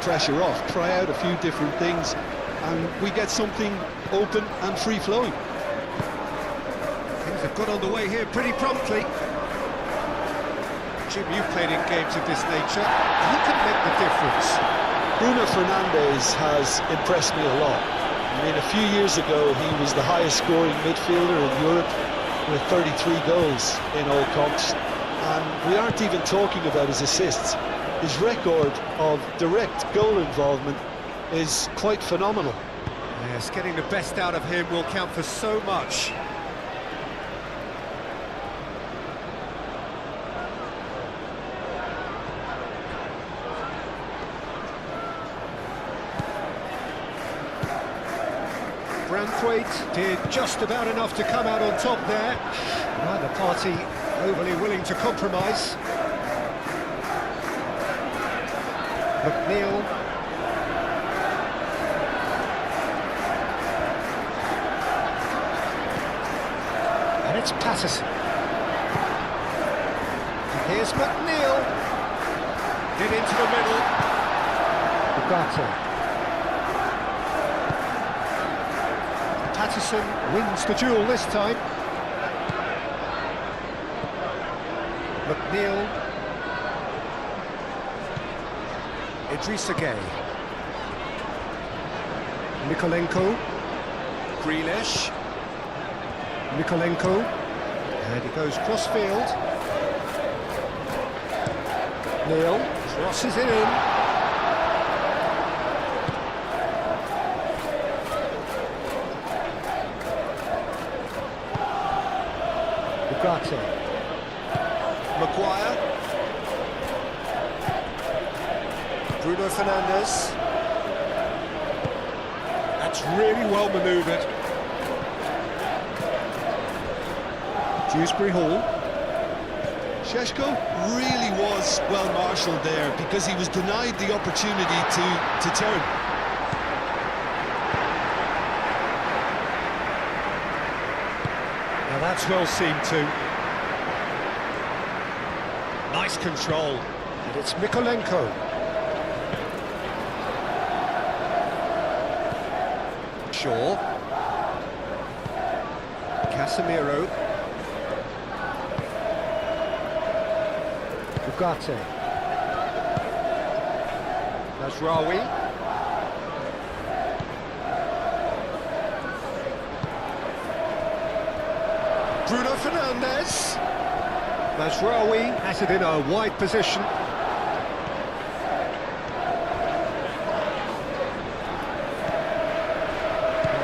pressure off, try out a few different things, and we get something open and free-flowing. Things have got underway here pretty promptly. Jim, you've played in games of this nature. Who can make the difference? Bruno Fernandes has impressed me a lot. I mean, a few years ago, he was the highest-scoring midfielder in Europe with 33 goals in all comps. And we aren't even talking about his assists. His record of direct goal involvement is quite phenomenal. Yes, getting the best out of him will count for so much. Branthwaite did just about enough to come out on top there. Neither party overly willing to compromise. McNeil. And it's Patterson. Here's McNeil. Get into the middle. Ugarte. Patterson wins the duel this time. McNeil. Idrissa Gueye. Mikolenko. Grealish. Mikolenko. And he goes cross-field. Neil crosses it in. Ugarte. Maguire. Bruno Fernandes. That's really well manoeuvred. Dewsbury Hall. Šeško really was well marshalled there because he was denied the opportunity to turn. Now that's well seen too. Nice control. And it's Mikolenko. Shaw. Casemiro. Ugarte. Mazraoui. Bruno Fernandes. Mazraoui has it in a wide position.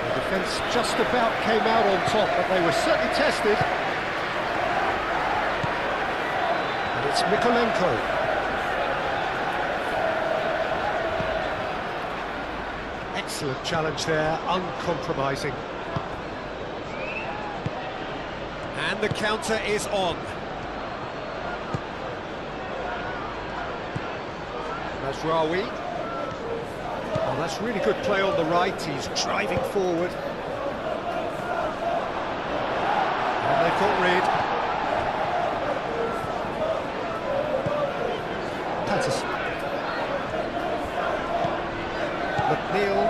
The defence just about came out on top, but they were certainly tested. And it's Mikolenko. Excellent challenge there, uncompromising. And the counter is on. Mazraoui. Oh, that's really good play on the right. He's driving forward. And they've got rid. Patterson. McNeil.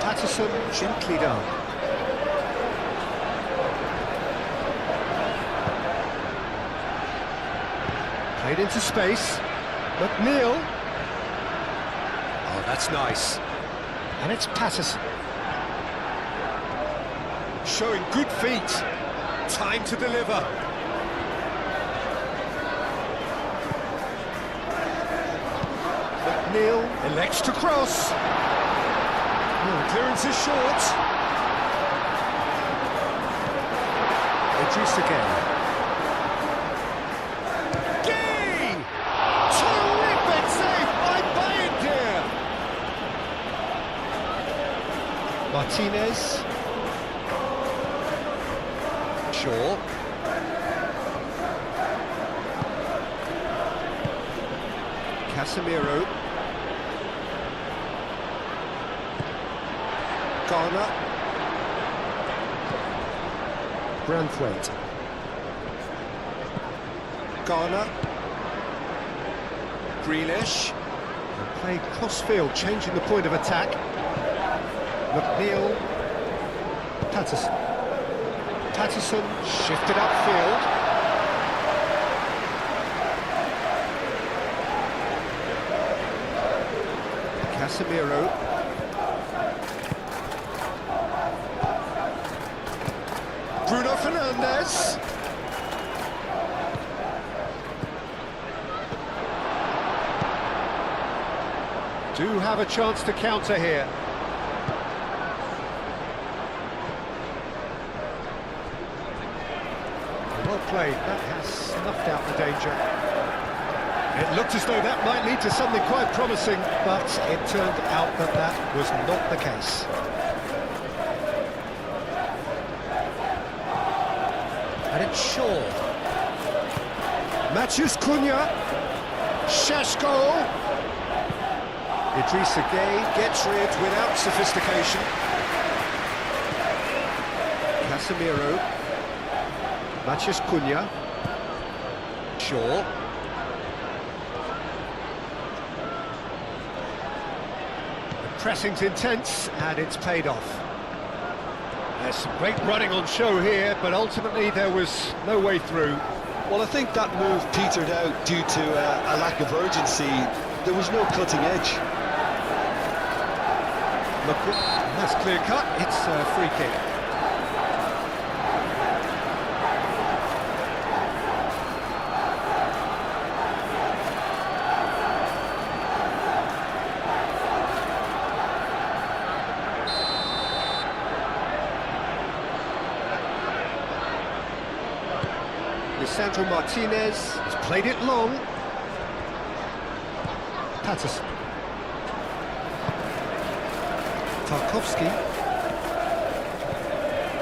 Patterson, gently done. Played into space. McNeil. Oh, that's nice. And it's Patterson. Showing good feet. Time to deliver. McNeil elects to cross. Oh, clearance is short. Idrissa Gueye. Martinez. Shaw. Casemiro. Garner. Branthwaite. Garner. Grealish. And played cross-field, changing the point of attack. McNeil, Patterson. Patterson shifted upfield. Casemiro. Bruno Fernandes. Do have a chance to counter here. Well played, that has snuffed out the danger. It looked as though that might lead to something quite promising, but it turned out that that was not the case. And it's Shaw. Matheus Cunha. Shashko. Idrissa Gueye gets rid without sophistication. Casemiro. Matheus Cunha. Shaw. The pressing's intense and it's paid off. There's some great running on show here, but ultimately there was no way through. Well, I think that move petered out due to a lack of urgency. There was no cutting edge. Look, that's clear cut, it's a free kick. Lisandro Martinez has played it long. Patterson. Tarkowski.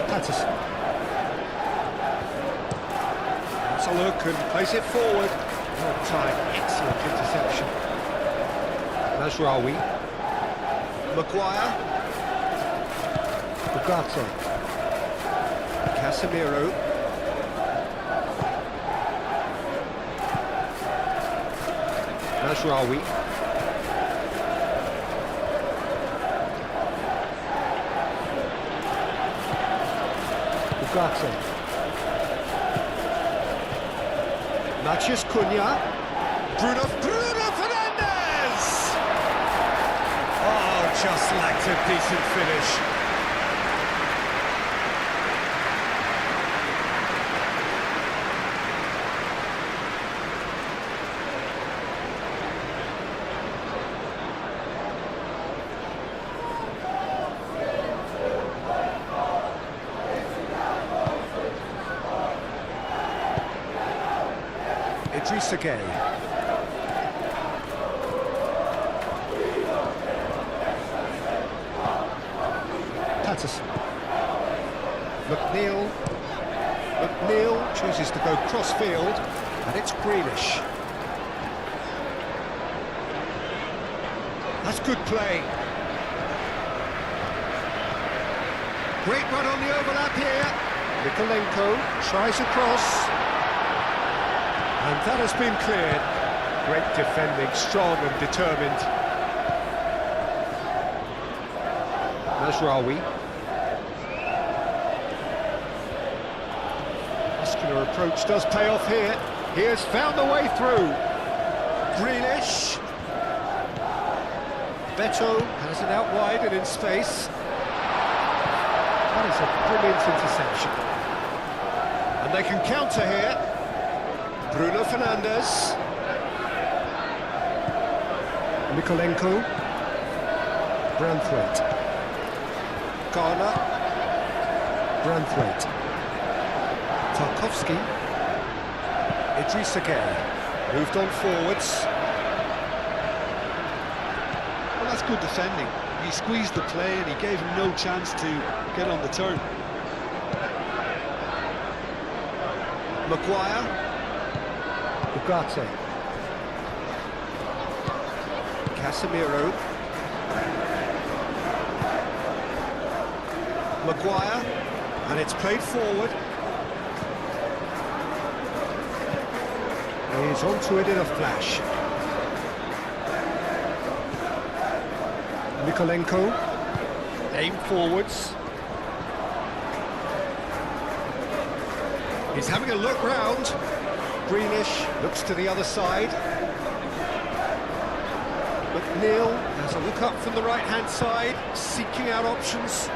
Patterson. That's a look and place it forward. Well timed, excellent interception. Mazraoui. Maguire. Ugarte. Casemiro. Mazraoui. Ugarte. Matheus Cunha. Bruno Fernandes! Oh, just lacked a decent finish. Idrissa Gueye. Patterson. McNeil chooses to go cross-field, and it's Grealish. That's good play. Great run on the overlap here. Mikolenko tries a cross. And that has been cleared. Great defending, strong and determined. Mazraoui. Muscular approach does pay off here. He has found the way through. Grealish. Beto has it out wide and in space. That is a brilliant interception. And they can counter here. Bruno Fernandes. Mikolenko. Branthwaite. Garner. Branthwaite. Tarkowski. Idrissa Gueye. Moved on forwards. Well, that's good defending. He squeezed the play and he gave him no chance to get on the turn. Maguire. Ugarte. Casemiro. Maguire. And it's played forward. He's onto it in a flash. Mikolenko, aim forwards. He's having a look round. Greenish looks to the other side. McNeil has a look up from the right-hand side, seeking out options.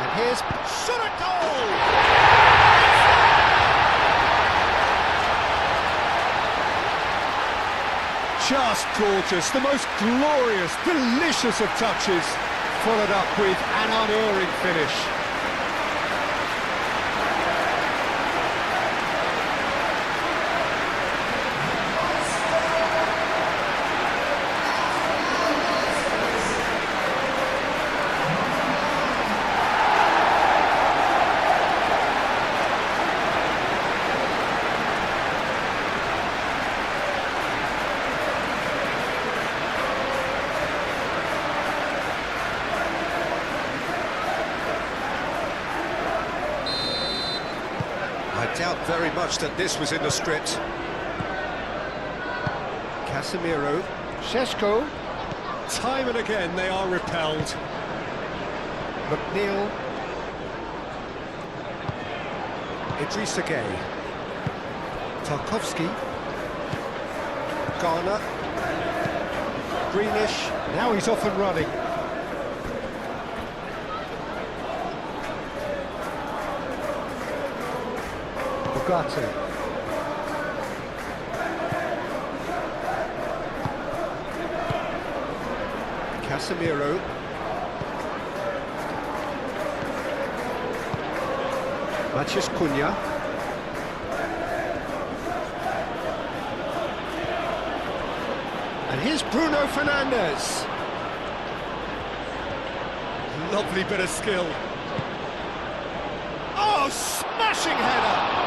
And here's shot at goal! Just gorgeous, the most glorious, delicious of touches, followed up with an unerring finish. I doubt very much that this was in the script. Casemiro, Šeško. Time and again they are repelled. McNeil. Idrissa Gueye. Tarkowski. Garner. Greenish. Now he's off and running. Ugarte. Casemiro. Matheus Cunha. And here's Bruno Fernandes. Lovely bit of skill. Oh, smashing header!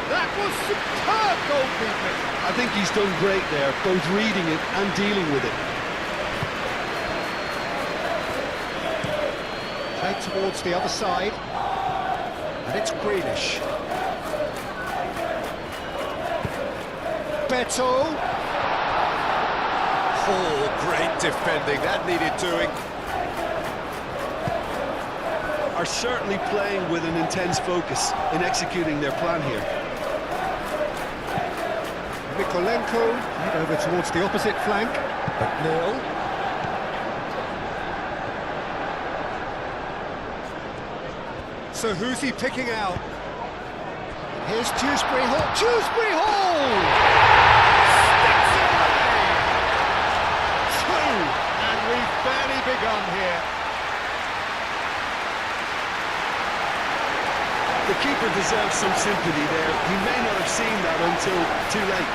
That was superb goalkeeping. I think he's done great there, both reading it and dealing with it. Played towards the other side. And it's Greenish. Beto. Oh, great defending. That needed doing. Are certainly playing with an intense focus in executing their plan here. Mikolenko, over towards the opposite flank. McNeil. So who's he picking out? Here's Dewsbury Hall. Dewsbury Hall! Sticks it away! Two, and we've barely begun here. The keeper deserves some sympathy there. He may not have seen that until too late.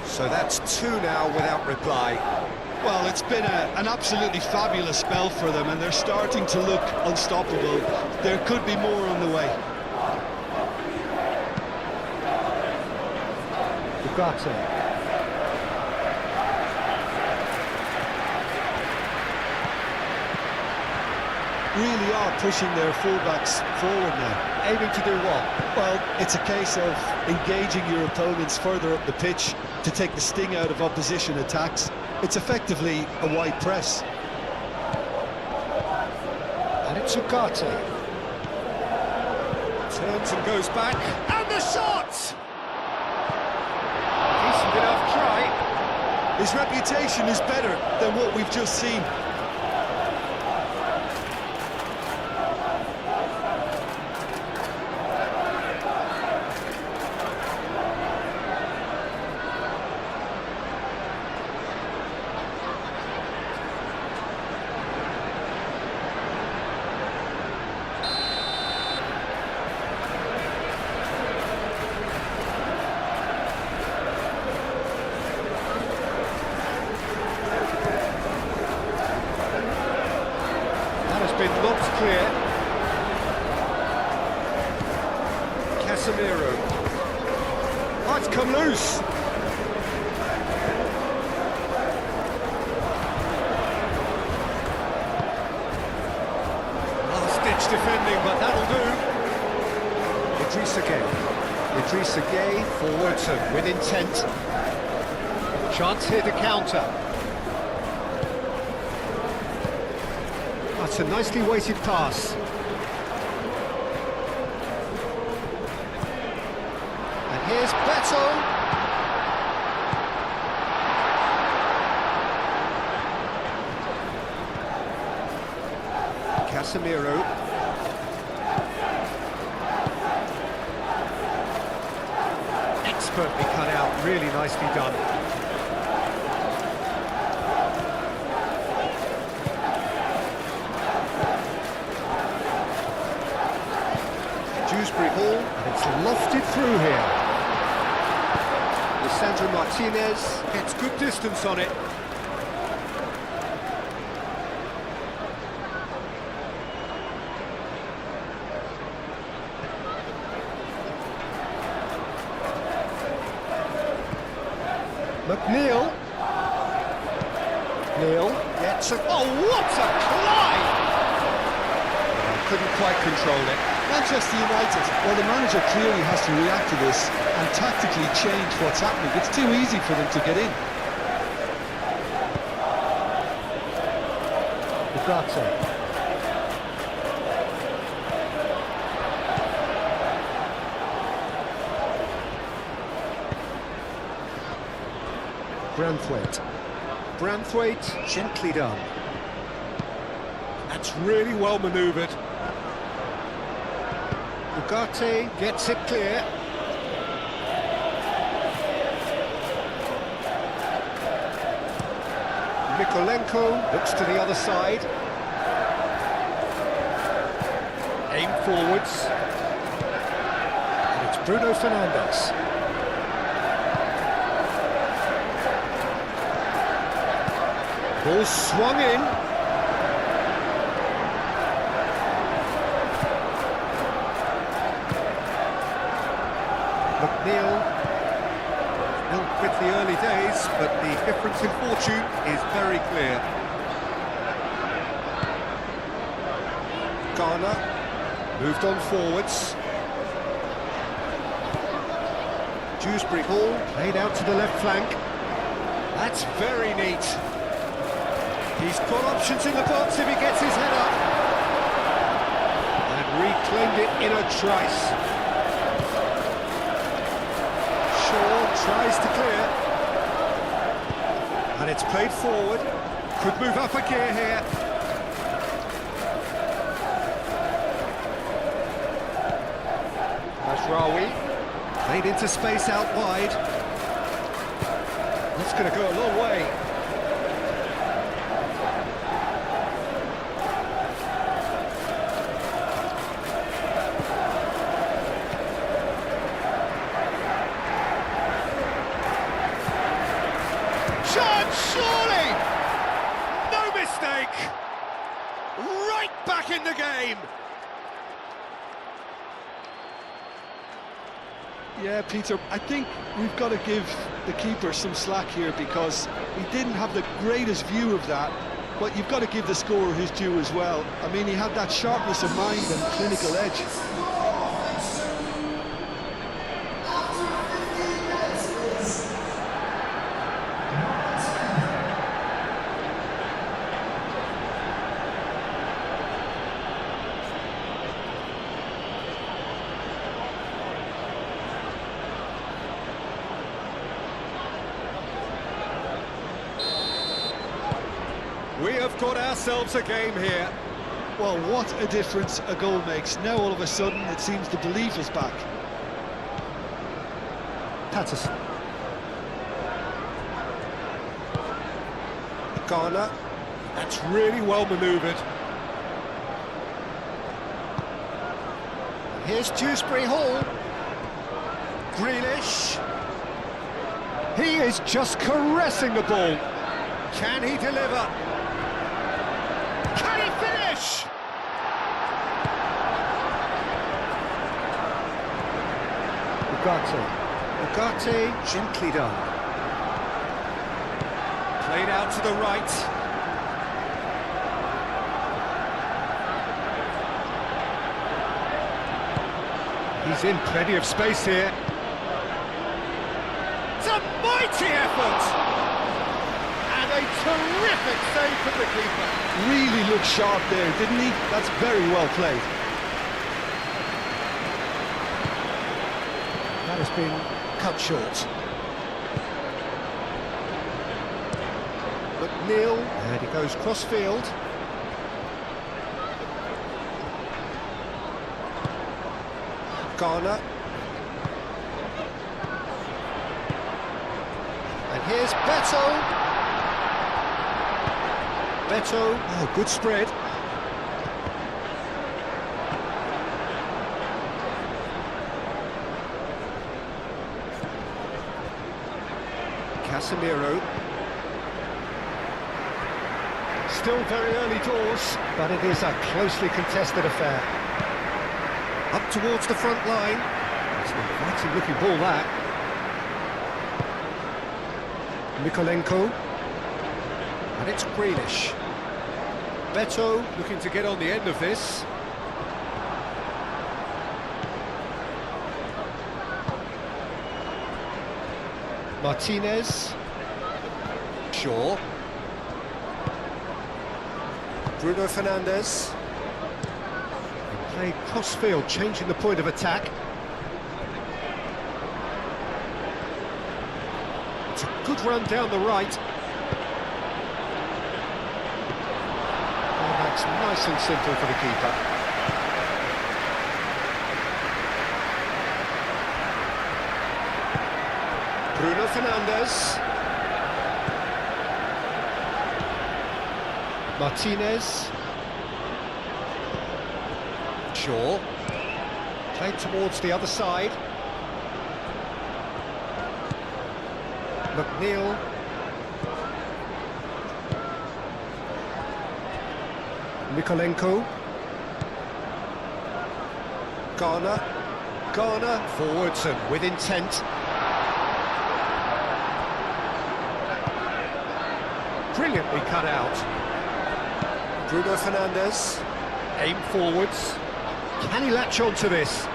So that's two now without reply. Well, it's been an absolutely fabulous spell for them, and they're starting to look unstoppable. There could be more on the way. Ugarte. Really are pushing their fullbacks forward now. Aiming to do what? Well, it's a case of engaging your opponents further up the pitch to take the sting out of opposition attacks. It's effectively a wide press. And it's Ugarte. Turns and goes back. And the shot! Decent enough try. His reputation is better than what we've just seen. Casemiro. Oh, it's come loose. Last-ditch defending, but that'll do. Idrissa Gueye forwards and with intent. Chance here to counter. That's a nicely weighted pass. And here's Beto. Casemiro. Expertly cut out, really nicely done. Dewsbury Hall, and it's lofted through here. Lisandro Martinez gets good distance on it. McNeil. Neil gets a... Oh, what a climb! Couldn't quite control it. Manchester United, well, the manager clearly has to react to this and tactically change what's happening. It's too easy for them to get in. Ugarte. Branthwaite, gently done. That's really well manoeuvred. Ugarte gets it clear. Mikolenko looks to the other side. Aim forwards. And it's Bruno Fernandes. Ball swung in. McNeil, not with the early days, but the difference in fortune is very clear. Garner moved on forwards. Dewsbury Hall played out to the left flank. That's very neat. He's got options in the box if he gets his head up. And reclaimed it in a trice. Shaw tries to clear. And it's played forward. Could move up a gear here. Ashrawi played into space out wide. That's going to go a long way. Surely! No mistake! Right back in the game! Yeah, Peter, I think we've got to give the keeper some slack here because he didn't have the greatest view of that, but you've got to give the scorer his due as well. I mean, he had that sharpness of mind and clinical edge. We have got ourselves a game here. Well, what a difference a goal makes. Now all of a sudden it seems the belief is back. Patterson. Garner. That's really well manoeuvred. Here's Dewsbury Hall. Grealish. He is just caressing the ball. Can he deliver? Can he finish? Ugarte. Ugarte, gently done. Played out to the right. He's in plenty of space here. It's a mighty effort! And a terrific save from the keeper. Really looked sharp there, didn't he? That's very well played. That has been cut short. McNeil, and he goes cross-field. Garner. And here's Beto. Beto, oh, good spread. Casemiro. Still very early doors, but it is a closely contested affair. Up towards the front line. It's an inviting looking ball, that. Mikolenko. And it's Grealish. Beto looking to get on the end of this. Martinez. Shaw. Bruno Fernandes. Played cross-field, changing the point of attack. It's a good run down the right. And that's nice and simple for the keeper. Bruno Fernandes. Martinez. Shaw. Played towards the other side. McNeil. Mikolenko. Garner. Garner forwards and with intent. Brilliantly cut out. Bruno Fernandes. Aim forwards. Can he latch on to this?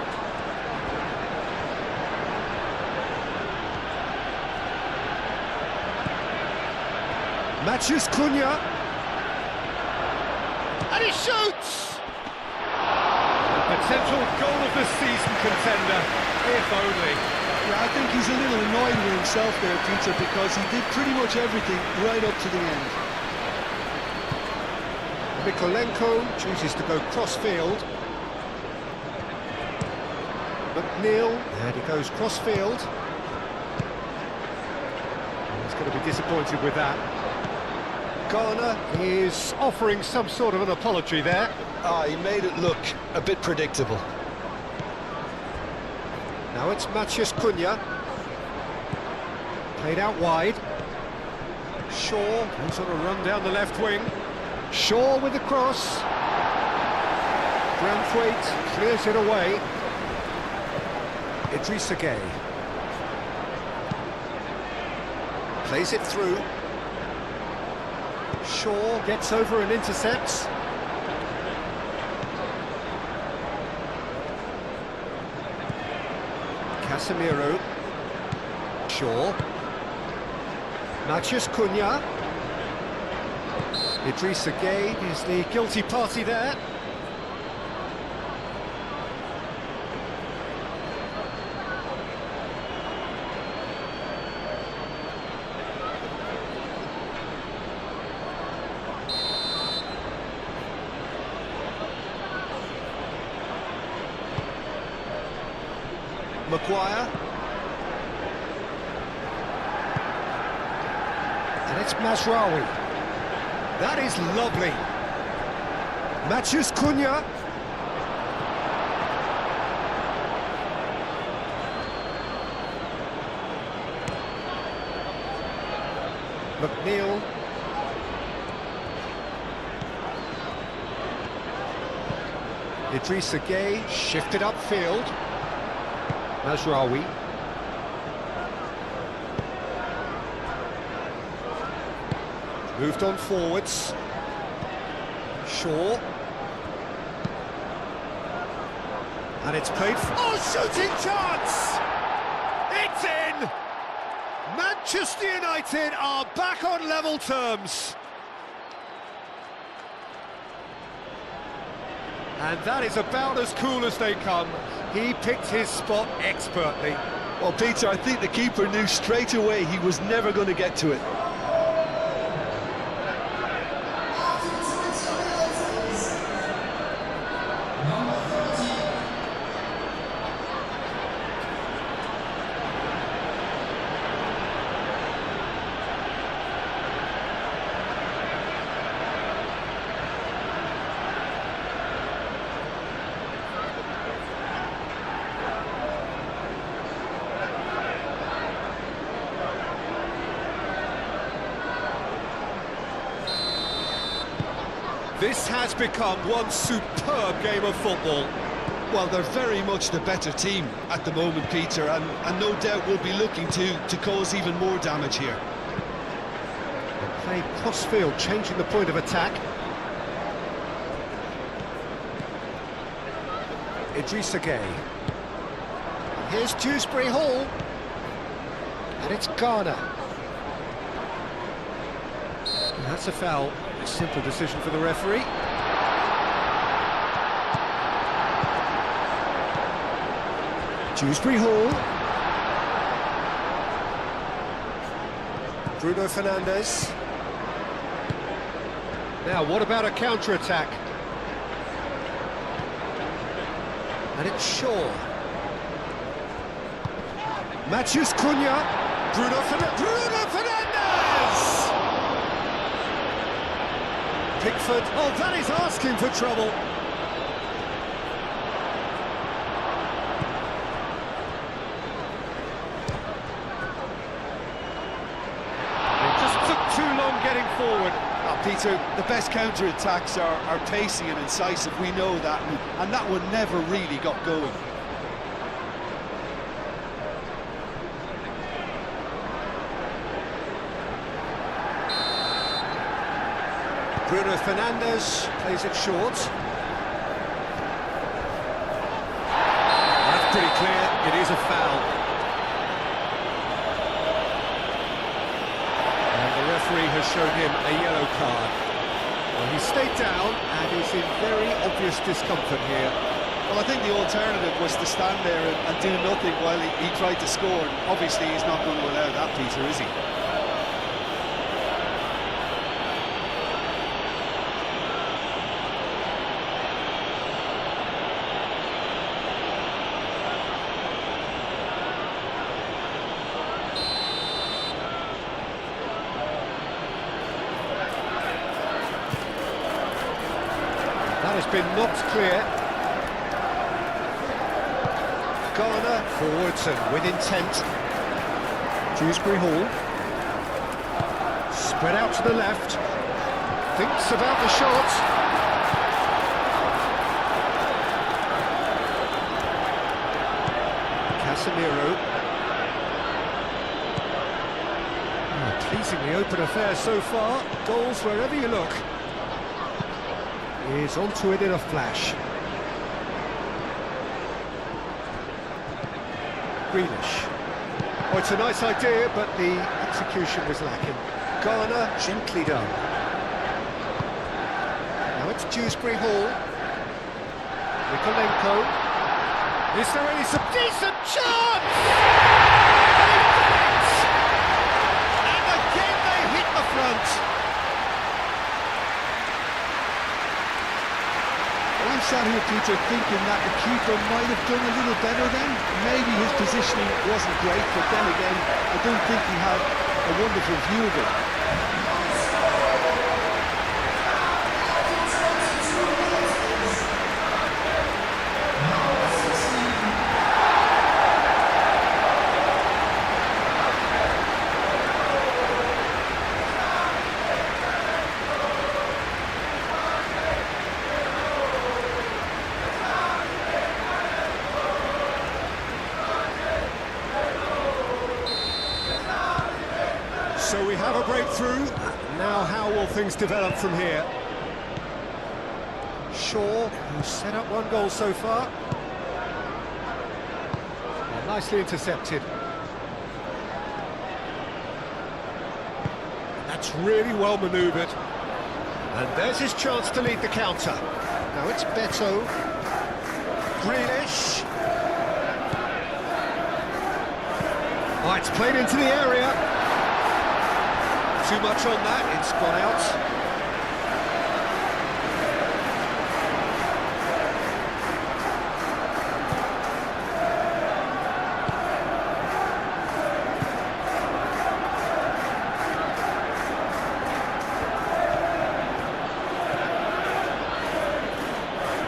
Matheus Cunha. And he shoots! A potential goal of the season contender, if only. Yeah, I think he's a little annoyed with himself there, Peter, because he did pretty much everything right up to the end. Mikolenko chooses to go cross-field. McNeil, and he goes cross-field. He's going to be disappointed with that. Garner is offering some sort of an apology there. He made it look a bit predictable. Now it's Matheus Cunha. Played out wide. Shaw goes on a run down the left wing. Shaw with the cross. Branthwaite clears it away. Idrissa Gueye. Plays it through. Shaw gets over and intercepts. Casemiro. Shaw. Matheus Cunha. Idrissa Gueye is the guilty party there. Maguire. And it's Mazraoui. That is lovely. Matheus Cunha. McNeil. Idrissa Gueye shifted upfield. Mazraoui. Moved on forwards. Shaw. And it's played... Oh, shooting chance! It's in! Manchester United are back on level terms. And that is about as cool as they come. He picked his spot expertly. Well, Peter, I think the keeper knew straight away he was never going to get to it. This has become one superb game of football. Well, they're very much the better team at the moment, Peter, and no doubt will be looking to cause even more damage here. They play cross-field, changing the point of attack. Idrissa Gueye. Here's Dewsbury Hall. And it's Garner. And that's a foul. A simple decision for the referee. Dewsbury Hall. Bruno Fernandes. Now, what about a counter-attack? And it's Shaw. Matheus Cunha. Bruno Fernandes! Pickford. Oh, that is asking for trouble. It just took too long getting forward. Peter, the best counter-attacks are pacey and incisive, we know that, and that one never really got going. Bruno Fernandes plays it short. That's pretty clear, it is a foul. And the referee has shown him a yellow card. Well, he stayed down and is in very obvious discomfort here. Well, I think the alternative was to stand there and do nothing while he tried to score. And obviously, he's not going to allow that, Peter, is he? That has been knocked clear. Garner forwards and with intent. Dewsbury Hall. Spread out to the left. Thinks about the shot. Casemiro. Oh, pleasingly open affair so far. Goals wherever you look. Is onto it in a flash. Greenish. Oh, it's a nice idea, but the execution was lacking. Garner, gently done. Now it's Dewsbury Hall. Nikolenko. Is there any some decent chance? And again they hit the front. I'm sat here, Peter, thinking that the keeper might have done a little better then. Maybe his positioning wasn't great, but then again, I don't think he had a wonderful view of it. So we have a breakthrough. Now how will things develop from here? Shaw, who's set up one goal so far. Well, nicely intercepted. That's really well manoeuvred. And there's his chance to lead the counter. Now it's Beto. Grealish. Oh, it's played into the area. Too much on that, it's gone out.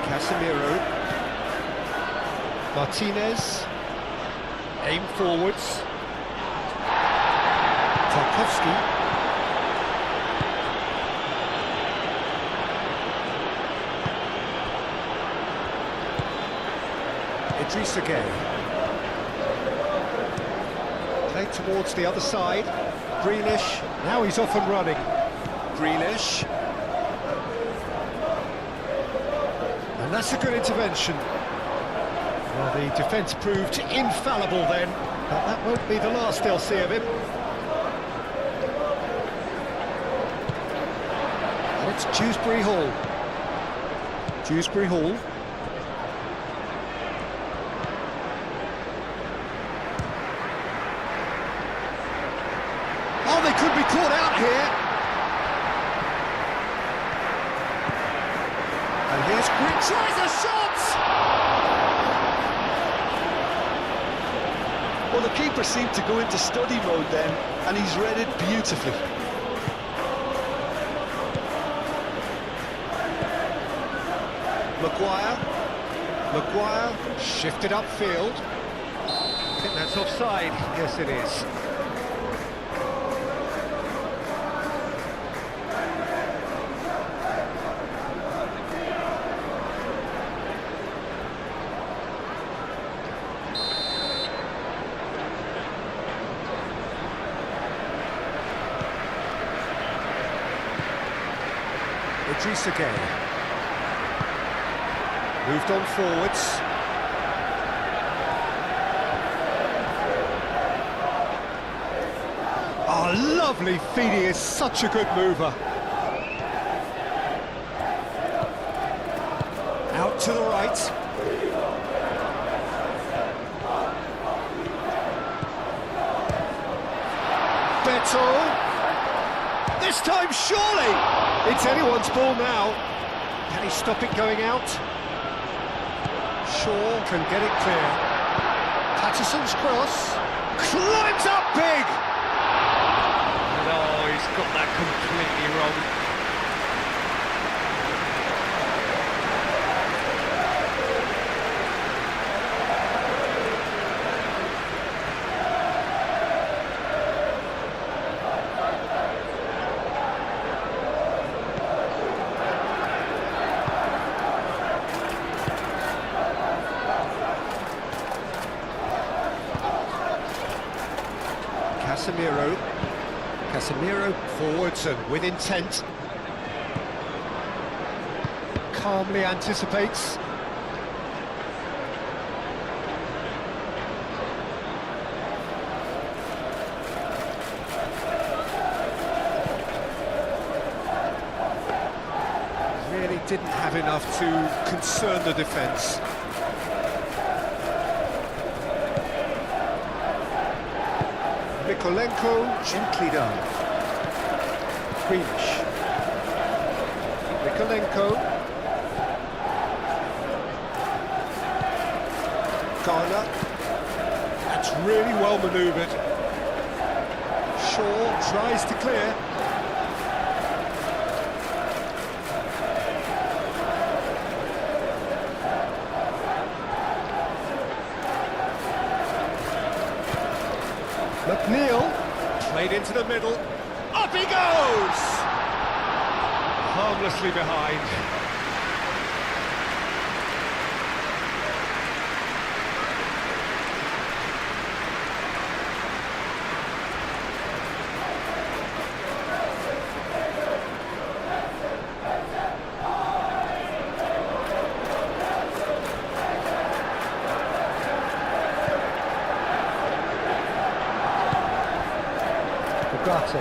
Casemiro, Martinez, aim forwards, Tarkowski, Idrissa Gueye, played towards the other side, Grealish, now he's off and running, Grealish. And that's a good intervention. Well, the defence proved infallible then, but that won't be the last they'll see of him. And it's Dewsbury Hall. Dewsbury Hall. Oh, they could be caught out here. And here's Grit, tries a shot! Well, the keeper seemed to go into study mode then, and he's read it beautifully. Maguire shifted upfield. I think that's offside. Yes, it is. Idrissa Gueye. Moved on forwards. Oh, lovely feed, he is such a good mover. Out to the right. Beto. This time, surely! It's anyone's ball now. Can he stop it going out? Shaw can get it clear. Patterson's cross. Climbs up big! No, he's got that completely wrong. Casemiro forwards and with intent. Calmly anticipates. Really didn't have enough to concern the defence. Mikolenko, gently done. Grealish. Mikolenko. Garner. That's really well manoeuvred. Shaw tries to clear. McNeil, played into the middle, up he goes! Harmlessly behind. Ugarte.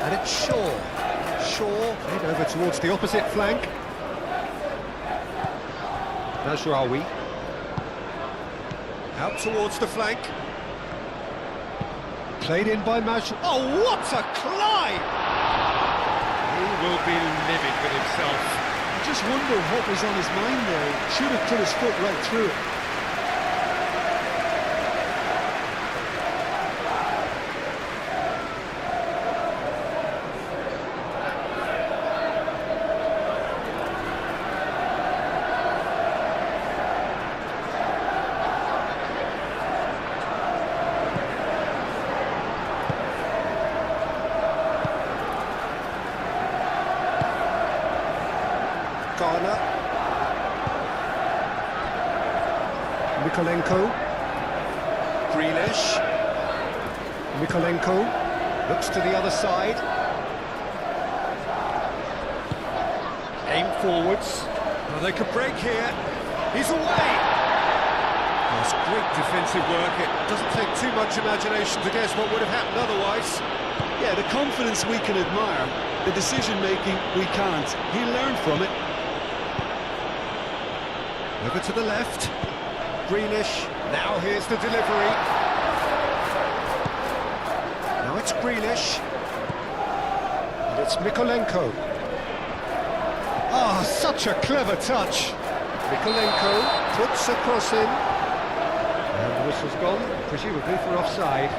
And it's Shaw. Shaw, played over towards the opposite flank. Mazraoui. Out towards the flank. Played in by Oh, what a climb! He will be livid with himself. I just wonder what was on his mind there. He should have put his foot right through it. Garner. Mykolenko. Grealish. Mykolenko looks to the other side. Aim forwards. Oh, they could break here. He's away. That's great defensive work. It doesn't take too much imagination to guess what would have happened otherwise. Yeah, the confidence we can admire, the decision-making we can't. He learned from it. Over to the left. Grealish. Now here's the delivery. Now it's Grealish. And it's Mykolenko. Ah, such a clever touch. Mykolenko puts a cross in. And the whistle's gone, presumably for offside.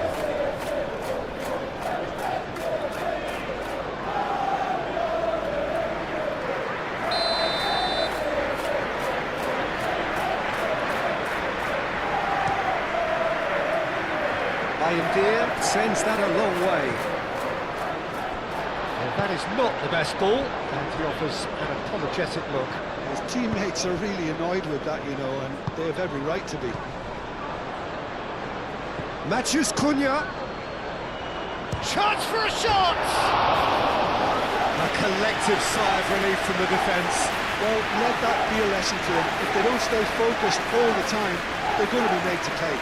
Deer sends that a long way. Well, that is not the best ball, and he offers an apologetic look. His teammates are really annoyed with that, you know, and they have every right to be. Matheus Cunha. Chance for a shot! A collective sigh of relief from the defence. Well, let that be a lesson to them. If they don't stay focused all the time, they're going to be made to pay.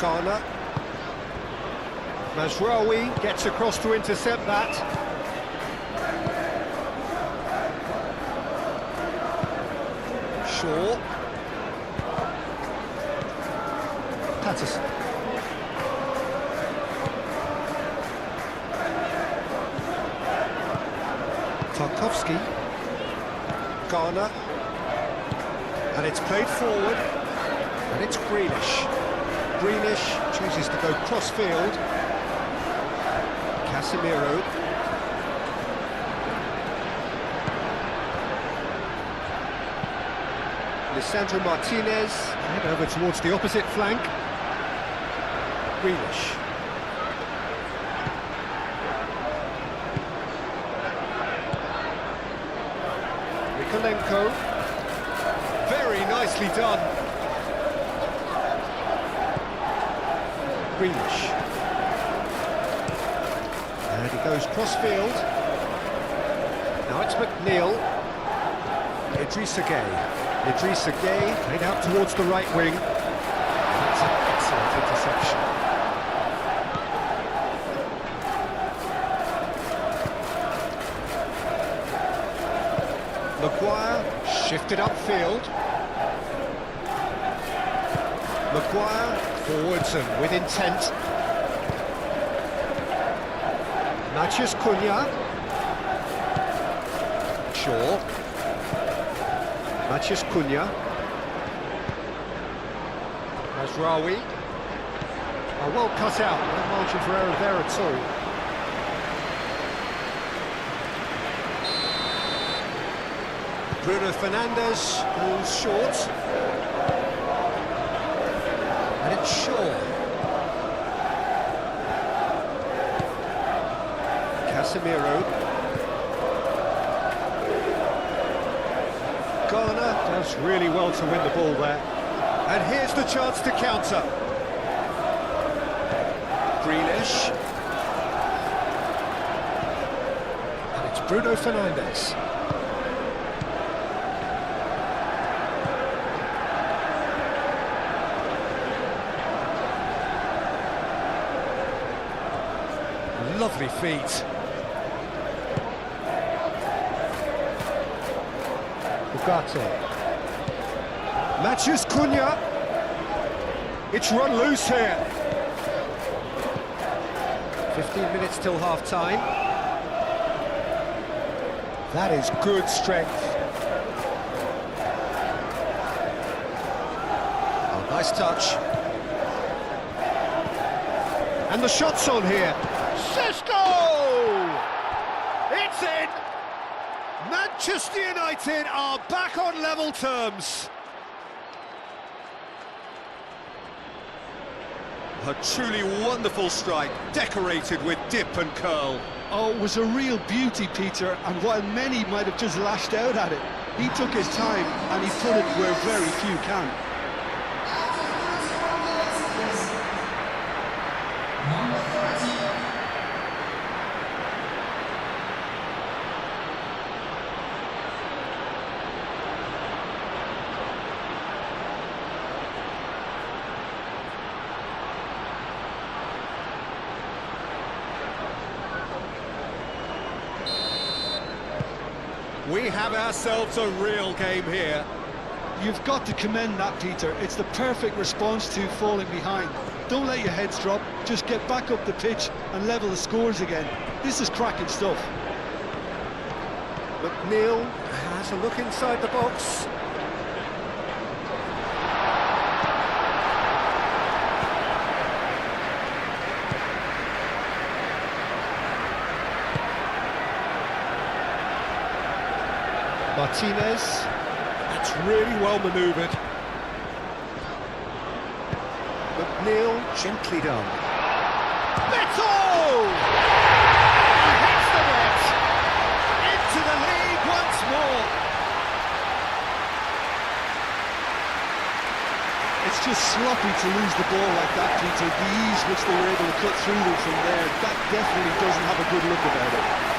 Garner. Mazraoui gets across to intercept that. Shaw. Patterson. Tarkowski. Garner. And it's played forward. And it's Grealish. Grealish chooses to go cross-field. Casemiro. Lisandro Martinez. Head over towards the opposite flank. Grealish. Mykolenko. Very nicely done. Grealish. And he goes cross-field. Now it's McNeil. Idrissa Gueye. Idrissa Gueye played out towards the right wing. That's an excellent interception. Maguire shifted upfield. Maguire forwards and with intent. Matheus Cunha. Shaw. Matheus Cunha. Mazraoui. Oh, well cut out, no margin for error there at all. Bruno Fernandes falls short. And it's Shaw. Casemiro. Garner does really well to win the ball there. And here's the chance to counter. Grealish. And it's Bruno Fernandes. Lovely feet. Ugarte. Matches Cunha. It's run loose here. 15 minutes till half-time. That is good strength. Oh, nice touch. And the shot's on here. Cisco! It's in! Manchester United are back on level terms. A truly wonderful strike, decorated with dip and curl. Oh, it was a real beauty, Peter, and while many might have just lashed out at it, he took his time and he put it where very few can. We have ourselves a real game here. You've got to commend that, Peter. It's the perfect response to falling behind. Don't let your heads drop, just get back up the pitch and level the scores again. This is cracking stuff. McNeil has a look inside the box. Martinez, that's really well manoeuvred. McNeil, gently done. Beto! He hits the net! Into the lead once more! It's just sloppy to lose the ball like that, Peter. The ease which they were able to cut through them from there, that definitely doesn't have a good look about it.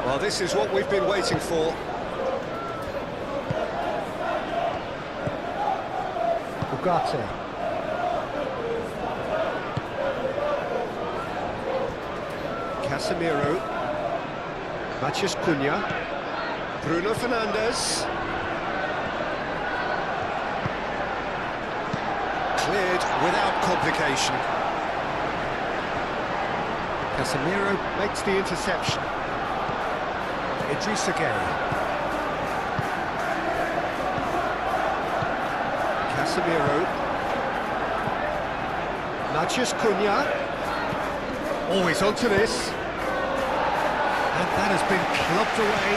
Well, this is what we've been waiting for. Ugarte. Casemiro. Matches Cunha. Bruno Fernandes. Cleared without complication. Casemiro makes the interception. Idrissa Gueye. Casemiro. Matches Cunha. Always onto this. And that has been clubbed away.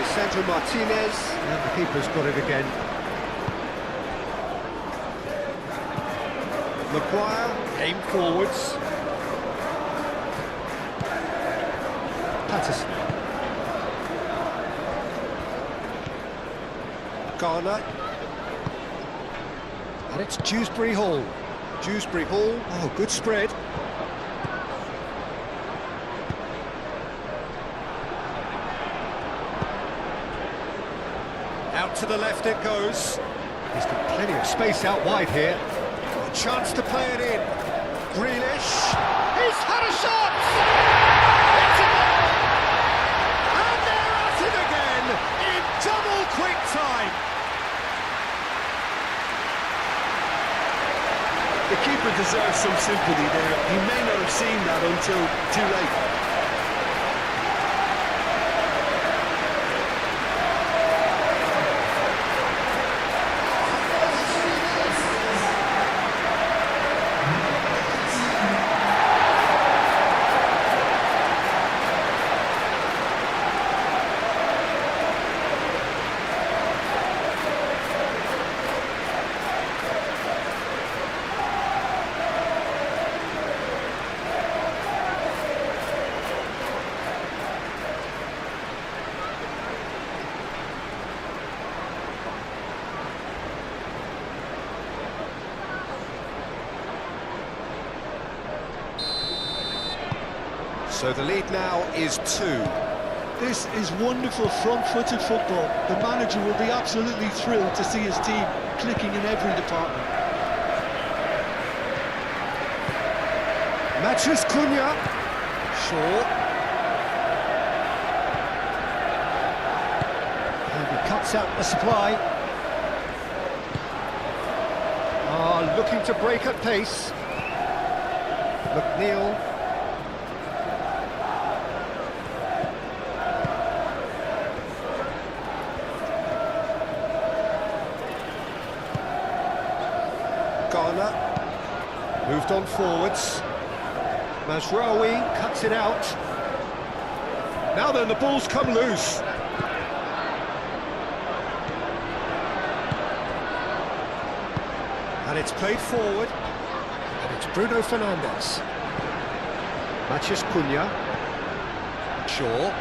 Lisandro Martinez. And the keeper's got it again. Maguire, aim forwards. Patterson. Garner. And it's Dewsbury Hall. Dewsbury Hall, oh, good spread. Out to the left it goes. He's got plenty of space out wide here. A chance to play it in. Grealish. He's had a shot! It's a goal! And they're at it again in keeper deserves some sympathy there. He may not have seen that until too late. So the lead now is 2. This is wonderful front-footed football. The manager will be absolutely thrilled to see his team clicking in every department. Matches Cunha. Shaw. And he cuts out the supply. Looking to break at pace. McNeil. Garner. Moved on forwards. Mazraoui cuts it out. Now then, the ball's come loose. And it's played forward. And it's Bruno Fernandes. Matches Cunha. Shaw.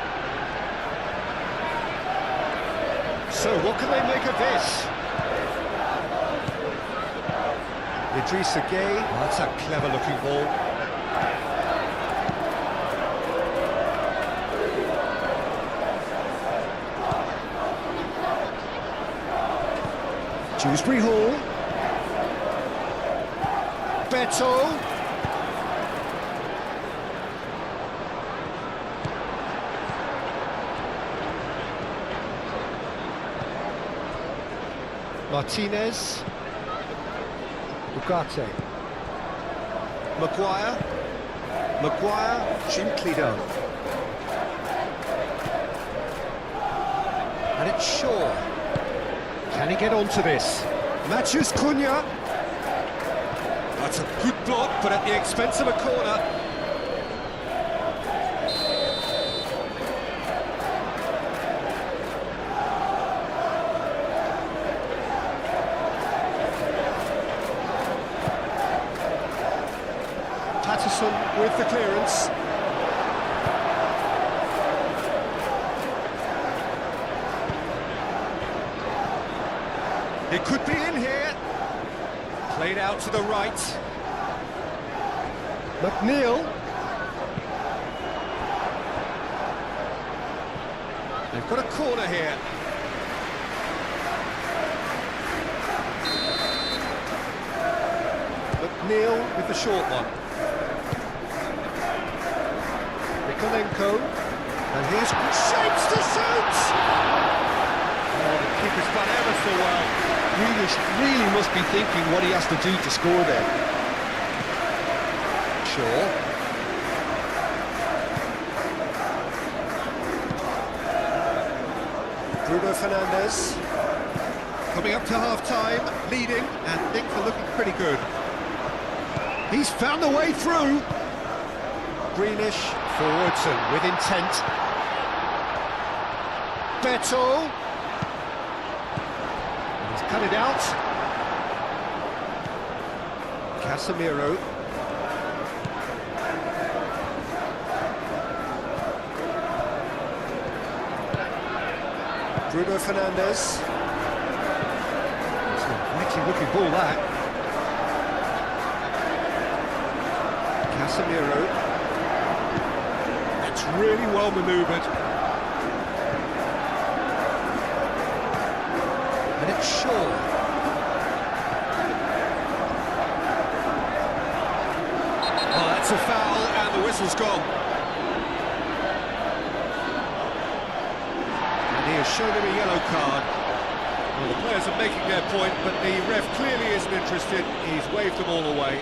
So what can they make of this? Idrissa Gueye. Oh, that's a clever looking ball. Dewsbury Hall. Beto. Martinez. Ugarte. Maguire gently done. And it's Shaw. Can he get onto this? Matches Cunha. That's a good block, but at the expense of a corner. Patterson with the clearance. It could be in here. Played out to the right. McNeil. They've got a corner here. McNeil with the short one. Nikolenko. And here's shapes to shoot! Oh, the keeper's done ever so well. Really must be thinking what he has to do to score there. Shaw. Bruno Fernandes. Coming up to half-time, leading, and things are looking pretty good. He's found the way through. Greenish forwards and with intent. Beto. And he's cut it out. Casemiro. Bruno Fernandes. It's a mighty looking ball, that. Casemiro. It's really well manoeuvred. And it's Shaw. Oh, that's a foul, and the whistle's gone. And he has shown him a yellow card. Well, the players are making their point, but the ref clearly isn't interested. He's waved them all away.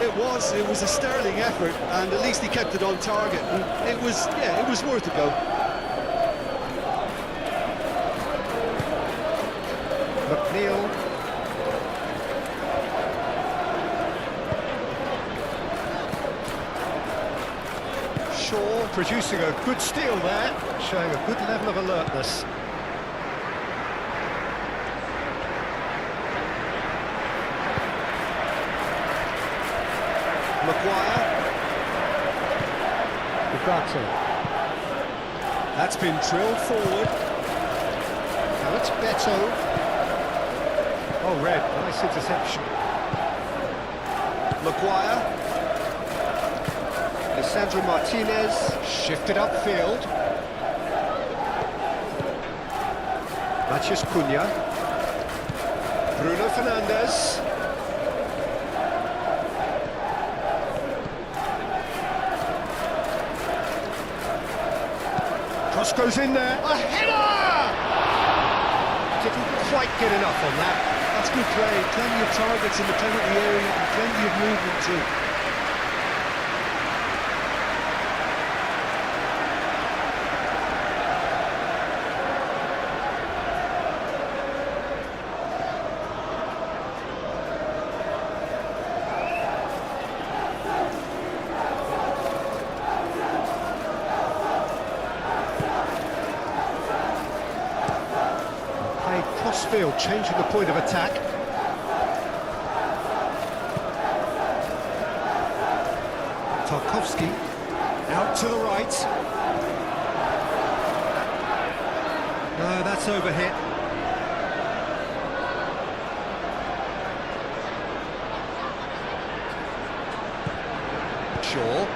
It was a sterling effort, and at least he kept it on target. And it was worth a go. McNeil. Shaw producing a good steal there, showing a good level of alertness. Maguire. Ugarte. That's been drilled forward. Now it's Beto. Oh, red, nice interception. Maguire. Lisandro Martinez, shifted upfield. Matheus Cunha. Bruno Fernandes. Cross goes in there. A header! Didn't quite get enough on that. That's good play. Plenty of targets in the penalty area and plenty of movement too. Crossfield changing the point of attack. Tarkowski out to the right. No, that's overhit. Shaw.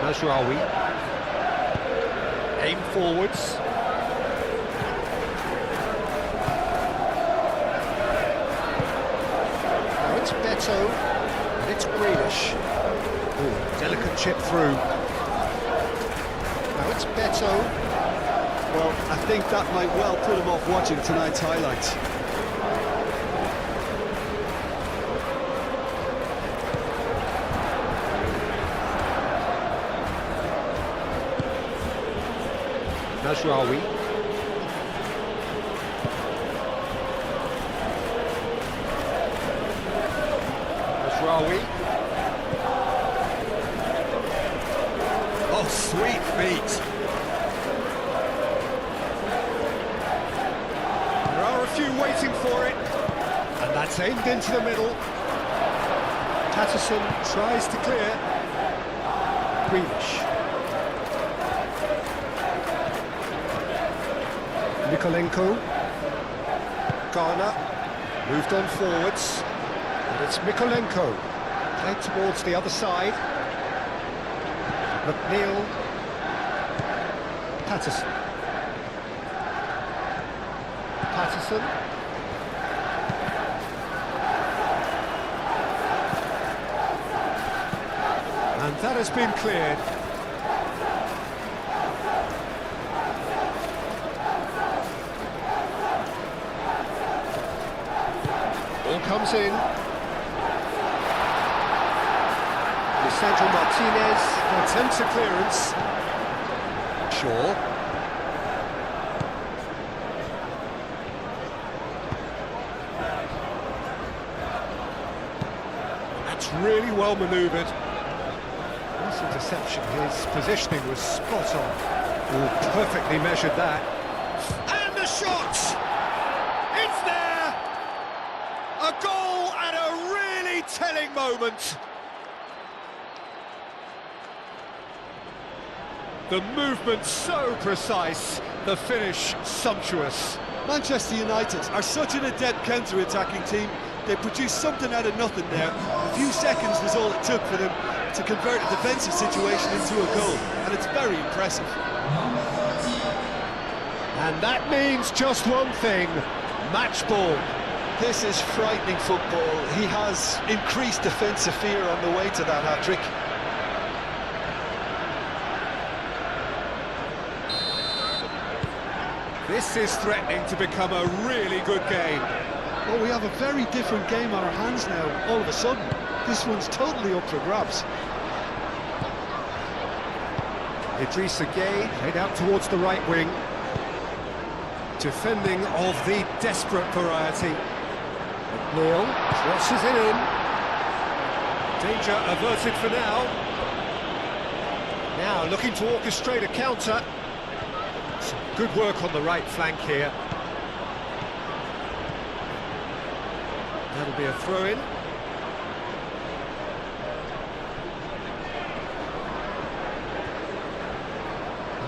Mazraoui. Aim forwards. Now it's Beto, and it's Grealish. Ooh, delicate chip through. Now it's Beto. Well, I think that might well put him off watching tonight's highlights. Mazraoui. Mazraoui. Oh, sweet feet. There are a few waiting for it. And that's aimed into the middle. Patterson tries to clear. Grealish. Nikolenko. Garner moved on forwards, and it's Mikolenko played towards the other side. McNeil. Patterson. Patterson. And that has been cleared. Ball comes in. Lisandro Martinez attempts a clearance. Shaw. That's really well manoeuvred. Nice interception. His positioning was spot on. Oh, perfectly measured that. And the shot! It's there! A goal at a really telling moment. The movement so precise, the finish sumptuous. Manchester United are such an adept counter-attacking team. They produced something out of nothing there. A few seconds was all it took for them to convert a defensive situation into a goal, and it's very impressive. And that means just one thing: match ball. This is frightening football. He has increased defensive fear on the way to that hat-trick. This is threatening to become a really good game. Well, we have a very different game on our hands now, all of a sudden. This one's totally up for grabs. Idrissa Gueye head out towards the right wing. Defending of the desperate variety. McNeil crosses it in. Danger averted for now. Now looking to orchestrate a counter. Some good work on the right flank here. That'll be a throw-in.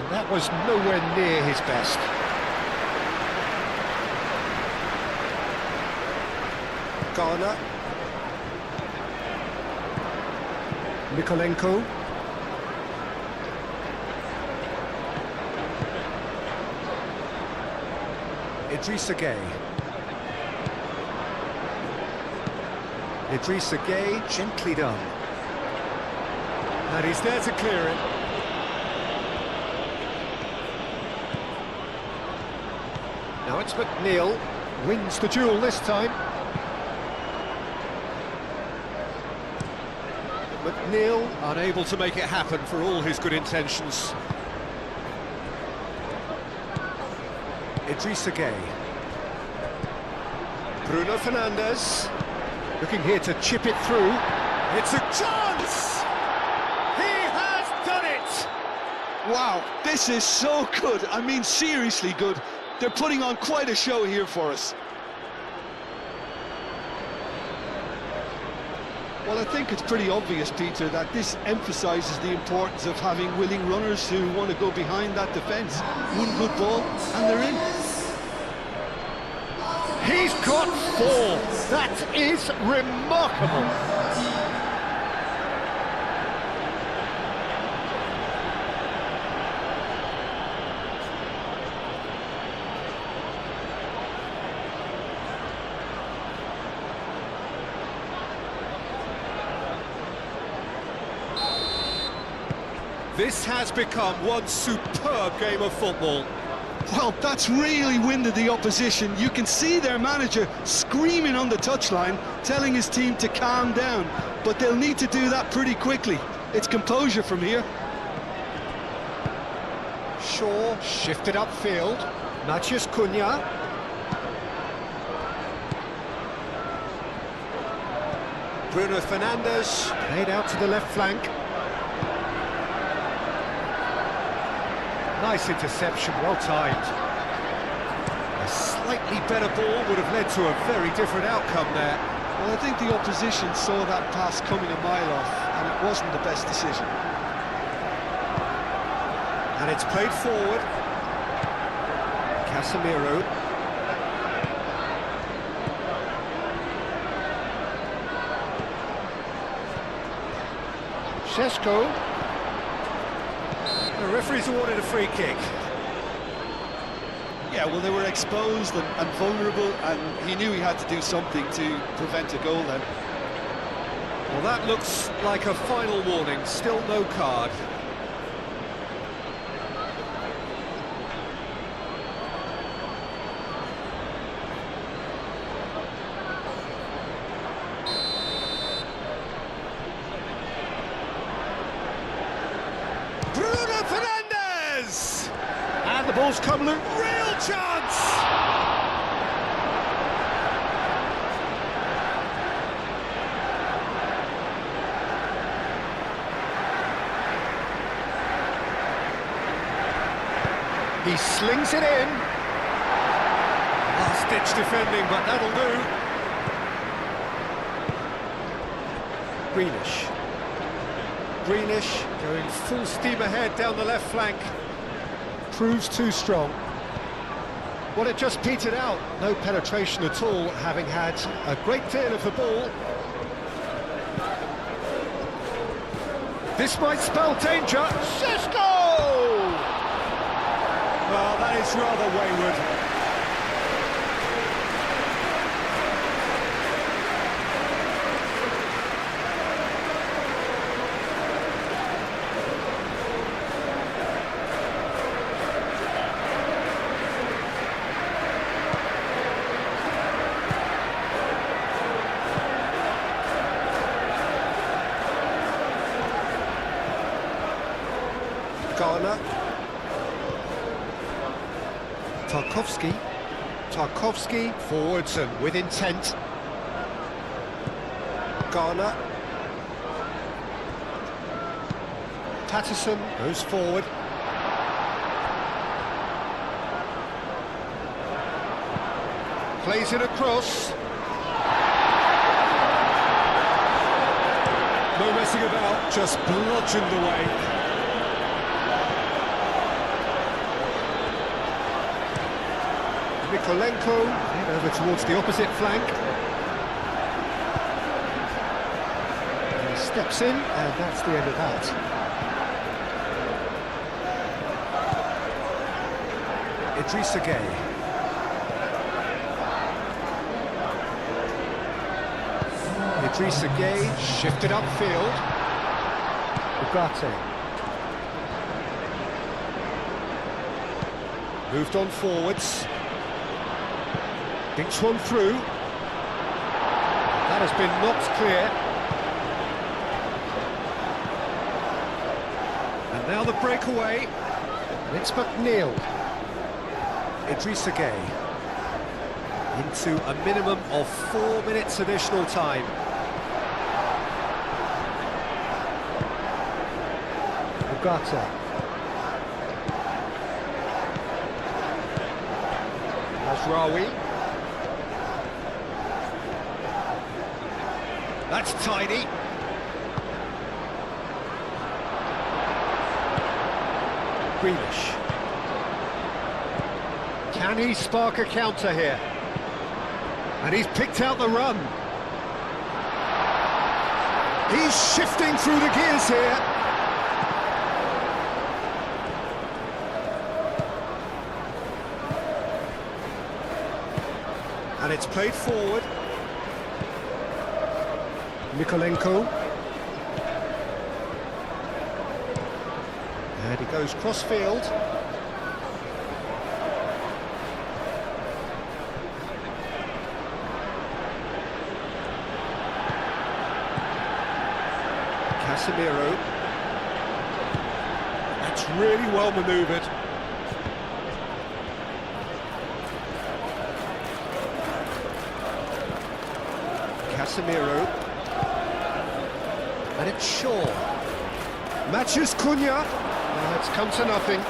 And that was nowhere near his best. Garner. Mikolenko. Idrissa Gueye. Idrissa Gueye, gently done. And he's there to clear it. Now it's McNeil, wins the duel this time. McNeil unable to make it happen for all his good intentions. Idrissa Gueye. Bruno Fernandes. Looking here to chip it through. It's a chance! He has done it! Wow, this is so good. I mean, seriously good. They're putting on quite a show here for us. Well, I think it's pretty obvious, Peter, that this emphasises the importance of having willing runners who want to go behind that defence. One good ball, and they're in. He's got 4. That is remarkable. This has become one superb game of football. Well, that's really winded the opposition. You can see their manager screaming on the touchline, telling his team to calm down. But they'll need to do that pretty quickly. It's composure from here. Shaw shifted upfield. Matheus Cunha. Bruno Fernandes played out to the left flank. Nice interception, well timed. A slightly better ball would have led to a very different outcome there. Well, I think the opposition saw that pass coming a mile off, and it wasn't the best decision. And it's played forward. Casemiro. Šeško. The referee's awarded a free kick. Yeah, well, they were exposed and vulnerable, and he knew he had to do something to prevent a goal then. Well, that looks like a final warning, still no card. Bruno Fernandes! And the ball's come loose. Real chance! He slings it in. Last-ditch defending, but that'll do. Greenish going full steam ahead down the left flank. Proves too strong. Well, it just petered out. No penetration at all, having had a great deal of the ball. This might spell danger. Šeško! Well, that is rather wayward. Garner. Tarkowski forwards and with intent. Garner. Patterson goes forward. Plays it across. No messing about, just bludgeoned away. Mikolenko head over towards the opposite flank. And he steps in, and that's the end of that. Idrissa Gueye. Idrissa Gueye shifted upfield. Ugarte. Moved on forwards. Dinks one through. That has been knocked clear. And now the breakaway. And it's McNeil. Idrissa Gueye. Into a minimum of 4 minutes additional time. Ugarte. Azraoui. That's tidy. Grealish. Can he spark a counter here? And he's picked out the run. He's shifting through the gears here. And it's played forward. Mikolenko. And he goes cross-field. Casemiro. That's really well manoeuvred. Casemiro. And it's Shaw. Matches Cunha. Well, it's come to nothing.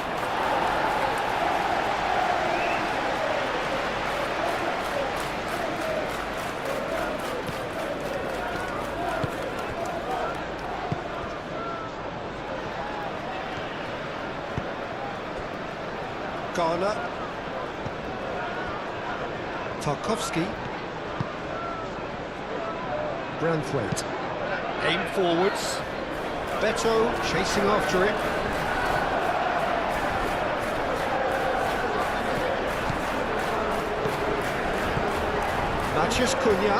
Garner. Tarkowski. Branthwaite. Aim forwards. Beto chasing after it. Matches Cunha.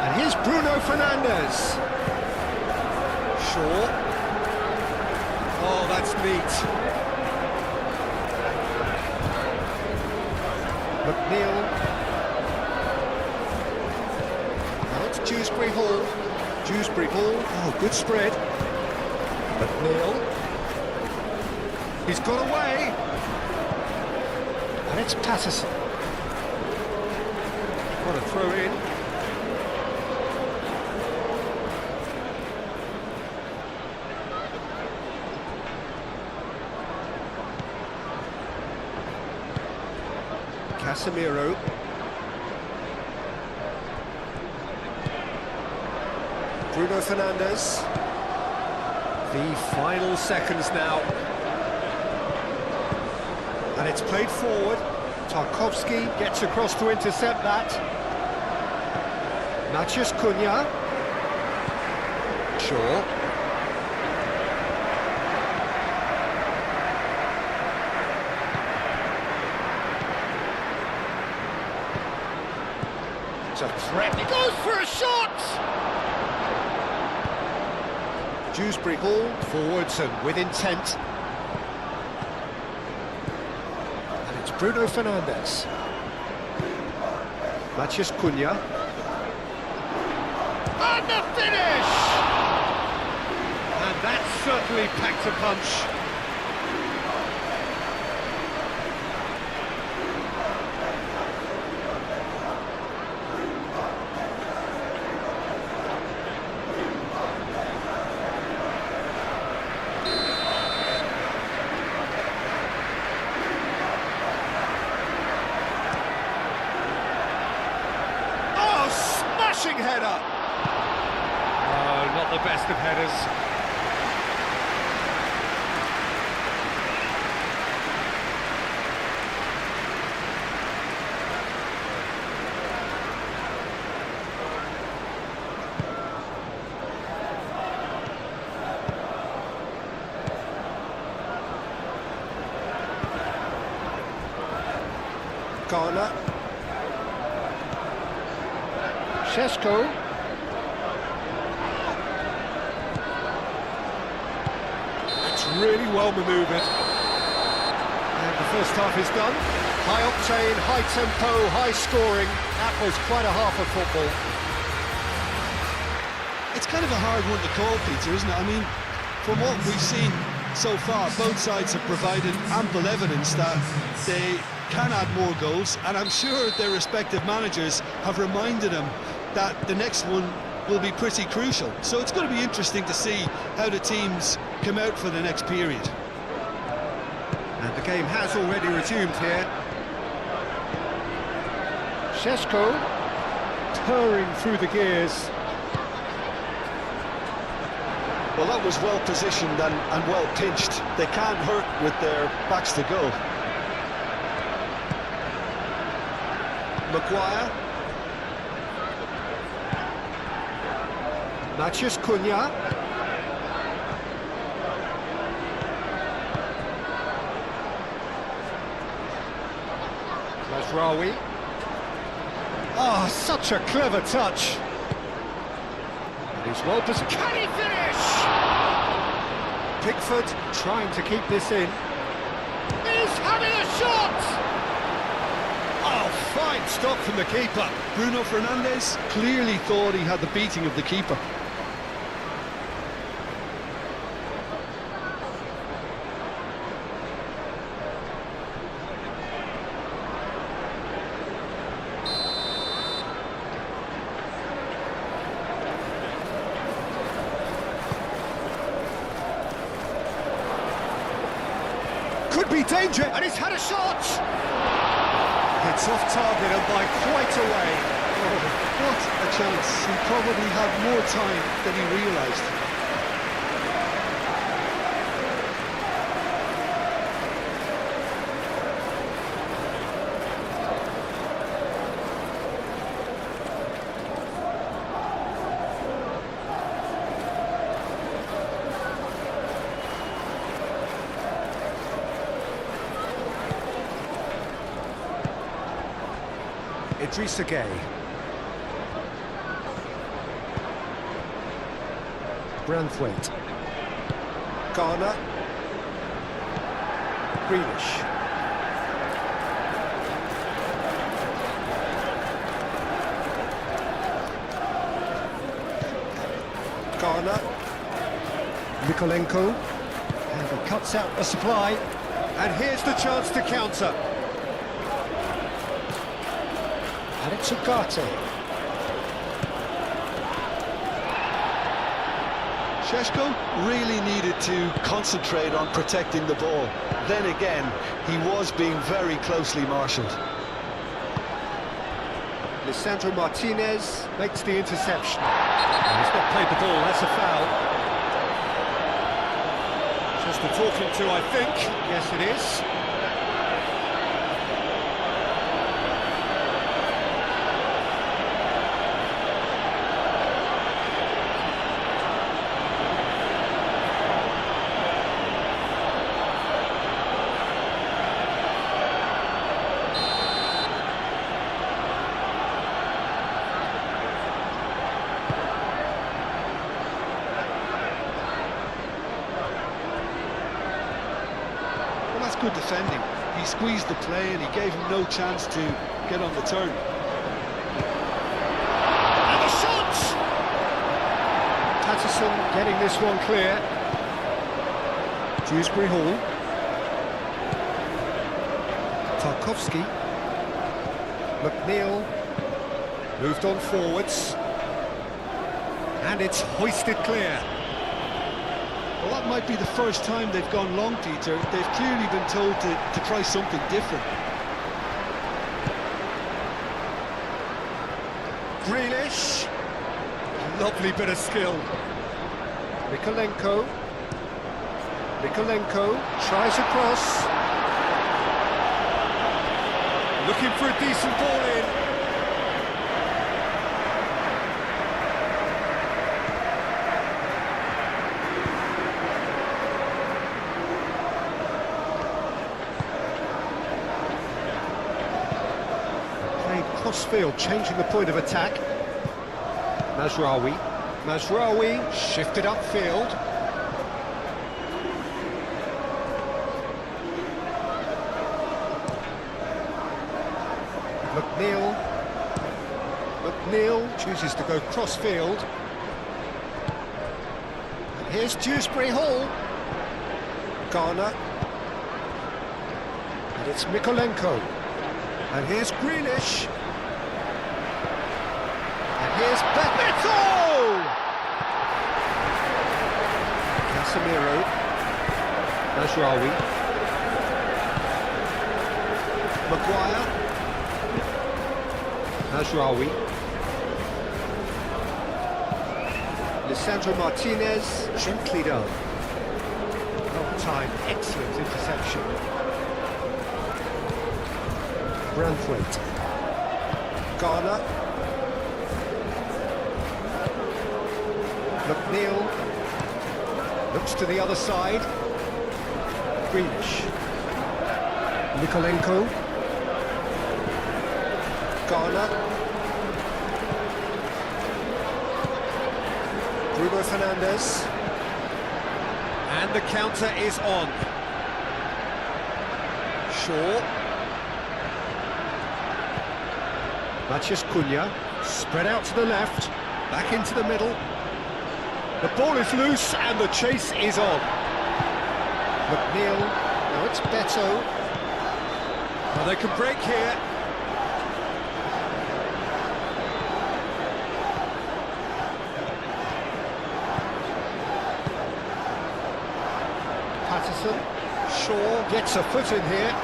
And here's Bruno Fernandes. Shaw. Oh, that's neat. McNeil. Now it's Dewsbury Hall. Dewsbury Hall. Oh, good spread. McNeil. He's got away. And it's Patterson. What a throw in. Casemiro. Bruno Fernandes. The final seconds now. And it's played forward. Tarkowski gets across to intercept that. Matches Cunha. Shaw. It's a threat. He goes for a shot! Dewsbury Hall forwards and with intent. And it's Bruno Fernandes. Matches Cunha. And the finish! And That certainly packed a punch. Oh, smashing header! Oh, not the best of headers. Garner. Šeško. It's really well manoeuvred. And the first half is done. High octane, high tempo, high scoring. That was quite a half of football. It's kind of a hard one to call, Peter, isn't it? I mean, from what we've seen so far, both sides have provided ample evidence that they can add more goals, and I'm sure their respective managers have reminded them that the next one will be pretty crucial. So it's going to be interesting to see how the teams come out for the next period. And the game has already resumed here. Šeško purring through the gears. Well, that was well positioned and well pinched. They can't hurt with their backs to goal. Maguire. Matheus Cunha. Mazraoui. Oh, such a clever touch. And he's well positioned. Can he finish? Pickford trying to keep this in. He's having a shot! Oh, fine stop from the keeper. Bruno Fernandes clearly thought he had the beating of the keeper. Could be danger, and he's had a shot! It's off target and by quite a way. Oh, what a chance. He probably had more time than he realised. Idrissa Gueye. Branthwaite. Garner. Grealish. Garner. Mikolenko. And he cuts out the supply. And here's the chance to counter. Alex Ugarte. Šeško really needed to concentrate on protecting the ball. Then again, he was being very closely marshalled. Lisandro Martinez makes the interception. He's not played the ball, that's a foul. Just a talking to, I think. Yes, it is. Good defending. He squeezed the play and he gave him no chance to get on the turn. And a shot! Patterson getting this one clear. Dewsbury Hall. Tarkowski. McNeil. Moved on forwards. And it's hoisted clear. Well, that might be the first time they've gone long, Peter. They've clearly been told to try something different. Grealish. Lovely bit of skill. Mikolenko. Mikolenko tries a cross. Looking for a decent ball in. Played cross-field, changing the point of attack. Mazraoui. Mazraoui shifted upfield. McNeil. McNeil chooses to go cross-field. And here's Dewsbury Hall. Garner. And it's Mikolenko. And here's Grealish. And here's Beto! Casemiro. Mazraoui. Maguire. Mazraoui. Lisandro Martinez, gently done. Long time, excellent interception. Branthwaite. Garner. McNeil. Looks to the other side. Grealish. Mikolenko. Garner. Bruno Fernandes. And the counter is on. Shaw. Matheus Cunha. Spread out to the left. Back into the middle. The ball is loose and the chase is on. McNeil. Now it's Beto. Well, they can break here. Patterson. Shaw gets a foot in here.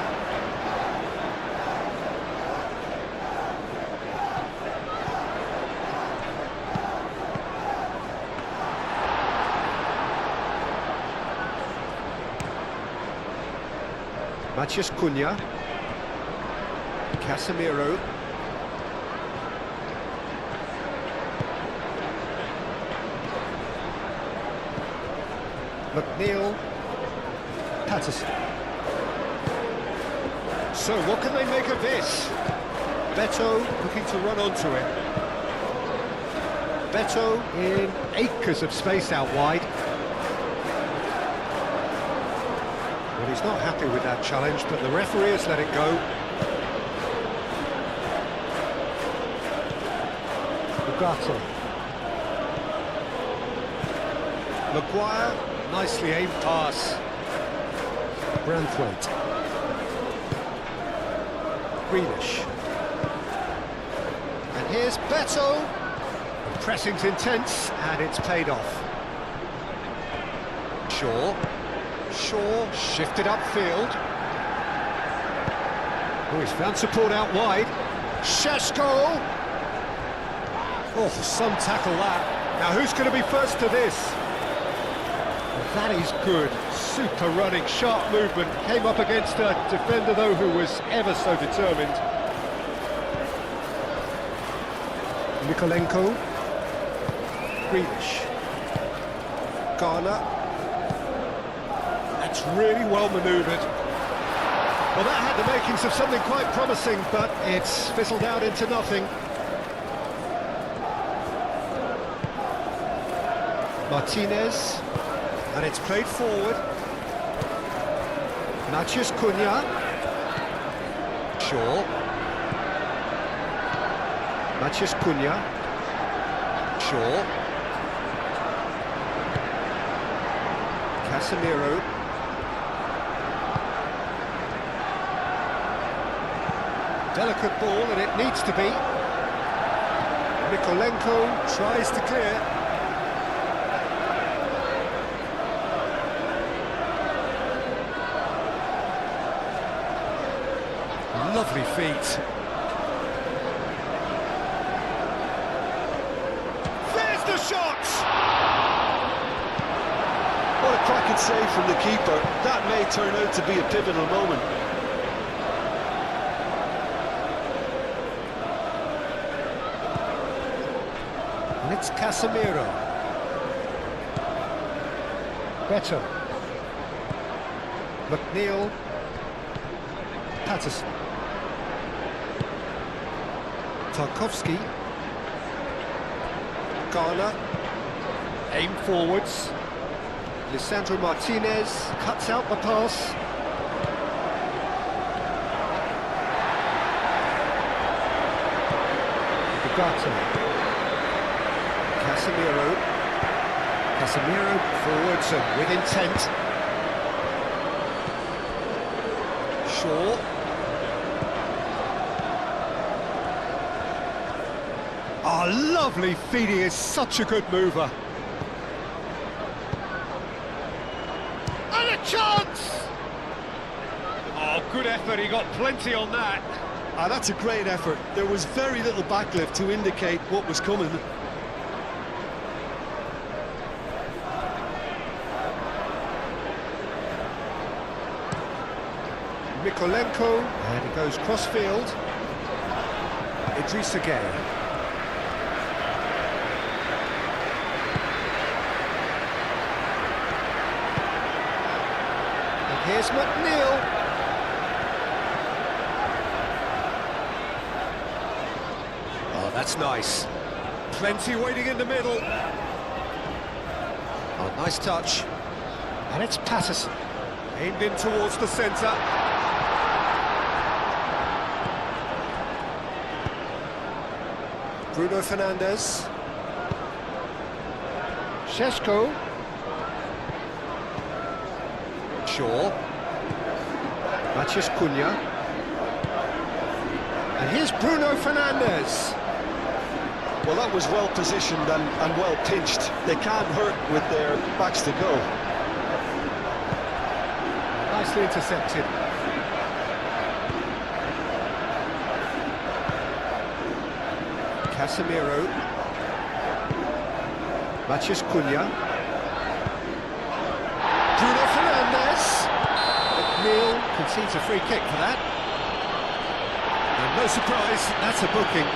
Matheus Cunha. Casemiro. McNeil. Patterson. So what can they make of this? Beto looking to run onto it. Beto in acres of space out wide. Well, he's not happy with that challenge, but the referee has let it go. Ugarte. Maguire, nicely aimed pass. Branthwaite. Grealish. And here's Beto. The pressing's intense, and it's paid off. Shaw. Shaw shifted upfield. Oh, he's found support out wide. Šeško! Oh, some tackle that. Now who's going to be first to this? That is good. Super running, sharp movement. Came up against a defender, though, who was ever so determined. Mikolenko. Grealish. Garner. That's really well manoeuvred. Well, that had the makings of something quite promising, but it's fizzled out into nothing. Martinez. And it's played forward. Matheus Cunha. Shaw. Matheus Cunha. Shaw. Casemiro. Delicate ball, and it needs to be. Mikolenko tries to clear. Lovely feet. There's the shot! What a cracking save from the keeper. That may turn out to be a pivotal moment. And it's Casemiro. Beto. McNeil. Patterson. Tarkovsky. Garner. Aim forwards. Lisandro Martinez cuts out the pass. Ugarte. Casemiro forwards and with intent. Shaw. Oh, lovely feet, he is such a good mover. And a chance! Oh, good effort, he got plenty on that. Ah, that's a great effort. There was very little backlift to indicate what was coming. Mikolenko, and he goes cross-field. Idrissa Gueye. And here's McNeil. Oh, that's nice. Plenty waiting in the middle. Oh, nice touch. And it's Patterson. Aimed in towards the centre. Bruno Fernandes. Šeško. Shaw. Matheus Cunha. And here's Bruno Fernandes. Well, that was well positioned and well pinched. They can't hurt with their backs to go. Nicely intercepted. Casemiro. Matheus Cunha. Bruno Fernandes. McNeil concedes a free kick for that. And no surprise, that's a booking.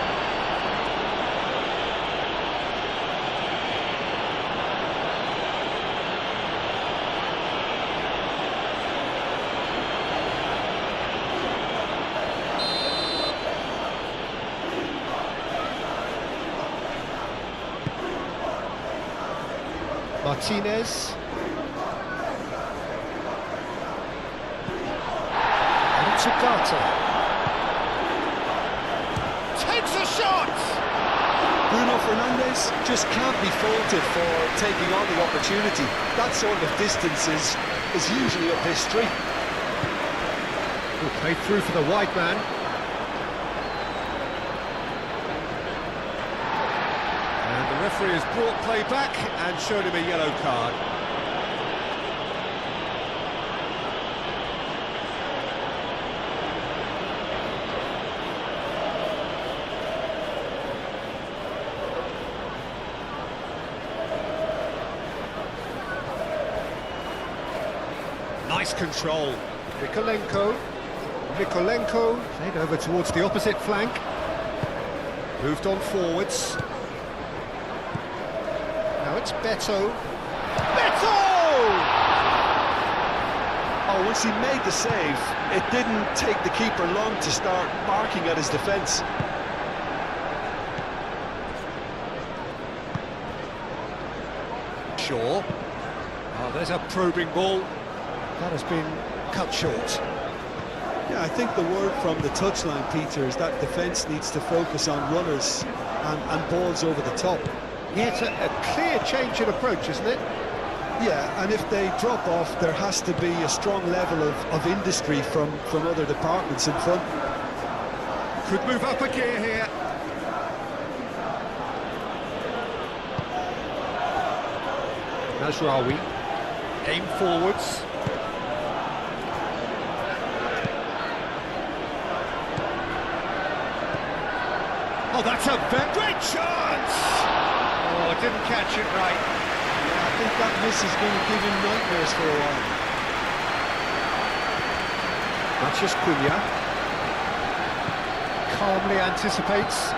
Martinez. And it's Ugarte. Takes a shot! Bruno Fernandes just can't be faulted for taking on the opportunity. That sort of distance is usually up his street. Played through for the wide man. And the referee has brought play back and showed him a yellow card. Nice control. Mikolenko played over towards the opposite flank. Moved on forwards. Now it's Beto. Beto! Oh, once he made the save, it didn't take the keeper long to start barking at his defence. Shaw. Oh, there's a probing ball. That has been cut short. Yeah, I think the word from the touchline, Peter, is that defence needs to focus on runners and balls over the top. Yeah, it's a clear change in approach, isn't it? Yeah, and if they drop off, there has to be a strong level of industry from other departments in front. Could move up a gear here. Nasraoui. Aim forwards. Oh, that's a very great chance! Oh, didn't catch it right. Yeah, I think that miss is going to give him nightmares for a while. Matheus Cunha calmly anticipates.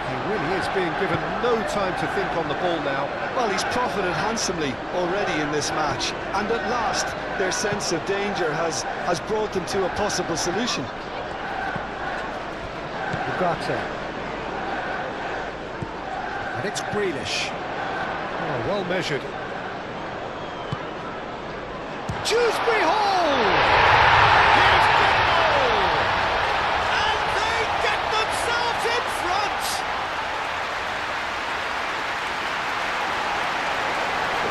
He really is being given no time to think on the ball now. Well, he's profited handsomely already in this match, and at last their sense of danger has brought them to a possible solution. Ugarte. And it's Grealish. Oh, well measured. Dewsbury Hall! Here's the goal! And they get themselves in front!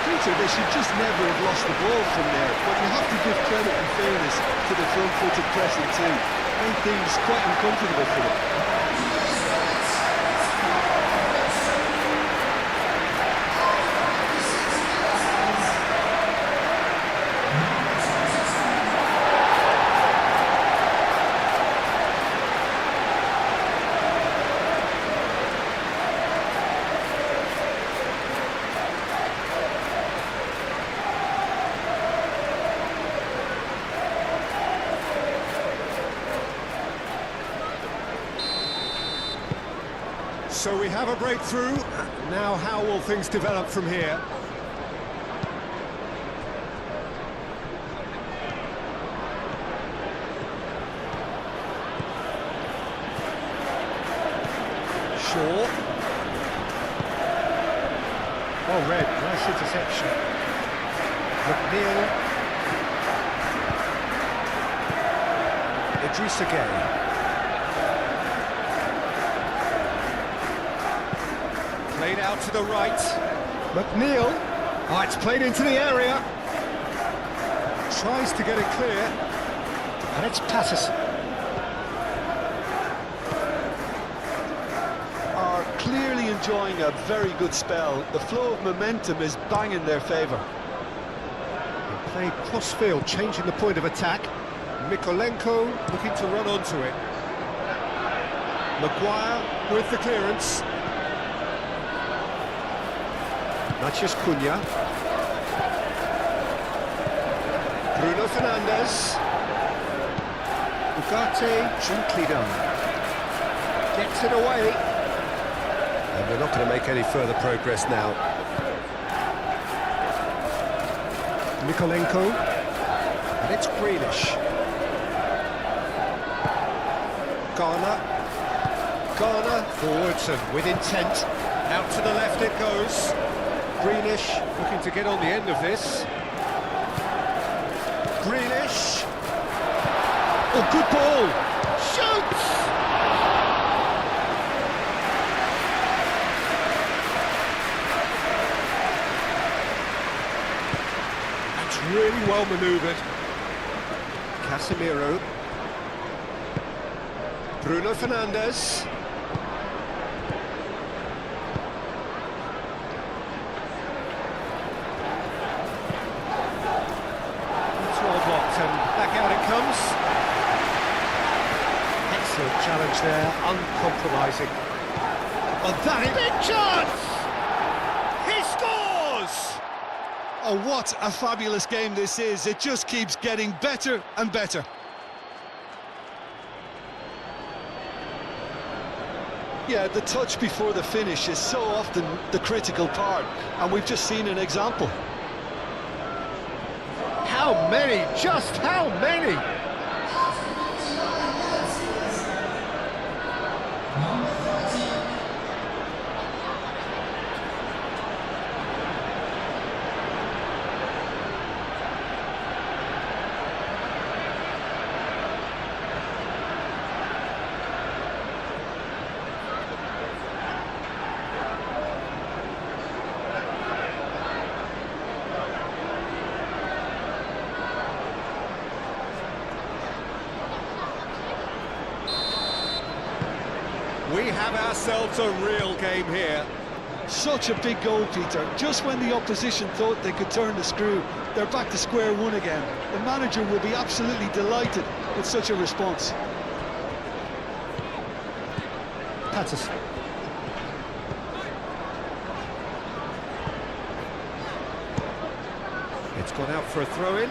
Peter, they should just never have lost the ball from there, but you have to give credit and fairness to the front-footed pressing too. Made things quite uncomfortable for them. So we have a breakthrough. Now how will things develop from here? Shaw. Well read, nice interception. McNeil. Idrissa Gueye. Played out to the right. McNeil. Oh, it's played into the area. Tries to get it clear. And it's Patterson. Are clearly enjoying a very good spell. The flow of momentum is bang in their favour. He played cross-field, changing the point of attack. Mykolenko looking to run onto it. Maguire with the clearance. Matheus Cunha. Bruno Fernandes. Ugarte, gently done. Gets it away. And we're not going to make any further progress now. Mykolenko. And it's Grealish. Garner forwards and with intent. Out to the left it goes. Grealish looking to get on the end of this. Grealish. Oh, good ball. Shoots! That's really well manoeuvred. Casemiro. Bruno Fernandes. Back out it comes. Excellent challenge there, uncompromising. Oh, that is big chance! He scores! Oh, what a fabulous game this is. It just keeps getting better and better. Yeah, the touch before the finish is so often the critical part, and we've just seen an example. How many? Just how many? We have ourselves a real game here. Such a big goal, Peter. Just when the opposition thought they could turn the screw, they're back to square one again. The manager will be absolutely delighted with such a response. Patterson. It's gone out for a throw-in.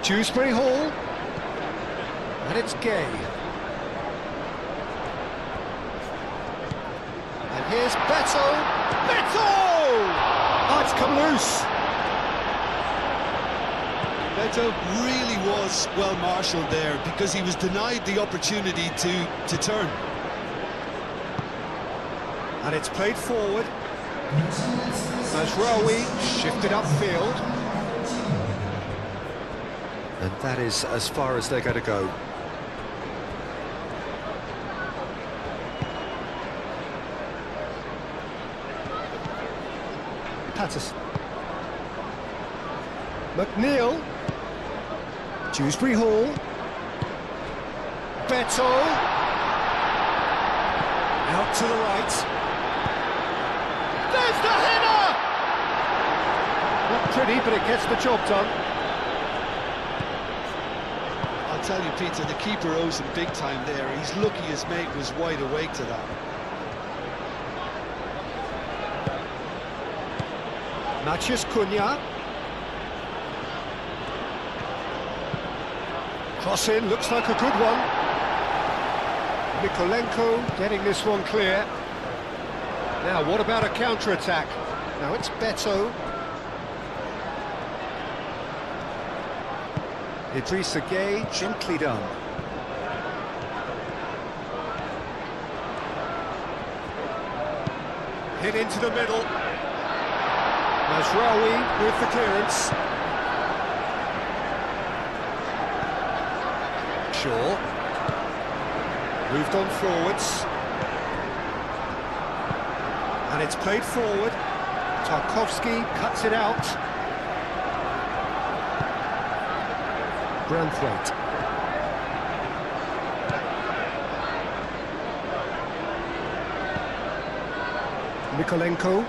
Dewsbury Hall. And it's Gay. And here's Beto. Beto! Oh, it's come loose. Beto really was well marshalled there because he was denied the opportunity to turn. And it's played forward. Mazraoui shifted upfield. And that is as far as they're going to go. Patterson. McNeil. Dewsbury Hall. Beto. Out to the right. There's the header! Not pretty, but it gets the job done. I'll tell you, Peter, the keeper owes him big time there. He's lucky his mate was wide awake to that. Maciej Cunha. Cross in, looks like a good one. Mikolenko getting this one clear. Now, what about a counter-attack? Now it's Beto. Idrissa Gueye, gently done. Hit into the middle. Mazraoui with the clearance. Shaw. Moved on forwards. And it's played forward. Tarkowski cuts it out. Branthwaite. Mikolenko.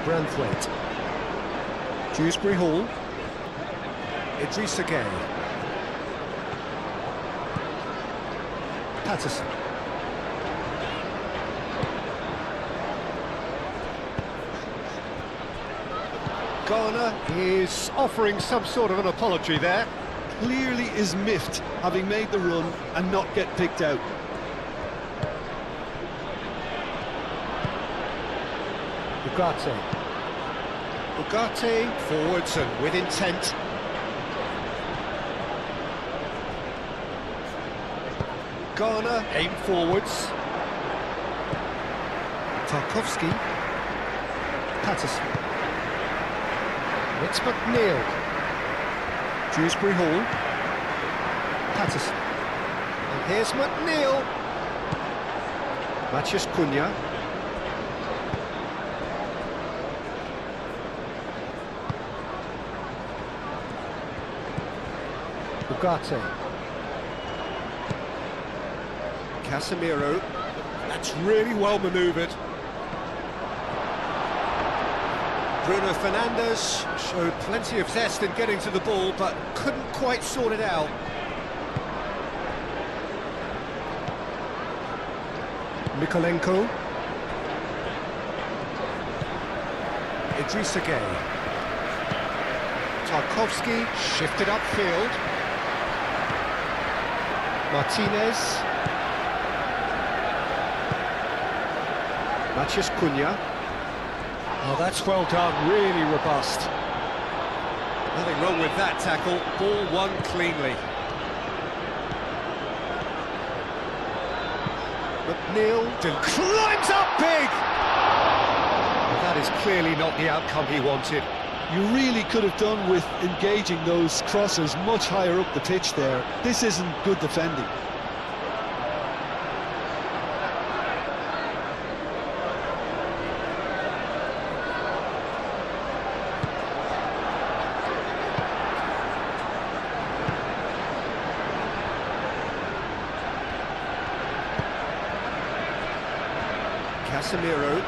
Branthwaite. Dewsbury Hall. Idrissa Gueye. Patterson. Garner is offering some sort of an apology there. Clearly is miffed, having made the run and not get picked out. Ugarte. Ugarte forwards and with intent. Garner aim forwards. Tarkowski. Patterson. It's McNeil. Dewsbury Hall. Patterson. And here's McNeil. Maciej Cunha. Ugarte. Casemiro. That's really well manoeuvred. Bruno Fernandes showed plenty of zest in getting to the ball, but couldn't quite sort it out. Mikolenko. Idrissa Gueye. Tarkowski shifted upfield. Martinez. Maciej Cunha. Oh, that's well done, really robust. Nothing wrong with that tackle, ball won cleanly. McNeil climbs up big! Well, that is clearly not the outcome he wanted. You really could have done with engaging those crossers much higher up the pitch there. This isn't good defending. Casemiro.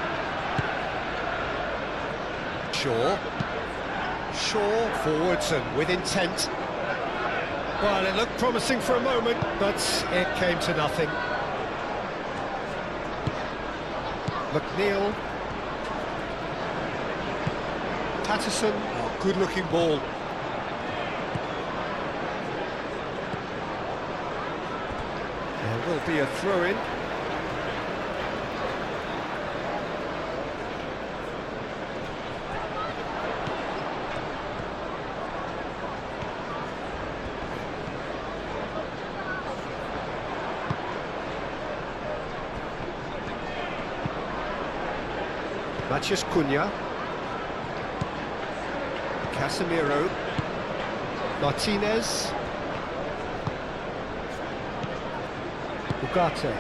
Shaw forwards and with intent. Well, it looked promising for a moment, but it came to nothing. McNeil. Patterson, oh, good-looking ball. There will be a throw-in. Matheus Cunha. Casemiro. Martinez. Ugarte.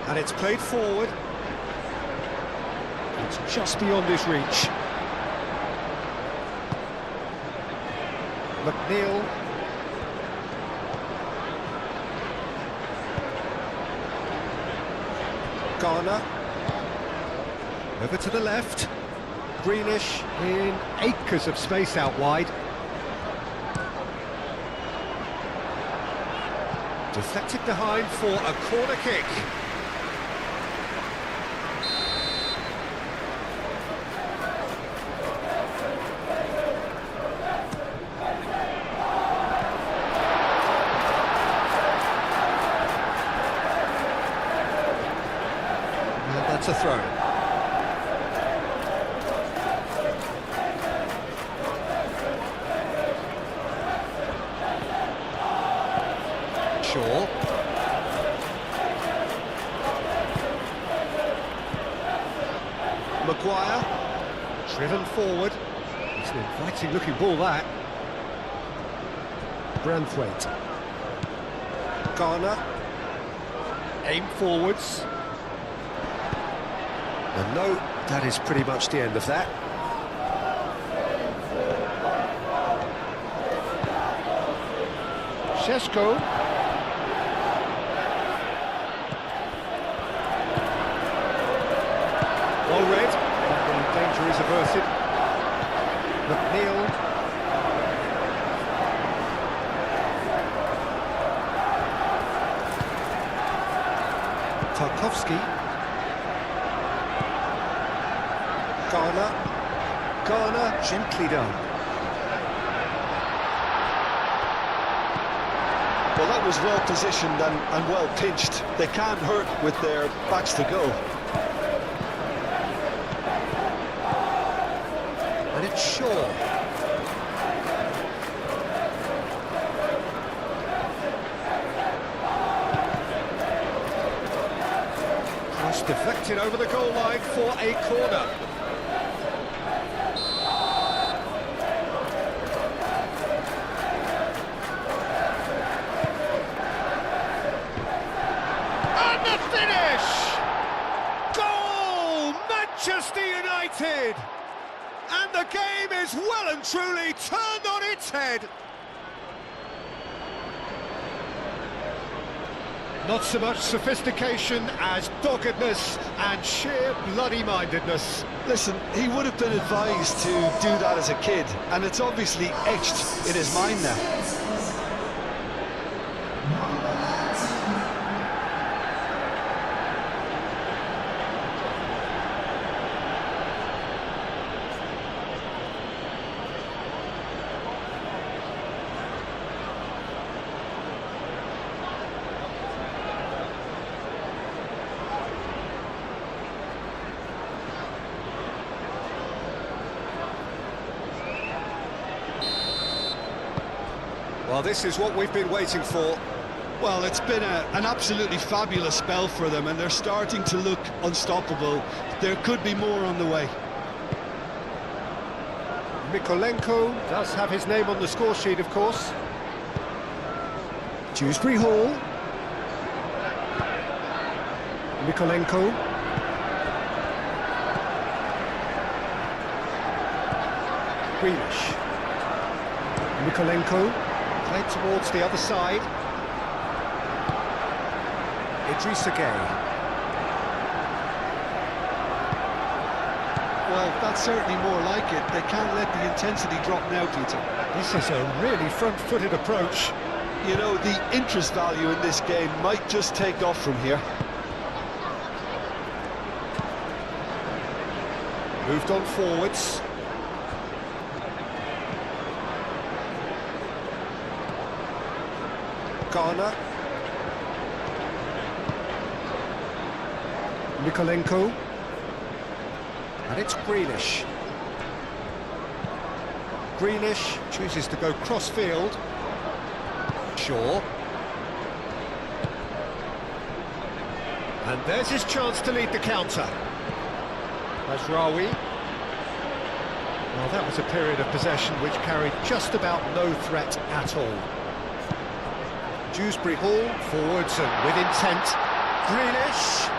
And it's played forward. It's just beyond his reach. McNeil. Garner. Over to the left. Greenish in acres of space out wide. Deflected behind for a corner kick. And that's a throw. Shaw. Maguire. Driven forward. It's an inviting looking ball, that. Branthwaite. Garner. Aim forwards. And no, that is pretty much the end of that. Šeško. Well read, and danger is averted. McNeil. Tarkowski. Garner, gently done. Well, that was well positioned and well pinched. They can't hurt with their backs to go. And it's Shaw. Cross deflected over the goal line for a corner. And the finish! Goal! Manchester United! And the game is well and truly turned on its head. Not so much sophistication as doggedness and sheer bloody-mindedness. Listen, he would have been advised to do that as a kid, and it's obviously etched in his mind now. Well, this is what we've been waiting for. Well, it's been an absolutely fabulous spell for them, and they're starting to look unstoppable. There could be more on the way. Mykolenko does have his name on the score sheet, of course. Dewsbury Hall. Mykolenko. Greenish. Mykolenko. Played towards the other side. Idrissa Gueye. Well, that's certainly more like it. They can't let the intensity drop now, Peter. This is a really front-footed approach. You know, the interest value in this game might just take off from here. Moved on forwards. Garner. Mikolenko. And it's Greenish. Greenish chooses to go cross-field. Shaw. And there's his chance to lead the counter. Mazraoui. Well, that was a period of possession which carried just about no threat at all. Dewsbury Hall, forwards and with intent. Greenish.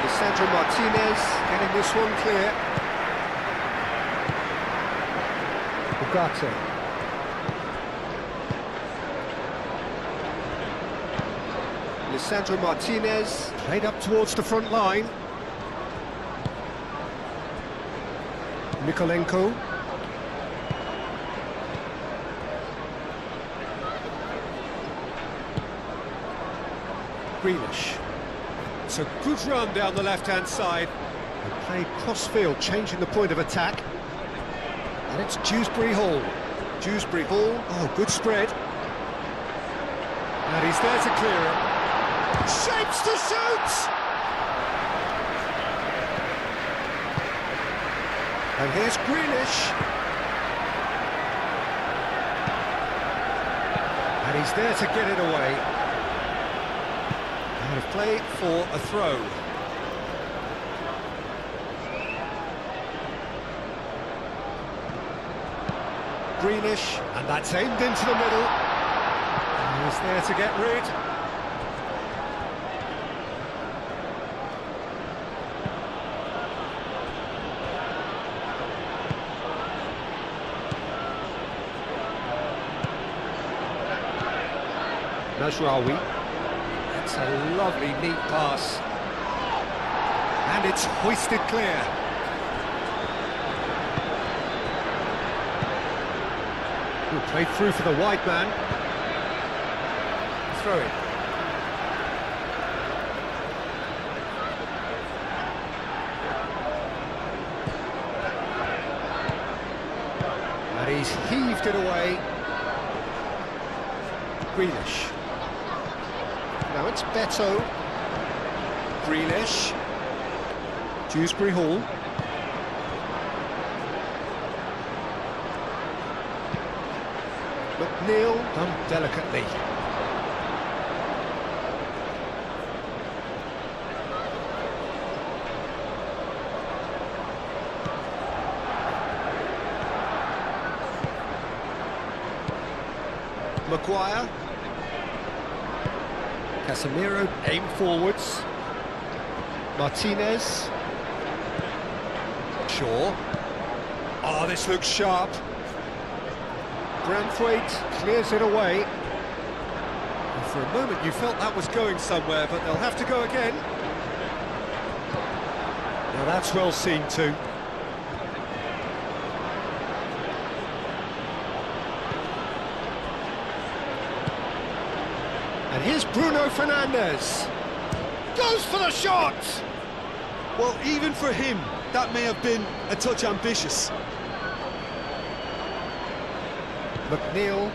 Lisandro Martinez getting this one clear. Ugarte. Lisandro Martinez played up towards the front line. Mikolenko. Greenish. It's a good run down the left-hand side. And played cross-field, changing the point of attack. And it's Dewsbury Hall. Dewsbury Hall, oh, good spread. And he's there to clear it. Shapes to shoot! And here's Greenish. And he's there to get it away. Out of play for a throw. Greenish, and that's aimed into the middle. And he's there to get rid. Mazraoui. That's a lovely, neat pass. And it's hoisted clear. Good play through for the wide man. Throw it. And he's heaved it away. Greenish. Now it's Beto. Greenish. Dewsbury Hall. McNeil done delicately. Maguire. Casemiro aim forwards. Martinez. Shaw. Oh, this looks sharp. Branthwaite clears it away. And for a moment you felt that was going somewhere, but they'll have to go again. Now that's well seen too. And here's Bruno Fernandes. Goes for the shot! Well, even for him, that may have been a touch ambitious. McNeil.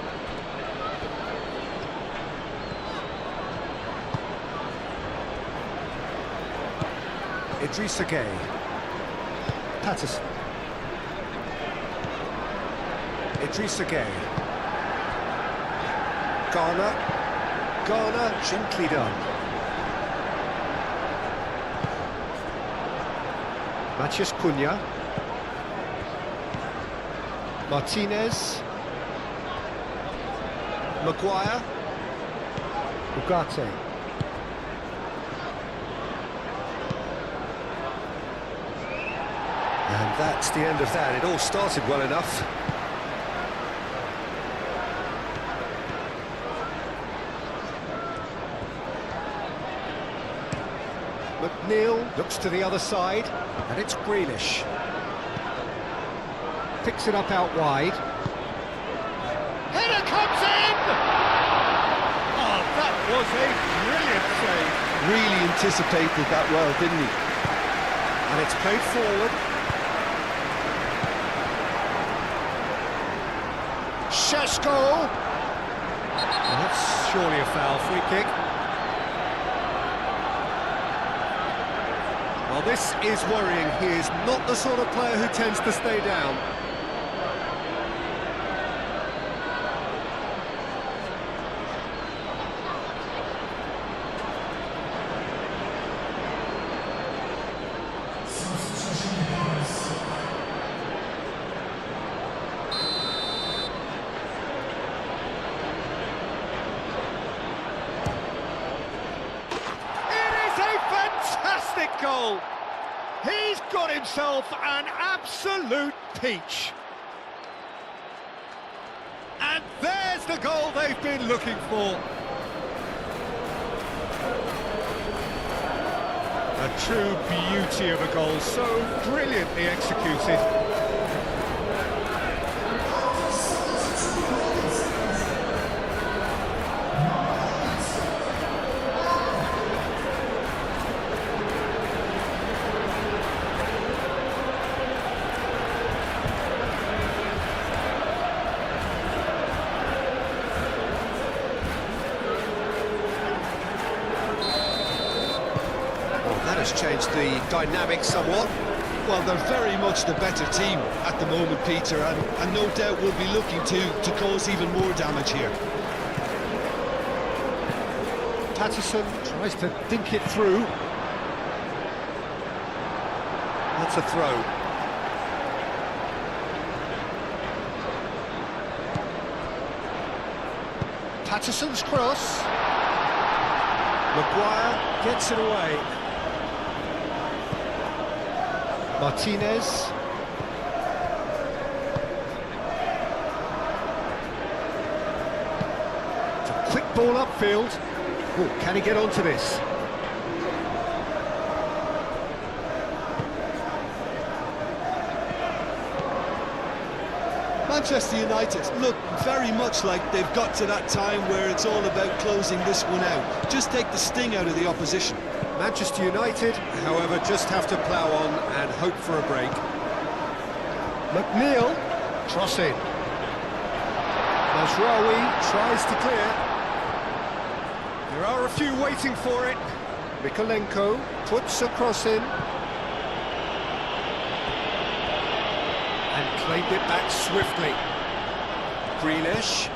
Idrissa Gueye. Patterson. Idrissa Gueye. Garner. Garner, gently done. Matheus Cunha. Martinez. Maguire. Ugarte. And that's the end of that. It all started well enough. McNeil looks to the other side, and it's Grealish. Picks it up out wide. Header comes in! Oh, that was a brilliant save. Really anticipated that well, didn't he? And it's played forward. Šeško! And that's surely a foul, free kick. Well, this is worrying. He is not the sort of player who tends to stay down. Goal. He's got himself an absolute peach. And there's the goal they've been looking for. A true beauty of a goal, so brilliantly executed. That has changed the dynamic somewhat. Well, they're very much the better team at the moment, Peter, and no doubt will be looking to cause even more damage here. Patterson tries to dink it through. That's a throw. Patterson's cross. Maguire gets it away. Martinez. It's a quick ball upfield. Oh, can he get onto this? Manchester United look very much like they've got to that time where it's all about closing this one out. Just take the sting out of the opposition. Manchester United, however, just have to plough on and hope for a break. McNeil, cross in. Mazraoui tries to clear. There are a few waiting for it. Mikolenko puts a cross in. And claimed it back swiftly. Grealish.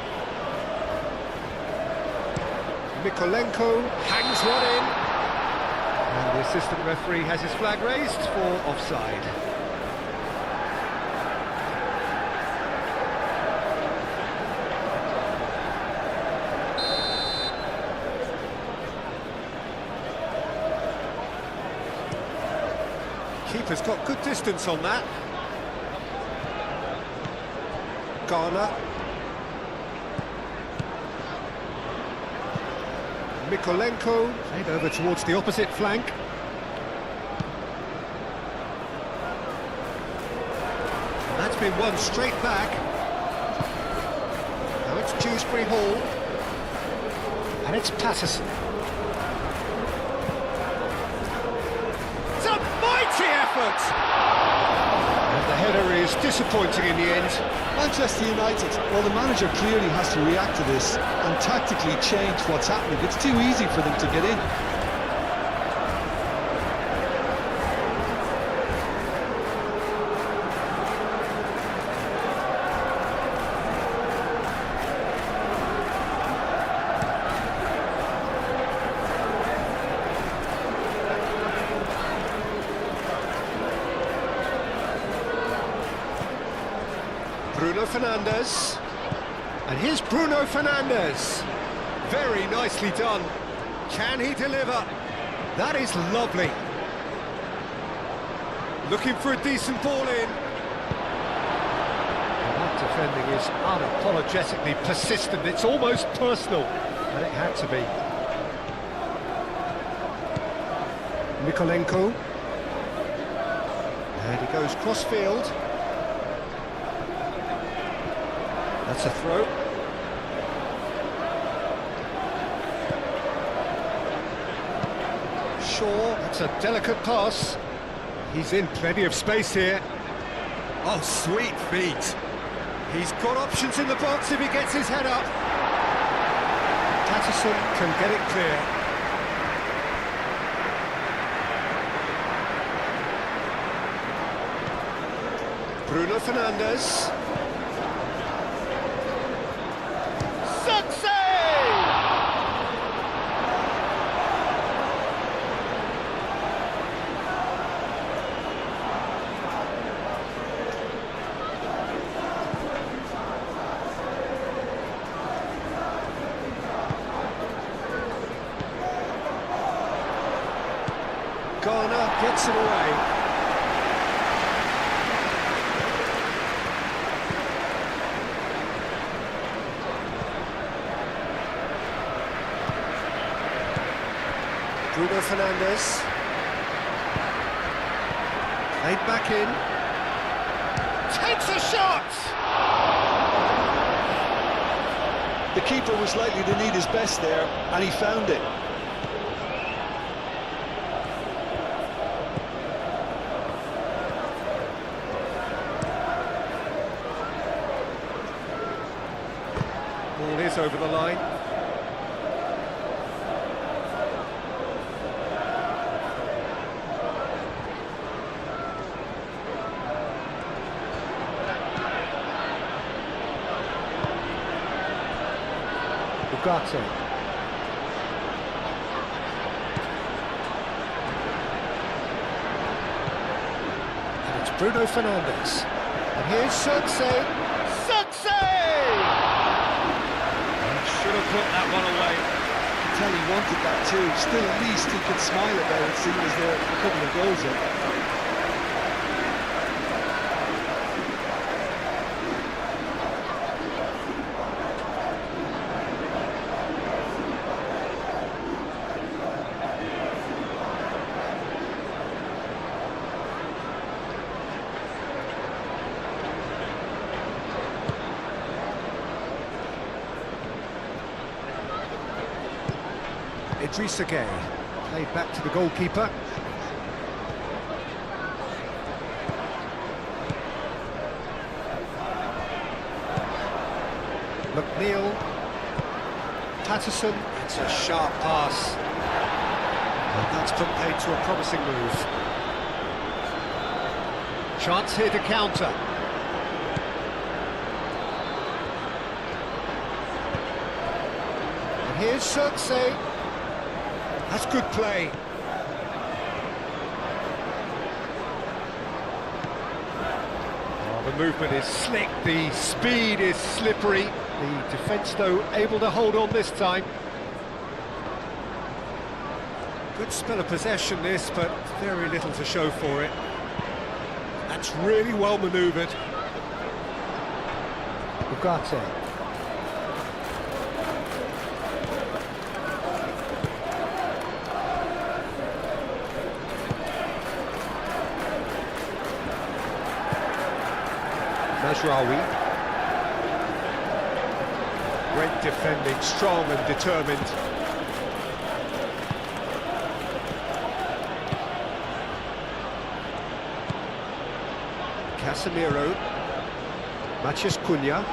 Mikolenko hangs one in. And the assistant referee has his flag raised for offside. Keeper's got good distance on that. Garner. Mikolenko played over towards the opposite flank. And that's been won straight back. Now it's Dewsbury Hall. And it's Patterson. It's a mighty effort! And the header is disappointing in the end. Manchester United, well, the manager clearly has to react to this and tactically change what's happening. It's too easy for them to get in. Bruno Fernandes, and here's Bruno Fernandes. Very nicely done. Can he deliver? That is lovely. Looking for a decent ball in. That defending is unapologetically persistent. It's almost personal, and it had to be. Mikolenko. And he goes cross-field. That's a throw. Shaw, that's a delicate pass. He's in plenty of space here. Oh, sweet feet. He's got options in the box if he gets his head up. Patterson can get it clear. Bruno Fernandes. Garner gets it away. Bruno Fernandes. Laid back in. Takes a shot! The keeper was likely to need his best there, and he found it. Ball is over the line. Ugarte. And it's Bruno Fernandes. And here's Circe. Should have put that one away. I can tell he wanted that too. Still, at least he could smile about it, seeing as there are a couple of goals in. Idrissa Gueye, played back to the goalkeeper. McNeil, Patterson, it's a sharp pass. And that's put paid to a promising move. Chance here to counter. And here's Circe. That's good play. Oh, the movement is slick, the speed is slippery. The defence, though, able to hold on this time. Good spell of possession, this, but very little to show for it. That's really well manoeuvred. Ugarte. Mazraoui. Great defending, strong and determined. Casemiro. Matheus Cunha.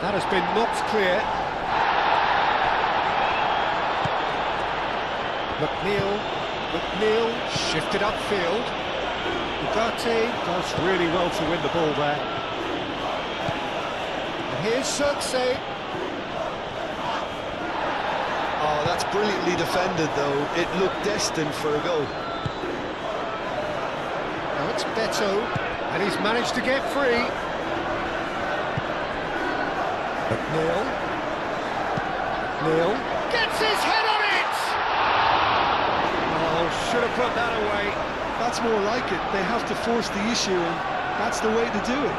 That has been knocked clear. McNeil shifted upfield. Ugarte does really well to win the ball there. And here's Circe. Oh, that's brilliantly defended, though. It looked destined for a goal. Now it's Beto, and he's managed to get free. McNeil gets his head on it! Oh, should have put that away. That's more like it. They have to force the issue, and that's the way to do it.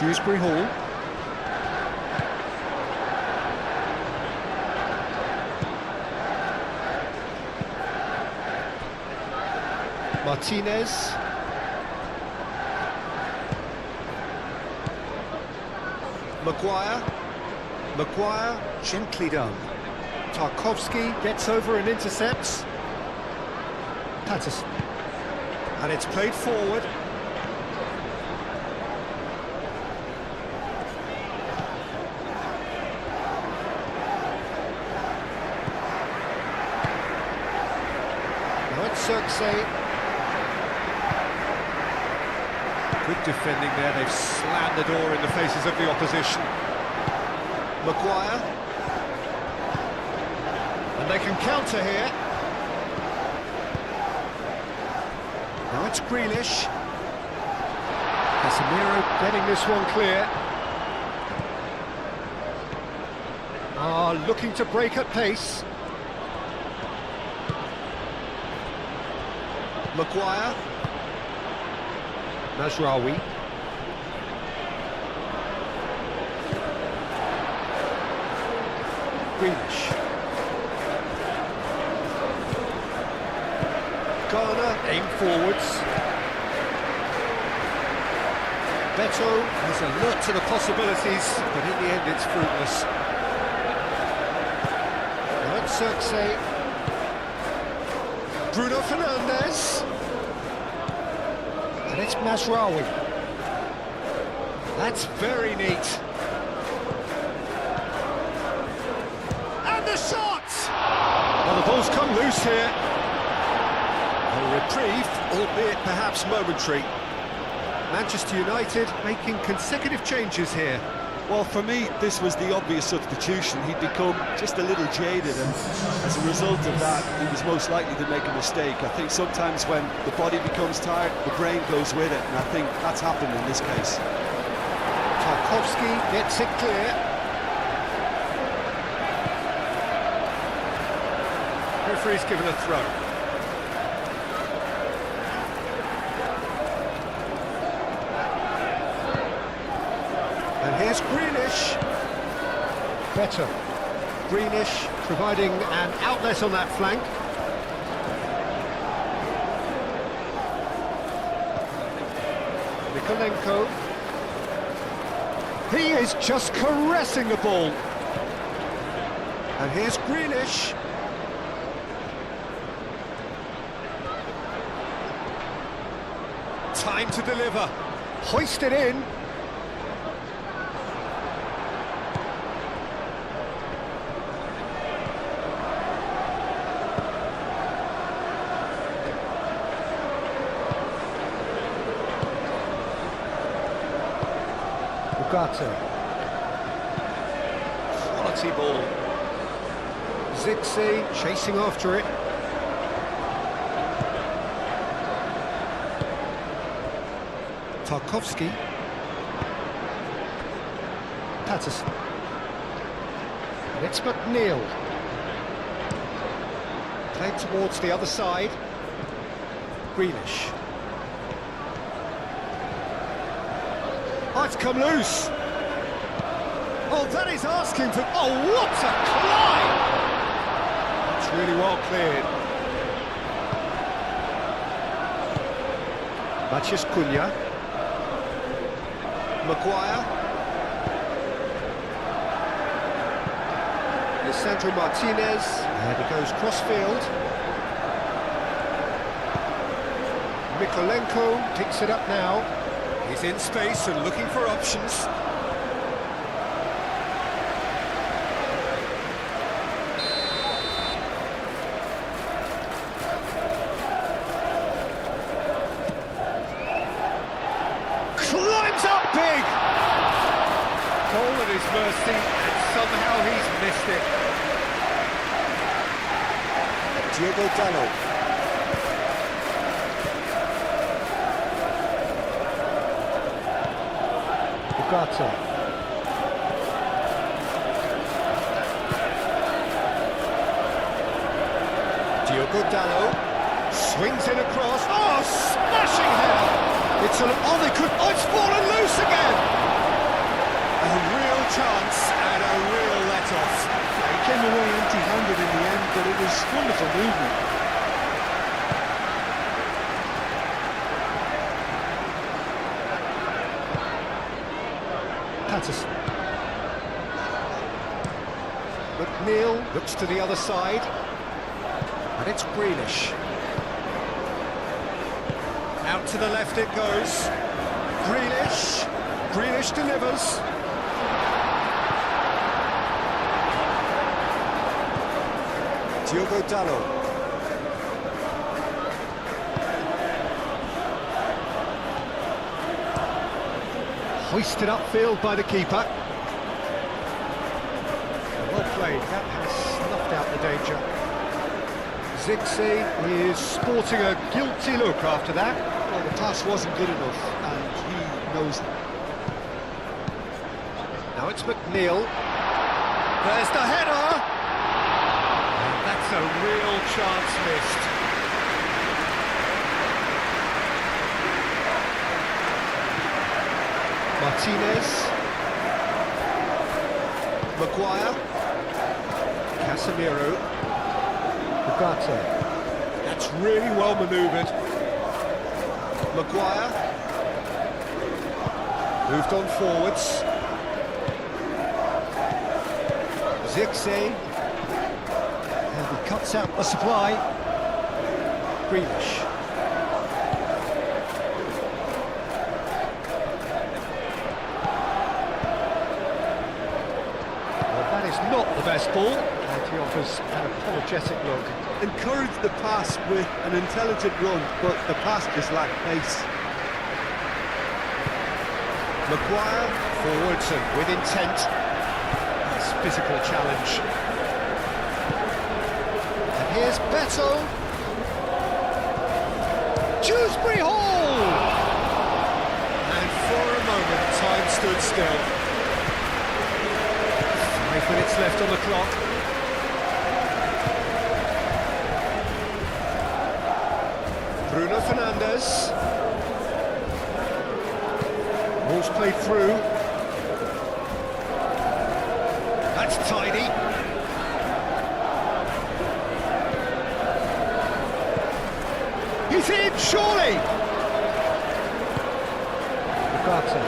Dewsbury Hall. Martinez. Maguire, gently done. Tarkowski gets over and intercepts. Patterson. And it's played forward. Now it's Circe. Good defending there, they've slammed the door in the faces of the opposition. Maguire. And they can counter here. Now it's Grealish. Casemiro getting this one clear. Looking to break at pace. Maguire. Mazraoui. Grealish. Garner, aim forwards. Beto is alert to the possibilities, but in the end it's fruitless. Now it's Circe. Bruno Fernandes. And it's Mazraoui. That's very neat. And the shot! Well, the ball's come loose here. A reprieve, albeit perhaps momentary. Manchester United making consecutive changes here. Well, for me, this was the obvious substitution. He'd become just a little jaded, and as a result of that, he was most likely to make a mistake. I think sometimes when the body becomes tired, the brain goes with it, and I think that's happened in this case. Tarkowski gets it clear. Referee's given a throw. And here's Grealish. Better. Grealish providing an outlet on that flank. Mikolenko. He is just caressing the ball. And here's Grealish. Time to deliver. Hoisted in. Ugarte. Quality ball. Zixi chasing after it. Tarkowski. Patterson. And it's McNeil. Played towards the other side. Grealish. Oh, it's come loose. Oh, that is asking for... Oh, what a climb! That's really well cleared. Matheus Cunha. Maguire. Lisandro Martinez. And he goes cross-field. Mikolenko picks it up now. He's in space and looking for options. Climbs up big! Goal at his mercy, and somehow he's missed it. Diogo Dalot. Ugarte. Diogo Dalot swings in across. Oh, smashing header! It's an... Oh, they could... Oh, it's fallen loose again! Patterson. McNeil looks to the other side. And it's Grealish. Out to the left it goes. Grealish. Grealish delivers. Diogo Dalot. Hoisted upfield by the keeper. Well played, that has snuffed out the danger. Zirkzee is sporting a guilty look after that. Well, the pass wasn't good enough, and he knows it. Now it's McNeil. There's the header! And that's a real chance missed. Martinez. Maguire. Casemiro. Ugarte. That's really well manoeuvred. Maguire. Moved on forwards. Zirkzee. And he cuts out the supply. Grealish. Not the best ball, and he offers an apologetic look. Encouraged the pass with an intelligent run, but the pass just lacked pace. Maguire forwards and with intent. That's physical challenge. And here's Beto. Dewsbury Hall! And for a moment, time stood still. 5 minutes left on the clock. Bruno Fernandes. Ball's played through. That's tidy. He's in, surely! Ugarte.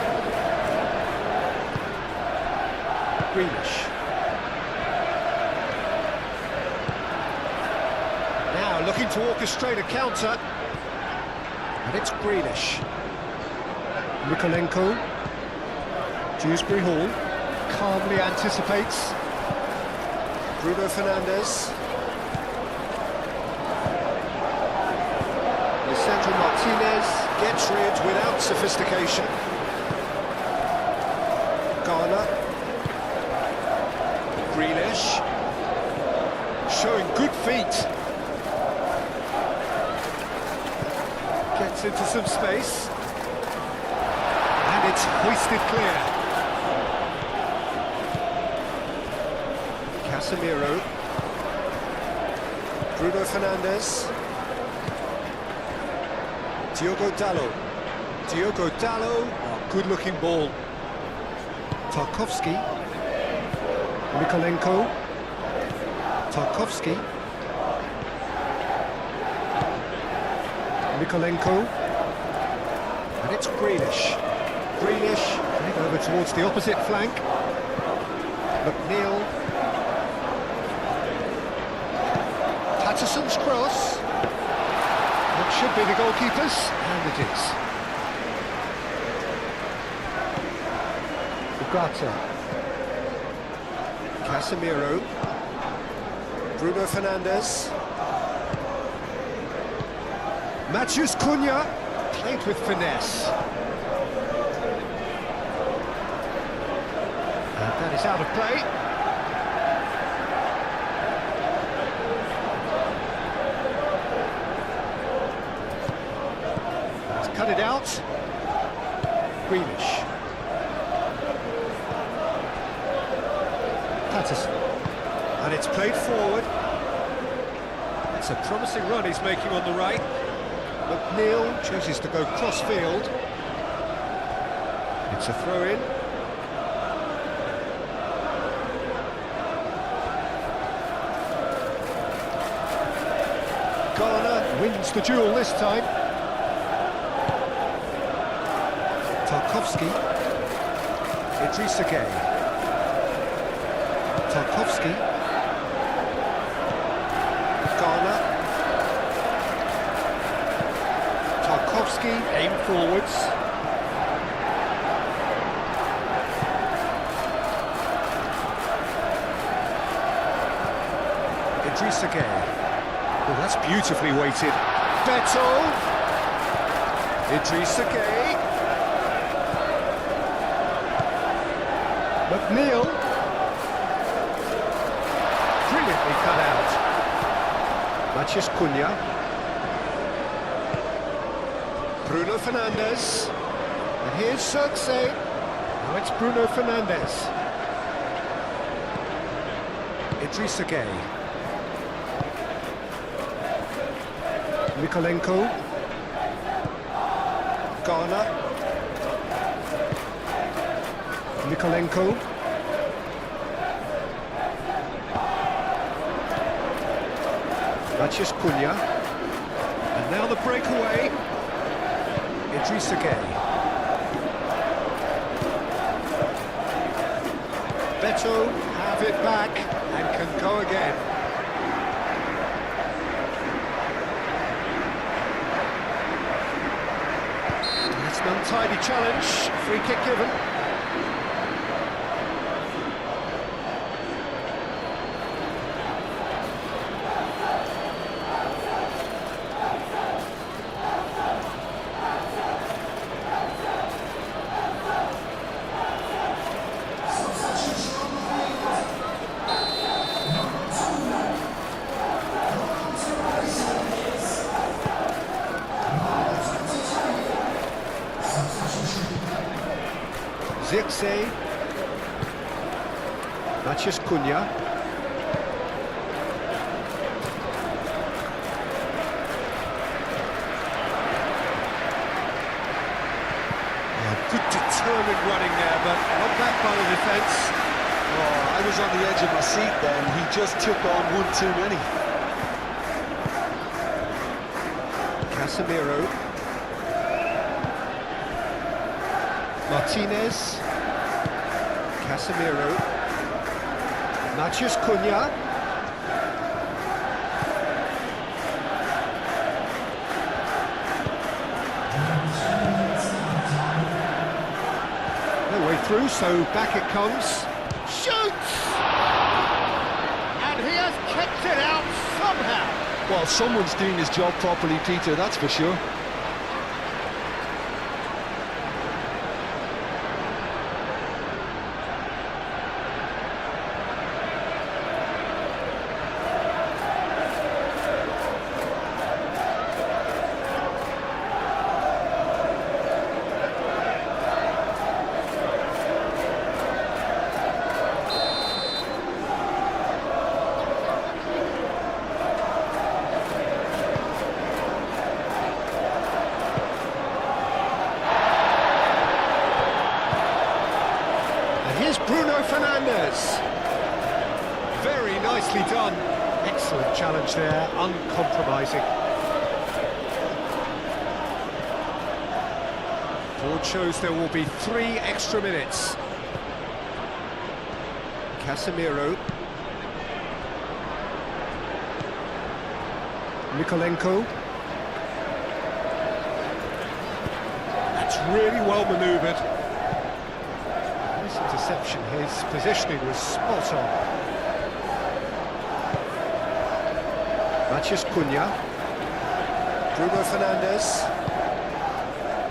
Grealish. Now looking to orchestrate a counter. And it's Grealish. Mykolenko. Dewsbury Hall. Calmly anticipates. Bruno Fernandes. Lisandro Martinez gets rid without sophistication. Garner. Grealish. Showing good feet. Gets into some space. And it's hoisted clear. Casemiro. Bruno Fernandes. Diogo Dalot. Diogo Dalot. Oh, good-looking ball. Tarkowski. Mykolenko. Tarkowski. Mykolenko. And it's Grealish. Grealish played over towards the opposite flank. McNeil. Patterson's cross. That should be the goalkeeper's, and it is. Ugarte. Casemiro. Bruno Fernandes. Matheus Cunha played with finesse. And that is out of play. Let's cut it out. Grealish. Patterson. And it's played forward. It's a promising run he's making on the right. McNeil chooses to go cross-field. It's a throw-in. Garner wins the duel this time. Tarkowski. Idrissa Gueye. Tarkowski. Ghana. Tarkowski, aim forwards. Idrissa Gueye. Oh, that's beautifully weighted. Beto. Idrissa Gueye. McNeil. Brilliantly cut out. Matheus Cunha. Bruno Fernandes. And here's Xerxes. Now it's Bruno Fernandes. Idrissa Gueye. Mikolenko. Ghana. Mikolenko. Matheus Cunha. And now the breakaway. Idrissa Gueye. Beto have it back and can go again. It's an untidy challenge. Free kick given. Xerxes. Matheus Cunha. Good determined running there, but not back by the defence. Oh, I was on the edge of my seat then. He just took on one too many. Casemiro. Martinez. Casemiro. Matheus Cunha. No way through, so back it comes. Shoots! And he has kicked it out somehow. Well, someone's doing his job properly, Peter, that's for sure. Here's Bruno Fernandes. Very nicely done. Excellent challenge there, uncompromising. Board shows there will be 3 extra minutes. Casemiro. Mikolenko. That's really well manoeuvred. Nice interception. His positioning was spot on. Matheus Cunha. Bruno Fernandes.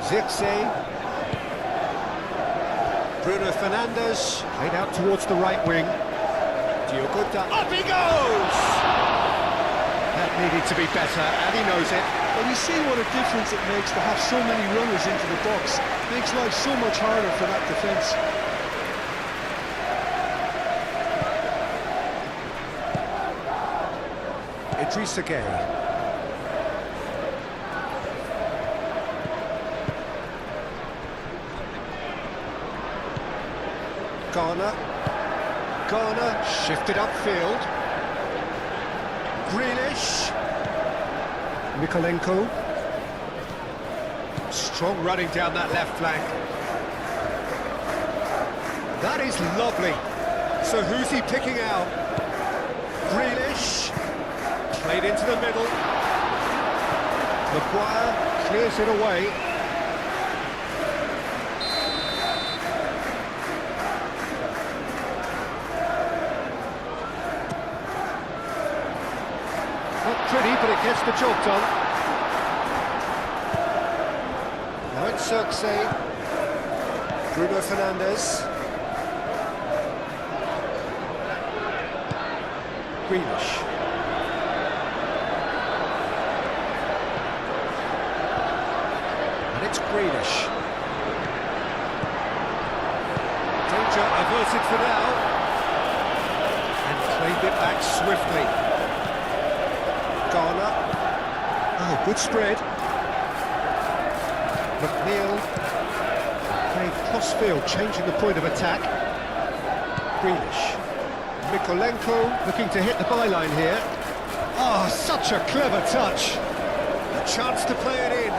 Xerxes. Bruno Fernandes. Played out towards the right wing. Diogo Up he goes! That needed to be better, and he knows it. Well, you see what a difference it makes to have so many runners into the box. Makes life so much harder for that defence. Idrissa Gueye. Ghana shifted upfield. Grealish. Mikolenko. Strong running down that left flank. That is lovely. So who's he picking out? Grealish. Played into the middle. Maguire clears it away. Not pretty, but it gets the job done. Now it's Cirque. Bruno Fernandes. Grealish. And it's Grealish. Danger averted for now. And claimed it back swiftly. Garner. Oh, good spread. McNeil. Playing cross-field, changing the point of attack. Grealish. Mikolenko looking to hit the byline here. Oh, such a clever touch. A chance to play it in.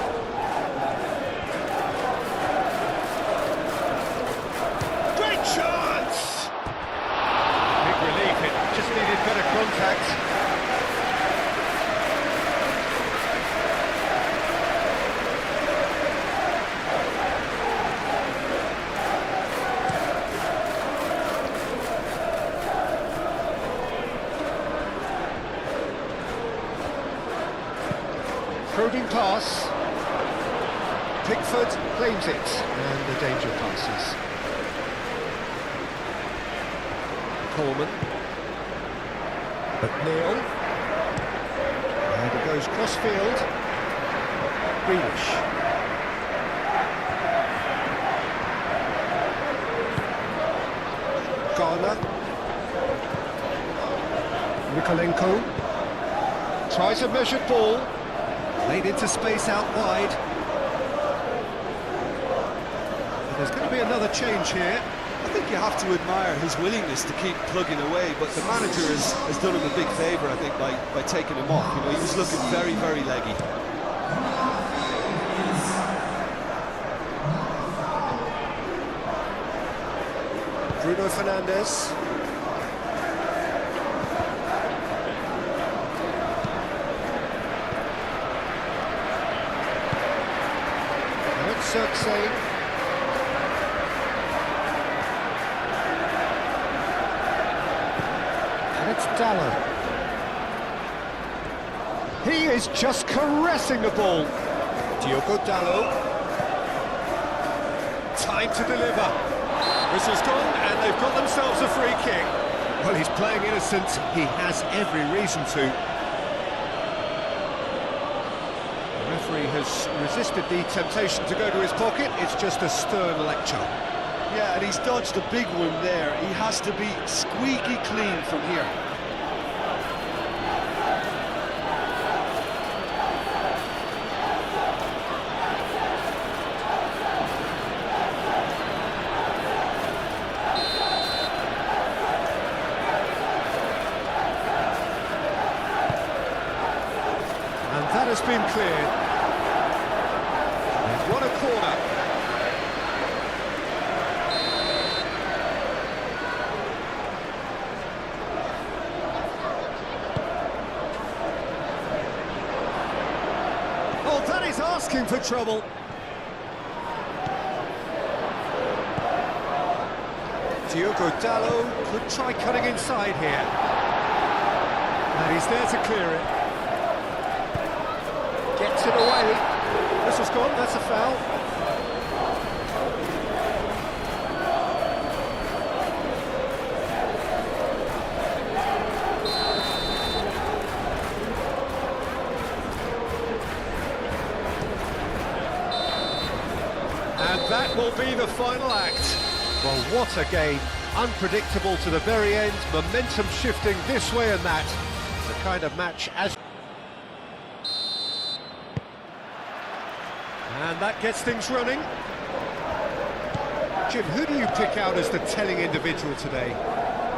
Great chance! Big relief, it just needed better contact. Prodding pass. Pickford claims it, and the danger passes. Coleman. McNeil. And it goes cross-field. Grealish. Garner. Mikolenko. Tries a measured ball. Laid into space out wide. And there's going to be another change here. I think you have to admire his willingness to keep plugging away, but the manager has done him a big favour, I think, by taking him off. You know, he was looking very, very leggy. Bruno Fernandes. Cirque. And it's Dallo. He is just caressing the ball. Diogo Dallo. Time to deliver. Whistle's gone, and they've got themselves a free kick. Well, he's playing innocent. He has every reason to. The referee has resisted the temptation to go to his pocket. It's just a stern lecture. Yeah, and he's dodged a big one there. He has to be squeaky clean from here. And that has been cleared. What a corner. Oh, that is asking for trouble. Diogo Dallo could try cutting inside here. And he's there to clear it. Gets it away. This was gone, that's a foul. And that will be the final act. Well, what a game. Unpredictable to the very end, momentum shifting this way and that. The kind of match as... And that gets things running. Jim, who do you pick out as the telling individual today?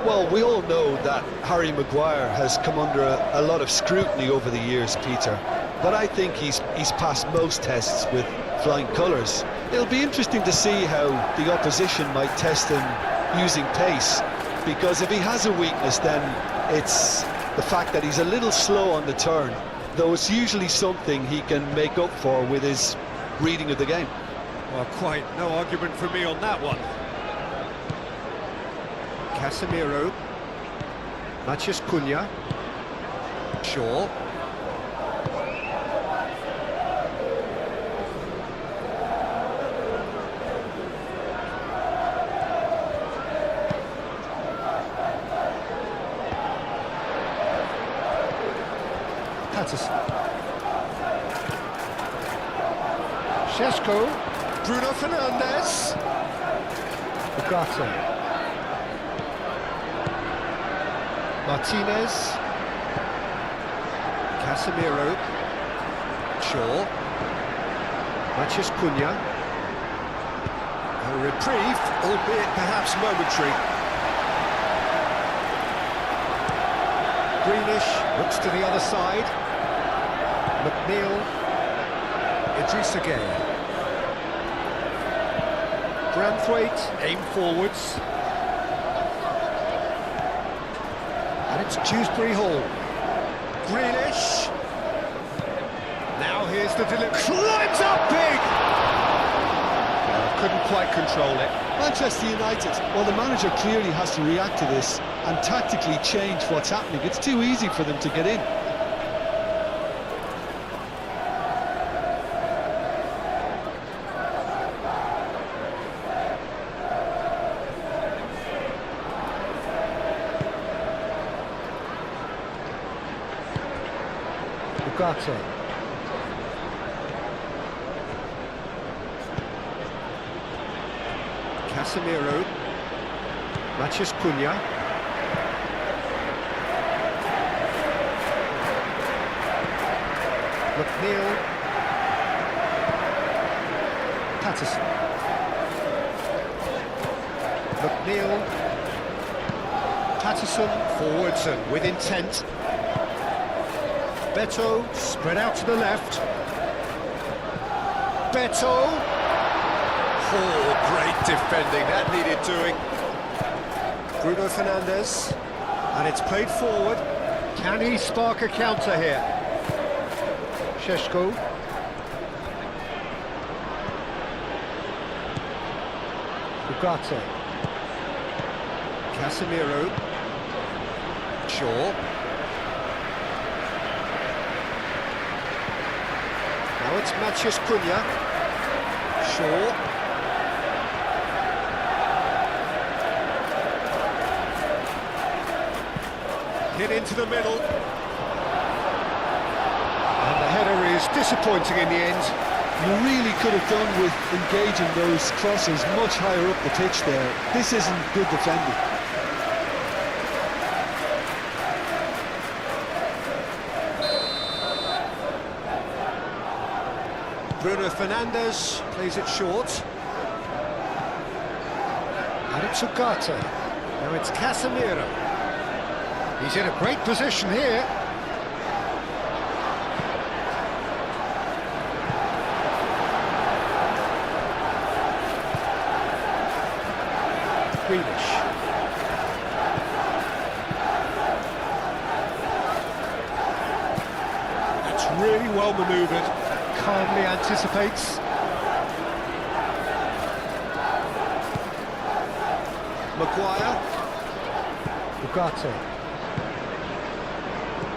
Well, we all know that Harry Maguire has come under a lot of scrutiny over the years, Peter. But I think he's passed most tests with flying colours. It'll be interesting to see how the opposition might test him using pace, because if he has a weakness, then it's the fact that he's a little slow on the turn, though it's usually something he can make up for with his reading of the game. Well, quite no argument from me on that one. Casemiro. Matheus Cunha. Shaw. Patterson. Šeško. Bruno Fernandes. Ugarte. Martinez. Casemiro. Shaw. Matheus Cunha. A reprieve, albeit perhaps momentary. Greenish looks to the other side. McNeil. Idrissa Gueye. Branthwaite, aim forwards. And it's Dewsbury Hall. Grealish. Now here's the delivery. Climbs up big! Couldn't quite control it. Manchester United, well, the manager clearly has to react to this and tactically change what's happening. It's too easy for them to get in. Ugarte. Casemiro. Matheus Cunha. McNeil. Patterson. McNeil. Patterson forwards and with intent. Beto, spread out to the left. Beto. Oh, great defending, that needed doing. Bruno Fernandes. And it's played forward. Can he spark a counter here? Šeško. Ugarte. Casemiro. Shaw. Now it's Matheus Cunha. Shaw. Hit into the middle. And the header is disappointing in the end. You really could have done with engaging those crosses much higher up the pitch there. This isn't good defending. Bruno Fernandes plays it short. And it's Ugarte. Now it's Casemiro. He's in a great position here. Grealish. That's really well manoeuvred. Calmly anticipates. Maguire. Ugarte.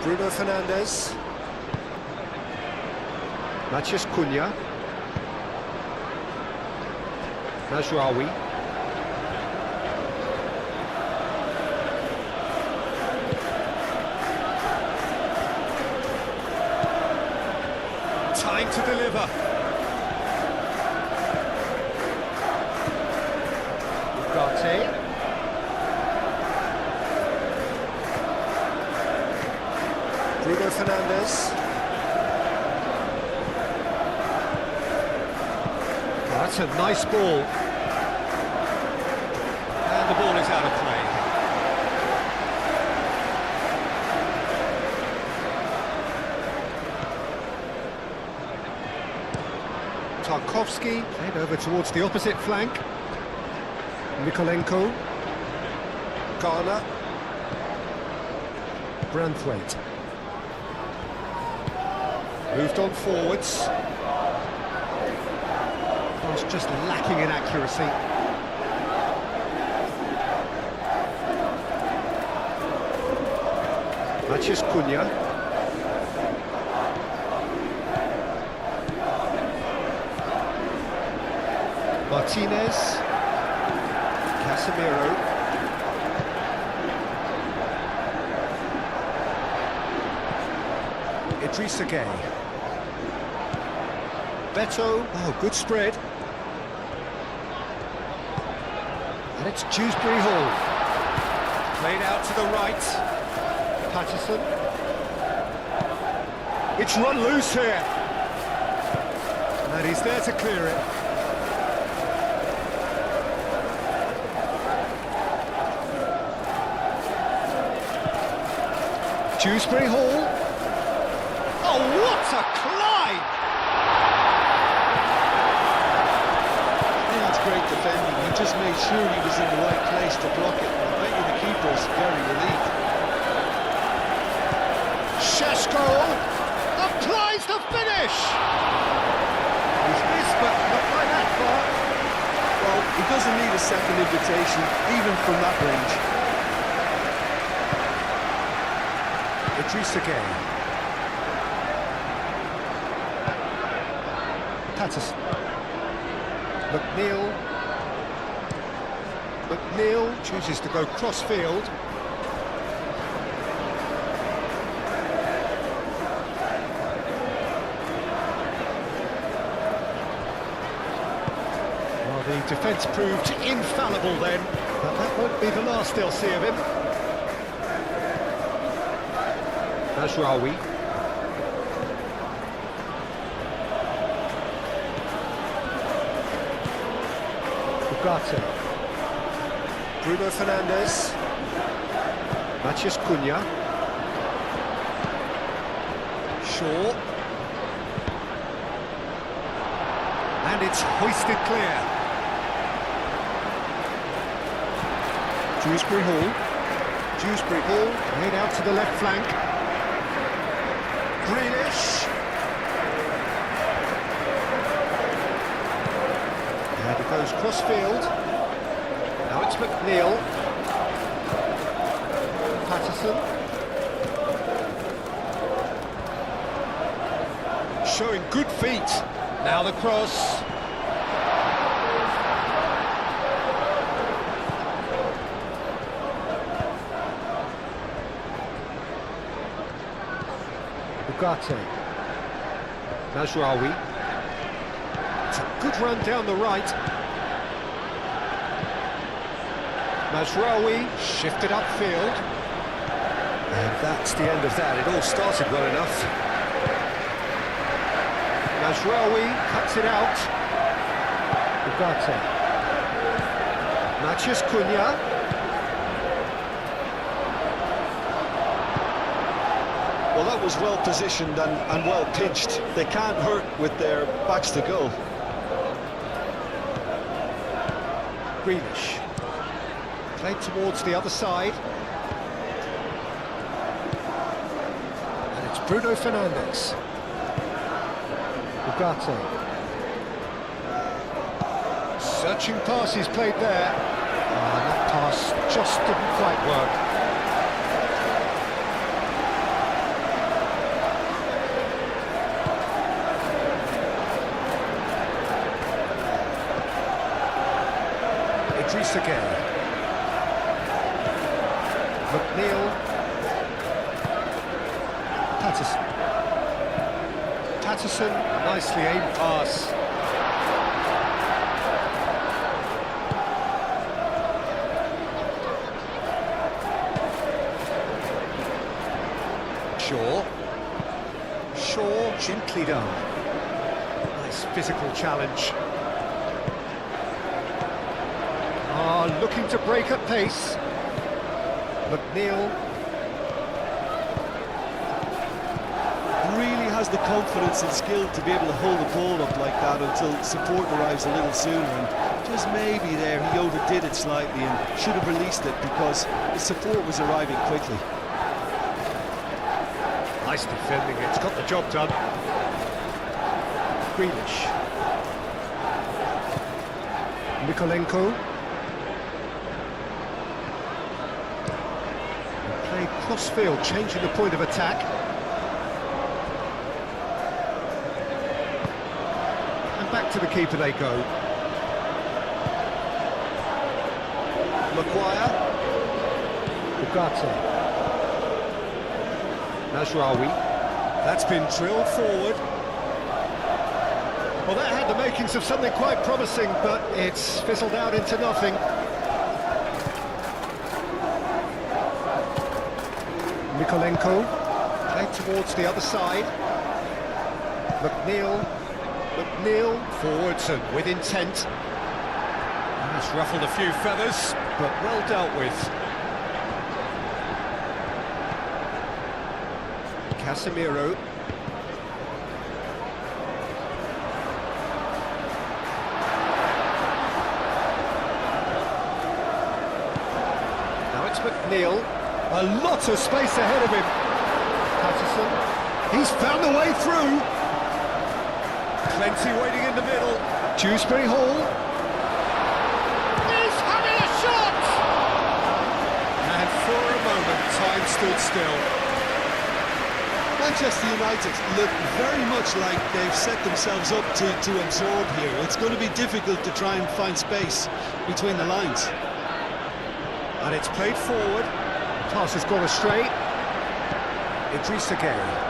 Bruno Fernandes. Matheus Cunha. Mazraoui. Time to deliver. Ugarte. Bruno Fernandes. Oh, that's a nice ball. And the ball is out of play. Tarkovsky, played over towards the opposite flank. Mikolenko. Garner. Branthwaite. Moved on forwards. Pass just lacking in accuracy. Maciej Cunha. Martinez. Casemiro. Idrissa Gueye. Beto. Oh, good spread. And it's Dewsbury Hall. Played out to the right. Patterson. It's run loose here. And he's there to clear it. Dewsbury Hall. Oh, what a climb! Yeah, that's great defending. He just made sure he was in the right place to block it. I bet you the keeper's very relieved. Šeško applies the finish! He's missed, but not by that far. Well, he doesn't need a second invitation, even from that range. Idrissa Gueye. Patterson. McNeil. McNeil chooses to go cross-field. Well, the defence proved infallible then, but that won't be the last they'll see of him. Mazraoui. Ugarte. Bruno Fernandes. Maciej Cunha. Shaw. And it's hoisted clear. Dewsbury Hall. Dewsbury Hall made out to the left flank. Grealish. And it goes cross-field. Now it's McNeil. Patterson. Showing good feet. Now the cross. Ugarte. Mazraoui. It's a good run down the right. Mazraoui shifted upfield. And that's the end of that. It all started well enough. Mazraoui cuts it out. Ugarte. Maciej Cunha. Well, that was well positioned and well pitched. They can't hurt with their backs to goal. Grealish. Played towards the other side. And it's Bruno Fernandes. Ugarte. Searching passes played there. Ah, that pass just didn't quite work. Idrissa Gueye. McNeil. Patterson. Patterson, nicely aimed pass. Shaw. Shaw, gently done. Nice physical challenge. Looking to break at pace. McNeil. Really has the confidence and skill to be able to hold the ball up like that until support arrives a little sooner, and just maybe there he overdid it slightly and should have released it because the support was arriving quickly. Nice defending, it's got the job done. Grealish. Mikolenko. Played cross-field, changing the point of attack. And back to the keeper they go. Maguire. Ugarte. Nasraoui. That's been drilled forward. Well, that had the makings of something quite promising, but it's fizzled out into nothing. Mikolenko, played towards the other side. McNeil forwards and with intent. It's ruffled a few feathers, but well dealt with. Casemiro. Now it's McNeil. A lot of space ahead of him. Patterson. He's found a way through. Plenty waiting in the middle. Dewsbury Hall. He's having a shot! And for a moment, time stood still. Manchester United look very much like they've set themselves up to absorb here. It's going to be difficult to try and find space between the lines. And it's played forward. Pass has gone astray. Idrissa Gueye.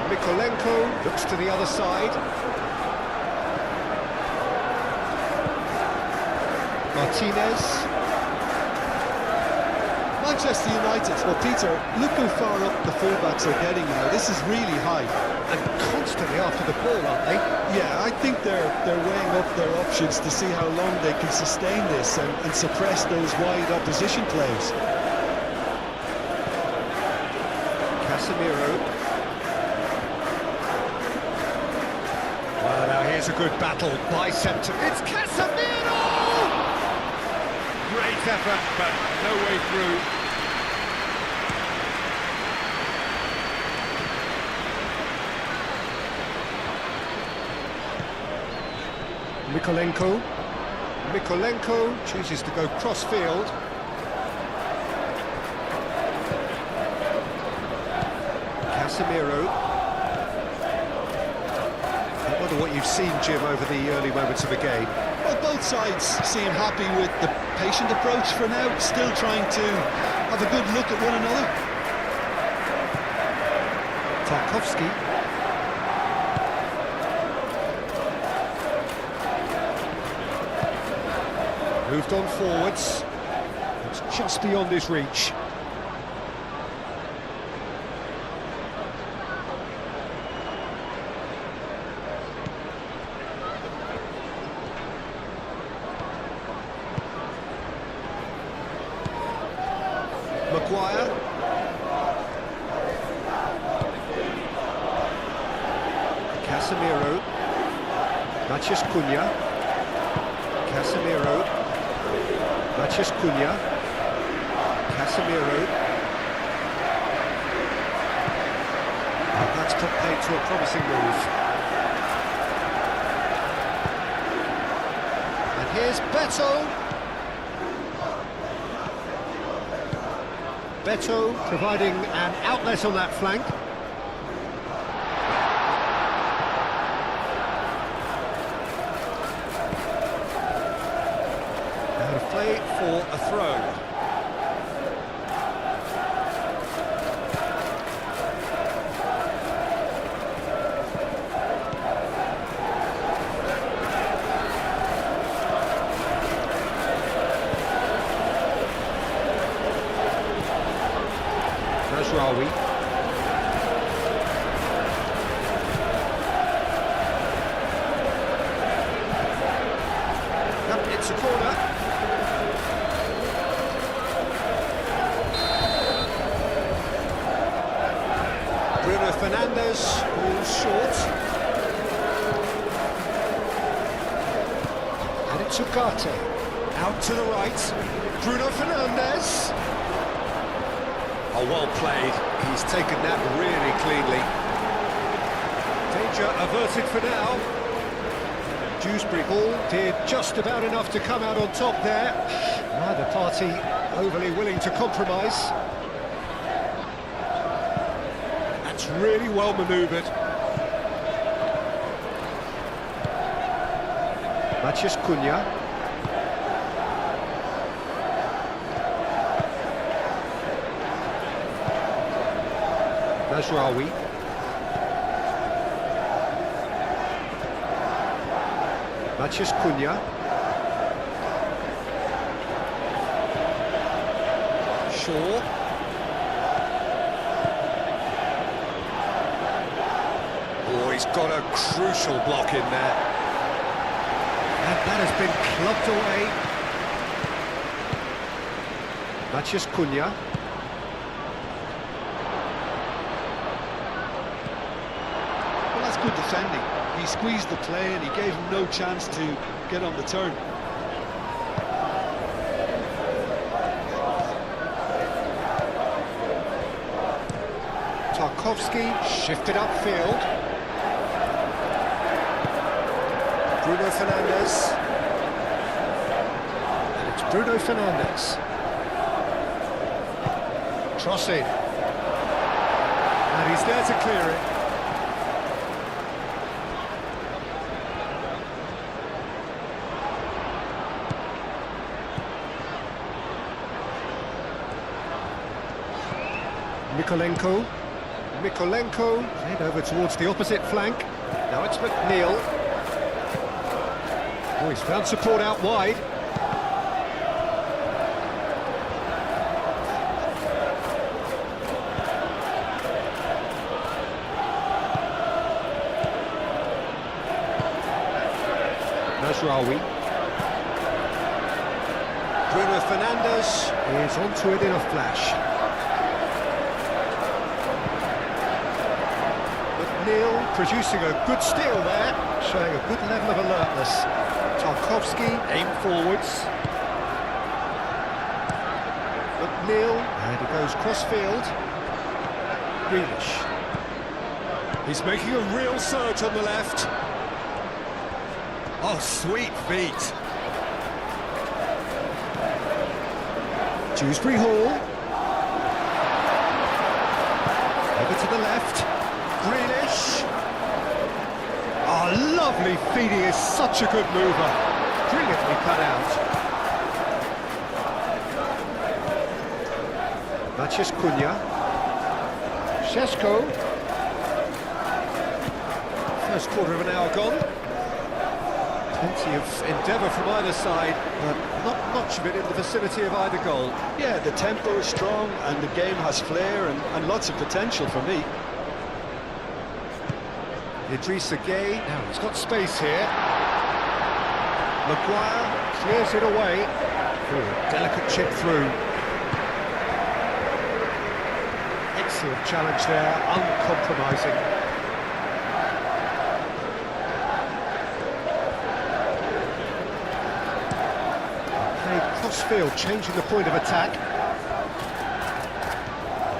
Mikolenko looks to the other side. Martinez. Manchester United, well Peter, look how far up the fullbacks are getting now. This is really high. And constantly after the ball, aren't they? Yeah, I think they're weighing up their options to see how long they can sustain this and suppress those wide opposition plays. Casemiro. Well, now here's a good battle. Bicep to... It's Casemiro! Great effort, but no way through. Mikolenko chooses to go cross-field. Casemiro. I wonder what you've seen, Jim, over the early moments of the game. Well, both sides seem happy with the patient approach for now, still trying to have a good look at one another. Tarkowski. Moved on forwards. It's just beyond his reach. Maguire. Casemiro. Matheus Cunha. Casemiro. Matheus Cunha. Casemiro. And that's played to a promising move. And here's Beto. Beto providing an outlet on that flank. Now to play for a throw. Nasraoui. Yep, it's a corner. Fernandes, ball short. And it's Ugarte. Out to the right. Bruno Fernandes. Oh, well played. He's taken that really cleanly. Danger averted for now. Dewsbury Hall did just about enough to come out on top there. Neither party overly willing to compromise. That's really well manoeuvred. Matheus Cunha. Mazraoui. Matheus Cunha. Shaw. Oh, he's got a crucial block in there. And that has been clubbed away. Matheus Cunha. Well, that's good defending. He squeezed the play and he gave him no chance to get on the turn. Tarkowski shifted upfield. Bruno Fernandes. And it's Bruno Fernandes. Crossing. And he's there to clear it. Mikolenko played over towards the opposite flank. Now it's McNeil. Oh, he's found support out wide. Mazraoui. Bruno Fernandes is onto it in a flash. McNeil producing a good steal there, showing a good level of alertness. Tarkowski aim forwards. McNeil, and he goes cross-field. Grealish. He's making a real surge on the left. Oh, sweet feet. Dewsbury Hall. Over to the left. Grealish. Oh, lovely feet. He is such a good mover. Brilliantly cut out. Matheus Cunha. Šeško. First quarter of an hour gone. Plenty of endeavour from either side, but not much of it in the vicinity of either goal. Yeah, the tempo is strong and the game has flair and lots of potential for me. Idrissa Gueye, now he's got space here. Maguire clears it away. Oh, delicate chip through. Excellent challenge there, uncompromising. Crossfield changing the point of attack.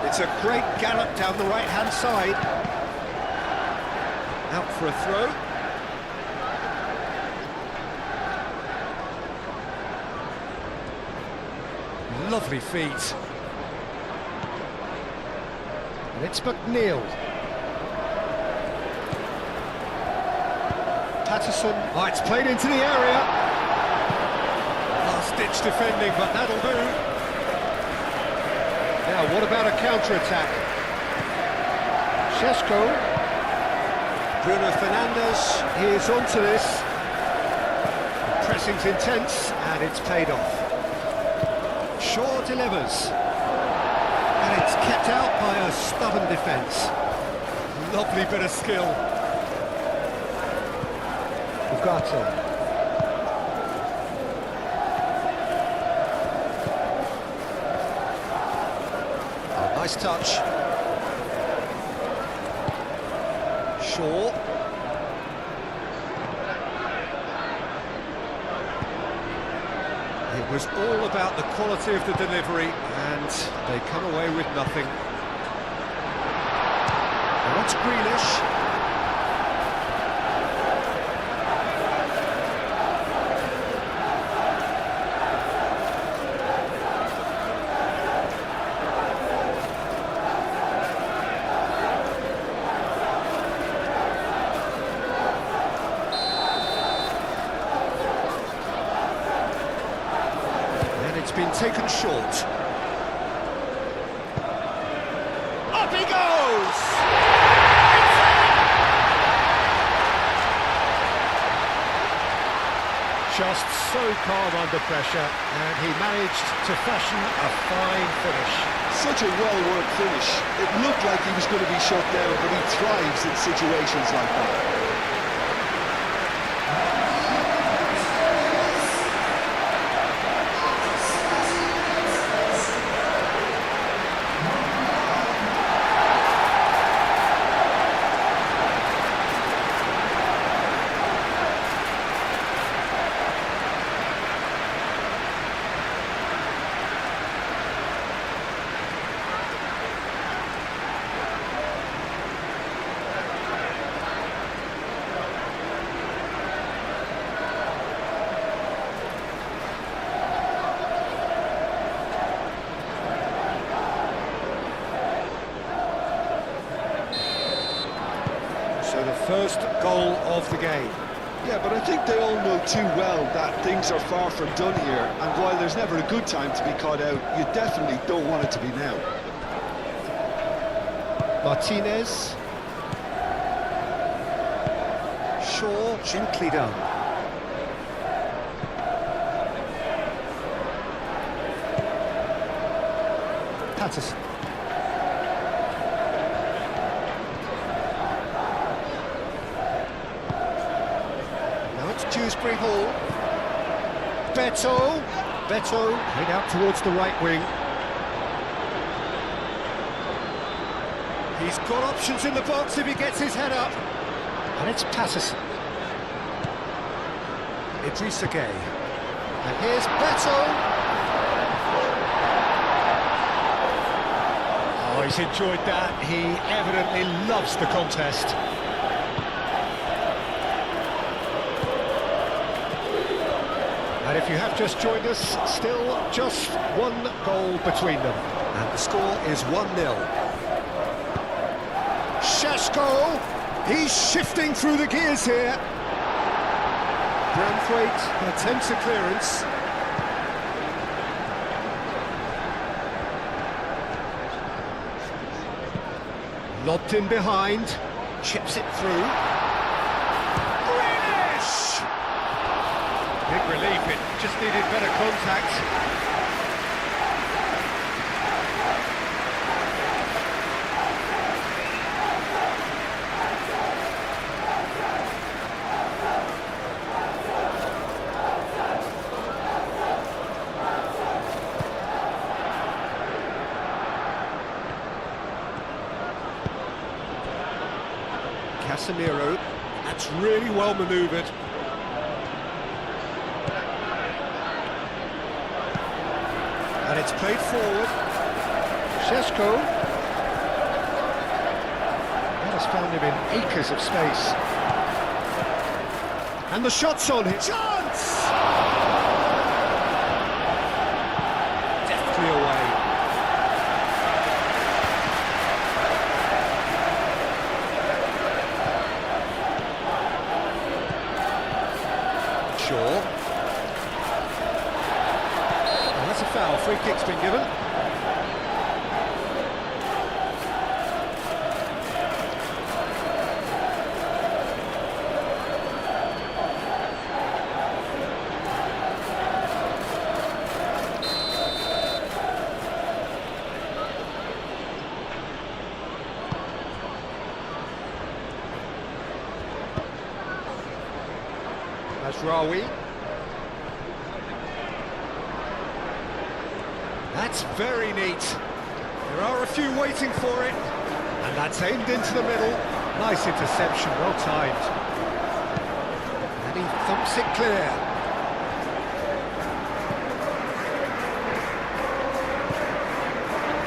It's a great gallop down the right-hand side. Out for a throw. Lovely feet. And it's McNeil. Patterson. Oh, it's played into the area. Last-ditch defending, but that'll do. Now, what about a counter-attack? Šeško. Bruno Fernandes is onto this. The pressing's intense, and it's paid off. Shaw delivers. And it's kept out by a stubborn defence. Lovely bit of skill. Ugarte. Nice touch. Shaw. It was all about the quality of the delivery, and they come away with nothing. Now that's Grealish. Been taken short. Up he goes! Just so calm under pressure, and he managed to fashion a fine finish. Such a well-worked finish. It looked like he was going to be shut down, but he thrives in situations like that. So the first goal of the game. Yeah, but I think they all know too well that things are far from done here, and while there's never a good time to be caught out, you definitely don't want it to be now. Martinez. Shaw, gently done. Patterson. Dewsbury Hall. Beto played out towards the right wing. He's got options in the box if he gets his head up. And it's Patterson. Idrissa Gueye. And here's Beto. Oh, he's enjoyed that. He evidently loves the contest. And if you have just joined us, still just one goal between them. And the score is 1-0. Šeško, he's shifting through the gears here. Branthwaite attempts a clearance. Lobbed in behind, chips it through. Big relief, it just needed better contact. Casemiro, that's really well manoeuvred. And it's played forward. Šeško. That has found him in acres of space. And the shot's on him. Chance! Deftly away. Shaw. That's a foul, free kick's been given. Rawi. That's very neat. There are a few waiting for it, and that's aimed into the middle. Nice interception, well timed. And he thumps it clear.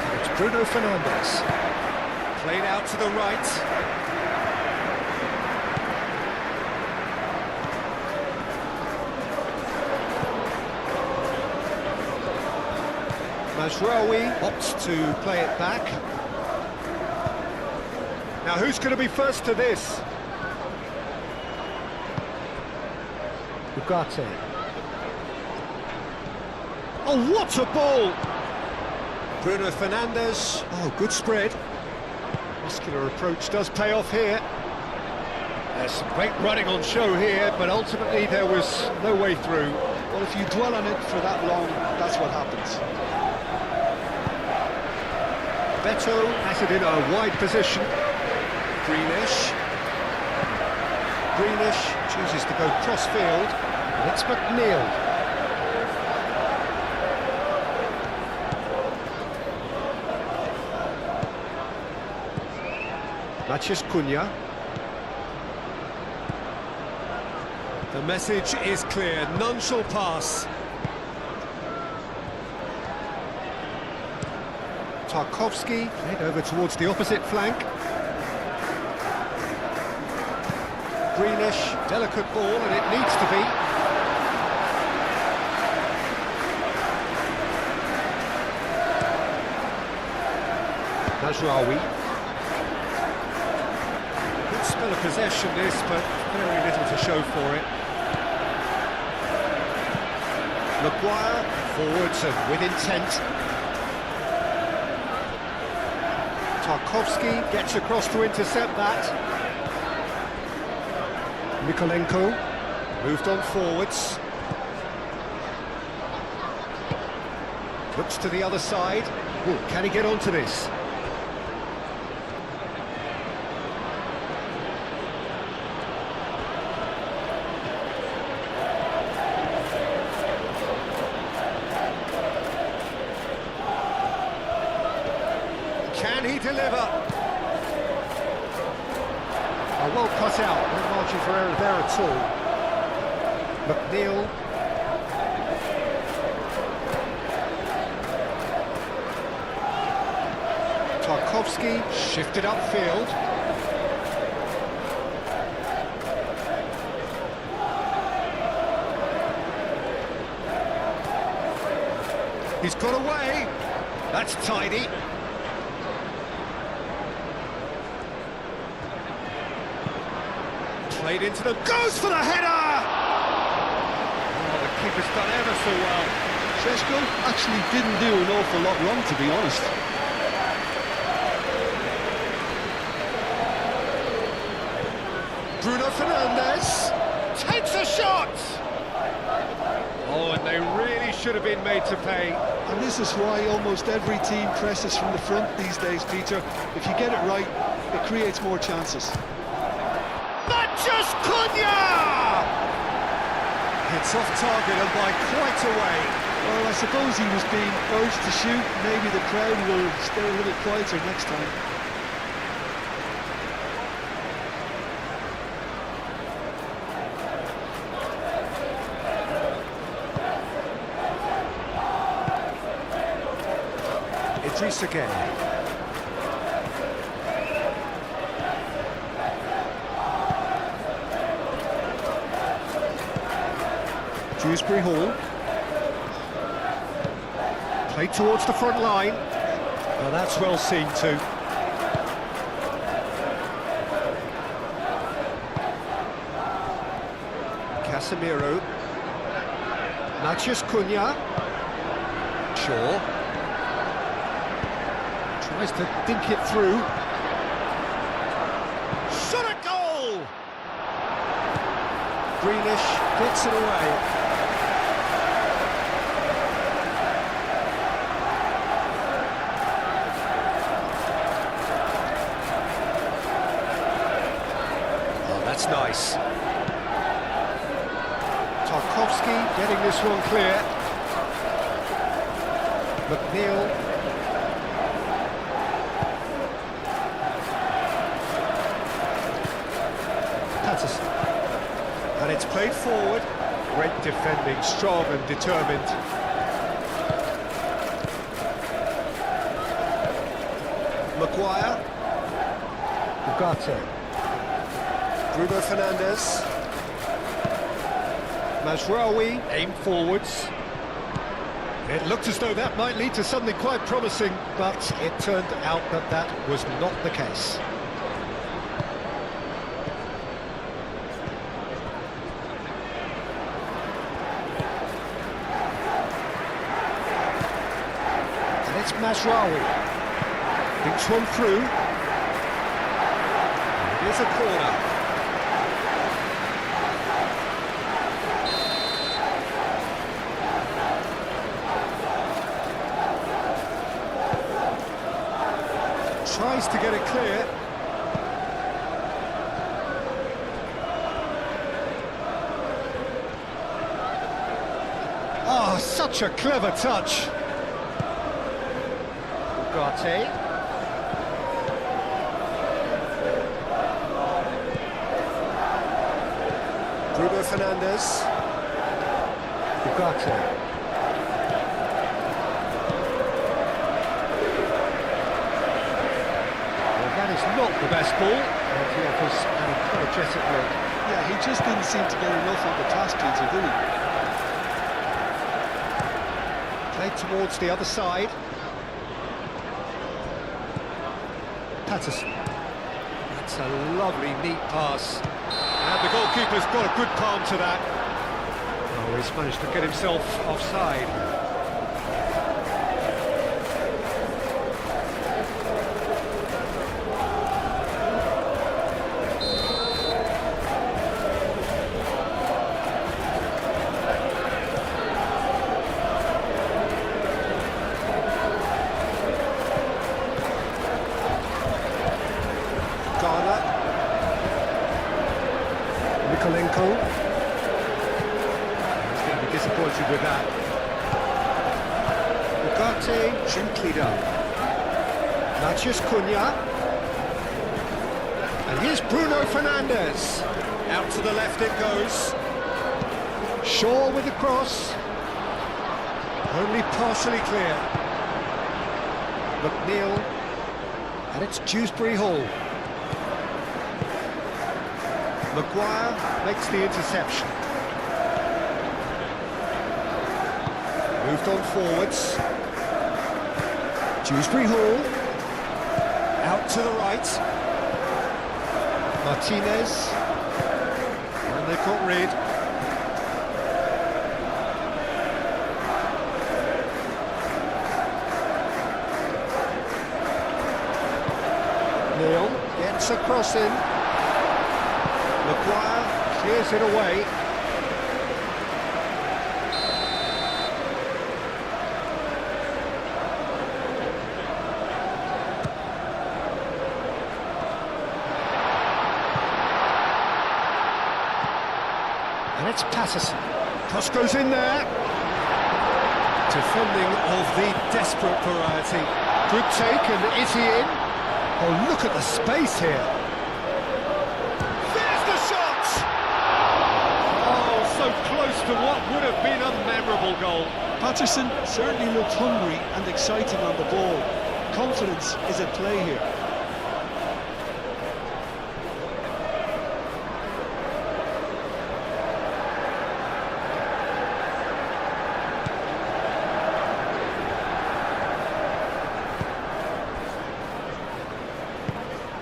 And it's Bruno Fernandes. Played out to the right. Mazraoui opts to play it back. Now who's going to be first to this? Ugarte. Oh, what a ball! Bruno Fernandes. Oh, good spread. Muscular approach does pay off here. There's some great running on show here, but ultimately there was no way through. Well, if you dwell on it for that long, that's what happens. Beto has it in a wide position. Grealish chooses to go cross-field, and it's McNeil. Matheus Cunha. The message is clear, none shall pass. Tarkowski, head over towards the opposite flank. Grealish, delicate ball, and it needs to be. Mazraoui. Good spell of possession this, but very little to show for it. Maguire, forwards and with intent. Tarkowski gets across to intercept that. Mikolenko moved on forwards. Looks to the other side. Ooh, can he get onto this? Can he deliver? Oh, well cut out, no margin for error there at all. McNeil. Tarkowski shifted upfield. He's got away. That's tidy. Played into them, goes for the header! Oh, the keeper's done ever so well. Šeško actually didn't do an awful lot wrong, to be honest. Bruno Fernandes takes a shot! Oh, and they really should have been made to pay. And this is why almost every team presses from the front these days, Peter. If you get it right, it creates more chances. Matheus Cunha! Hits off target and by quite a way. Well, I suppose he was being urged to shoot. Maybe the crowd will stay a little quieter next time. Idris again. Dewsbury Hall. Played towards the front line. Well, that's well seen too. Casemiro. Matheus Cunha. Shaw. Tries to dink it through. Shot a goal! Grealish gets it away. That's nice. Tarkowski getting this one clear. McNeil. played forward. Great defending, strong and determined. Maguire. Ugarte. Bruno Fernandes. Mazraoui, aim forwards. It looked as though that might lead to something quite promising, but it turned out that that was not the case. And it's Mazraoui. Thinks one through. It is a corner. Tries to get it clear. Oh, such a clever touch. Ugarte. Bruno Fernandes. Ugarte. That is not the best ball, and he offers an apologetic look. Yeah, he just didn't seem to get enough on the task, did he? Played towards the other side. Patterson. That's a lovely, neat pass. And the goalkeeper's got a good palm to that. Oh, he's managed to get himself offside. Nikolenko. He's going to be disappointed with that. Ugarte, gently done. Matheus Cunha. And here's Bruno Fernandes. Out to the left it goes. Shaw with the cross. Only partially clear. McNeil. And it's Dewsbury Hall. Maguire makes the interception. Moved on forwards. Dewsbury Hall. Out to the right. Martinez. And they've got rid. Neil gets a cross in. Maguire clears it away. And it's Patterson. Cross goes in there. Defending of the desperate variety. Good take, and is he in? Oh, look at the space here. There's the shot! Oh, so close to what would have been a memorable goal. Patterson certainly looked hungry and exciting on the ball. Confidence is at play here.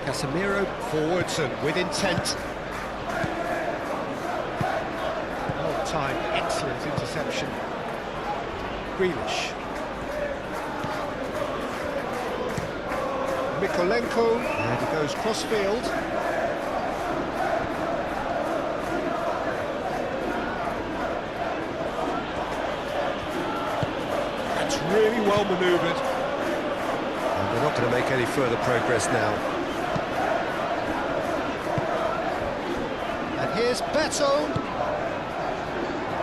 Casemiro forwards and with intent. Well timed, excellent interception. Grealish. Mikolenko, and he goes cross-field. That's really well manoeuvred. And they're not going to make any further progress now. Here's Beto.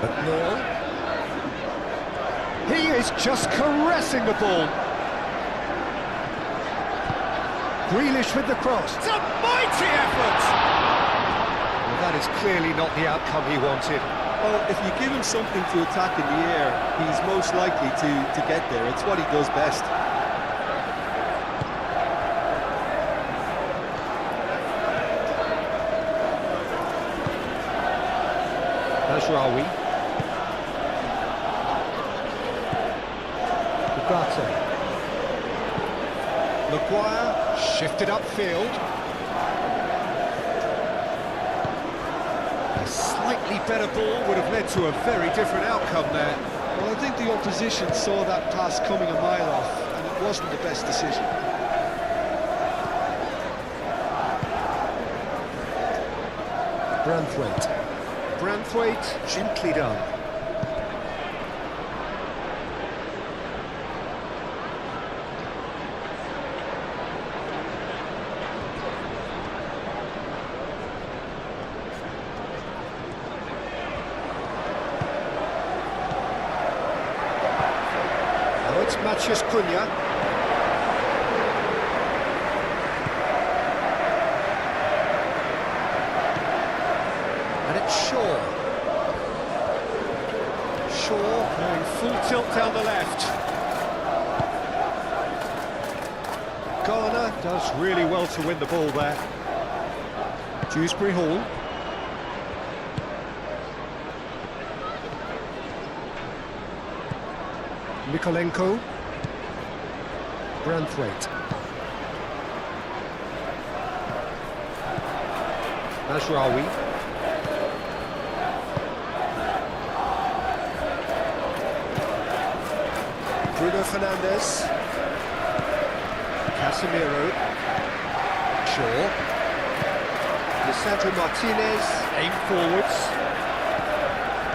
McNeil. He is just caressing the ball. Grealish with the cross. It's a mighty effort! Well, that is clearly not the outcome he wanted. Well, if you give him something to attack in the air, he's most likely to get there. It's what he does best. Mazraoui. Ugarte. Maguire shifted upfield. A slightly better ball would have led to a very different outcome there. Well, I think the opposition saw that pass coming a mile off, and it wasn't the best decision. Branthwaite. Branthwaite, gently done. Now it's Matheus Cunha. Shaw. Shaw going full tilt down the left. Garner does really well to win the ball there. Dewsbury Hall. Mikolenko. Branthwaite. Mazraoui. Bruno Fernandes. Casemiro. Shaw. Lisandro Martinez. Aim forwards.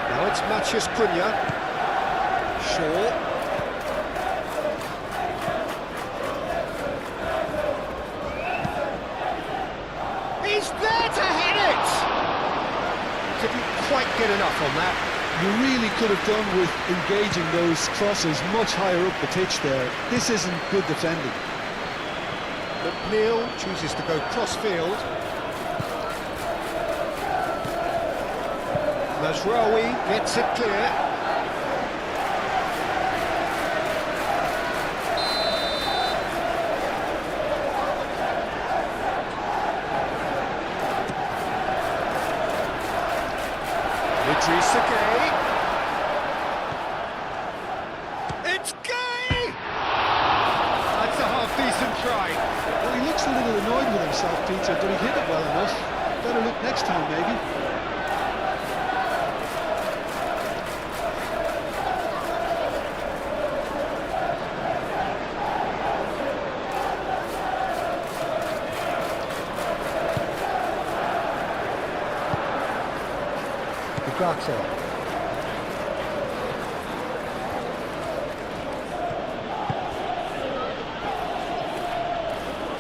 Now it's Matheus Cunha. Shaw. He's there to head it! Didn't quite get enough on that. You really could have done with engaging those crosses much higher up the pitch there. This isn't good defending. McNeil chooses to go cross-field. Mazraoui gets it clear. Idrissa Gueye. It's Gueye! That's a half-decent try. Well, he looks a little annoyed with himself, Peter, but he hit it well enough. Better look next time, maybe. Ugarte.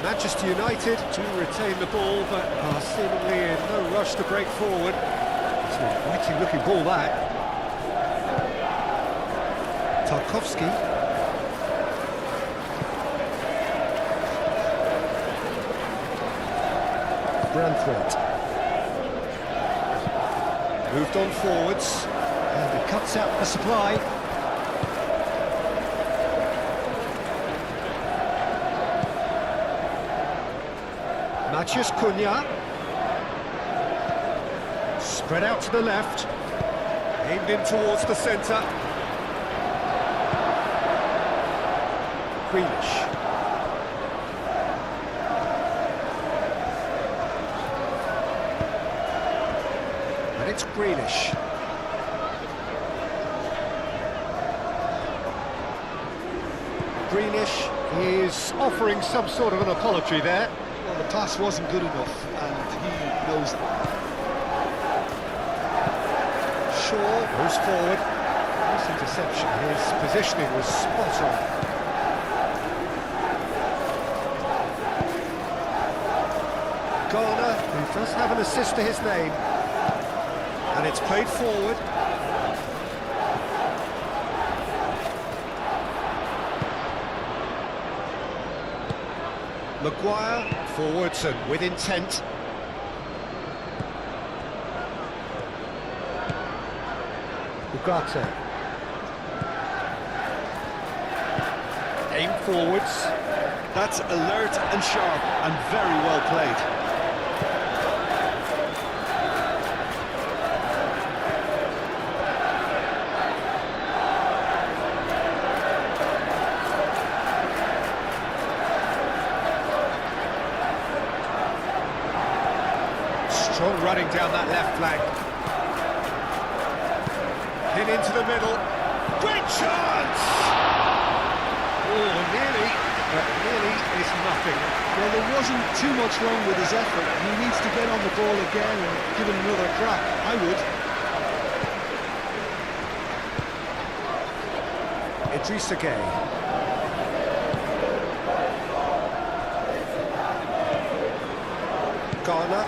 Manchester United to retain the ball, but are seemingly in no rush to break forward. It's an inviting looking ball, that. Tarkowski. Branthwaite. Moved on forwards, and he cuts out the supply. Matheus Cunha. Spread out to the left. Aimed in towards the centre. Grealish. And it's Grealish. Grealish is offering some sort of an apology there. Well, the pass wasn't good enough, and he knows that. Shaw moves forward. Nice interception. His positioning was spot on. Garner, who does have an assist to his name. And it's played forward. Maguire, forwards and with intent. Ugarte. Aim forwards. That's alert and sharp and very well played. Strong running down that left flank. Hit into the middle. Great chance! Oh, nearly, but nearly is nothing. Well, there wasn't too much wrong with his effort. He needs to get on the ball again and give it another crack. I would. Idrissa Gueye. Ghana.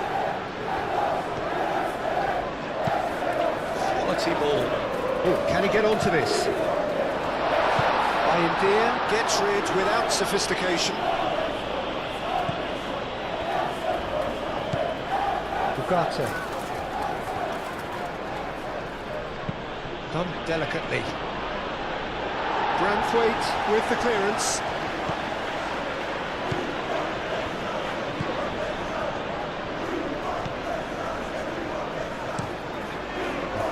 Quality ball. Oh, can he get onto this? Bayindir gets rid without sophistication. Ugarte. Done delicately. Branthwaite with the clearance.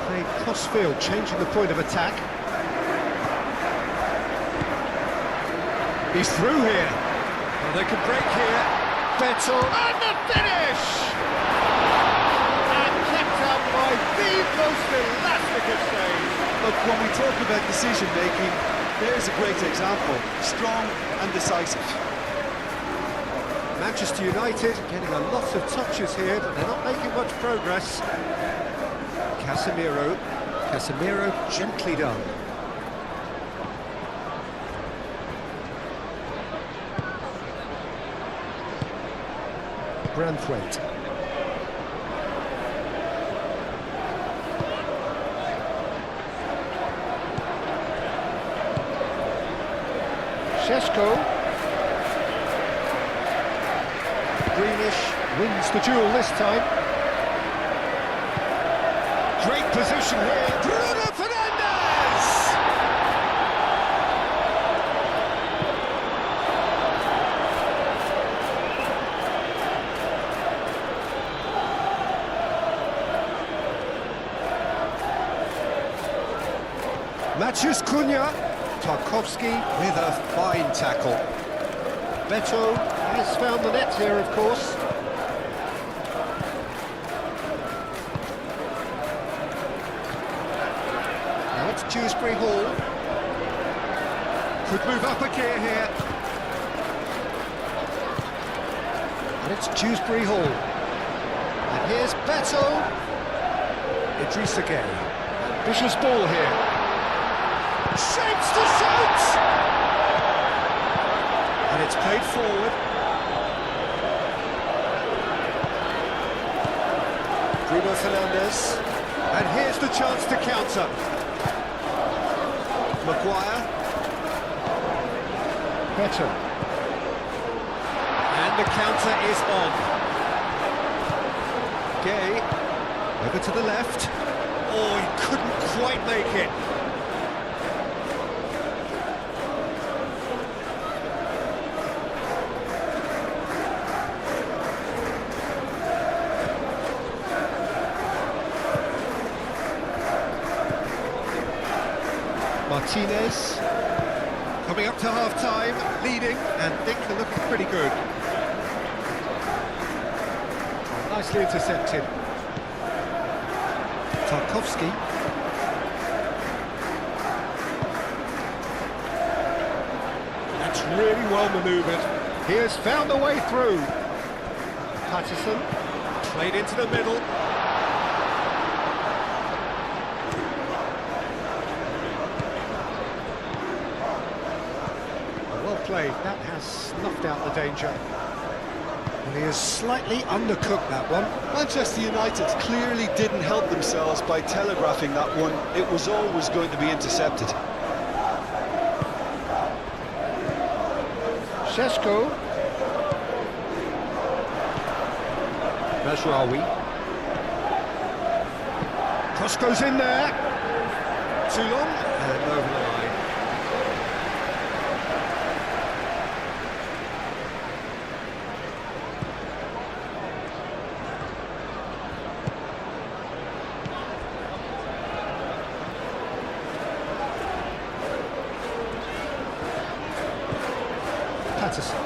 Played cross-field, changing the point of attack. He's through here. Well, they could break here. Beto, and the finish! And kept out by the most elastic of saves. Look, when we talk about decision-making, there's a great example. Strong and decisive. Manchester United getting a lot of touches here, but they're not making much progress. Casemiro gently done. Branthwaite. Šeško. Greenish wins the duel this time. Great position here. Bruno Fernandes! Matheus Cunha. Tarkowski with a fine tackle. Beto has found the net here, of course. Now it's Dewsbury Hall. Could move up a gear here. And it's Dewsbury Hall. And here's Beto. Idrissa Gueye. Ambitious ball here. Shapes to shoot! And it's played forward. Bruno Fernandes. And here's the chance to counter. Maguire. Beto. And the counter is on. Gueye. Over to the left. Oh, he couldn't quite make it. Martinez, coming up to half-time, leading, and think they're looking pretty good. Nicely intercepted. Tarkowski. That's really well manoeuvred. He has found a way through. Patterson, played into the middle. Played. That has snuffed out the danger. And he has slightly undercooked that one. Manchester United clearly didn't help themselves by telegraphing that one. It was always going to be intercepted. Šeško. Mazraoui. Cross goes in there. too long, and over the line. Patterson.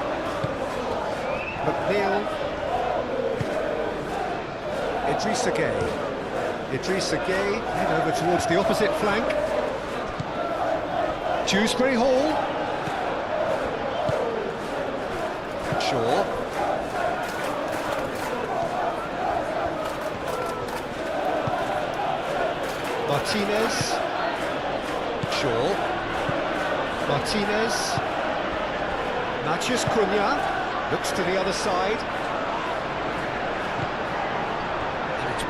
McNeil. Idrissa Gueye. Idrissa Gueye, head over towards the opposite flank. Dewsbury Hall. Shaw. Martinez. Shaw. Martinez. Matheus Cunha. Looks to the other side.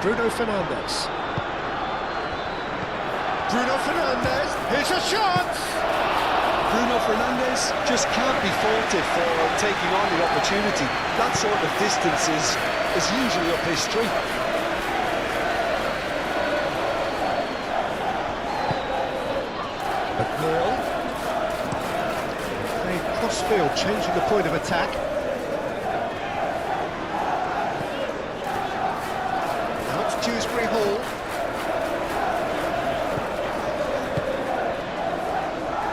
Bruno Fernandes. Bruno Fernandes, here's a shot! Bruno Fernandes just can't be faulted for taking on the opportunity. That sort of distance is usually up his street. McNeil. Playing cross-field, changing the point of attack. Dewsbury Hall.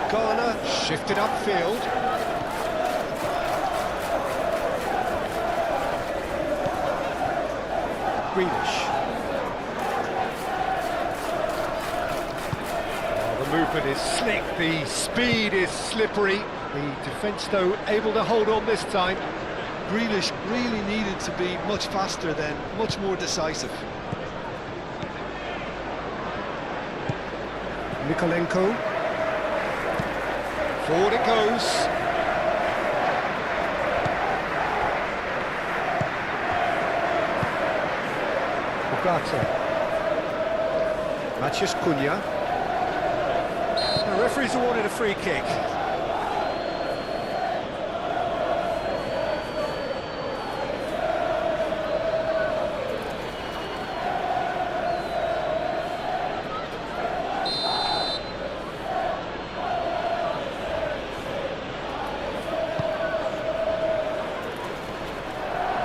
Garner shifted upfield. Grealish. Oh, the movement is slick, the speed is slippery. The defence, though, able to hold on this time. Grealish really needed to be much faster then, much more decisive. Nikolenko. Forward it goes. Bogata. Matheus Cunha. The referee's awarded a free kick.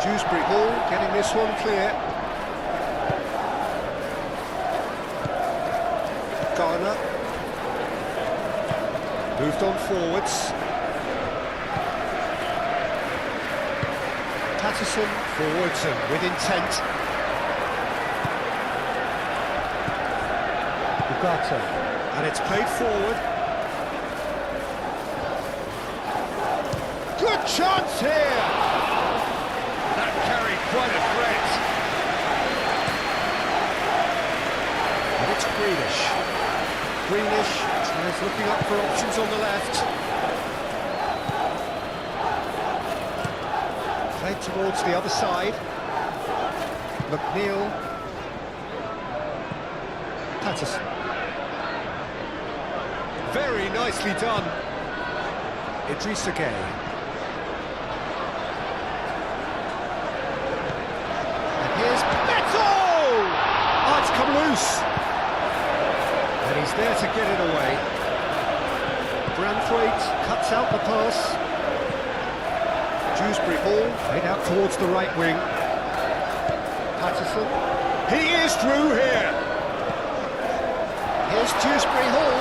Dewsbury Hall getting this one clear. Garner. Moved on forwards. Patterson forwards and with intent. Bogata. And it's played forward. Good chance here! Quite a threat. And it's Grealish. Grealish is looking up for options on the left. Played towards the other side. McNeil. Patterson. Very nicely done. Idrissa Gueye. Here's Beto! Oh, it's come loose. And he's there to get it away. Branthwaite cuts out the pass. Dewsbury Hall played out towards the right wing. Patterson. He is through here. Here's Dewsbury Hall.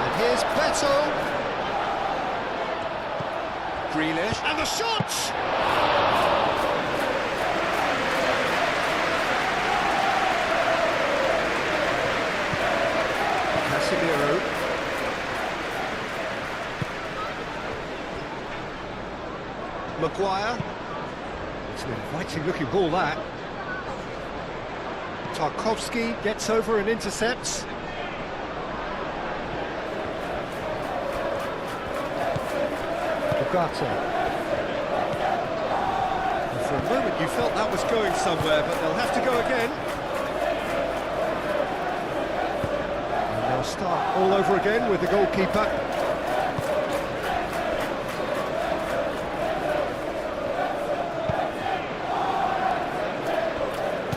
And here's Beto. Grealish. And the shot! Maguire. It's an inviting looking ball, that. Tarkowski gets over and intercepts. Bogata. For a moment you felt that was going somewhere, but they'll have to go again. And they'll start all over again with the goalkeeper.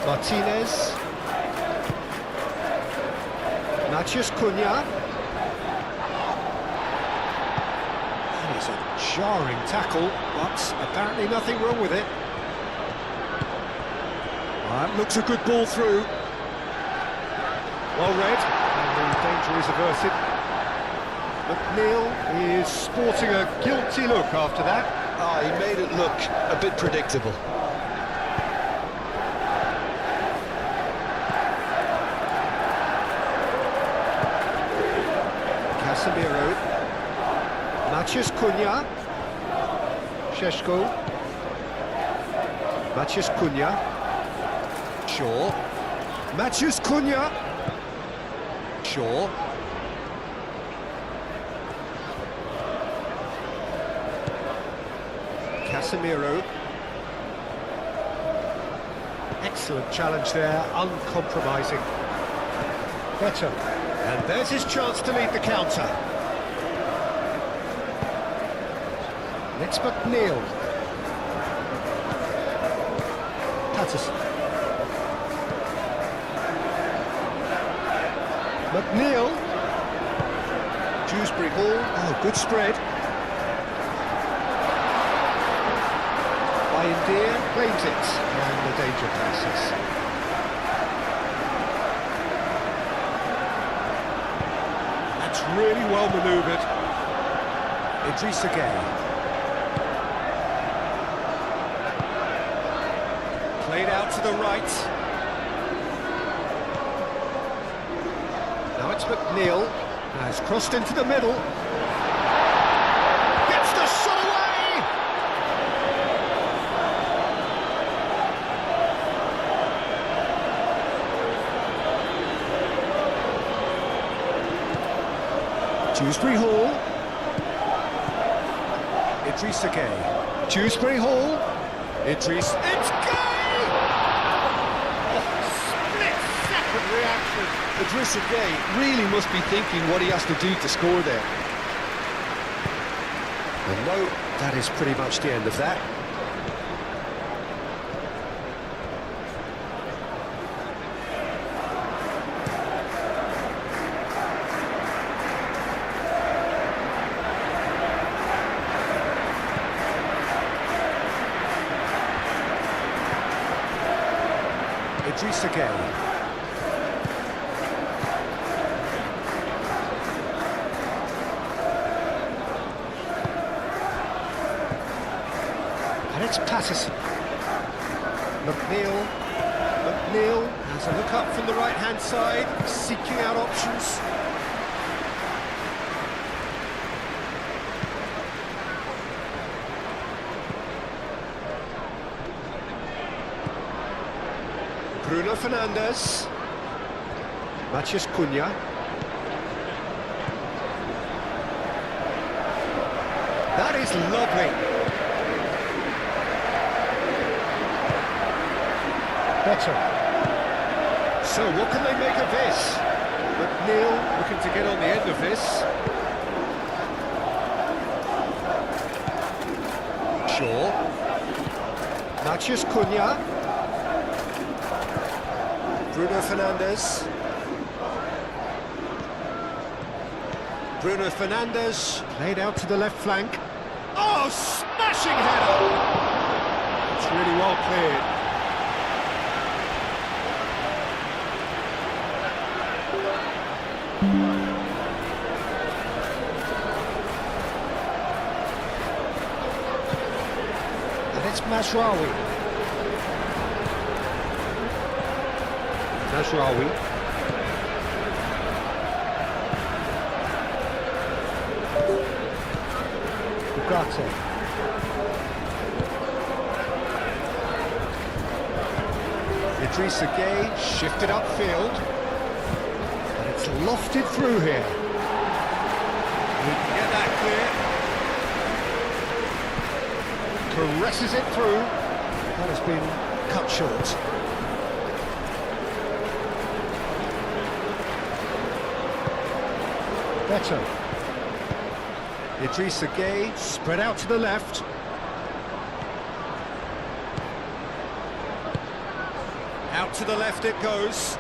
Martinez. Matheus Cunha. That is a jarring tackle, but apparently nothing wrong with it. That looks a good ball through. Well read, and the danger is averted. McNeil is sporting a guilty look after that. He made it look a bit predictable. Casemiro. Matheus Cunha. Šeško. Matheus Cunha. Shaw. Matheus Cunha. Shaw. Casemiro. Excellent challenge there, uncompromising. Better. And there's his chance to lead the counter. It's McNeil. Patterson. McNeil. Dewsbury Hall. Oh, good spread. Indeed, claims it, and the danger passes. That's really well manoeuvred. Idrissa Gueye. Played out to the right. Now it's McNeil. Has crossed into the middle. Gets the shot away! Dewsbury Hall. Idrissa Gueye. Dewsbury Hall. It's Gueye! Oh, split-second reaction. Idrissa Gueye really must be thinking what he has to do to score there. And no, that is pretty much the end of that. Idrissa Gueye. And it's Patterson. McNeil. McNeil has a look up from the right-hand side, seeking out options. Bruno Fernandes. Matheus Cunha. That is lovely. Better. So what can they make of this? McNeil looking to get on the end of this. Shaw. Matheus Cunha. Bruno Fernandes. Bruno Fernandes played out to the left flank. Oh, smashing header! It's really well cleared. And it's Mazraoui. Mazraoui. Ugarte. Idrissa Gueye shifted upfield. And it's lofted through here. We can get that clear. Caresses it through. That has been cut short. Better. Idrissa Gueye spread out to the left. Out to the left it goes.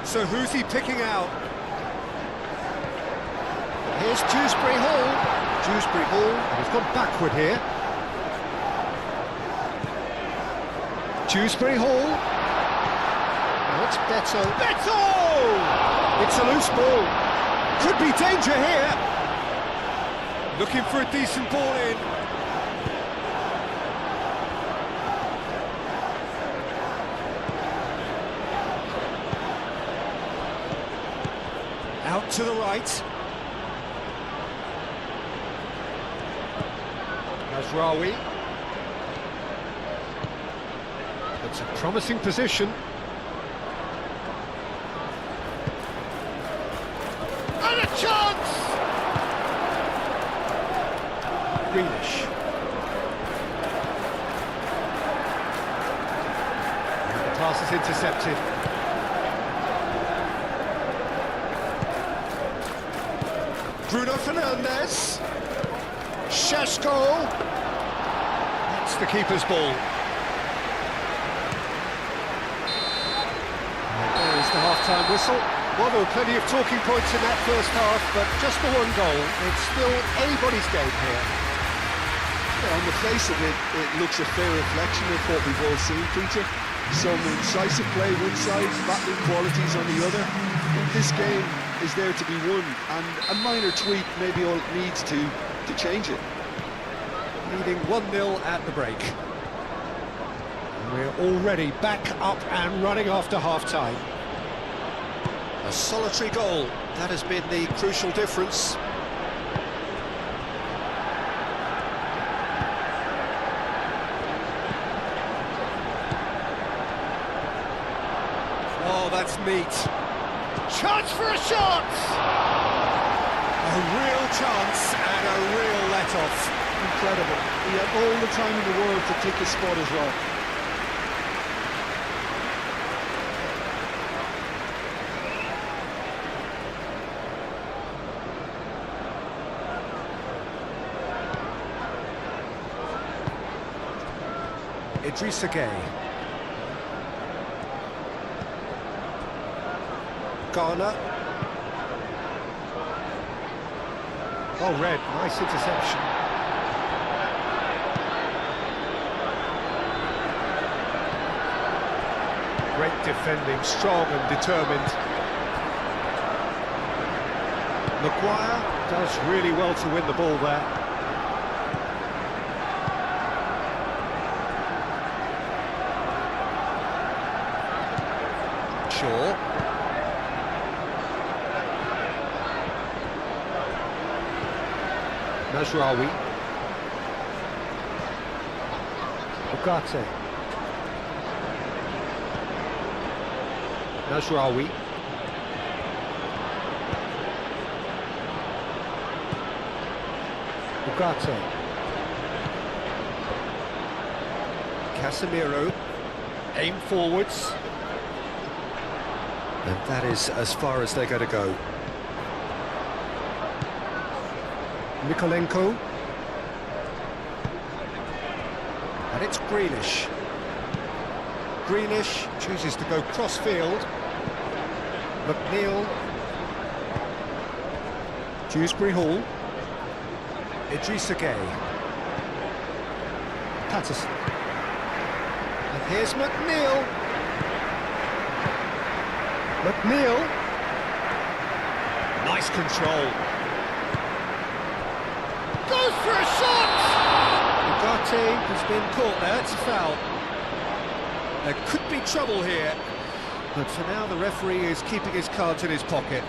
So who's he picking out? Here's Dewsbury Hall. Dewsbury Hall, and he's gone backward here. Dewsbury Hall. Now it's Beto. Beto! It's a loose ball. Could be danger here. Looking for a decent ball in. Out to the right. Rawi. That's a promising position. And a chance! Grealish. And the pass is intercepted. Bruno Fernandes. Šeško. That's the keeper's ball. There's the half-time whistle. Well, there were plenty of talking points in that first half, but just the one goal. It's still anybody's game here. Yeah, on the face of it, it looks a fair reflection of what we've all seen, Peter. Some incisive play one side, battling qualities on the other. This game is there to be won, and a minor tweak maybe all it needs to change it. Leading 1-0 at the break. And we're already back up and running after half-time. A solitary goal, that has been the crucial difference. Oh, that's neat. Chance for a shot! A real chance and a real let-off. Incredible. He had all the time in the world to take his spot as well. Idrissa Gueye. Garner. Oh, Red, nice interception. Great defending, strong and determined. Maguire does really well to win the ball there. Shaw. Mazraoui. Ugarte. Mazraoui. Ugarte. Casemiro. Aim forwards. And that is as far as they're going to go. Mikolenko. And it's Grealish. Grealish chooses to go cross-field. McNeil. Dewsbury Hall. Idrissa Gueye. Patterson. And here's McNeil. McNeil. Nice control. Goes for a shot! Ugarte has been caught there, it's a foul. There could be trouble here, but for now the referee is keeping his cards in his pocket.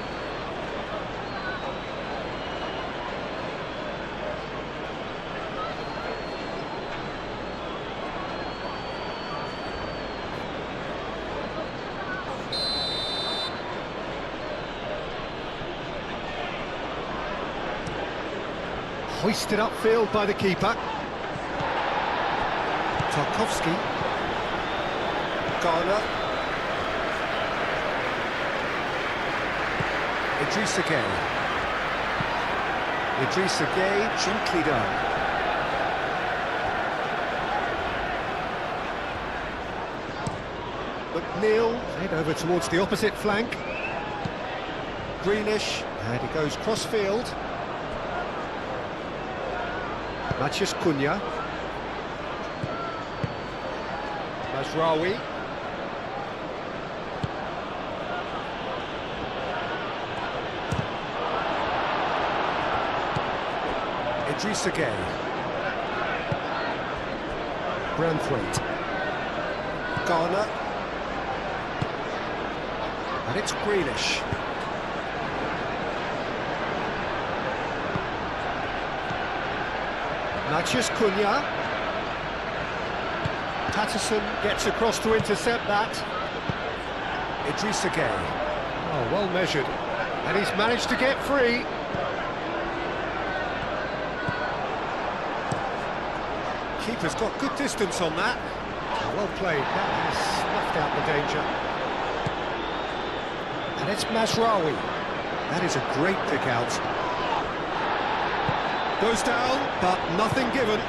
Hoisted upfield by the keeper. Tarkowski. Garner. Idrissa Gueye. Idrissa Gueye, gently done. McNeil, played over towards the opposite flank. Greenish, and he goes cross-field. Matheus Cunha. Mazraoui. Idrissa Gueye. Branthwaite. Garner. And it's Greenish. Matheus Cunha. Patterson gets across to intercept that. Idrissa Gueye. Oh, well measured. And he's managed to get free. Keeper's got good distance on that. Well played, that has snuffed out the danger. And it's Mazraoui. That is a great pick out. Goes down, but nothing given.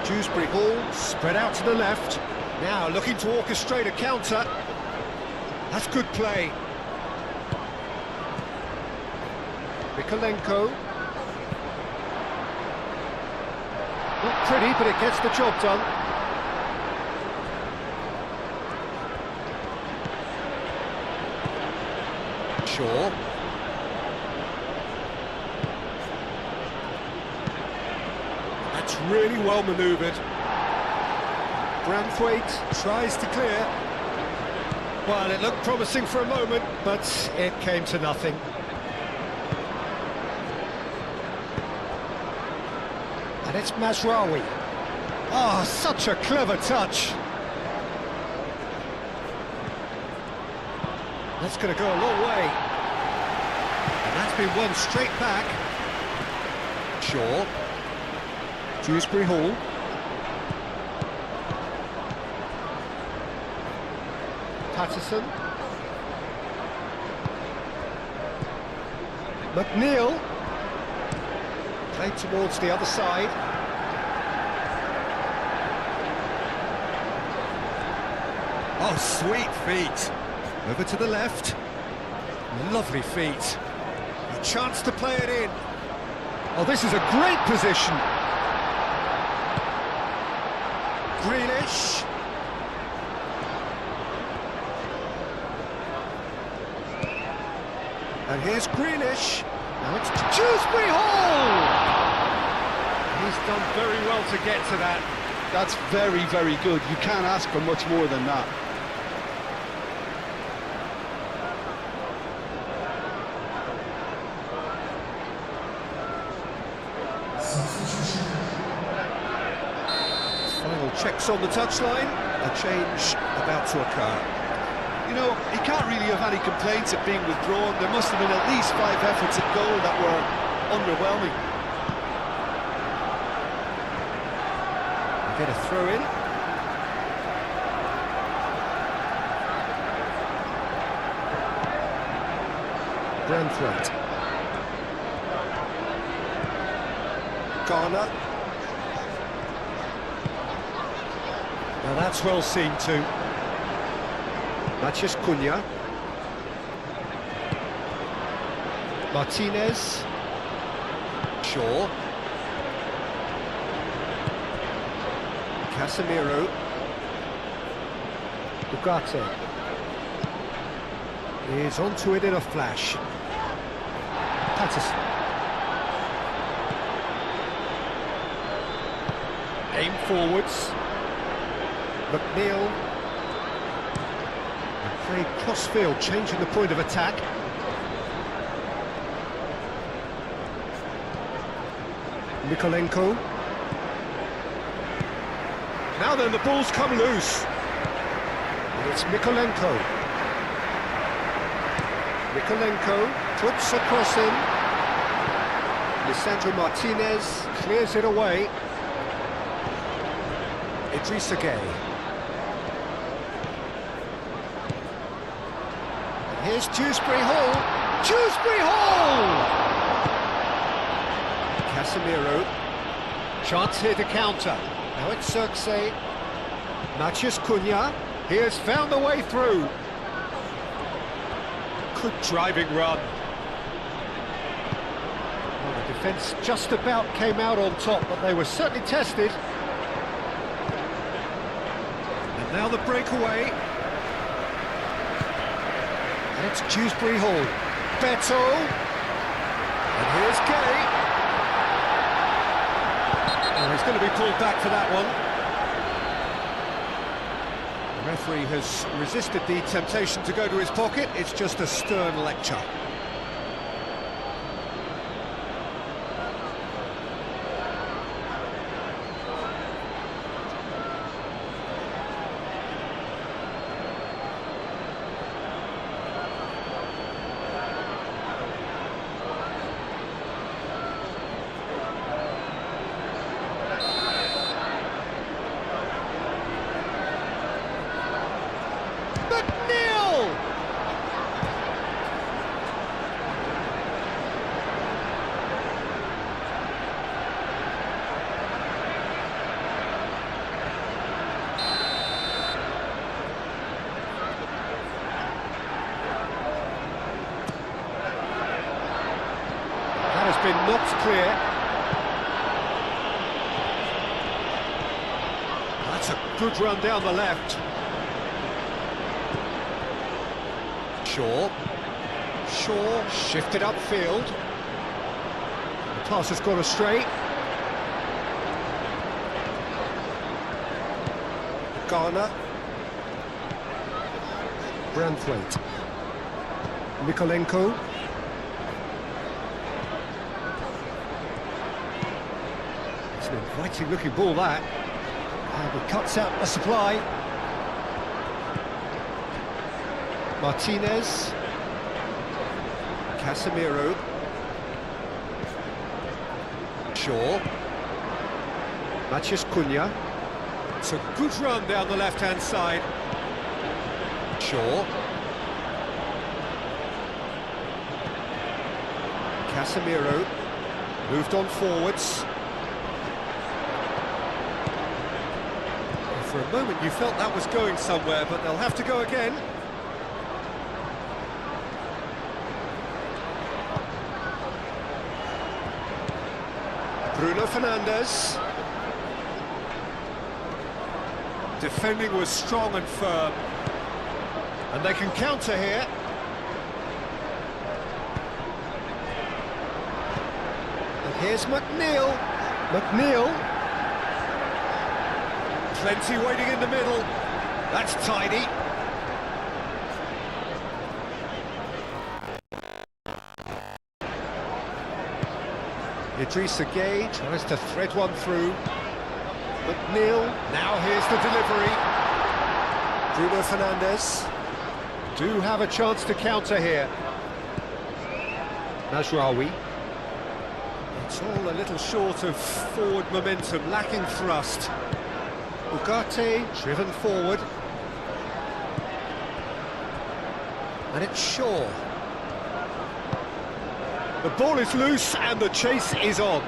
Dewsbury Hall spread out to the left. Now looking to orchestrate a counter. That's good play. Mikolenko. Not pretty, but it gets the job done. Shaw. That's really well manoeuvred. Branthwaite tries to clear. Well, it looked promising for a moment, but it came to nothing. And it's Mazraoui. Oh, such a clever touch. That's going to go a long way. And that's been won straight back. Shaw. Dewsbury Hall. Patterson. McNeil. Played towards the other side. Oh, sweet feet. Over to the left. Lovely feet. A chance to play it in. Oh, this is a great position. Greenish. And here's Greenish. Now it's Dewsbury Hall! He's done very well to get to that. That's very, very good. You can't ask for much more than that. Final checks on the touchline. A change about to occur. You know, he can't really have any complaints at being withdrawn. There must have been at least 5 efforts at goal that were underwhelming. Get a throw in. Branthwaite. Garner. Now that's well seen too. Matheus Cunha. Martinez. Shaw. Casemiro. Ugarte is onto it in a flash. Patterson. Aim forwards. McNeil. And played cross-field, changing the point of attack. Mikolenko. Now then, the ball's come loose. And it's Mikolenko. Mikolenko puts a cross in. Lisandro Martinez clears it away. Idrissa Gueye. Here's Dewsbury Hall. Dewsbury Hall! Casemiro. Chance here to counter. Now it's Circe. Matheus Cunha. He has found the way through. Good driving run. Well, the defence just about came out on top, but they were certainly tested. And now the breakaway. And it's Dewsbury Hall. Beto. And here's Gay. Oh, he's going to be pulled back for that one. The referee has resisted the temptation to go to his pocket. It's just a stern lecture. Has been knocked clear. That's a good run down the left. Shaw shifted upfield. The pass has gone astray. Garner. Branthwaite. Mikolenko. It's an inviting looking ball, that. And he cuts out the supply. Martinez. Casemiro. Shaw. Matheus Cunha. It's a good run down the left-hand side. Shaw. Casemiro. Moved on forwards. For a moment you felt that was going somewhere, but they'll have to go again. Bruno Fernandes. Defending was strong and firm. And they can counter here. And here's McNeil. Plenty waiting in the middle. That's tidy. Idrissa Gueye tries to thread one through. McNeil, now here's the delivery. Bruno Fernandes do have a chance to counter here. Mazraoui. It's all a little short of forward momentum, lacking thrust. Ugarte driven forward. And it's Shaw. The ball is loose and the chase is on.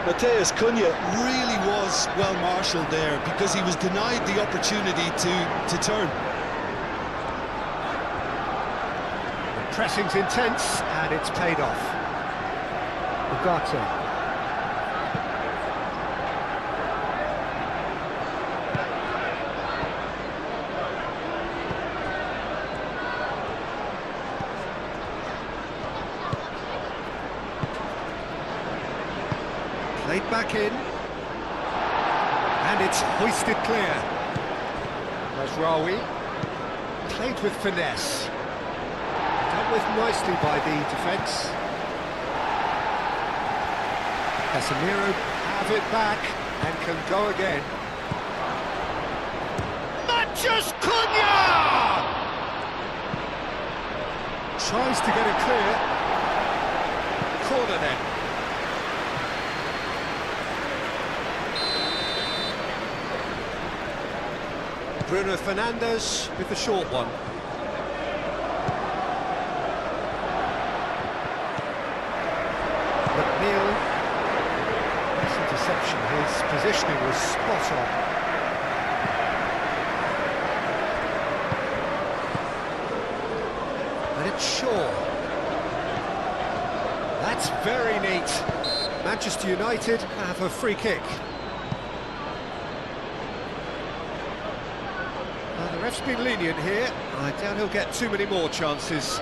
Matheus Cunha really was well marshalled there because he was denied the opportunity to turn. The pressing's intense and it's paid off. Ugarte. Played back in, and it's hoisted clear. Mazraoui played with finesse, dealt with nicely by the defence. Casemiro have it back and can go again. Matheus Cunha tries to get it clear. Corner then. Bruno Fernandes with the short one. McNeil, listen to interception. His positioning was spot on. And it's Shaw. That's very neat. Manchester United have a free kick. The ref's been lenient here. I doubt he'll get too many more chances.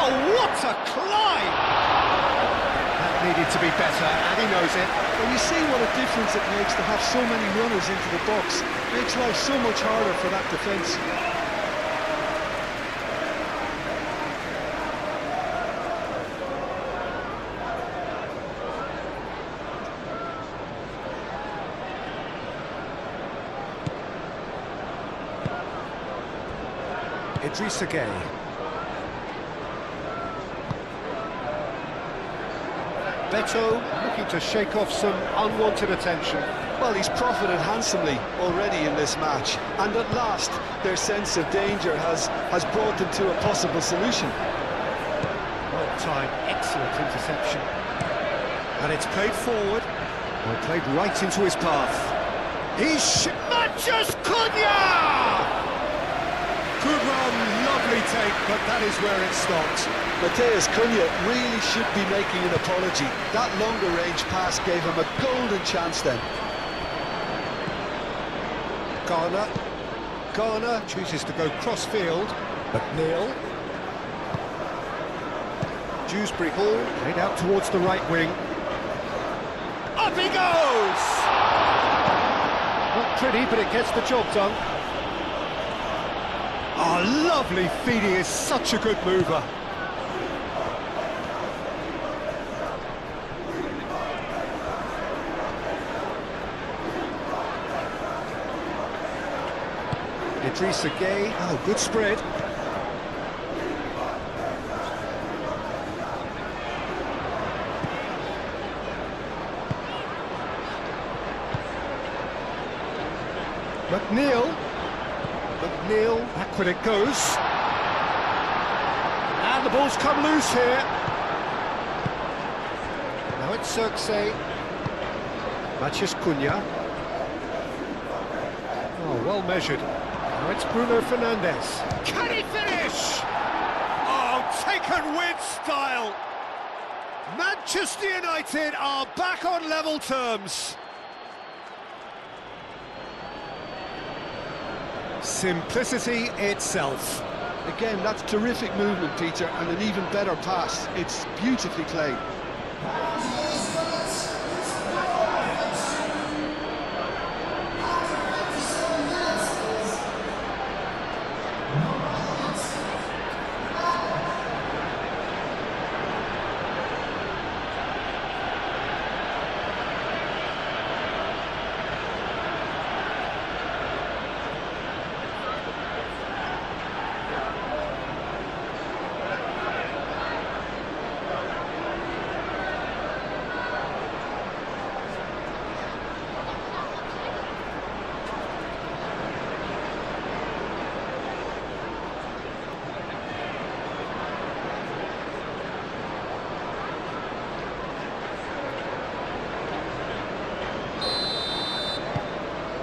Oh, what a climb! That needed to be better, and he knows it. Well, you see what a difference it makes to have so many runners into the box. Makes life so much harder for that defence. Idrissa Gueye. Beto looking to shake off some unwanted attention. Well, he's profited handsomely already in this match, and at last their sense of danger has brought them to a possible solution. Well timed, excellent interception. And it's played forward, or played right into his path. He's Matches Cunha! Good run, lovely take, but that is where it stopped. Mateus Cunha really should be making an apology. That longer range pass gave him a golden chance then. Garner chooses to go cross-field. McNeil. Dewsbury Hall, played out towards the right wing. Up he goes! Not pretty, but it gets the job done. Oh, lovely feed, he is such a good mover. Idrissa Gueye, oh, good spread. McNeil, backward it goes. And the ball's come loose here. Now it's Circe. Matches Cunha. Oh, well measured. Now it's Bruno Fernandes. Can he finish? Oh, taken with style. Manchester United are back on level terms. Simplicity itself. Again, that's terrific movement, Peter, and an even better pass. It's beautifully played.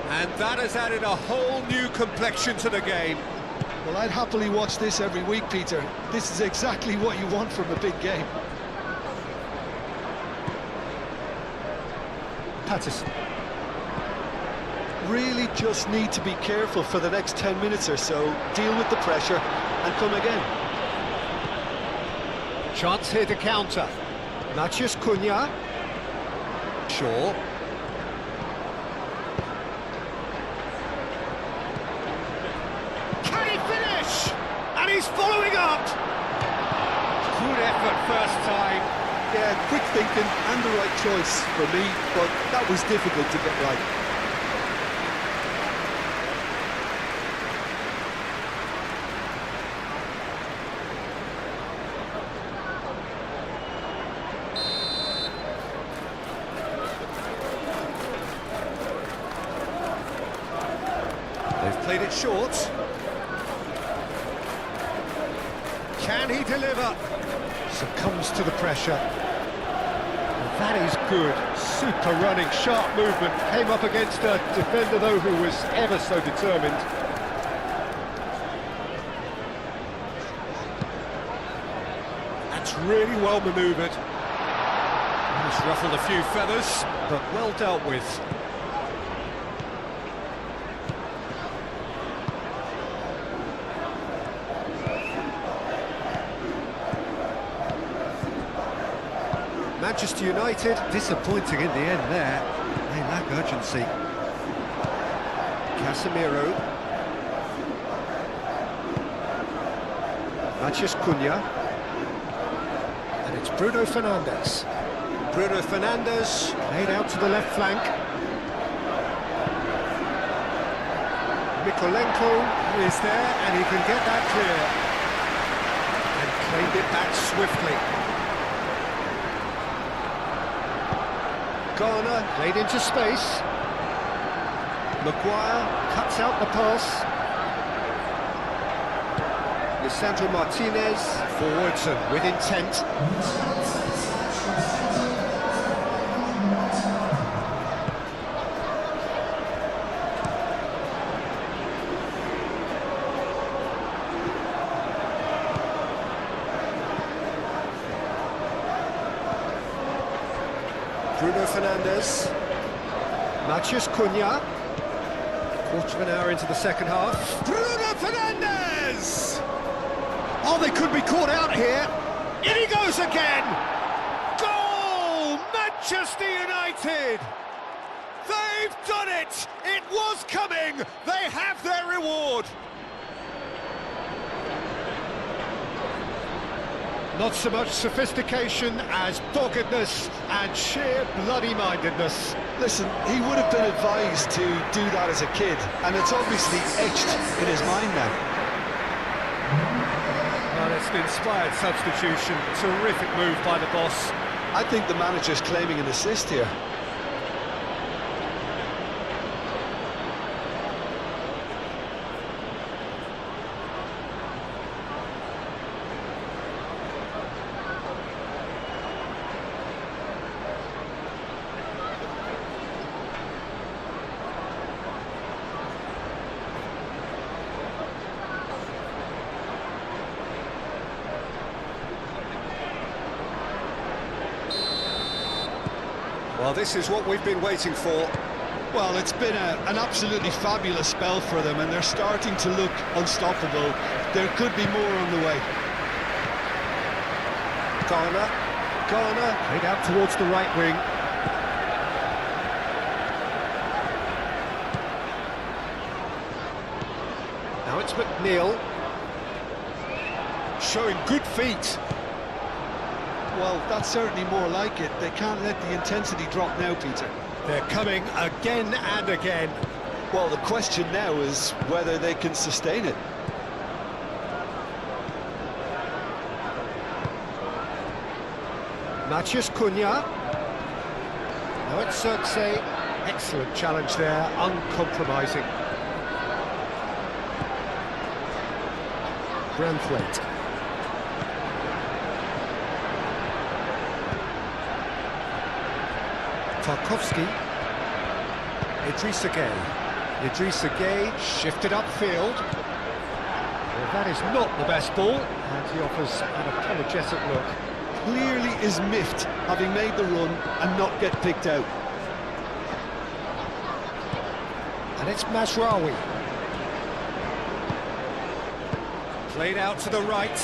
And that has added a whole new complexion to the game. Well, I'd happily watch this every week, Peter. This is exactly what you want from a big game. Patterson. Really just need to be careful for the next 10 minutes or so, deal with the pressure and come again. Chance here to counter. Matches Cunha. Shaw. Can he finish? And he's following up. Good effort first time. Yeah, quick thinking and the right choice for me, but that was difficult to get right. Played it short. Can he deliver? Succumbs to the pressure. And that is good. Super running, sharp movement. Came up against a defender, though, who was ever so determined. That's really well manoeuvred. He's ruffled a few feathers, but well dealt with. Manchester United disappointing in the end there. They lack urgency. Casemiro. Matheus Cunha. And it's Bruno Fernandes. Bruno Fernandes laid out to the left flank. Mikolenko is there and he can get that clear. And claimed it back swiftly. Garner played into space. Maguire cuts out the pass. Lisandro Martinez forwards and with intent. Bruno Fernandes, Matheus Cunha, quarter of an hour into the second half. Bruno Fernandes! Oh, they could be caught out here. In he goes again! Goal! Manchester United! They've done it! It was coming! They have their reward! Not so much sophistication as doggedness and sheer bloody-mindedness. Listen, he would have been advised to do that as a kid, and it's obviously etched in his mind now. Well, it's an inspired substitution. Terrific move by the boss. I think the manager's claiming an assist here. Well, this is what we've been waiting for. Well, it's been an absolutely fabulous spell for them, and they're starting to look unstoppable. There could be more on the way. Garner played out towards the right wing. Now it's McNeil. Showing good feet. Well, that's certainly more like it. They can't let the intensity drop now, Peter. They're coming again and again. Well, the question now is whether they can sustain it. Matheus Cunha. Now it's Xerxes. Excellent challenge there, uncompromising. Branthwaite. Tarkowski. Idrissa Gueye shifted upfield. Well, that is not the best ball, and he offers an apologetic look. Clearly is miffed, having made the run and not get picked out. And it's Mazraoui. Played out to the right.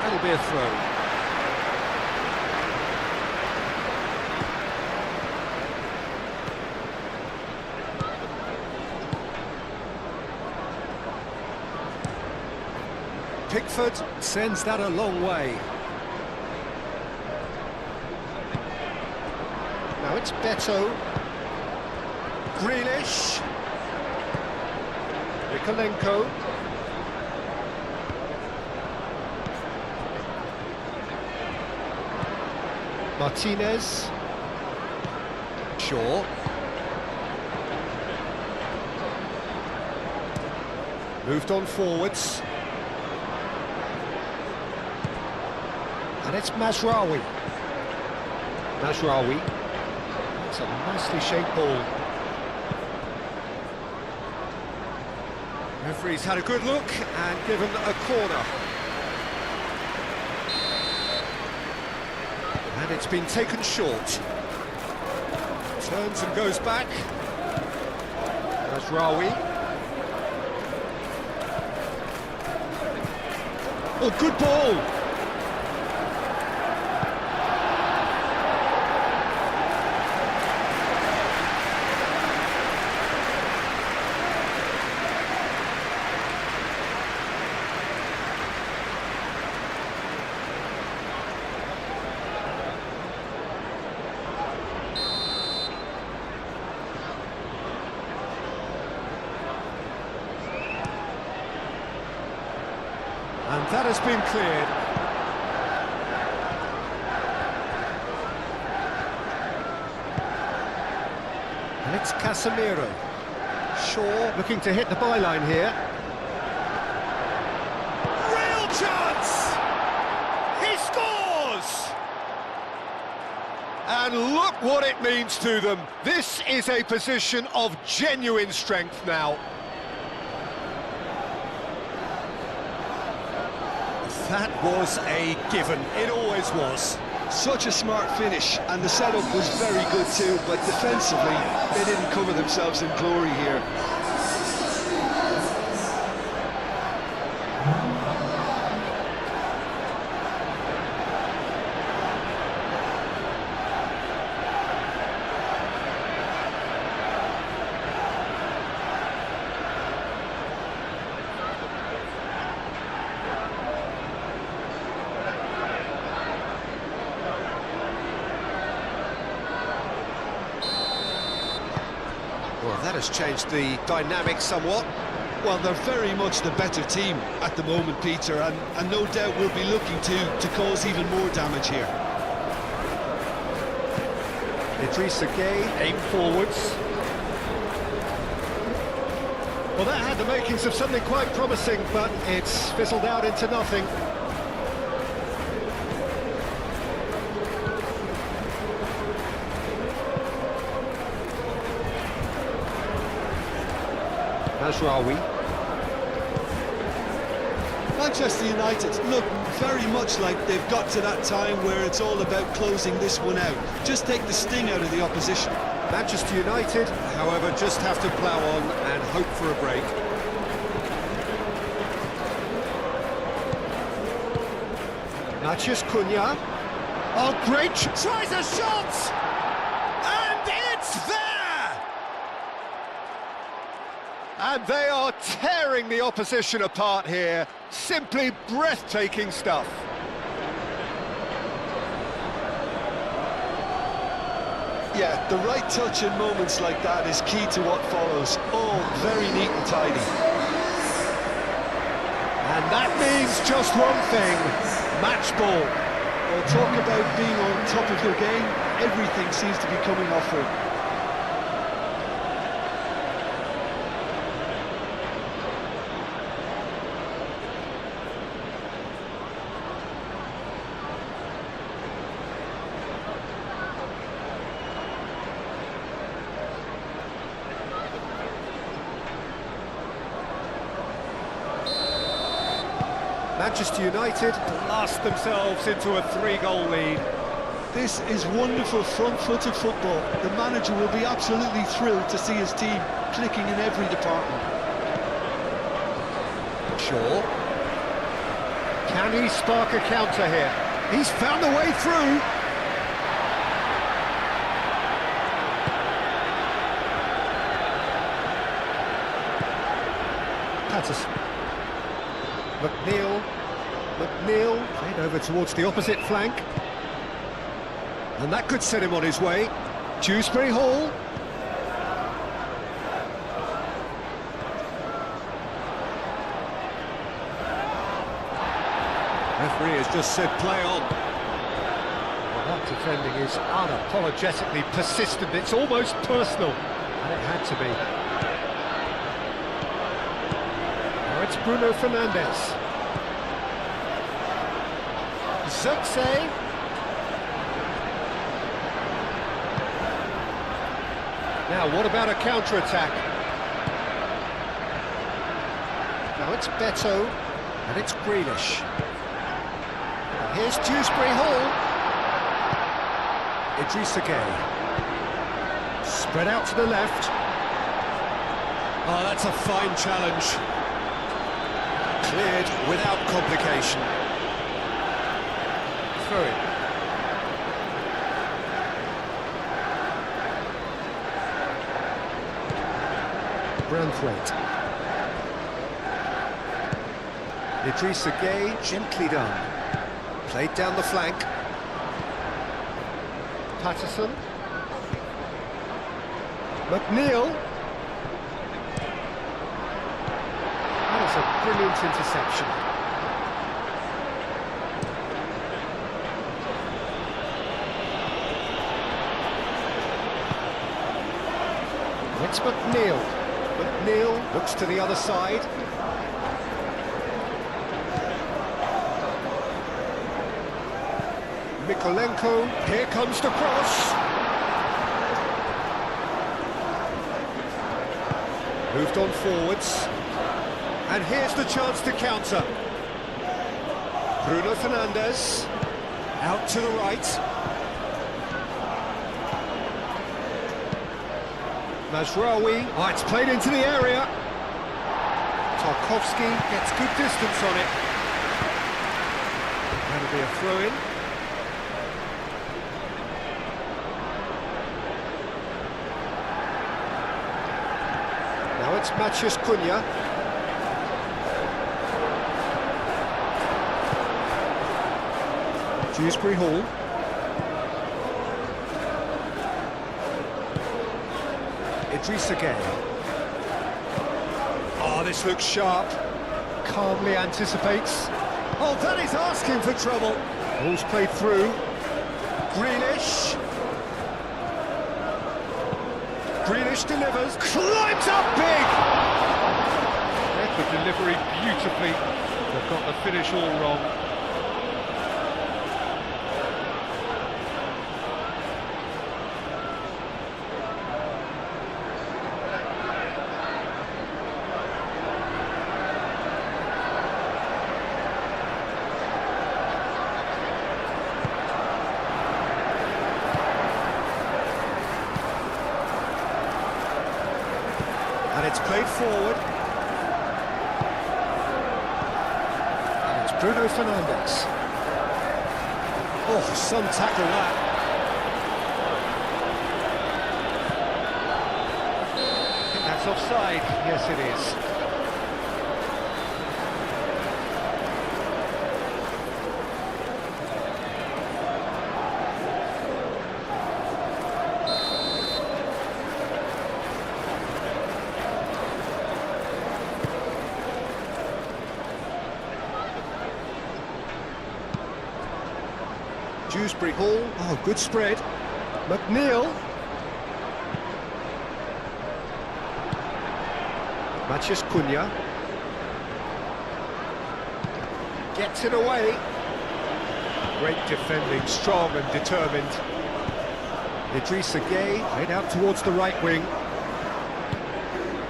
That'll be a throw. Pickford sends that a long way. Now it's Beto. Grealish. Mikolenko. Martinez. Shaw. Moved on forwards. And it's Mazraoui. Mazraoui. It's a nicely shaped ball. Referee's had a good look and given a corner. And it's been taken short. Turns and goes back. Mazraoui. Oh, good ball! And that has been cleared. And it's Casemiro. Shaw looking to hit the byline here. Real chance! He scores! And look what it means to them. This is a position of genuine strength now. That was a given, it always was. Such a smart finish, and the setup was very good too, but defensively, they didn't cover themselves in glory here. Well, that has changed the dynamic somewhat. Well, they're very much the better team at the moment, Peter, and no doubt will be looking to cause even more damage here. Idrissa Gueye aim forwards. Well, that had the makings of something quite promising, but it's fizzled out into nothing. Mazraoui. Manchester United look very much like they've got to that time where it's all about closing this one out. Just take the sting out of the opposition. Manchester United, however, just have to plough on and hope for a break. Matheus Cunha. Oh, great! Tries a shot! And it's there! And they are tearing the opposition apart here. Simply breathtaking stuff. Yeah, the right touch in moments like that is key to what follows. All very neat and tidy. And that means just one thing, match ball. Well, talk about being on top of your game. Everything seems to be coming off her. Manchester United blast themselves into a 3-goal lead. This is wonderful front-footed football. The manager will be absolutely thrilled to see his team clicking in every department. Shaw. Can he spark a counter here? He's found a way through. Patterson. McNeil played over towards the opposite flank. And that could set him on his way. Dewsbury Hall. Referee has just said play on. Well, that defending is unapologetically persistent. It's almost personal. And it had to be. it's Bruno Fernandes. Zirkzee. Now, what about a counter-attack? Now it's Beto, and it's Grealish. And here's Dewsbury Hall. Idrissa Gueye. Spread out to the left. Oh, that's a fine challenge. Cleared without complication. Throw it. Branthwaite. Idrissa Gueye, gently done. Played down the flank. Patterson. McNeil. That is a brilliant interception. It's McNeil. McNeil looks to the other side. Mikolenko, here comes the cross. Moved on forwards. And here's the chance to counter. Bruno Fernandes, out to the right. Mazraoui, oh, it's played into the area. Tarkowski gets good distance on it. That'll be a throw-in. Now it's Matheus Cunha. Dewsbury Hall. Idrissa Gueye. Oh, this looks sharp. Calmly anticipates. Oh, that is asking for trouble. Ball's played through. Grealish. Grealish delivers. Climbs up big! Read the delivery beautifully. They've got the finish all wrong. And it's played forward. And it's Bruno Fernandes. Oh, some tackle that. I think that's offside. Yes, it is. Dewsbury Hall, oh, good spread. McNeil. Matheus Cunha. Gets it away. Great defending, strong and determined. Idrissa Gueye, played out towards the right wing.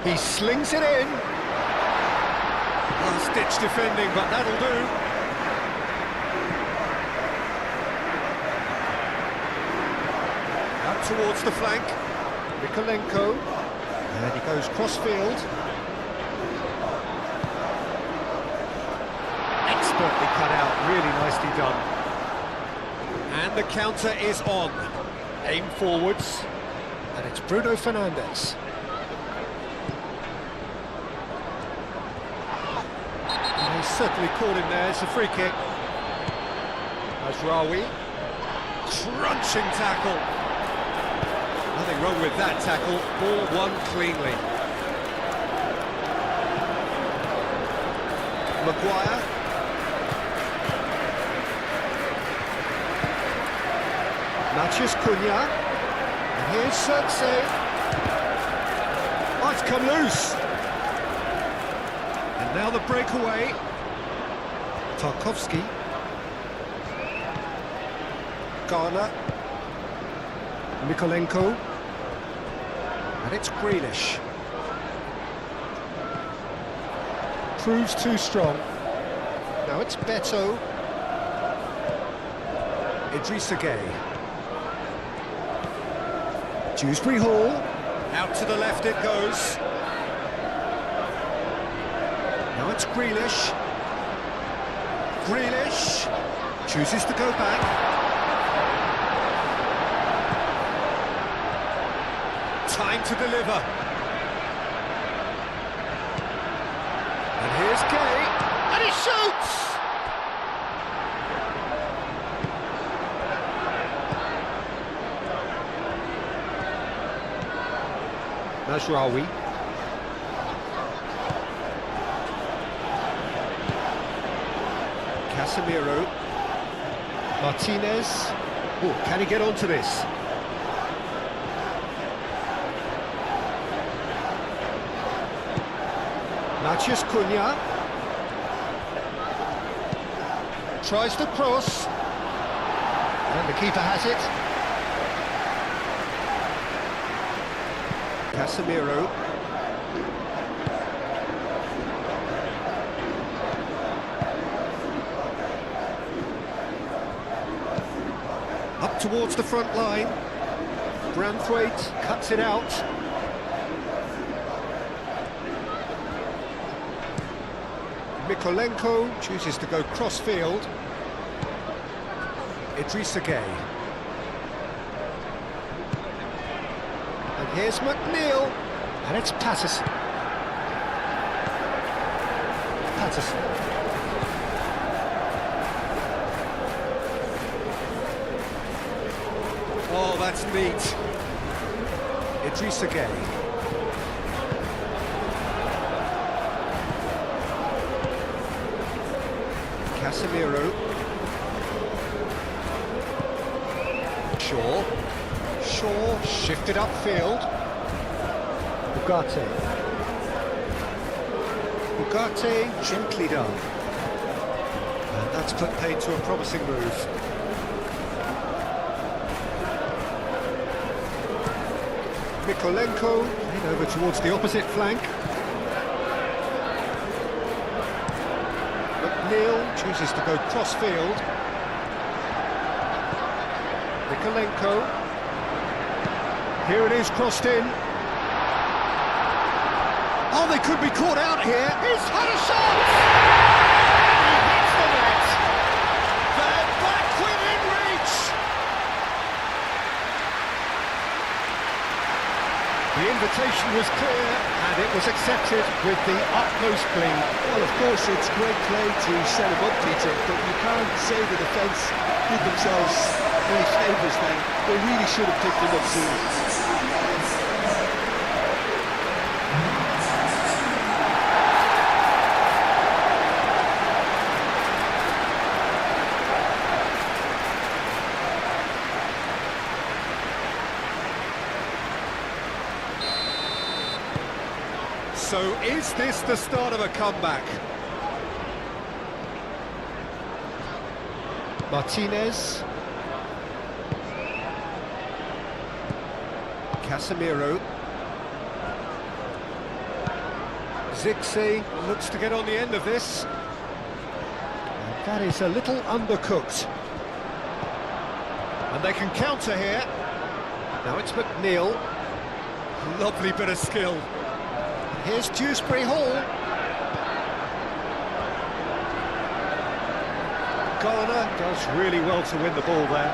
He slings it in. Last-ditch defending, but that'll do. Towards the flank, Mikolenko, and he goes cross-field. Expertly cut out, really nicely done. And the counter is on. Aim forwards, and it's Bruno Fernandes. And he's certainly caught him there, it's a free kick. Mazraoui, crunching tackle. Nothing wrong with that tackle, ball won cleanly. Maguire. Matheus Cunha. And here's Zirkzee. Oh, it's come loose. And Now the breakaway. Tarkowski. Garner. Mikolenko. And it's Grealish. Proves too strong. Now it's Beto. Idrissa Gueye. Dewsbury Hall. Out to the left it goes. Now it's Grealish. Grealish chooses to go back. Time to deliver. And here's Gueye. And he shoots! Mazraoui. Casemiro. Martinez. Oh, can he get onto this? Matheus Cunha. Tries to cross. And the keeper has it. Casemiro. Up towards the front line. Branthwaite cuts it out. Mikolenko chooses to go cross-field. Idrissa Gueye. And here's McNeil. And it's Patterson. Oh, that's neat. Idrissa Gueye. Casemiro. Shaw shifted upfield. Ugarte gently done. And that's put paid to a promising move. Mikolenko played over towards the opposite flank. McNeil chooses to go cross-field. Mikolenko. Here it is, crossed in. Oh, they could be caught out here. He's had a shot! He hits the net. They're back within reach. The invitation was clear, and it was accepted with the utmost glee. Well, of course, it's great play to set him up, Peter, but you can't say the defence did themselves any favours then. They really should have picked him up sooner. So is this the start of a comeback? Martinez. Casemiro. Zirkzee looks to get on the end of this. And that is a little undercooked. And they can counter here. Now it's McNeil. Lovely bit of skill. Here's Dewsbury Hall. Garner does really well to win the ball there.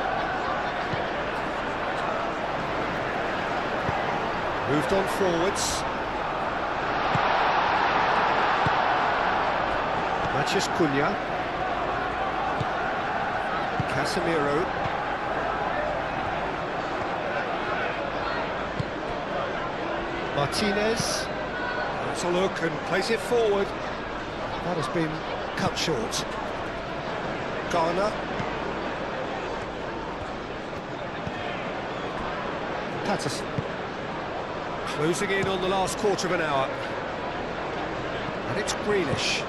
Moved on forwards. Matheus Cunha. Casemiro. Martinez. That's a look and plays it forward. That has been cut short. Garner. Patterson. Closing in on the last quarter of an hour. And it's Grealish.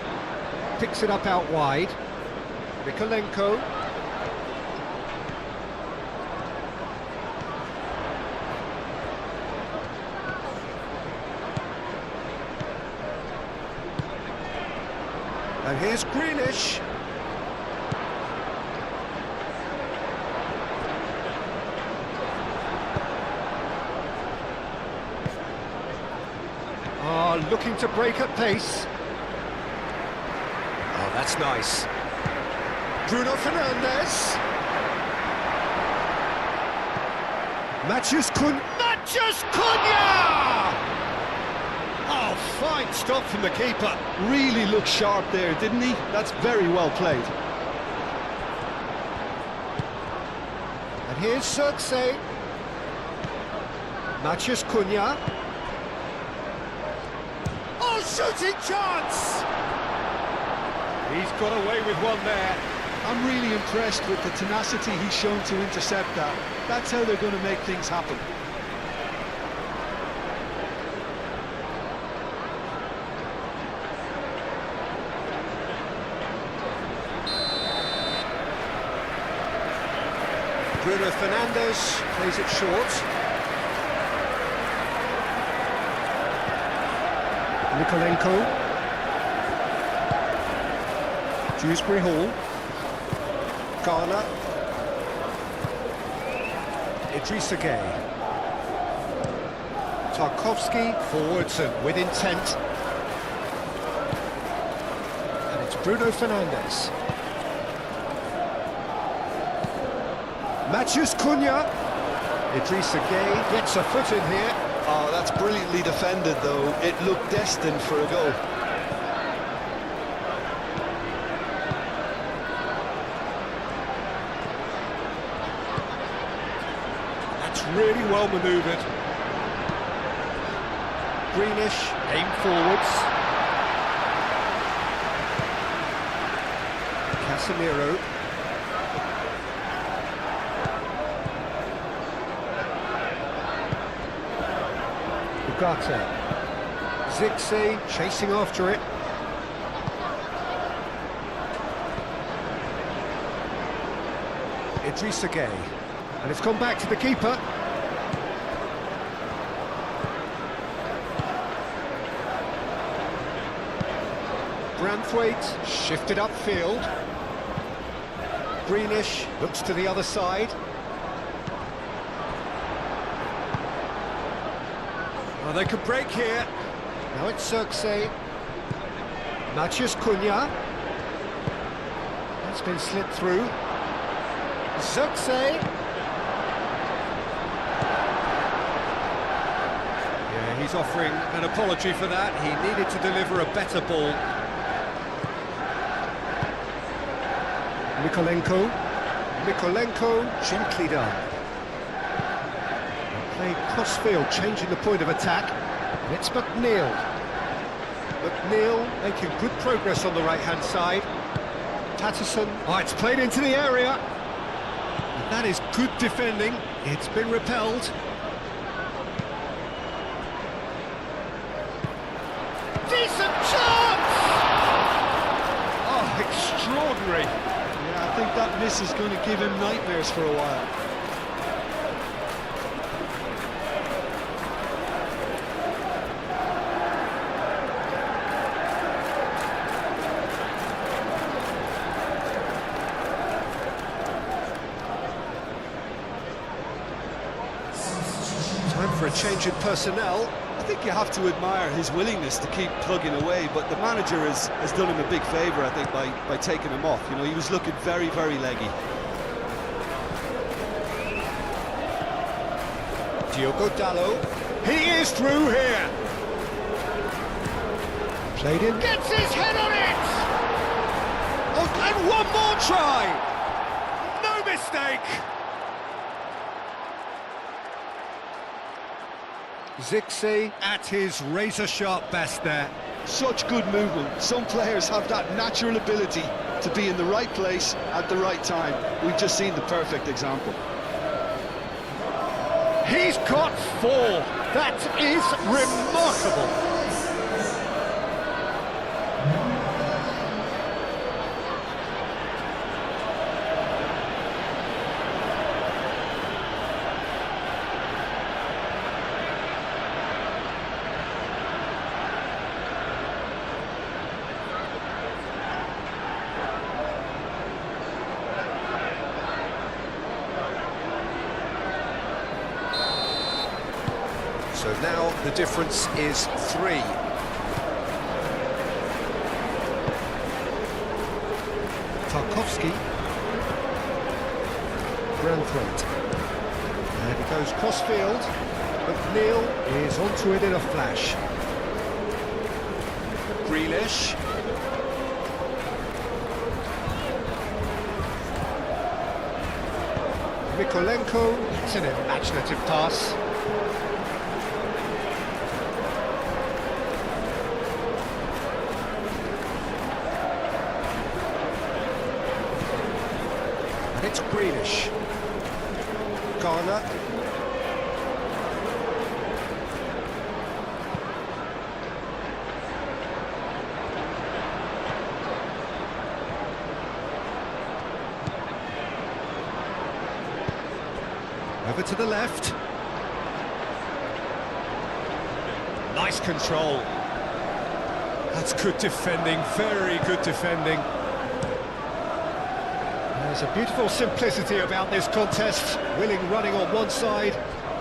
Picks it up out wide. Mikolenko. And here's Grealish. Looking to break at pace. Oh, that's nice. Bruno Fernandes. Mathias Cunha! Oh, fine stop from the keeper. Really looked sharp there, didn't he? That's very well played. And here's Xerxes. Mathias Cunha. Oh, shooting chance! He's got away with one there. I'm really impressed with the tenacity he's shown to intercept that. That's how they're going to make things happen. Bruno Fernandes plays it short. Mikolenko. Dewsbury Hall. Garner. Idrissa Gueye. Tarkowski forwards and with intent. And it's Bruno Fernandes. Mathias Cunha. Idrissa Gueye gets a foot in here. Oh, that's brilliantly defended, though. It looked destined for a goal. That's really well manoeuvred. Greenish, aim forwards. Casemiro. Ugarte. Zirkzee chasing after it. Idrissa Gueye. And it's gone back to the keeper. Branthwaite shifted upfield. Greenish looks to the other side. Oh, they could break here. Now it's Xerxes. Mathias Cunha. That's been slid through. Xerxes. Yeah, he's offering an apology for that. He needed to deliver a better ball. Mikolenko, gently done. Played cross-field, changing the point of attack. And it's McNeil. McNeil making good progress on the right-hand side. Patterson. Oh, it's played into the area. And that is good defending. It's been repelled. Decent chance! Oh, extraordinary. Yeah, I think that miss is going to give him nightmares for a while. Time for a change in personnel. I think you have to admire his willingness to keep plugging away, but the manager has done him a big favour, I think, by taking him off. You know, he was looking very, very leggy. Diogo Dalot. He is through here. Played in. Gets his head on it! Oh, and one more try! No mistake! Zirkzee at his razor-sharp best there. Such good movement. Some players have that natural ability to be in the right place at the right time. We've just seen the perfect example. He's got 4. That is remarkable. The difference is 3. Tarkowski. Branthwaite. And it goes cross-field. McNeil is onto it in a flash. Grealish. Mikolenko. It's an imaginative pass. And it's Grealish. Garner. Over to the left. Nice control. That's good defending, very good defending. There's a beautiful simplicity about this contest. Willing running on one side,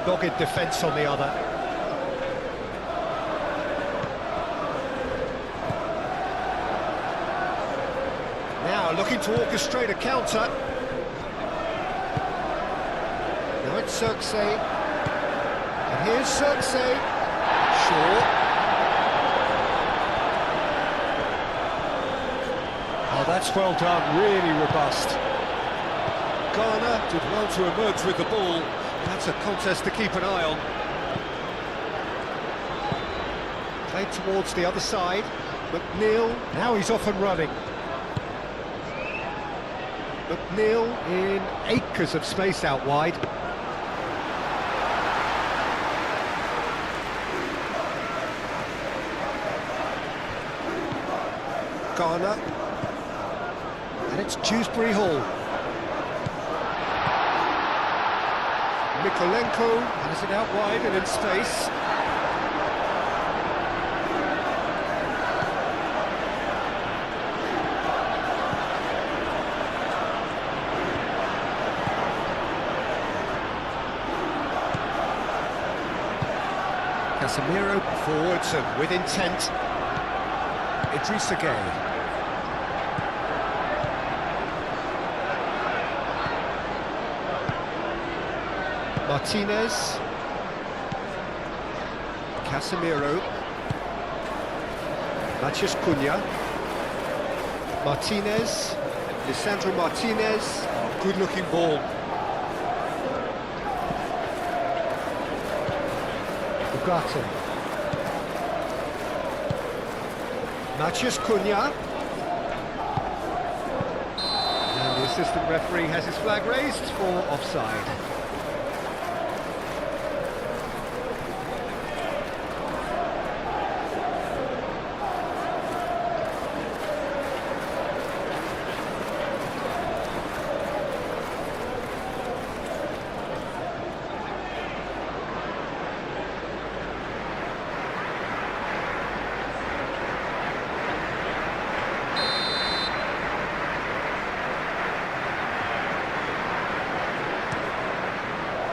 dogged defence on the other. Now looking to orchestrate a counter. Now it's Cirksay. And here's Cirksay. Shaw. Oh, that's well done, really robust. Garner did well to emerge with the ball. That's a contest to keep an eye on. Played towards the other side. McNeil, now he's off and running. McNeil in acres of space out wide. Garner. And it's Dewsbury Hall. Mikolenko has it out wide and in space. Casemiro forwards and with intent. Idrissa Gueye. Martinez. Casemiro. Matheus Cunha. Martinez. Lisandro Martinez. Oh, good-looking ball. Ugarte. Matheus Cunha. And the assistant referee has his flag raised for offside.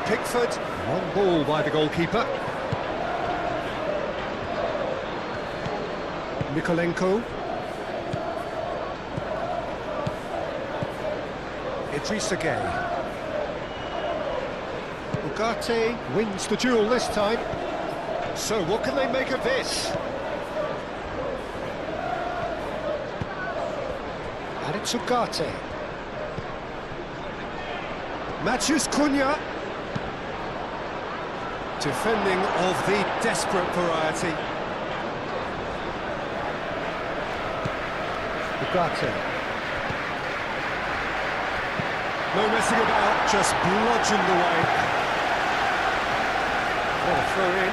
Pickford, one ball by the goalkeeper. Mikolenko. Idrissa Gueye. Ugarte wins the duel this time. So what can they make of this? And it's Ugarte. Matheus Cunha. Defending of the desperate variety. Ugarte. No messing about, just bludgeoned away. What a throw in.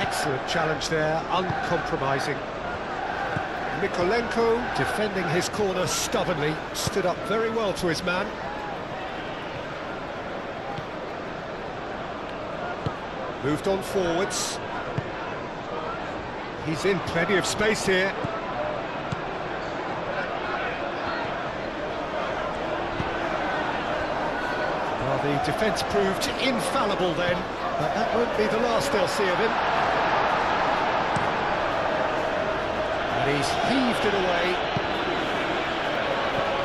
Excellent challenge there, uncompromising. Mikolenko defending his corner stubbornly, stood up very well to his man. Moved on forwards. He's in plenty of space here. The defence proved infallible then, but that won't be the last they'll see of him. And he's heaved it away.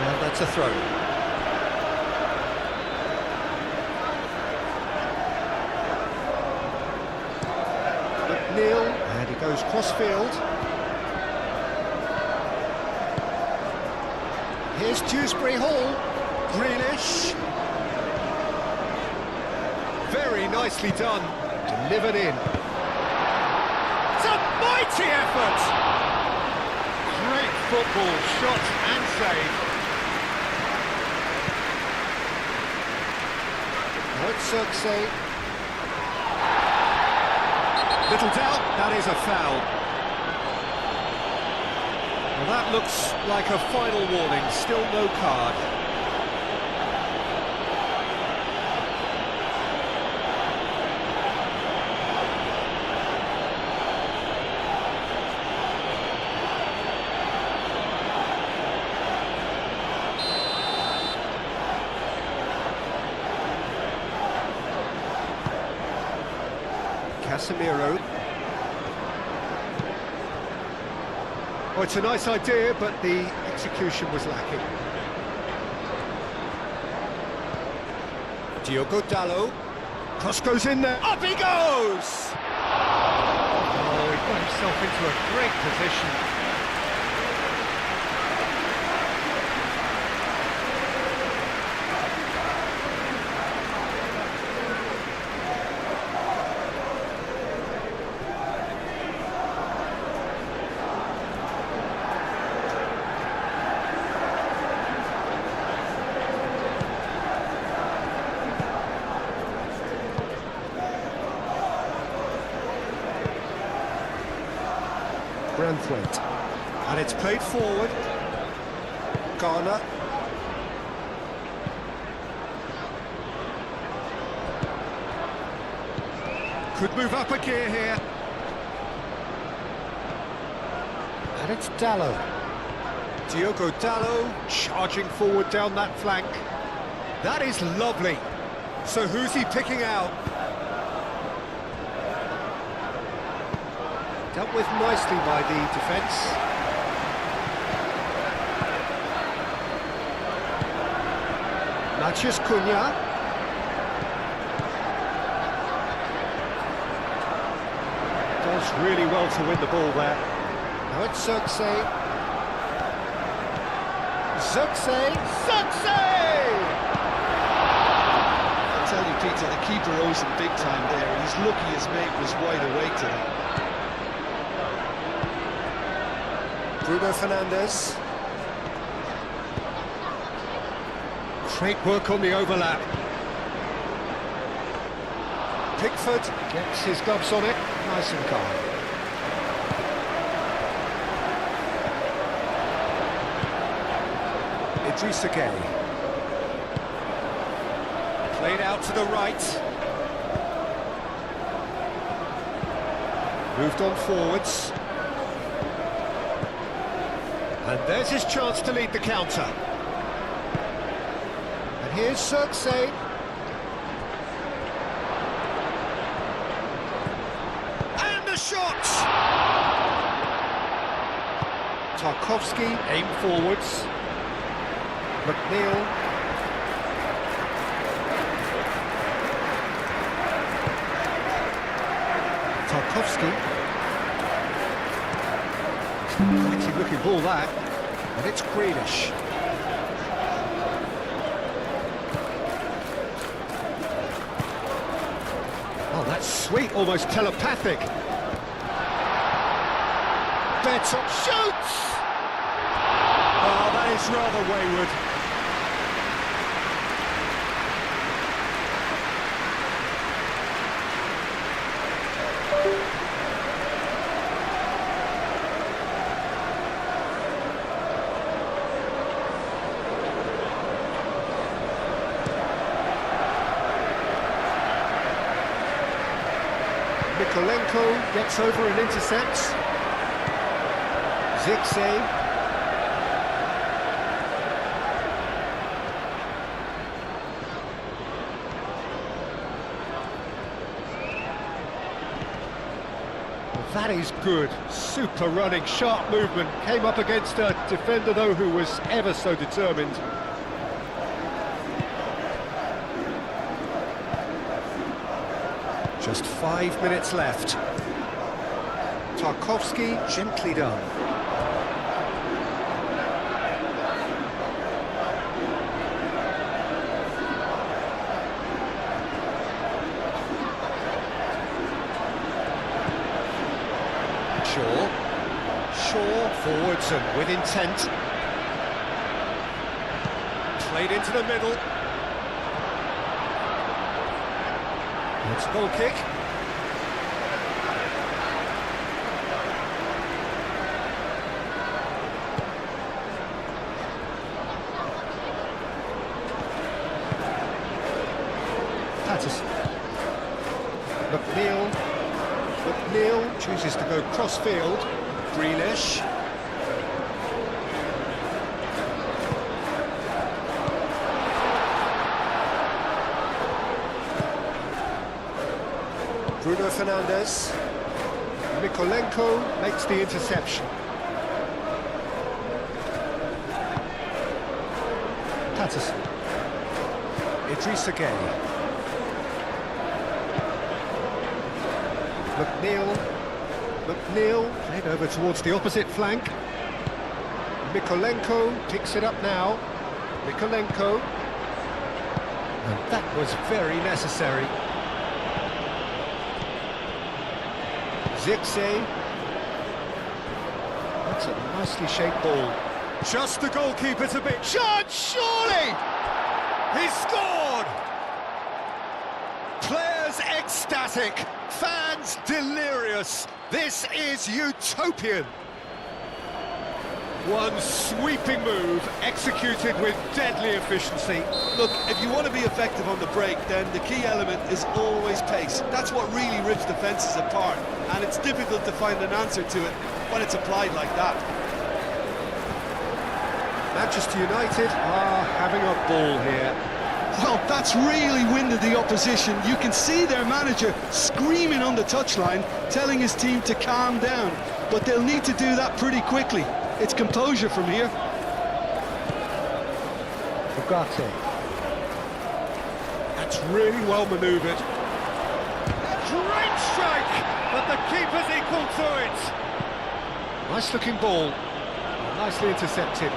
And that's a throw. McNeil, and he goes cross-field. Here's Dewsbury Hall. Grealish. Very nicely done. Delivered in. It's a mighty effort! Great football, shot and save. No, it's Cirksay. Little doubt, that is a foul. Well, that looks like a final warning, still no card. Casemiro. Oh, it's a nice idea, but the execution was lacking. Diogo Dalot. Cross goes in there. Up he goes! Oh, he got himself into a great position. Branthwaite. And it's played forward. Garner. Could move up a gear here. And it's Dalot. Diogo Dalot charging forward down that flank. That is lovely. So who's he picking out? Dealt with nicely by the defence. Matheus Cunha. Does really well to win the ball there. Now it's Cirksay. Cirksay! I tell you, Peter, the keeper owes him big time there. He's lucky his mate was wide awake today. Bruno Fernandes. Great work on the overlap. Pickford gets his gloves on it, nice and calm. Idrissa Gueye. Played out to the right. Moved on forwards. And there's his chance to lead the counter. And here's Cirksay. And the shot! Tarkowski, aim forwards. McNeil. Tarkowski. Mighty looking ball that, and it's Grealish. Oh, that's sweet, almost telepathic. Beto shoots! Oh, that is rather wayward. Mikolenko gets over and intercepts. Zirkzee. That is good. Super running, sharp movement. Came up against a defender, though, who was ever so determined. Just 5 minutes left. Tarkowski, gently done. Shaw forwards and with intent. Played into the middle. It's a goal kick. Patterson. McNeil chooses to go cross-field. Grealish. Bruno Fernandes. Mikolenko makes the interception. Patterson. Idrissa Gueye. McNeil played over towards the opposite flank. Mikolenko picks it up now. Mikolenko. And that was very necessary. Zirkzee. That's a nicely shaped ball. Just the goalkeeper to beat. Shot, surely! He scored! Players ecstatic, fans delirious. This is utopian. One sweeping move, executed with deadly efficiency. Look, if you want to be effective on the break, then the key element is always pace. That's what really rips defences apart, and it's difficult to find an answer to it when it's applied like that. Manchester United are having a ball here. Well, that's really winded the opposition. You can see their manager screaming on the touchline, telling his team to calm down. But they'll need to do that pretty quickly. It's composure from here. Ugarte. That's really well manoeuvred. Great strike, but the keeper's equal to it. Nice looking ball, nicely intercepted.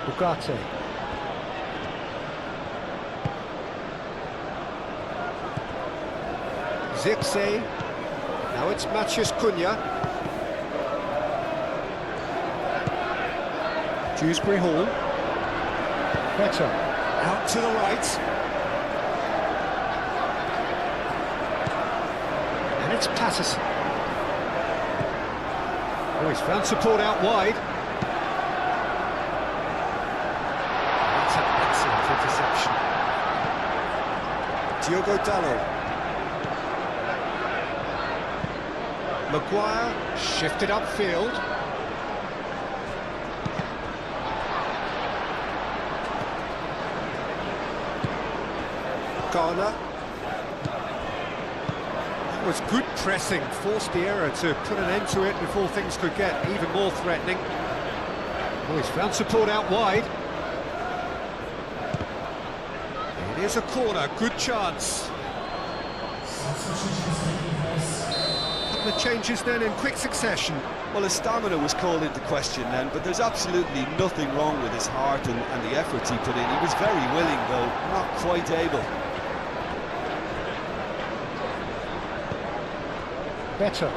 Ugarte. Zirkzee. Now it's Matheus Cunha. Dewsbury Hall. Better. Out to the right. And it's Patterson. Oh, he's found support out wide. That's an excellent interception. Diogo Dalot. Maguire shifted upfield. Garner. That was good pressing, forced the error to put an end to it before things could get even more threatening. Oh, he's found support out wide. It is a corner, good chance. Couple of changes then in quick succession. Well, his stamina was called into question then, but there's absolutely nothing wrong with his heart and the efforts he put in. He was very willing, though, not quite able. Better.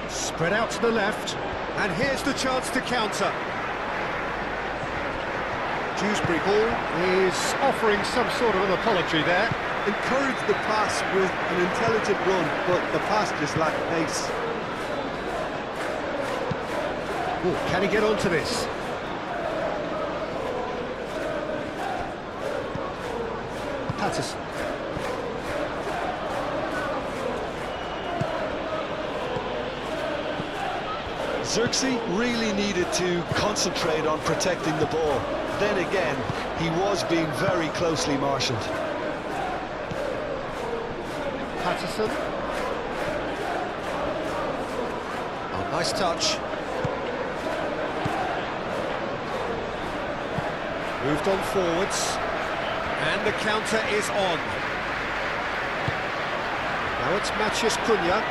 Spread out to the left, and here's the chance to counter. Dewsbury Hall is offering some sort of an apology there. Encouraged the pass with an intelligent run, but the pass just lacked pace. Ooh, can he get onto this? Patterson. Zirkzee really needed to concentrate on protecting the ball. Then again, he was being very closely marshalled. Everton. Oh, nice touch. Moved on forwards. And the counter is on. Now it's Matheus Cunha.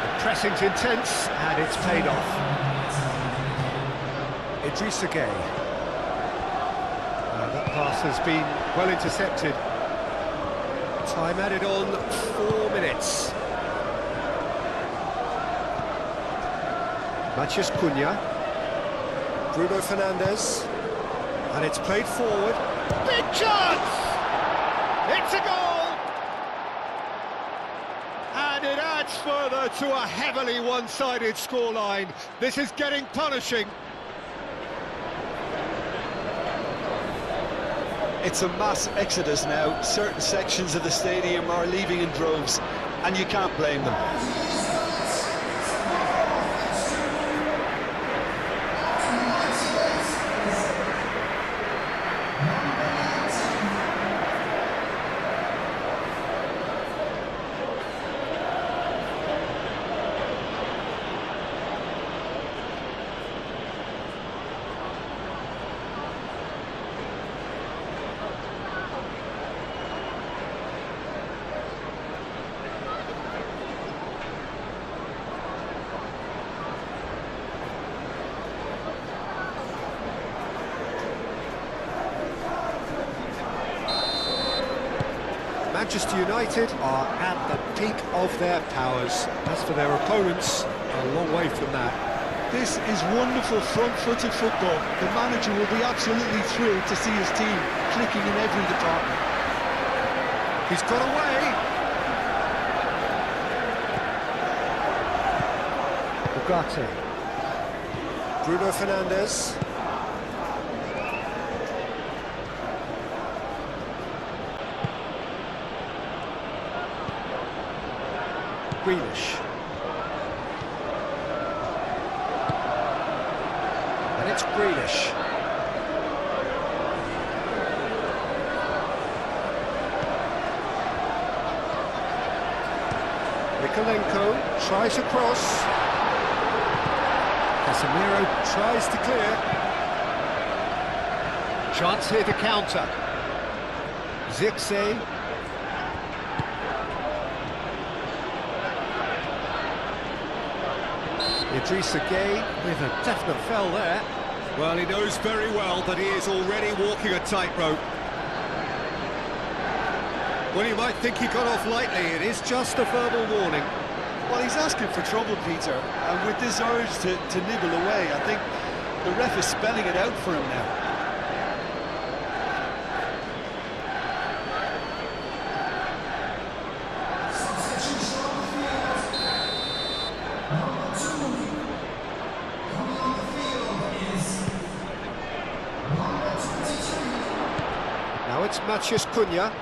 The pressing's intense, and it's paid off. Idrissa Gueye. That pass has been well intercepted. Time added on, 4 minutes. Matheus Cunha. Bruno Fernandes. And it's played forward. Big chance! It's a goal! And it adds further to a heavily one-sided scoreline. This is getting punishing. It's a mass exodus now. Certain sections of the stadium are leaving in droves, and you can't blame them. Manchester United are at the peak of their powers. As for their opponents, a long way from that. This is wonderful front-footed football. The manager will be absolutely thrilled to see his team clicking in every department. He's got away. Ugarte. Bruno Fernandes. Grealish. And it's Grealish. Mikolenko tries a cross. Casemiro tries to clear. Chance here to counter. Zirkzee. Idrissa Gueye with a definite fell there. Well, he knows very well that he is already walking a tightrope. Well, you might think he got off lightly. It is just a verbal warning. Well, he's asking for trouble, Peter, and with this urge to nibble away, I think the ref is spelling it out for him now. Now it's Matheus Cunha.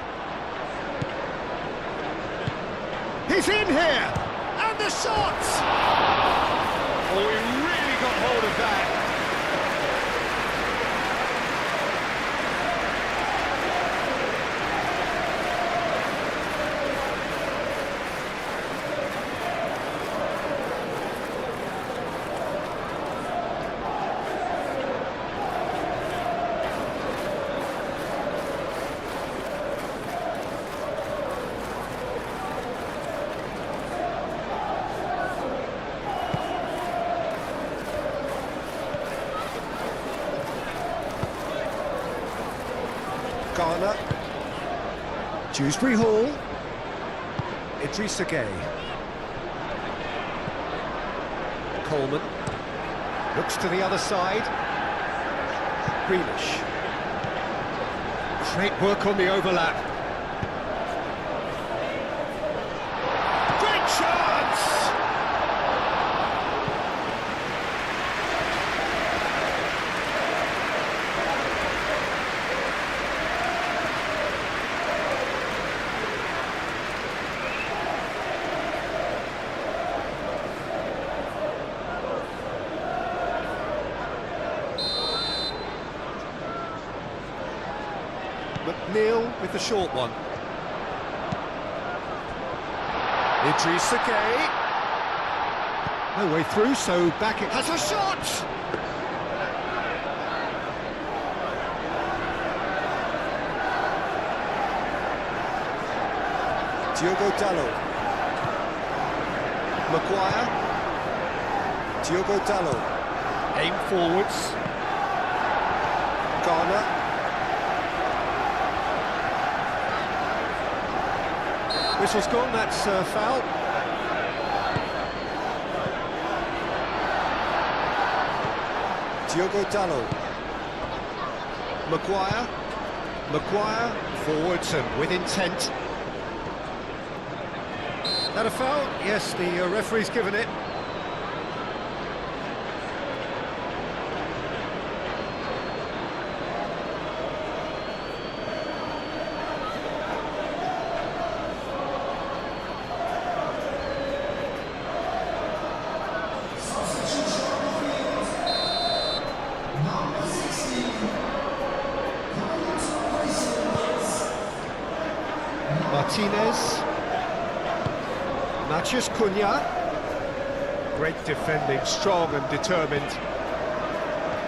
He's in here! And the shot! Oh, he really got hold of that. Ghana. Dewsbury Hall. Idrissa Gueye. Coleman. Looks to the other side. Grealish. Great work on the overlap. Great chance! McNeil with the short one. Idrissa Gueye. No way through, so back it has a shot! Diogo Dalot. Maguire. Diogo Dalot. Aim forwards. Garner. Whistle's gone, that's foul. Diogo Dalot. Maguire. Maguire. Forwards and with intent. That a foul? Yes, the referee's given it. Martinez. Matheus Cunha. Great defending, strong and determined.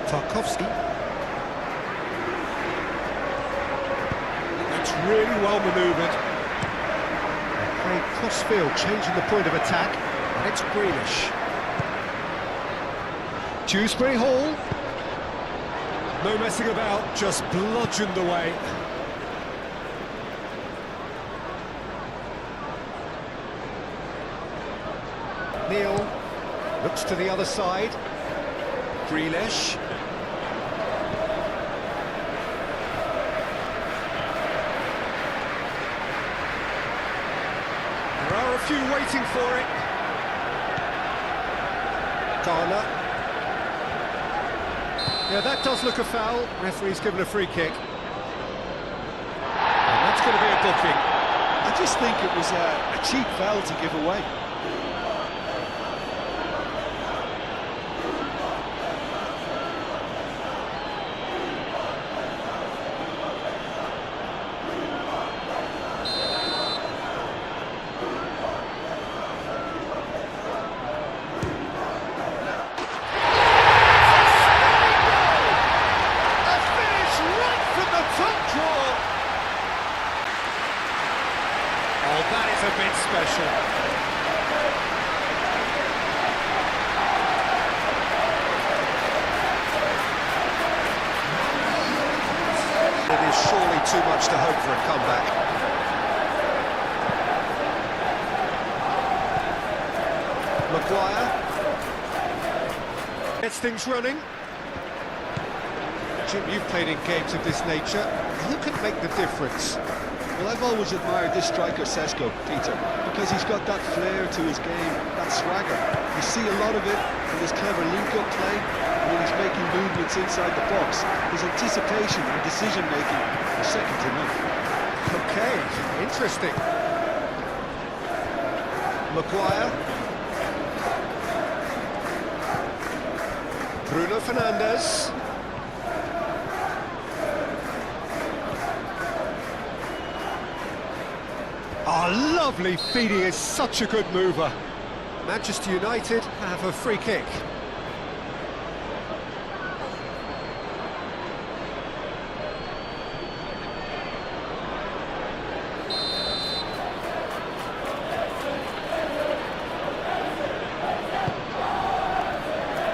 Tarkowski. That's really well manoeuvred. Played cross-field, changing the point of attack. And it's Grealish. Dewsbury Hall. No messing about, just bludgeoned away. Neil looks to the other side. Grealish. There are a few waiting for it. Garner. Yeah, that does look a foul. Referee's given a free kick. And that's going to be a booking. I just think it was a cheap foul to give away. That is a bit special. It is surely too much to hope for a comeback. Maguire gets things running. Jim, you've played in games of this nature. Who can make the difference? Well, I've always admired this striker, Sesko, Peter, because he's got that flair to his game, that swagger. You see a lot of it in his clever link-up play, when he's making movements inside the box. His anticipation and decision-making are second to none. Okay, interesting. Maguire. Bruno Fernandes. Oh, lovely feed, he is such a good mover. Manchester United have a free kick.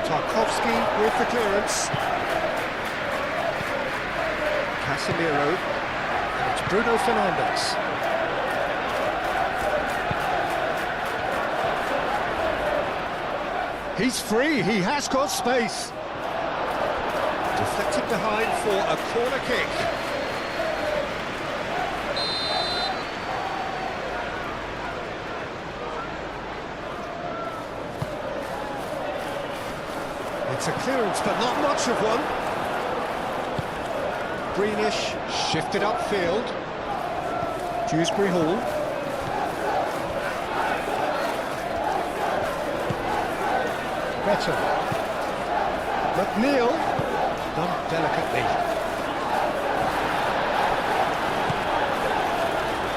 Tarkowski with the clearance. Casemiro. And it's Bruno Fernandes. He's free, he has got space. Deflected behind for a corner kick. It's a clearance, but not much of one. Greenish shifted upfield. Dewsbury Hall. Better. McNeil, done delicately.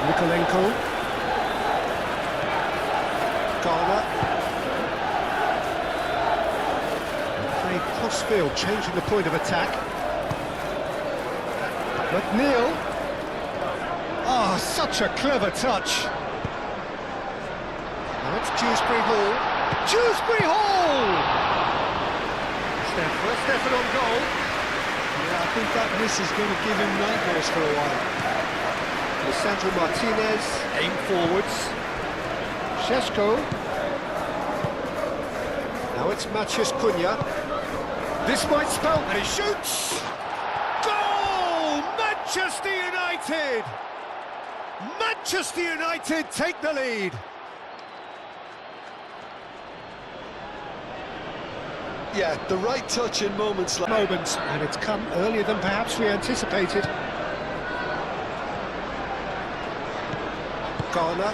Nikolenko. Garner. Playing cross-field, changing the point of attack. McNeil. Oh, such a clever touch. Now it's Dewsbury Hall. Dewsbury Hall! It's their first effort on goal. Yeah, I think that miss is going to give him nightmares for a while. Lisandro Martinez, aim forwards. Šeško. Now it's Matheus Cunha. This might spell, and he shoots! Goal! Manchester United! Manchester United take the lead. Yeah, the right touch in moments like... Moments, and it's come earlier than perhaps we anticipated. Garner.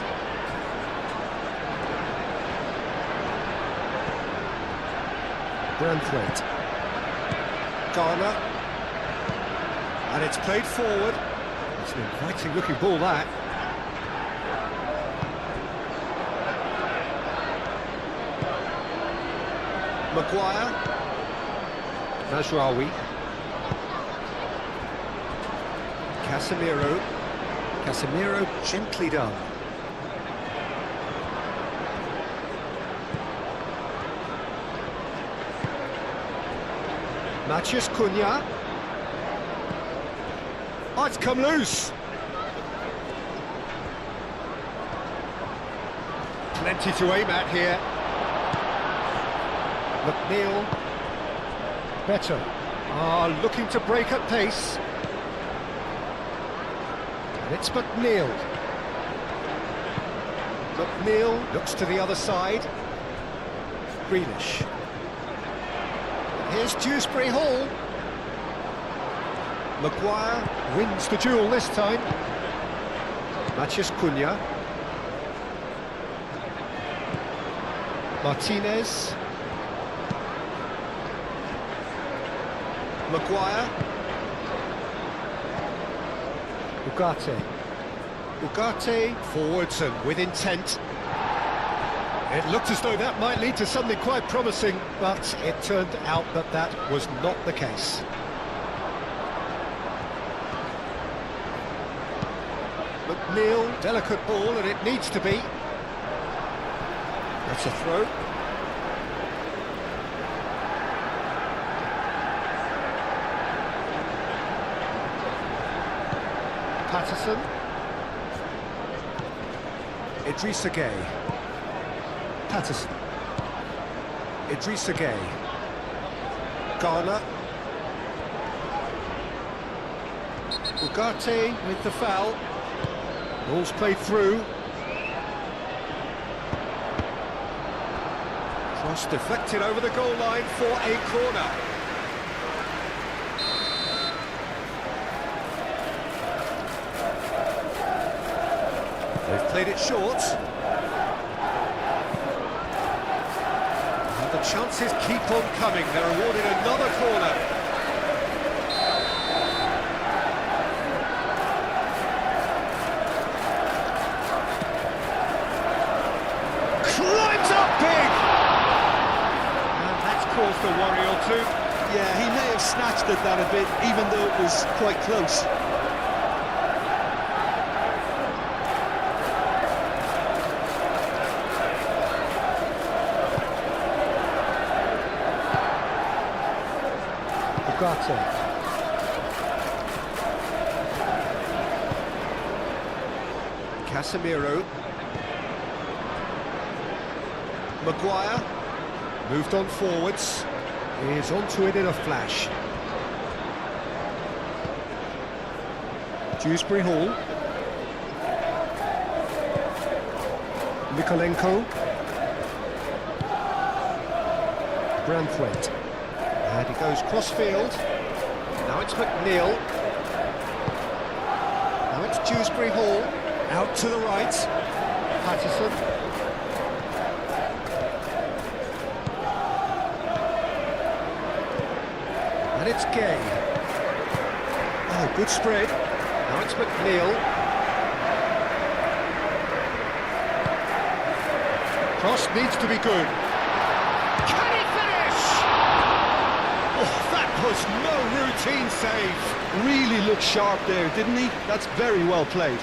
Branthwaite. Garner. And it's played forward. It's an inviting looking ball, that. Maguire. Mazraoui. Casemiro. Casemiro gently done. Matheus Cunha. Oh, it's come loose. Plenty to aim at here. McNeil. Better. Looking to break at pace. And it's McNeil. McNeil looks to the other side. Grealish. Here's Dewsbury Hall. Maguire wins the duel this time. Matheus Cunha. Martinez. Maguire. Ugarte. Ugarte forwards and with intent. It looked as though that might lead to something quite promising, but it turned out that that was not the case. McNeil, delicate ball, and it needs to be. That's a throw. Patterson. Idrissa Gueye. Patterson. Idrissa Gueye. Garner. Ugarte with the foul. Ball's played through. Cross deflected over the goal line for a corner. They've played it short. And the chances keep on coming. They're awarded another corner. Climbs up big! And that's caused a worry or two. Yeah, he may have snatched at that a bit, even though it was quite close. Ugarte. Casemiro. Maguire. Moved on forwards. Is onto it in a flash. Dewsbury Hall. Mikolenko. Branthwaite. And he goes cross-field. Now it's McNeil. Now it's Dewsbury Hall. Out to the right. Patterson. And it's Gueye. Oh, good spread. Now it's McNeil. Cross needs to be good. Can he finish? Oh, that was no routine save. Really looked sharp there, didn't he? That's very well played.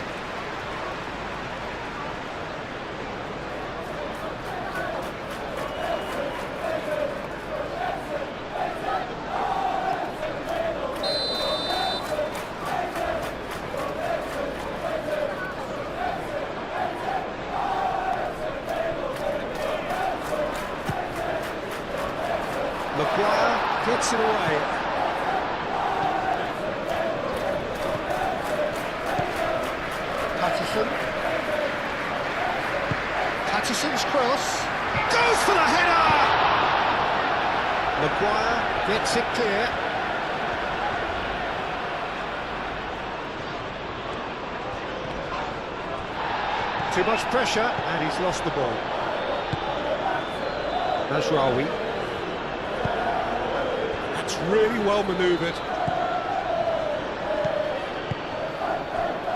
Maguire gets it away. Patterson's cross. Goes for the header! Maguire gets it clear. Too much pressure, and he's lost the ball. Mazraoui. That's really well manoeuvred.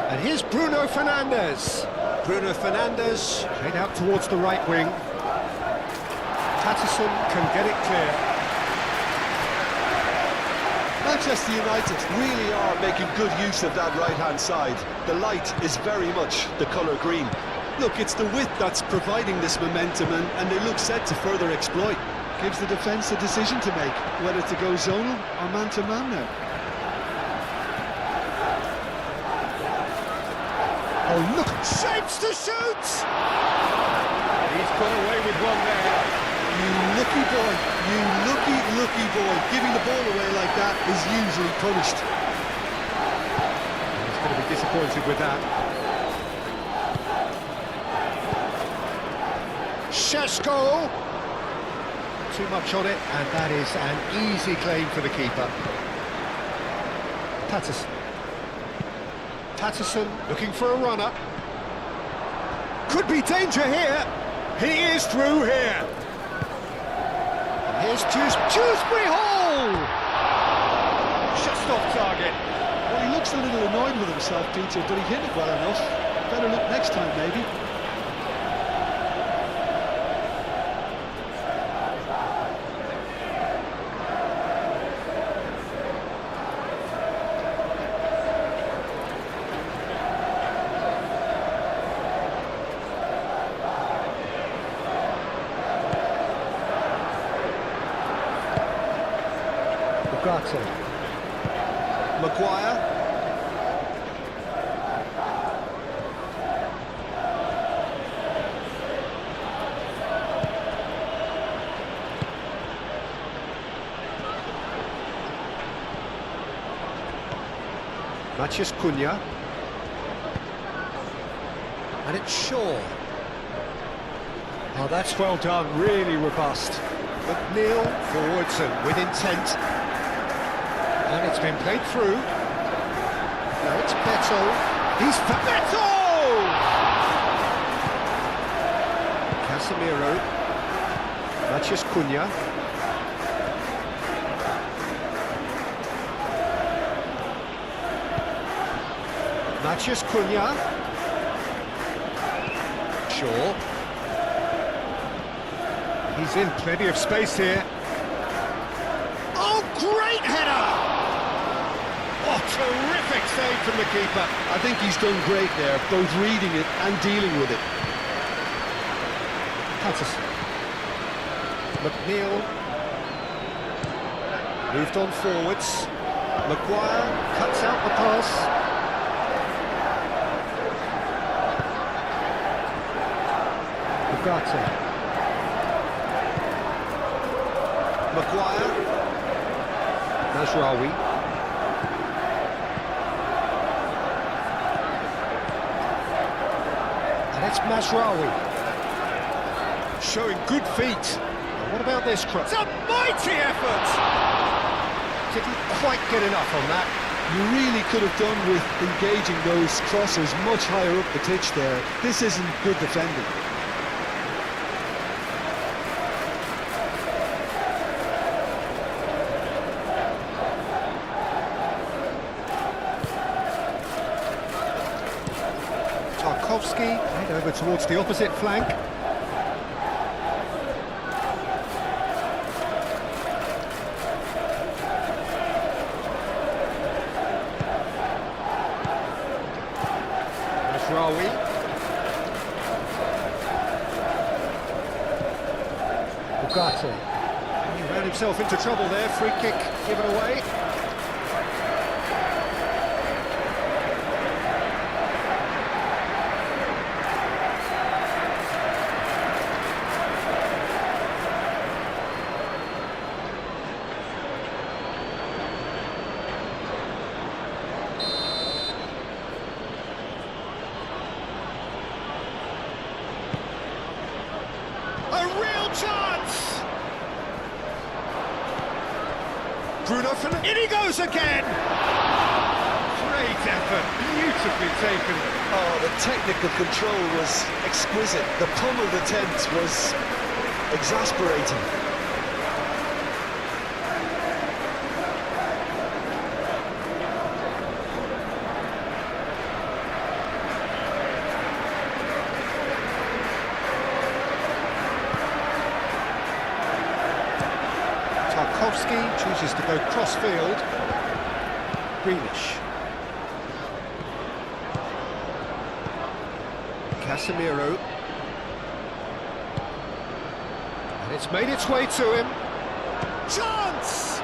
And here's Bruno Fernandes. Bruno Fernandes played out towards the right wing. Patterson can get it clear. Manchester United really are making good use of that right-hand side. The light is very much the colour green. Look, it's the width that's providing this momentum, and they look set to further exploit. Gives the defence a decision to make, whether to go zonal or man-to-man now. Oh, look, shapes to shoot! He's got away with one there. You lucky boy, you lucky boy. Giving the ball away like that is usually punished. He's going to be disappointed with that. Šeško! Too much on it, and that is an easy claim for the keeper. Patterson looking for a runner. Could be danger here. He is through here. And here's Dewsbury Hall! Just off target. Well, he looks a little annoyed with himself, Peter, but he hit it well enough. Better look next time, maybe. Maguire. Matheus Cunha. And it's Shaw. Oh, that's well done, really robust. McNeil forwards and with intent. And it's been played through. Now it's Beto. He's for Beto! Casemiro. Matheus Cunha. Matheus Cunha. Shaw. He's in plenty of space here. Oh, great header! Oh, terrific save from the keeper. I think he's done great there, both reading it and dealing with it. Patterson. McNeil. Moved on forwards. Maguire cuts out the pass. Ugarte. Maguire. Mazraoui. And it's Mazraoui. Showing good feet. And what about this cross? It's a mighty effort! Didn't quite get enough on that. You really could have done with engaging those crosses much higher up the pitch there. This isn't good defending. Tarkowski, head over towards the opposite flank. Mazraoui. Ugarte. He ran himself into trouble there, free kick given away. A real chance! Bruno Fernandes, in he goes again! Great effort, beautifully taken. Oh, the technical control was exquisite. The pummeled attempt was exasperating. Tarkowski chooses to go cross-field. Grealish. Casemiro. And it's made its way to him. Chance!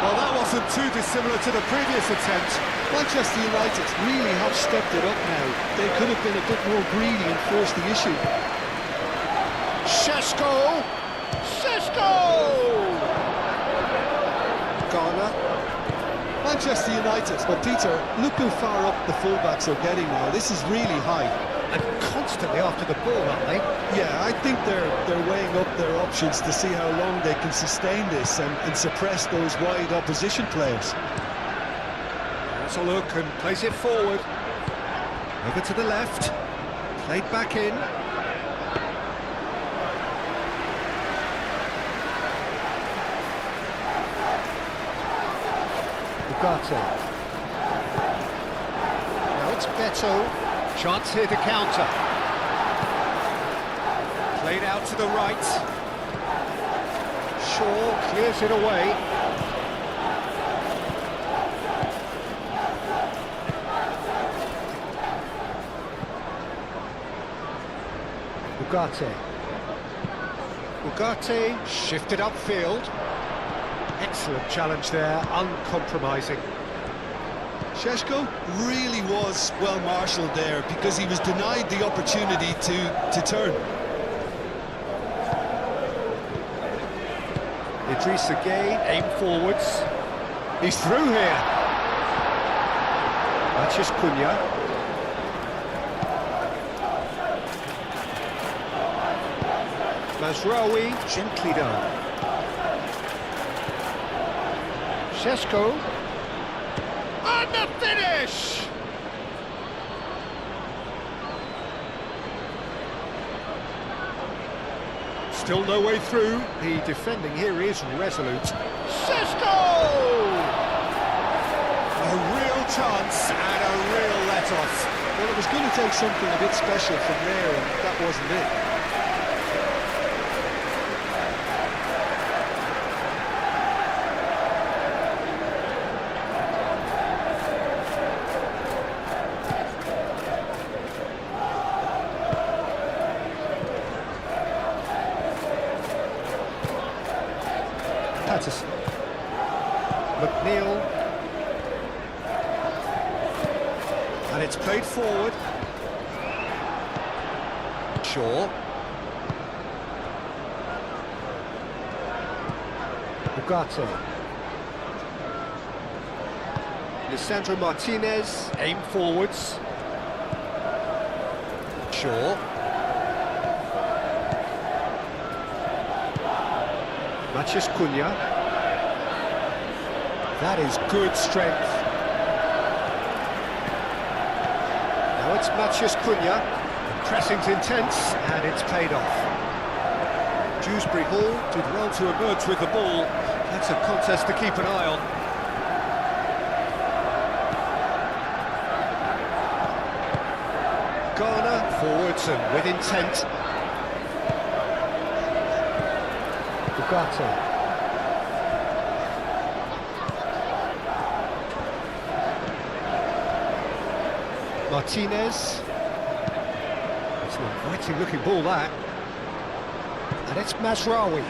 Well, that wasn't too dissimilar to the previous attempt. Manchester United really have stepped it up now. They could have been a bit more greedy and forced the issue. Šeško! Šeško! Ghana. Manchester United, but Peter, look how far up the fullbacks are getting now. This is really high. And constantly after the ball, aren't they? Yeah, I think they're weighing up their options to see how long they can sustain this and suppress those wide opposition players. That's a look and plays it forward. Over to the left. Played back in. Ugarte. Now it's Beto. Chance here to counter. Played out to the right. Shaw clears it away. Ugarte. Ugarte shifted upfield. Excellent challenge there, uncompromising. Šeško really was well marshalled there because he was denied the opportunity to turn. Idrissa Gueye, aim forwards. He's through here. Matheus Cunha. Mazraoui, gently done. Šeško. And the finish! Still no way through. The defending here is resolute. Šeško! A real chance and a real let-off. Well, it was going to take something a bit special from there, and that wasn't it. Patterson. McNeil. And it's played forward. Shaw. Ugarte. Lisandro Martinez. Aim forwards. Shaw. Matheus Cunha. That is good strength. Now it's Matheus Cunha. The pressing's intense and it's paid off. Dewsbury Hall did well to emerge with the ball. That's a contest to keep an eye on. Ghana forwards and with intent. Ugarte. Martinez. It's an inviting looking ball, that. And it's Mazraoui.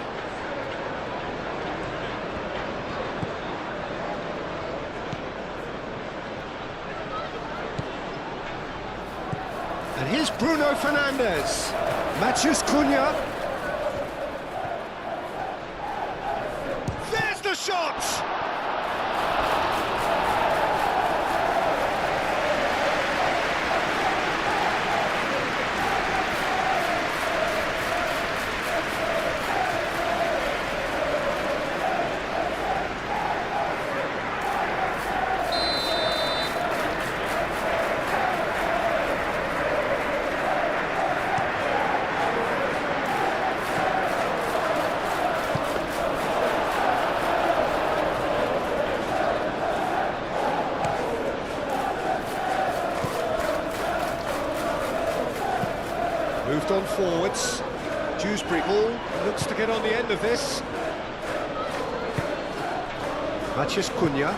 And here's Bruno Fernandes. Matheus Cunha. There's the shot! Moved on forwards. Dewsbury Hall looks to get on the end of this. Matheus Cunha.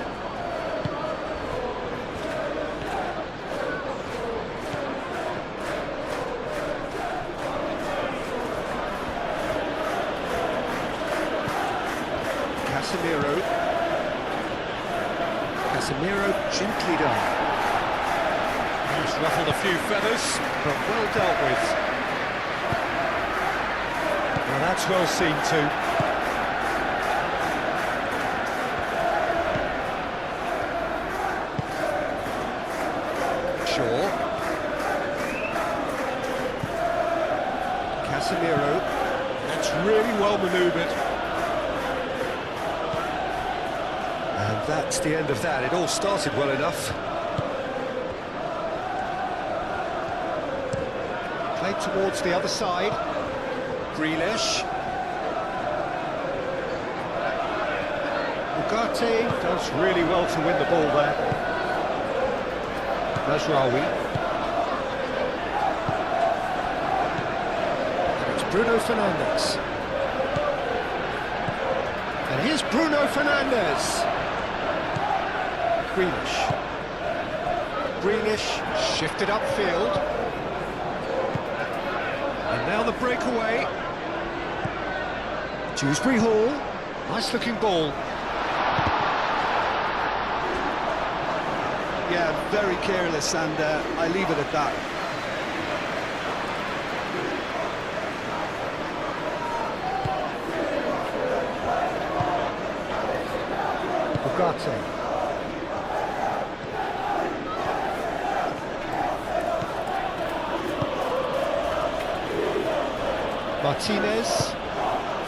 Casemiro gently done. He's ruffled a few feathers, but well dealt with. Well, that's well seen too. Shaw. Casemiro. That's really well manoeuvred. And that's the end of that. It all started well enough. Played towards the other side. Grealish. Ugarte does really well to win the ball there. Mazraoui. And it's Bruno Fernandes. And here's Bruno Fernandes. Grealish shifted upfield. And now the breakaway. Dewsbury Hall, nice looking ball. Yeah, very careless, and I leave it at that. Ugarte. Martinez,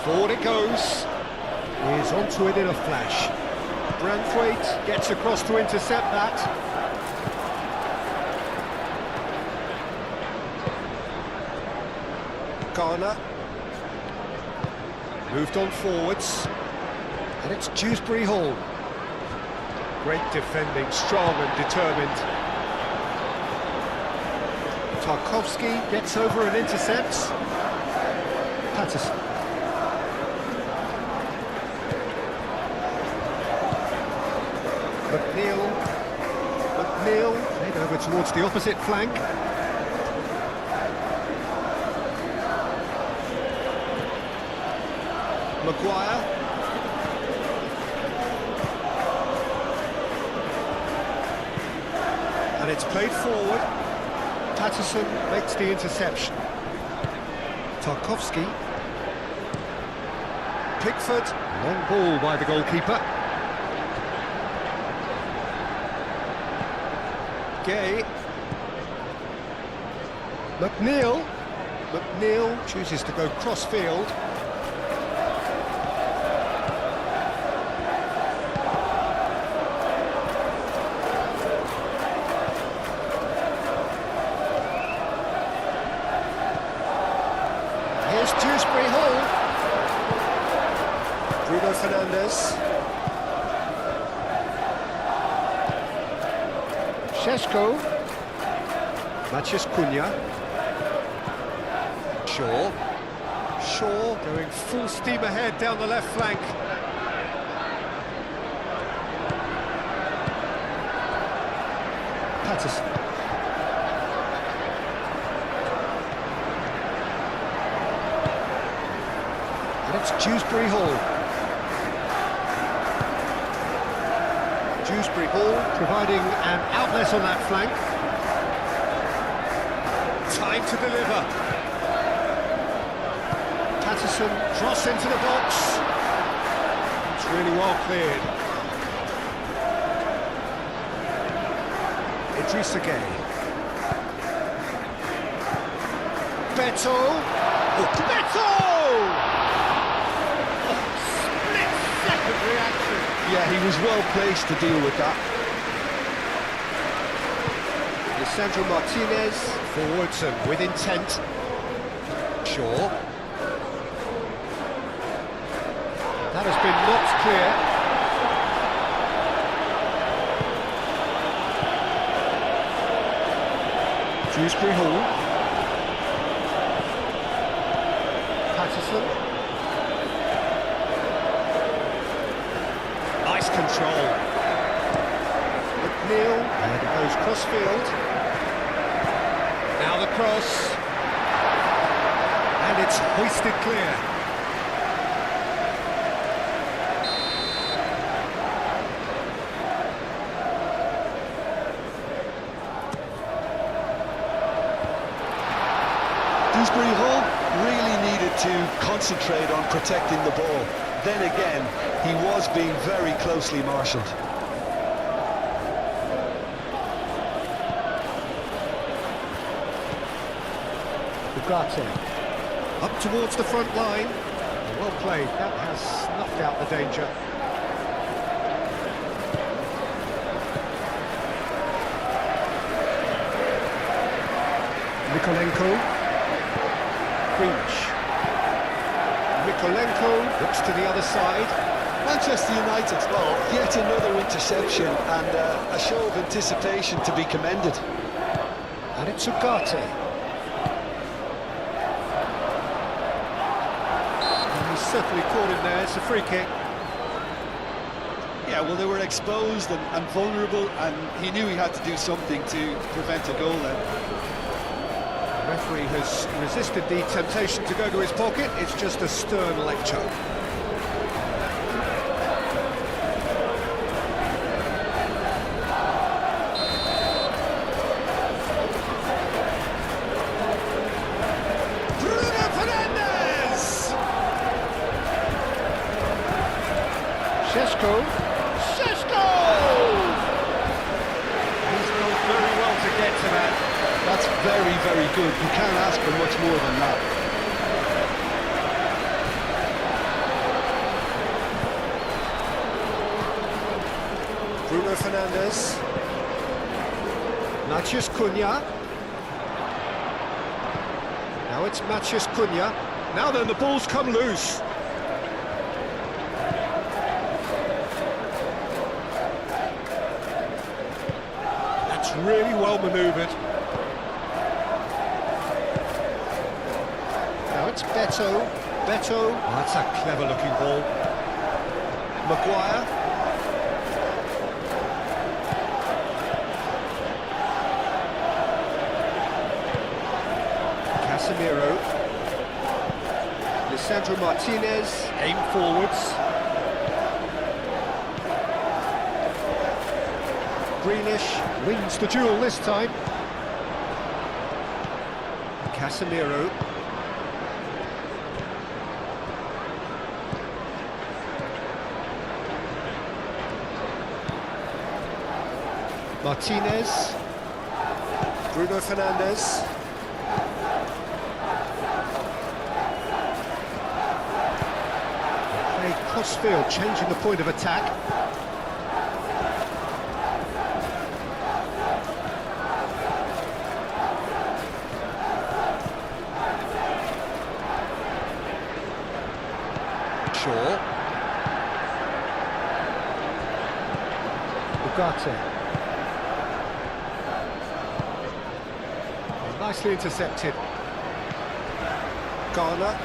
forward it goes, he's onto it in a flash. Branthwaite gets across to intercept that. Garner, moved on forwards, and it's Dewsbury Hall. Great defending, strong and determined. Tarkowski gets over and intercepts. Patterson. McNeil played over towards the opposite flank. Maguire. And it's played forward. Patterson makes the interception. Tarkowski. Pickford, long ball by the goalkeeper. Gay. McNeil chooses to go cross-field. Here's Dewsbury Hall. Bruno Fernandes. Šeško. Matheus Cunha. Shaw going full steam ahead down the left flank. Patterson. It's Dewsbury Hall. Dewsbury Hall providing an outlet on that flank. Time to deliver. Patterson, cross into the box. It's really well cleared. Idrissa Gueye. Beto! Oh, Beto! Oh, split-second reaction. Yeah, he was well placed to deal with that. Lisandro Martinez, forwards and with intent. Shaw. That has been knocked clear. Dewsbury Hall. Patterson. Nice control. McNeil, and it goes cross-field. Now the cross. And it's hoisted clear. Dewsbury Hall really needed to concentrate on protecting the ball. Then again, he was being very closely marshalled. Ugarte. Up towards the front line. Well played, that has snuffed out the danger. Mikolenko. Grealish. Mikolenko looks to the other side. Manchester United, well, yet another interception and a show of anticipation to be commended. And it's Ugarte. And he's certainly caught him there, it's a free kick. Yeah, well, they were exposed and vulnerable, and he knew he had to do something to prevent a goal then. The referee has resisted the temptation to go to his pocket. It's just a stern lecture. Bruno Fernandes! Šeško! He's done very well to get to that. That's very, very good. You can't ask for much more than that. Bruno Fernandes. Matheus Cunha. Now it's Matheus Cunha. Now then, the ball's come loose. That's really well manoeuvred. Now it's Beto. Beto. Oh, that's a clever-looking ball. Maguire. Casemiro. Lisandro Martinez. Aim forwards. Grealish wins the duel this time. Casemiro. Martinez. Bruno Fernandes. Play cross-field, changing the point of attack. Shaw. Ugarte. Nicely intercepted. Garner.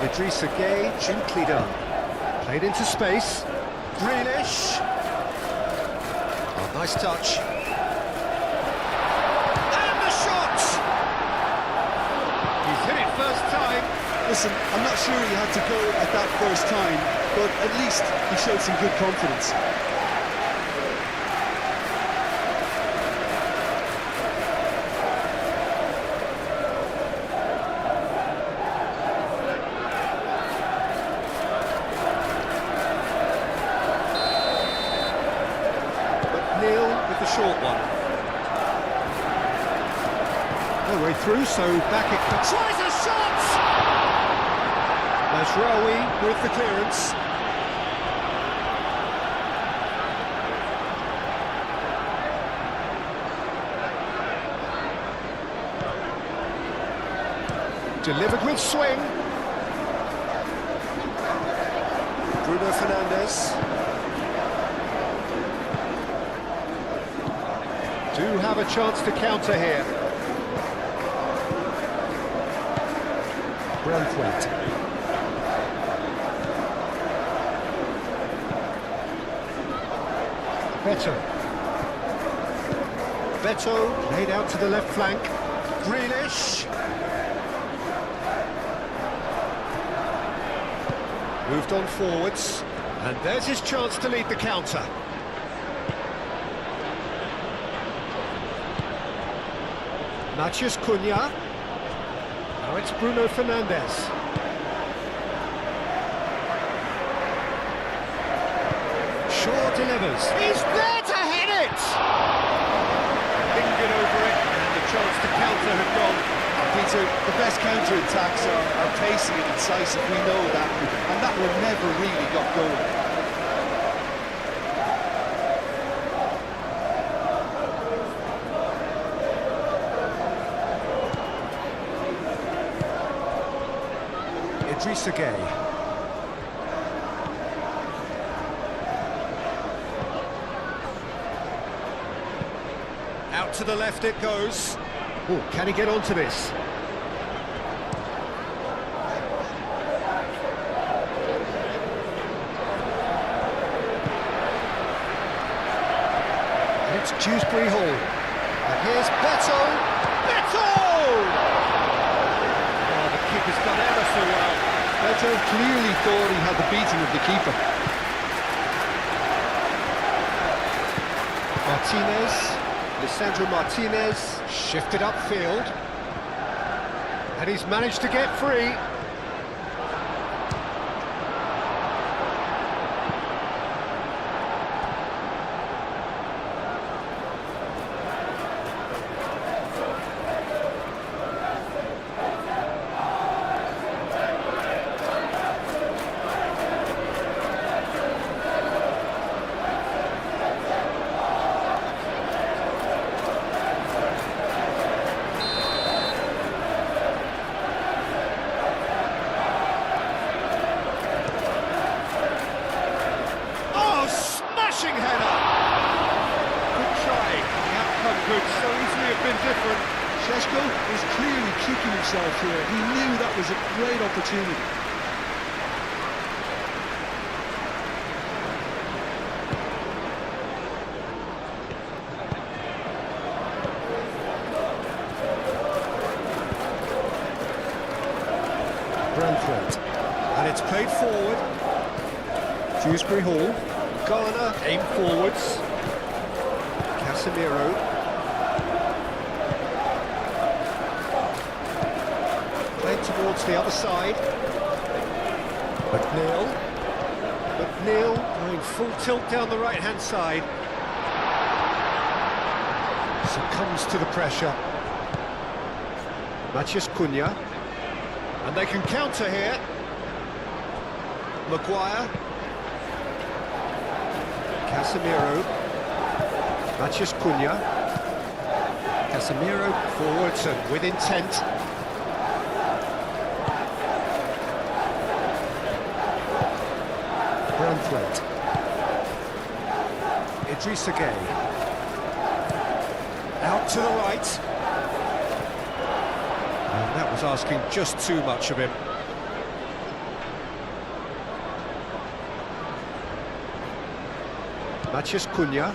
Idrissa Gueye, gently done. Played into space. Grealish. Oh, nice touch. And the shot! He's hit it first Listen, I'm not sure he had to go at that first time, but at least he showed some good confidence. Neil with the short one. No way through, so back it comes. Tries a shot! There's Raoui with the clearance. Delivered with swing. Bruno Fernandes. Do have a chance to counter here. Brandthwaite. Beto laid out to the left flank. Grealish. Moved on forwards. And there's his chance to lead the counter. Matheus Cunha. Now it's Bruno Fernandes. Shaw delivers. He's there to hit it! Lingered over it, and the chance to counter had gone. Peter, the best counter-attacks are pacey and incisive, we know that, and that one never really got going. Idrissa Gueye. Out to the left it goes. Oh, can he get onto this? And it's Dewsbury Hall. And here's Beto. Beto! Oh, the keeper's done ever so well. Beto clearly thought he had the beating of the keeper. Martinez. Lisandro Martinez shifted upfield, and he's managed to get free. Could so easily have been different. Šeško was clearly kicking himself here. He knew that was a great opportunity. Brandthwaite. And it's played forward. Dewsbury Hall. Garner aim forwards. Casemiro. Played towards the other side. McNeil going full tilt down the right-hand side. Succumbs to the pressure. Matheus Cunha. And they can counter here. Maguire. Casemiro. Matheus Cunha. Casemiro forwards and with intent. Brandthwaite. Idrissa Gueye. Out to the right. And that was asking just too much of him. Matheus Cunha.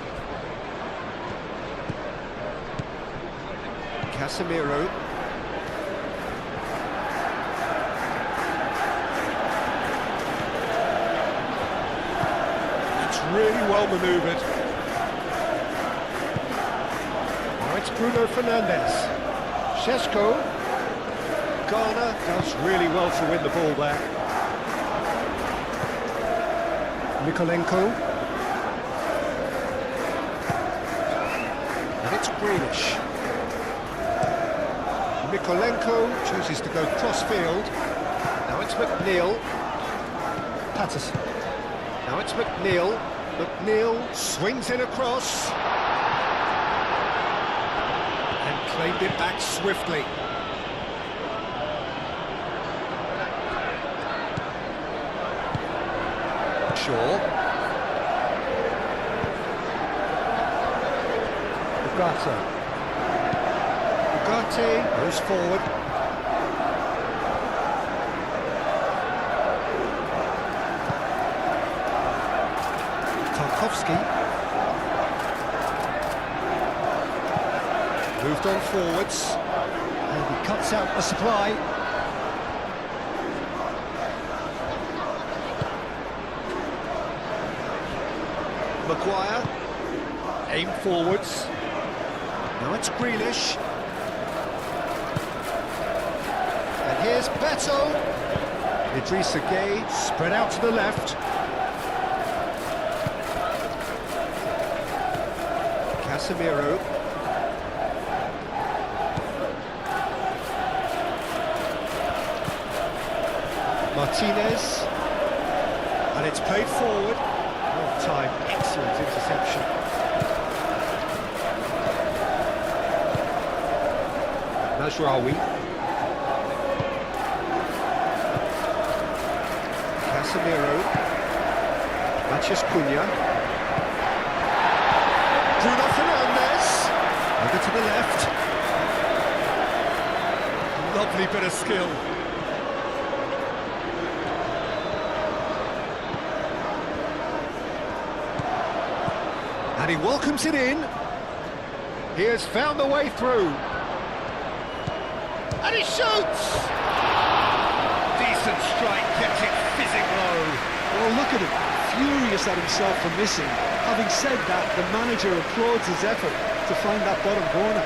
Casemiro. really well manoeuvred. Now it's Bruno Fernandes. Šeško. Ghana does really well to win the ball there. Mikolenko. And it's Grealish. Mikolenko chooses to go cross-field. Now it's McNeil. Patterson. Now it's McNeil. McNeil swings in across. And claimed it back swiftly. Shaw. Ugarte. Ugarte goes forward. Tarkowski. Moved on forwards. And he cuts out the supply. Maguire, aim forwards. Now it's Grealish. And here's Beto. Idrissa Gueye spread out to the left. Casemiro. Martinez. And it's played forward. Time, excellent interception. Mazraoui. Casemiro. Matheus Cunha. Bruno Fernandes. Over to the left. Lovely bit of skill. And he welcomes it in. He has found the way through. And he shoots! Decent strike, kept it fizzing low. Well, look at him, furious at himself for missing. Having said that, the manager applauds his effort to find that bottom corner.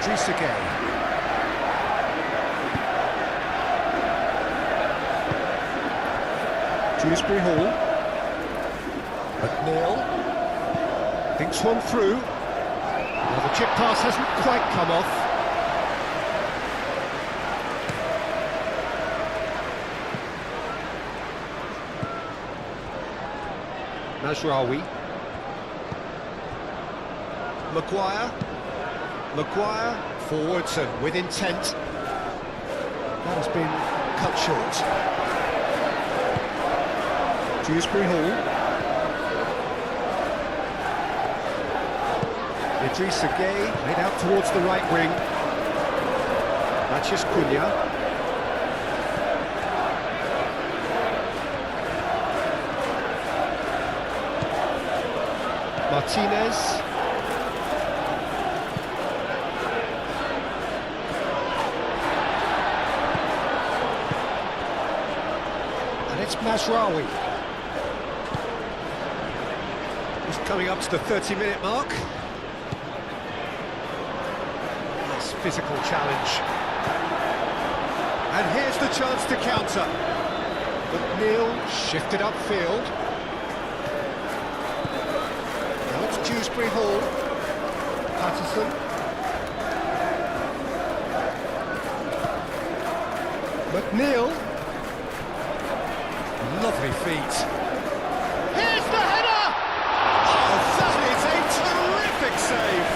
Idrissa Gueye. Dewsbury Hall. McNeil. Thinks one through. Well, the chip pass hasn't quite come off. Mazraoui. Maguire. Maguire, forwards and with intent. That has been cut short. Dewsbury Hall. Idrissa Gueye played out towards the right wing. Matheus Cunha. Martinez. It's Mazraoui. He's coming up to the 30-minute mark. Nice physical challenge. And here's the chance to counter. McNeil shifted upfield. Now it's Dewsbury Hall. Patterson. McNeil. Lovely feet. Here's the header! Oh, that is a terrific save!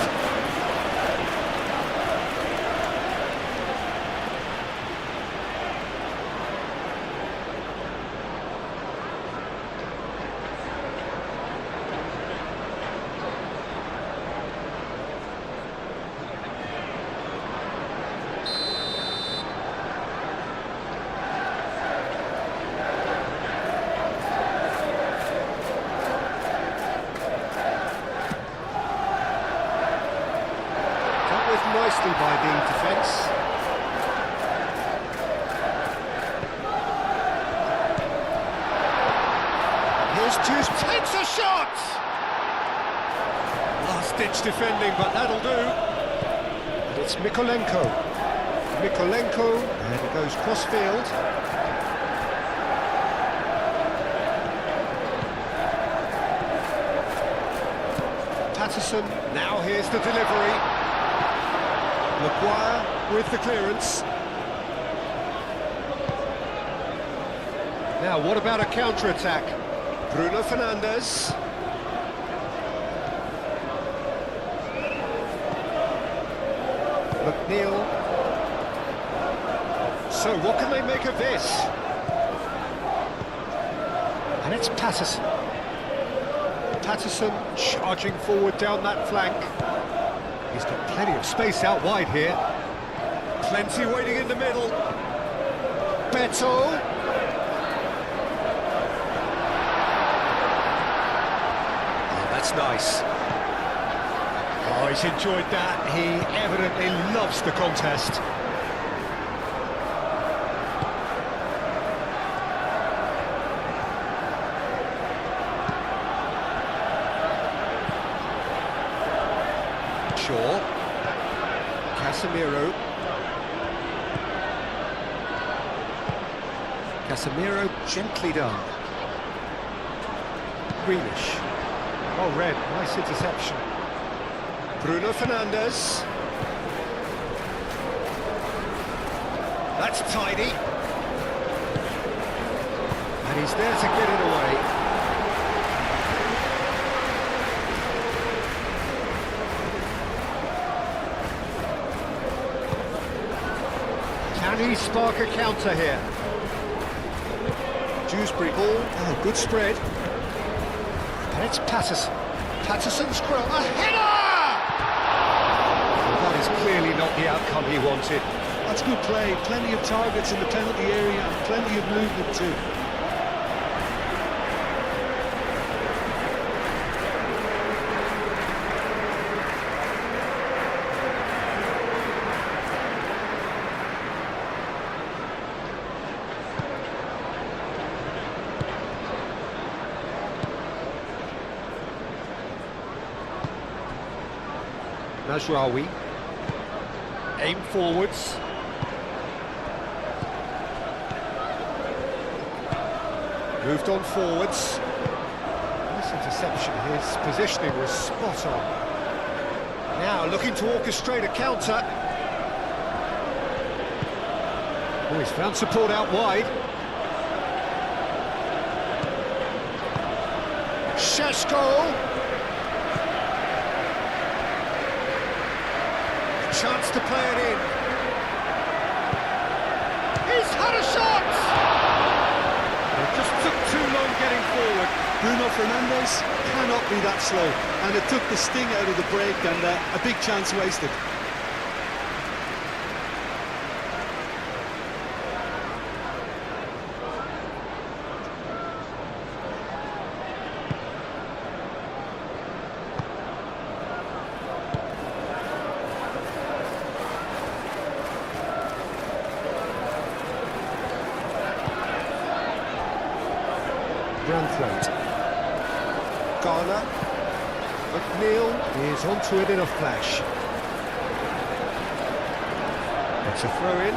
nicely by the defence. Here's Juice, takes a shot! Last-ditch defending, but that'll do. And it's Mykolenko. Mykolenko, and it goes cross-field. Patterson, now here's the delivery. Maguire with the clearance. Now, what about a counter-attack? Bruno Fernandes. McNeil. So, what can they make of this? And it's Patterson. Patterson charging forward down that flank. He's got plenty of space out wide here. Plenty waiting in the middle. Beto. Oh, that's nice. Oh, he's enjoyed that. He evidently loves the contest. Casemiro. Casemiro gently done. Greenish. Oh, red. Nice interception. Bruno Fernandes. That's tidy. And he's there to get it away. Can he spark a counter here? Dewsbury ball, oh, good spread. And it's Patterson. Patterson's cross, a header! Well, that is clearly not the outcome he wanted. That's good play, plenty of targets in the penalty area and plenty of movement too. Najraoui, aim forwards. Moved on forwards. Nice interception, his positioning was spot on. Now looking to orchestrate a counter. Oh, he's found support out wide. Šeško. Chance to play it in. He's had a shot! It just took too long getting forward. Bruno Fernandes cannot be that slow, and it took the sting out of the break and a big chance wasted. Branthwaite. Garner. McNeil is onto it in a flash. It's a throw-in.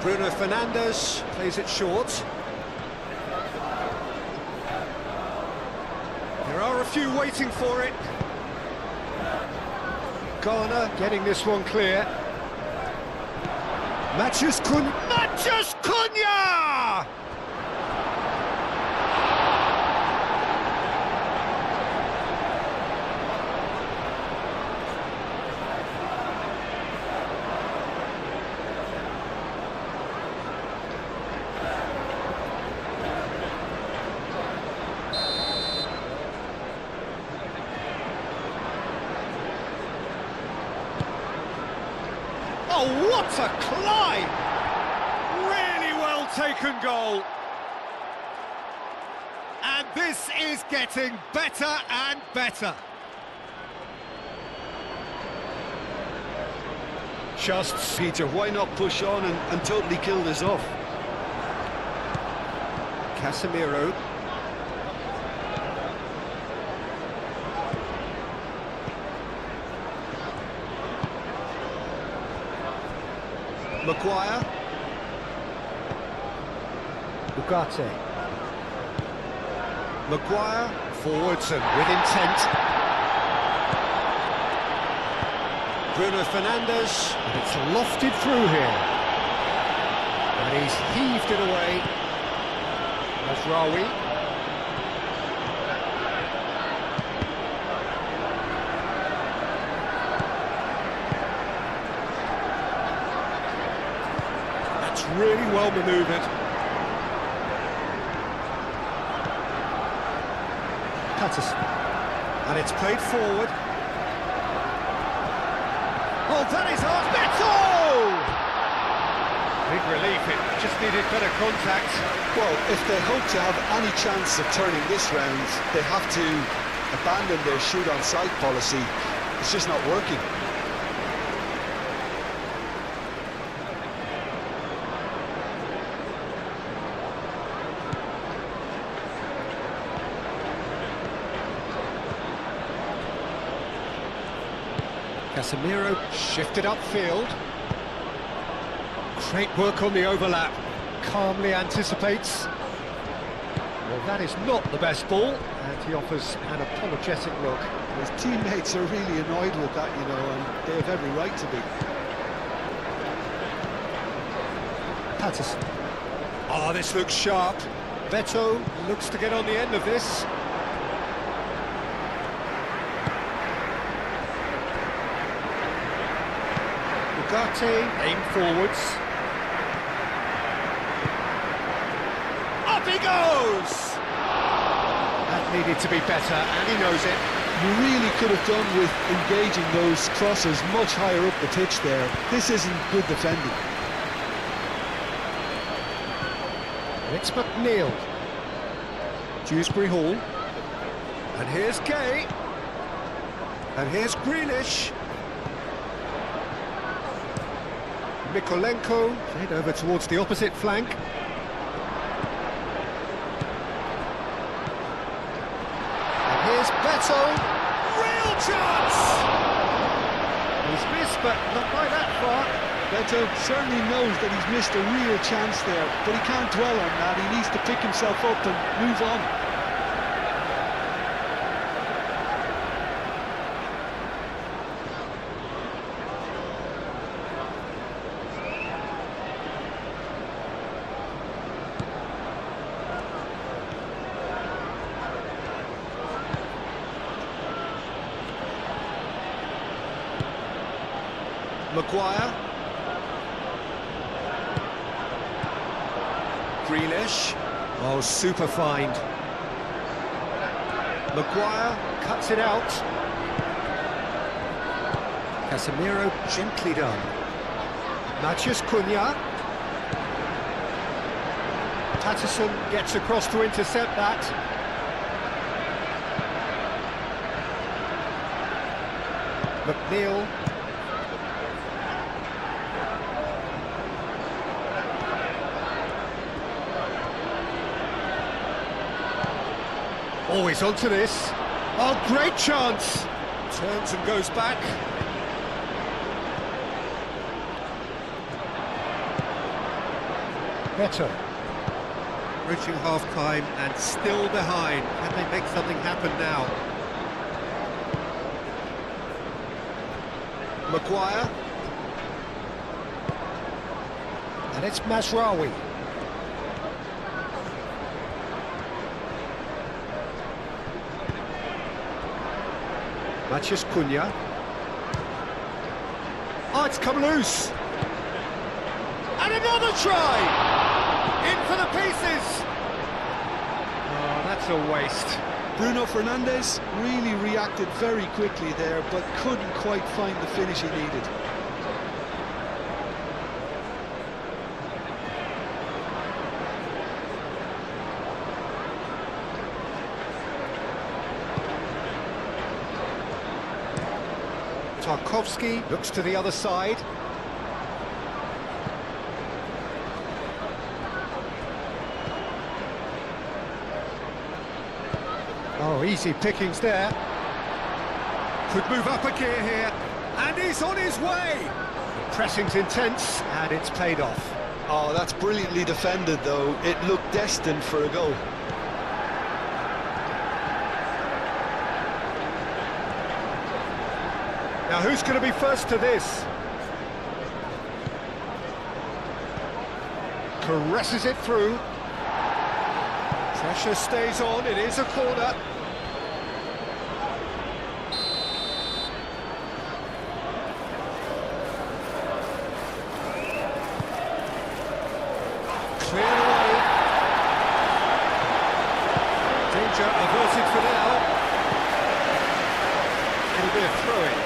Bruno Fernandes plays it short. There are a few waiting for it. Garner getting this one clear. Matheus Cunha! What a climb! Really well taken goal. And this is getting better and better. Just Peter, why not push on and totally kill this off? Casemiro. Maguire. Ugarte. Maguire. Forwards and with intent. Bruno Fernandes. And it's lofted through here. And he's heaved it away. Masraoui. That's really well manoeuvred. Patterson. And it's played forward. Oh, that is hard. Big relief, it just needed better contact. Well, if they hope to have any chance of turning this round, they have to abandon their shoot-on-sight policy. It's just not working. Casemiro shifted upfield. Great work on the overlap. Calmly anticipates. Well, that is not the best ball, and he offers an apologetic look. His teammates are really annoyed with that, you know, and they have every right to be. Patterson. Oh, this looks sharp. Beto looks to get on the end of this. Ugarte, aim forwards. Up he goes! That needed to be better, and he knows it. You really could have done with engaging those crosses much higher up the pitch there. This isn't good defending. It's McNeil. Dewsbury Hall. And here's Gay. And here's Grealish. Mikolenko, played over towards the opposite flank. And here's Beto. Real chance! He's missed, but not by that far. Beto certainly knows that he's missed a real chance there, but he can't dwell on that. He needs to pick himself up and move on. Maguire. Grealish. Oh, super find. Maguire cuts it out. Casemiro gently done. Matheus Cunha. Patterson gets across to intercept that. McNeil. Always onto this. Oh, great chance! Turns and goes back. Beto. Reaching half-time and still behind. Can they make something happen now? Maguire. And it's Masraoui. Matheus Cunha. Oh, it's come loose. And another try! In for the pieces! Oh, that's a waste. Bruno Fernandes really reacted very quickly there, but couldn't quite find the finish he needed. Tarkowski looks to the other side. Oh, easy pickings there. Could move up a gear here, and he's on his way! The pressing's intense, and it's paid off. Oh, that's brilliantly defended, though. It looked destined for a goal. Now, who's going to be first to this? Caresses it through. Pressure stays on, it is a corner. Clear away. Danger averted for now. It'll be a throw-in.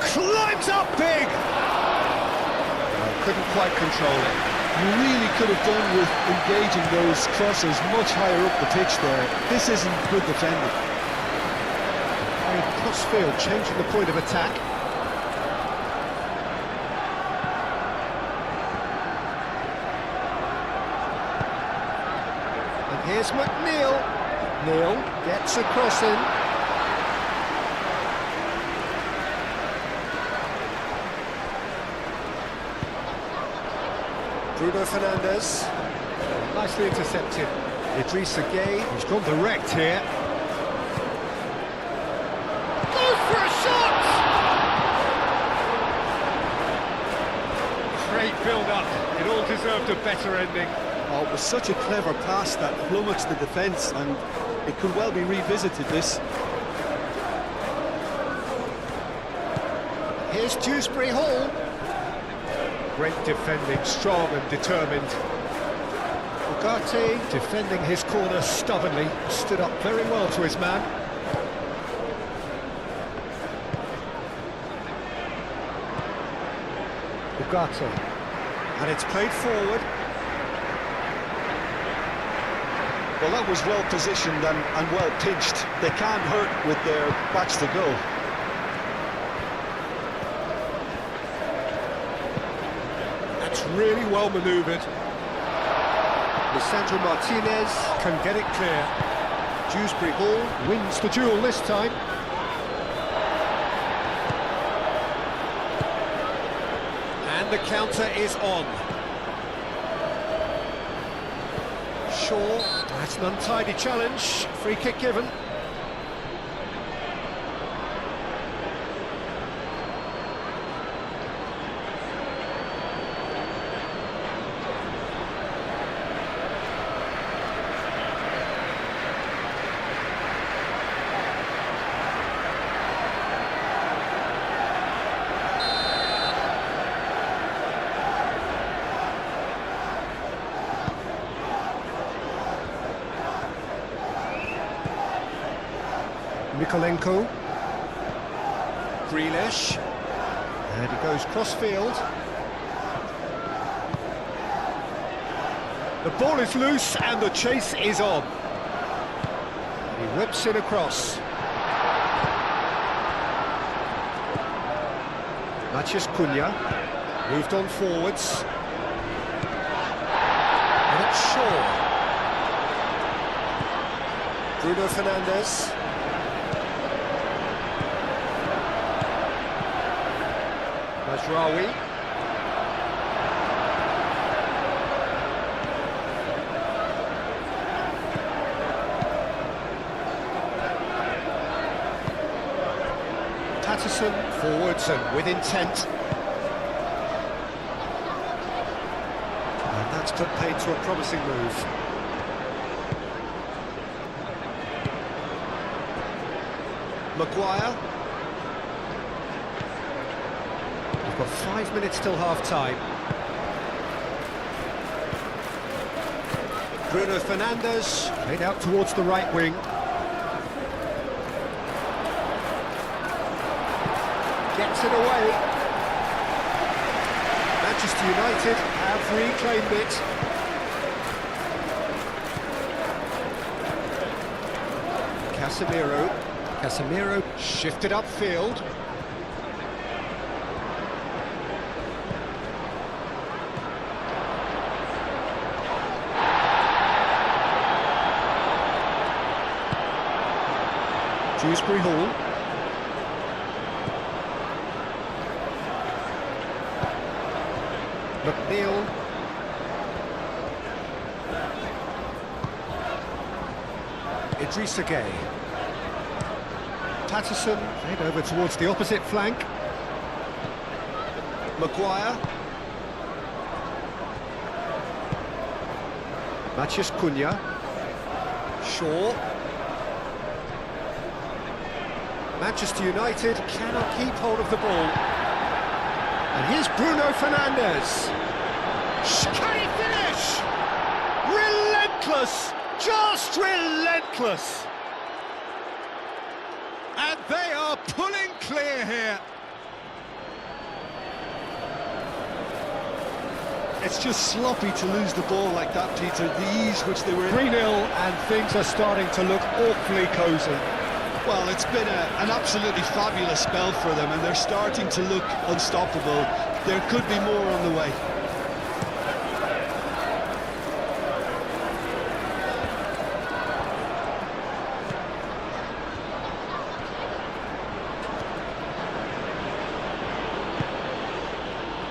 Climbs up big! Couldn't quite control it. You really could have done with engaging those crosses much higher up the pitch there. This isn't good defending. Crossfield changing the point of attack. And here's McNeil. Neil gets a cross in. Bruno Fernandes. Nicely intercepted. Idrissa Gueye, who's gone direct here. Goes for a shot! Great build-up. It all deserved a better ending. Oh, it was such a clever pass that flummoxed the defence, and it could well be revisited, this. Here's Dewsbury Hall. Great defending, strong and determined. Ugarte defending his corner stubbornly, stood up very well to his man. Ugarte, and it's played forward. Well, that was well positioned and well pinched. They can't hurt with their backs to goal. That's really well manoeuvred. Lisandro Martinez can get it clear. Dewsbury Hall wins the duel this time. And the counter is on. Shaw, that's an untidy challenge. Free kick given. Mikolenko. Grealish. And he goes cross-field. The ball is loose and the chase is on. He whips it across. Matheus Cunha. Moved on forwards. And it's Shaw. Bruno Fernandes. Mazraoui. Patterson forwards and with intent. And that's put paid to a promising move. Maguire. We've got 5 minutes till half-time. Bruno Fernandes played out towards the right wing. Gets it away. Manchester United have reclaimed it. Casemiro. Casemiro shifted upfield. Dewsbury Hall. McNeil. Idrissa Gueye. Patterson, head over towards the opposite flank. Maguire. Matheus Cunha. Shaw. Manchester United cannot keep hold of the ball. And here's Bruno Fernandes. Can he finish? Relentless! Just relentless! And they are pulling clear here. It's just sloppy to lose the ball like that, Peter. The ease which they were in. 3-0 and things are starting to look awfully cosy. Well, it's been an absolutely fabulous spell for them, and they're starting to look unstoppable. There could be more on the way.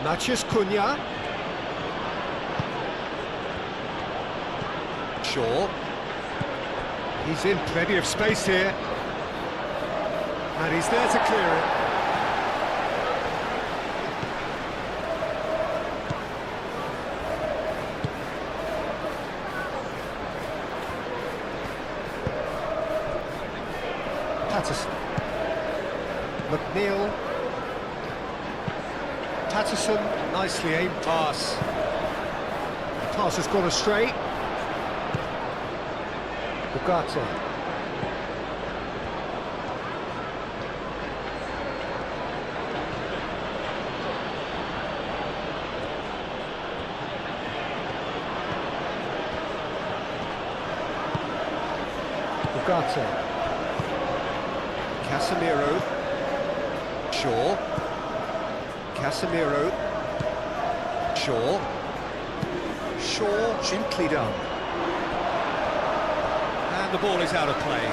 Matheus Cunha. Shaw. He's in plenty of space here. And he's there to clear it. Patterson. McNeil. Patterson, nicely aimed pass. The pass has gone astray. Ugarte. Ugarte. Casemiro. Shaw. Casemiro. Shaw. Shaw, gently done. And the ball is out of play.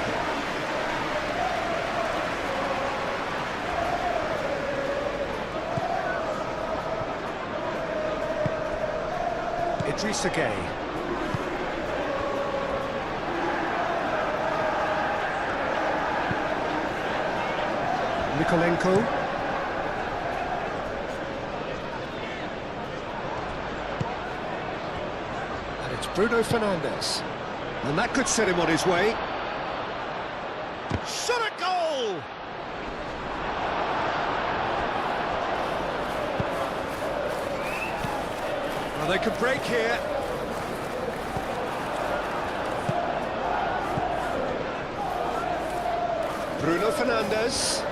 Idrissa Gueye. Nikolenko. And it's Bruno Fernandes. And that could set him on his way. Shot a goal! Well, they could break here. Bruno Fernandes.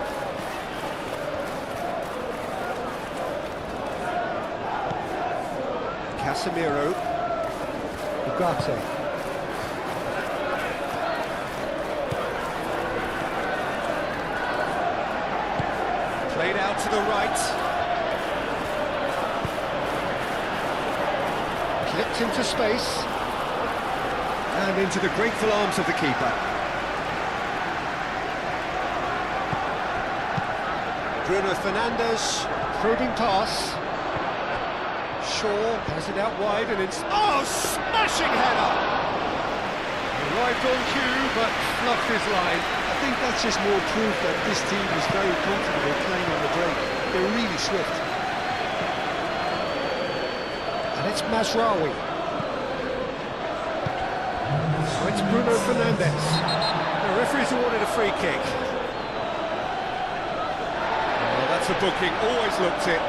Casemiro. Ugarte. Played out to the right. Clipped into space. And into the grateful arms of the keeper. Bruno Fernandes, probing pass. Shaw has it out wide and it's... Oh, smashing header! Arrived on cue, but fluffed his line. I think that's just more proof that this team is very comfortable playing on the break. They're really swift. And it's Mazraoui. So it's Bruno Fernandes. The referee's awarded a free kick. Oh, that's a booking, always looked it.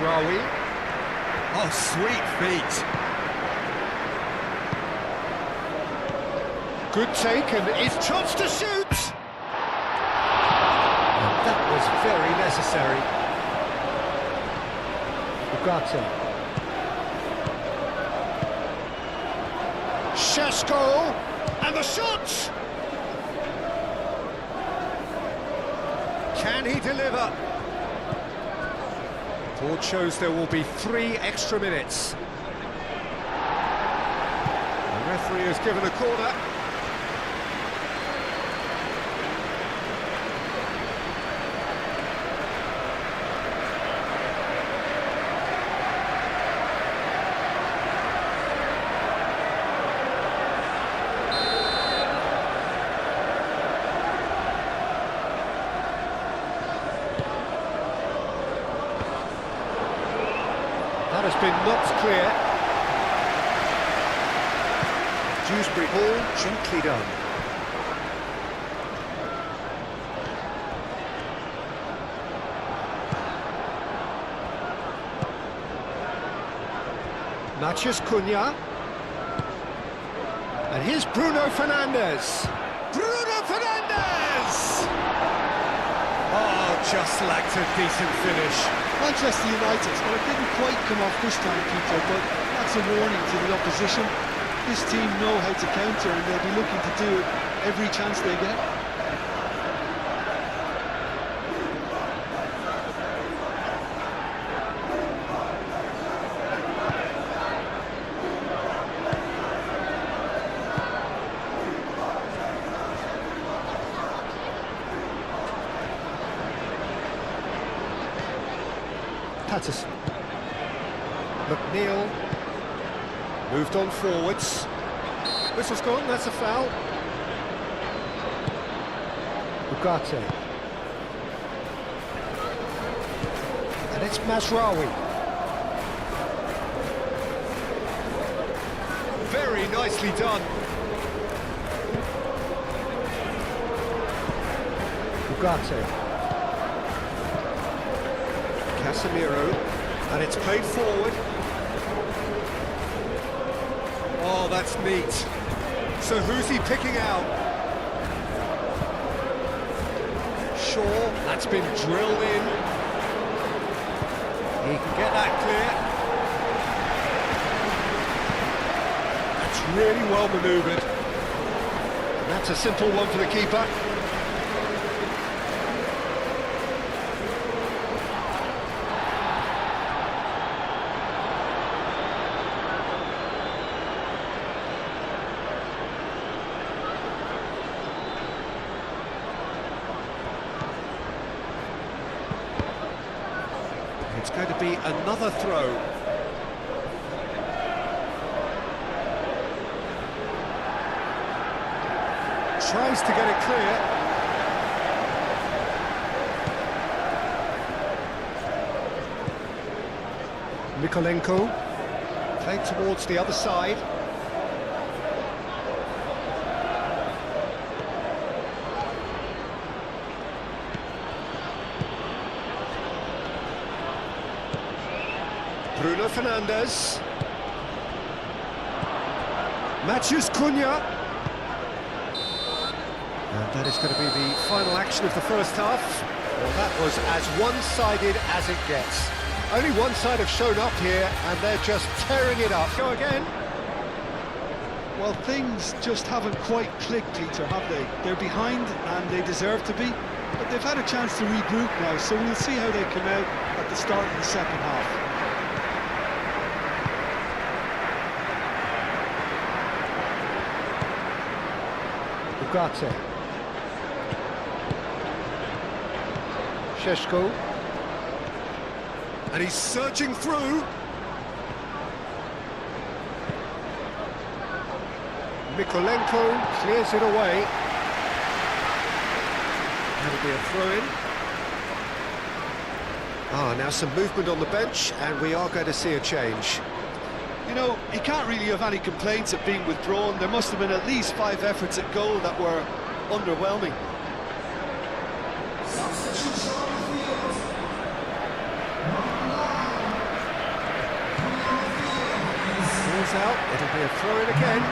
Mazraoui. Oh, sweet feet. Good take, and his chance to shoot! And that was very necessary. Ugarte. Šeško, and the shot! Can he deliver? Board shows there will be 3 extra minutes. The referee has given a corner. That has been knocked clear. Dewsbury Hall, gently done. Matheus Cunha. And here's Bruno Fernandes. Bruno Fernandes! Oh, just lacked a decent finish. Manchester United, well, it didn't quite come off this time, Peter, but that's a warning to the opposition. This team know how to counter, and they'll be looking to do it every chance they get. Patterson. McNeil moved on forwards. Whistle's gone, that's a foul. Ugarte. And it's Mazraoui. Very nicely done. Ugarte. Casemiro, and it's played forward. Oh, that's neat. So who's he picking out? Shaw, that's been drilled in. He can get that clear. That's really well manoeuvred. And that's a simple one for the keeper. It's going to be another throw. Tries to get it clear. Mykolenko played towards the other side. Bruno Fernandes. Matheus Cunha. And that is going to be the final action of the first half. Well, that was as one-sided as it gets. Only one side have shown up here, and they're just tearing it up. Go again. Well, things just haven't quite clicked, Peter, have they? They're behind, and they deserve to be. But they've had a chance to regroup now, so we'll see how they come out at the start of the second half. Ugarte. Šeško. And he's surging through. Mykolenko clears it away. That'll be a throw-in. Now some movement on the bench, and we are going to see a change. You know, he can't really have any complaints at being withdrawn. There must have been at least 5 efforts at goal that were underwhelming. It'll be a throw-in again.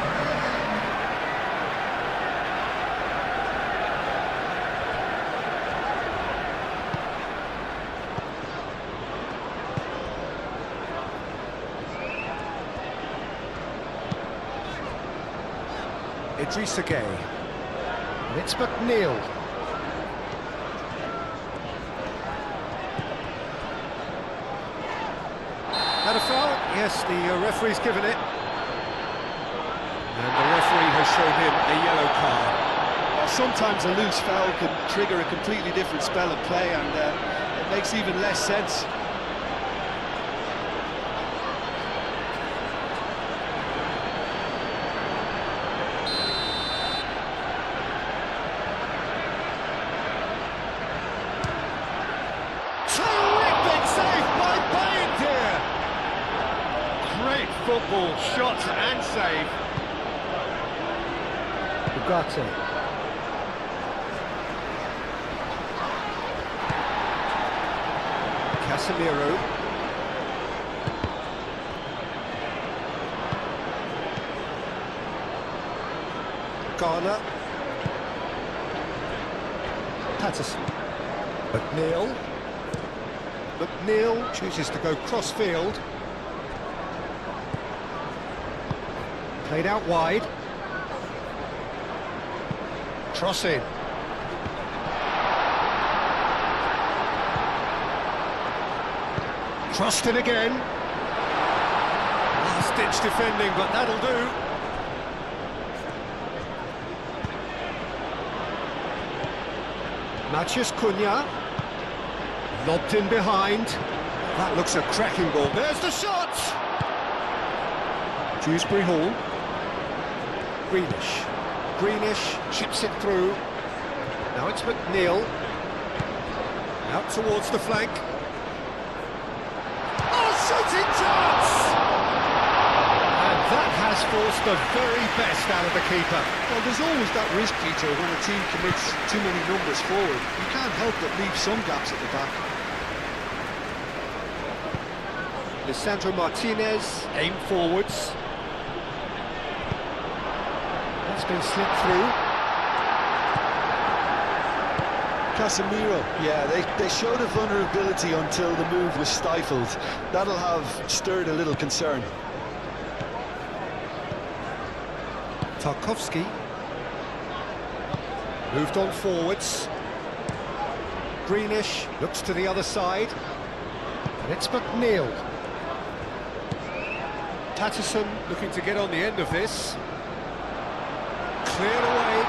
Idrissa Gueye. And it's McNeil. That a foul? Yes, the referee's given it. And the referee has shown him a yellow card. Well, sometimes a loose foul can trigger a completely different spell of play, and it makes even less sense. Great football, shot and save. Ugarte. Casemiro. Garner. Patterson. McNeil. McNeil chooses to go cross-field. Played out wide. Cross in. Crossed in again. Last-ditch defending, but that'll do. Matheus Cunha. Lobbed in behind. That looks a cracking ball. There's the shot! Dewsbury Hall. Greenish chips it through. Now it's McNeil. Out towards the flank. Oh, shooting chance! And that has forced the very best out of the keeper. Well, there's always that risk, Peter, when a team commits too many numbers forward. You can't help but leave some gaps at the back. Lisandro Martinez, aim forwards. That's been slipped through. Casemiro, yeah, they showed a vulnerability until the move was stifled. That'll have stirred a little concern. Tarkowski. Moved on forwards. Greenish looks to the other side. And it's McNeil. Patterson looking to get on the end of this. Cleared away.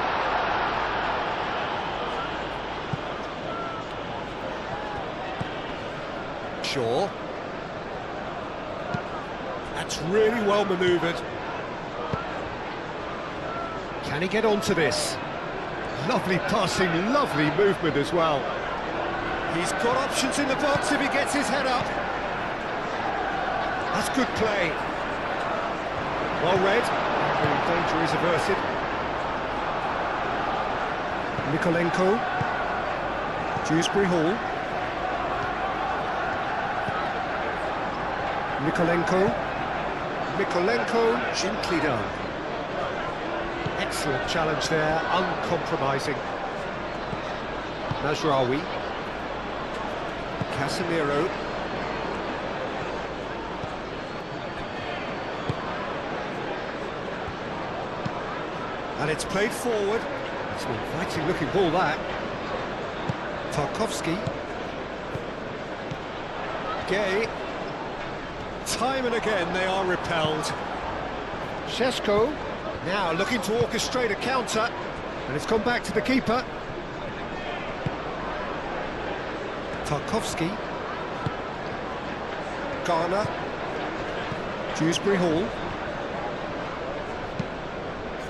Shaw. That's really well manoeuvred. Can he get onto this? Lovely passing, lovely movement as well. He's got options in the box if he gets his head up. That's good play. Well read. The danger is averted. Mikolenko. Dewsbury Hall. Mikolenko, gently done. Excellent challenge there, uncompromising. Mazraoui. Casemiro. And it's played forward. It's an inviting looking ball, that. Tarkowski. Gueye. Time and again they are repelled. Šeško now looking to orchestrate a counter, and it's gone back to the keeper. Tarkowski. Garner. Dewsbury Hall.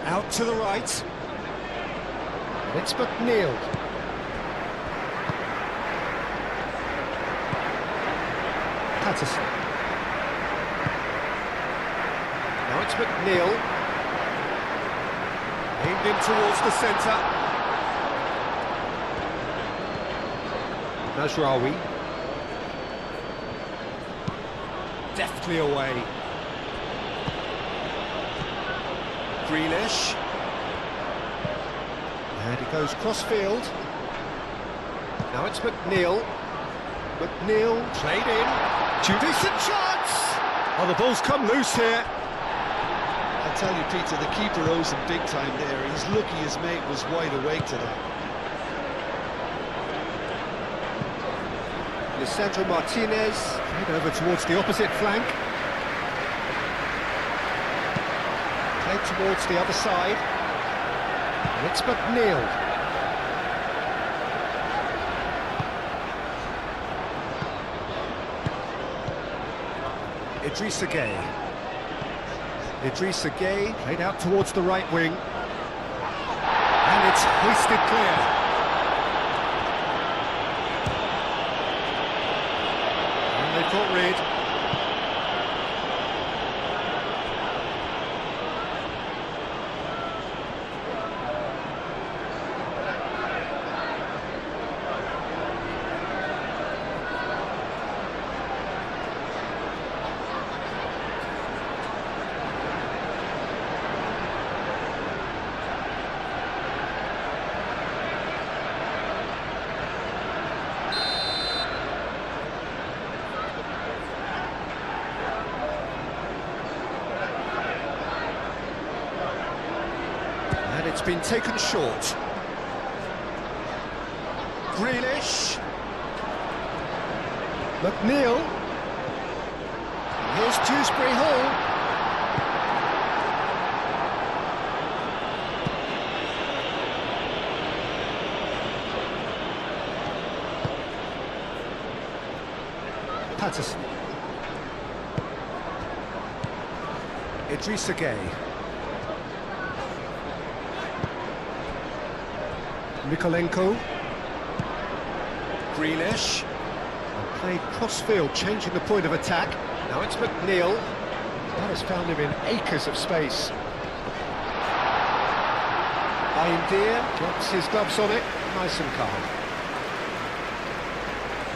Out to the right. And it's McNeil. Patterson. Now it's McNeil. Aimed in towards the centre. Mazraoui. Deftly away. Grealish. And he goes cross-field. Now it's McNeil. McNeil played in. Decent chance! Oh, the ball's come loose here. I tell you, Peter, the keeper owes him big time there. He's lucky his mate was wide awake to that. Lisandro Martinez, played over towards the opposite flank. Played towards the other side. And it's McNeil. Idrissa Gueye. Idrissa Gueye played out towards the right wing. And it's hoisted clear. And they've got rid. And it's been taken short. Grealish. McNeil. Here's Dewsbury Hall. Patterson. Idrissa Gueye. Mikolenko. Grealish. And played cross-field, changing the point of attack. Now it's McNeil. That has found him in acres of space. Baindir drops his gloves on it, nice and calm.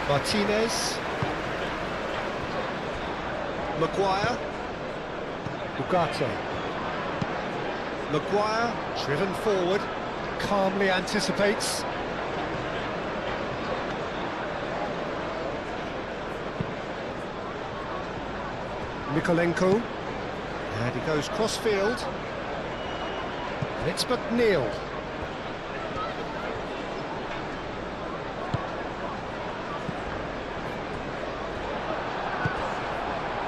Martinez. Maguire. Ugarte. Maguire, driven forward, calmly anticipates. Mikolenko. And he goes cross-field. And it's McNeil.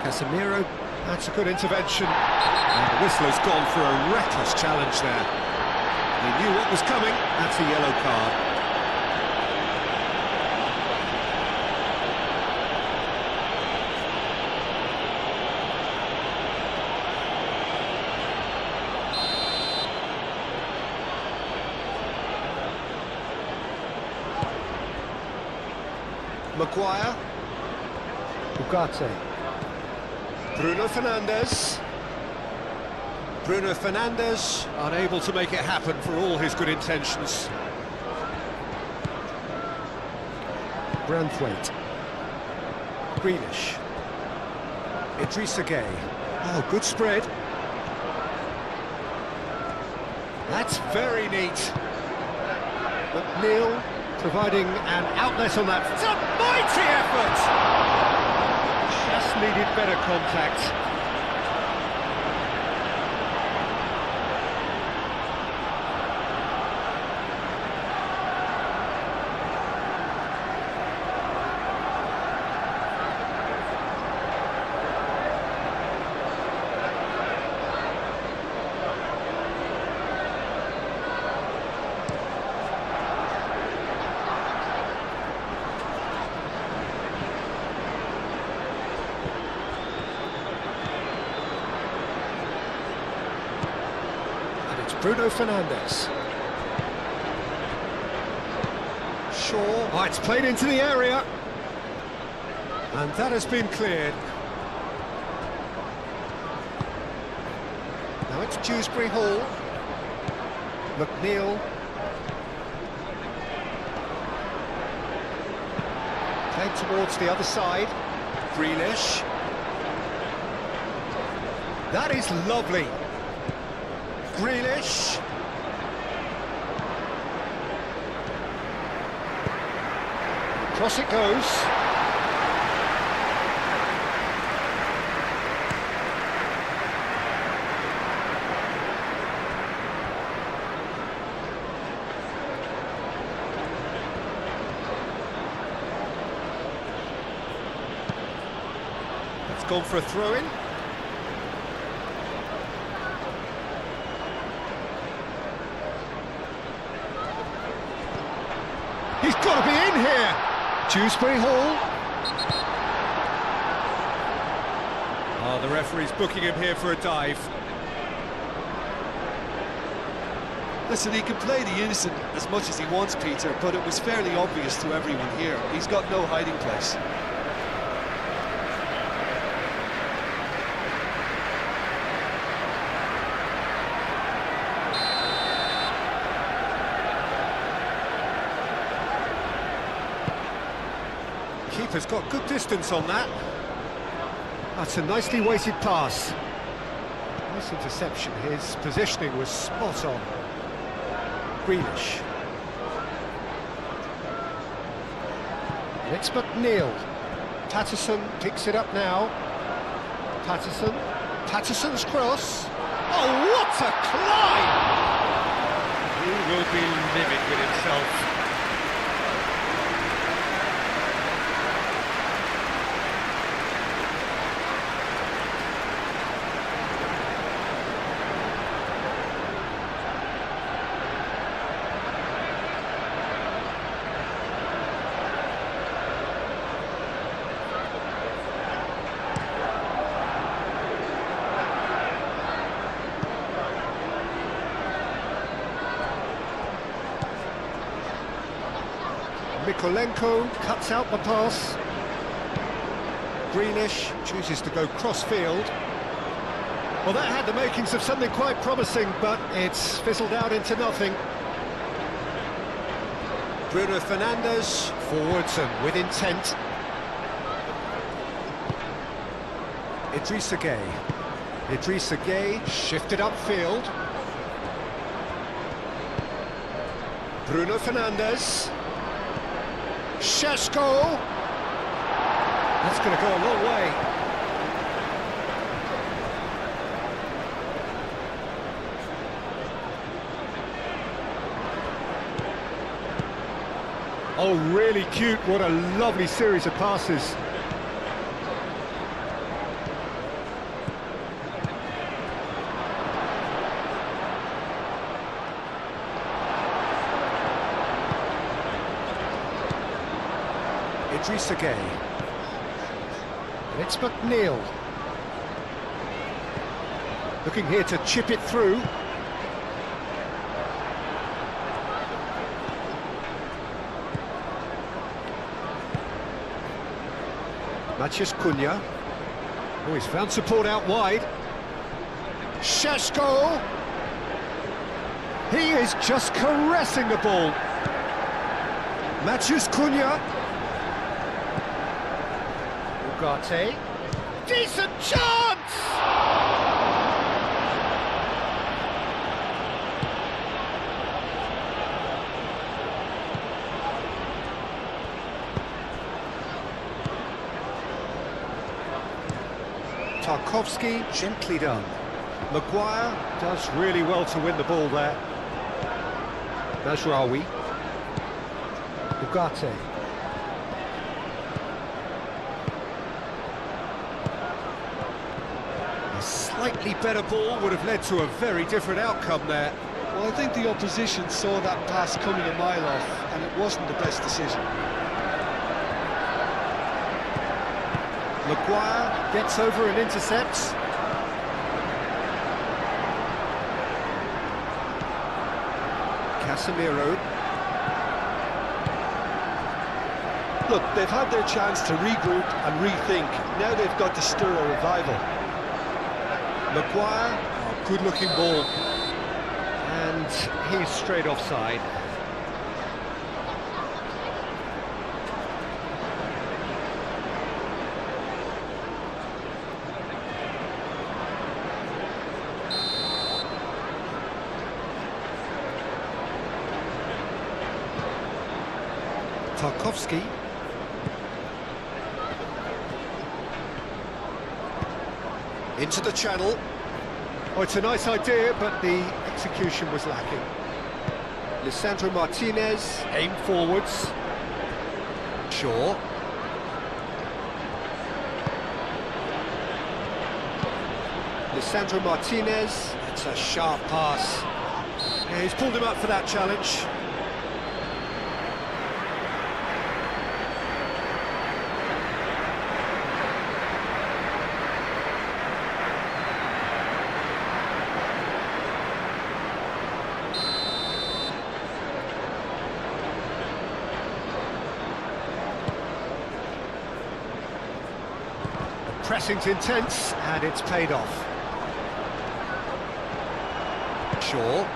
Casemiro, that's a good intervention. And the whistler's gone for a reckless challenge there. He knew what was coming, that's a yellow card. Maguire. Ugarte. Bruno Fernandes. Bruno Fernandes unable to make it happen for all his good intentions. Branthwaite. Grealish. Idrissa Gueye. Oh, good spread. That's very neat. McNeil providing an outlet on that. It's a mighty effort! Just needed better contact. Bruno Fernandes. Shaw. Oh, it's played into the area. And that has been cleared. Now it's Dewsbury Hall. McNeil. Played towards the other side. Grealish. That is lovely. Grealish. Cross it goes. That's gone for a throw-in. He's got to be in here! Dewsbury Hall. Oh, the referee's booking him here for a dive. Listen, he can play the innocent as much as he wants, Peter, but it was fairly obvious to everyone here. He's got no hiding place. Keeper's got good distance on that. That's a nicely weighted pass. Nice interception. His positioning was spot on. Grealish. It's McNeil. Patterson picks it up now. Patterson's cross. Oh, what a climb! He will be livid with himself. Mikolenko cuts out the pass. Grealish chooses to go cross-field. Well, that had the makings of something quite promising, but it's fizzled out into nothing. Bruno Fernandes forwards and with intent. Idrissa Gueye shifted upfield. Bruno Fernandes. Šeško! That's going to go a long way. Oh, really cute. What a lovely series of passes. Idrissa Gueye. And it's McNeil. Looking here to chip it through. Matheus Cunha. Oh, he's found support out wide. Šeško! He is just caressing the ball. Matheus Cunha. Ugarte. Decent chance! Tarkowski, gently done. Maguire does really well to win the ball there. Mazraoui. Ugarte. A slightly better ball would have led to a very different outcome there. Well, I think the opposition saw that pass coming a mile off, and it wasn't the best decision. Maguire gets over and intercepts. Casemiro. Look, they've had their chance to regroup and rethink. Now they've got to stir a revival. Maguire, good-looking ball. And he's straight offside. Tarkowski. Into the channel. Oh, it's a nice idea, but the execution was lacking. Lisandro Martinez, aim forwards. Shaw. Lisandro Martinez, it's a sharp pass. Yeah, he's pulled him up for that challenge. Pressing's intense, and it's paid off. Shaw.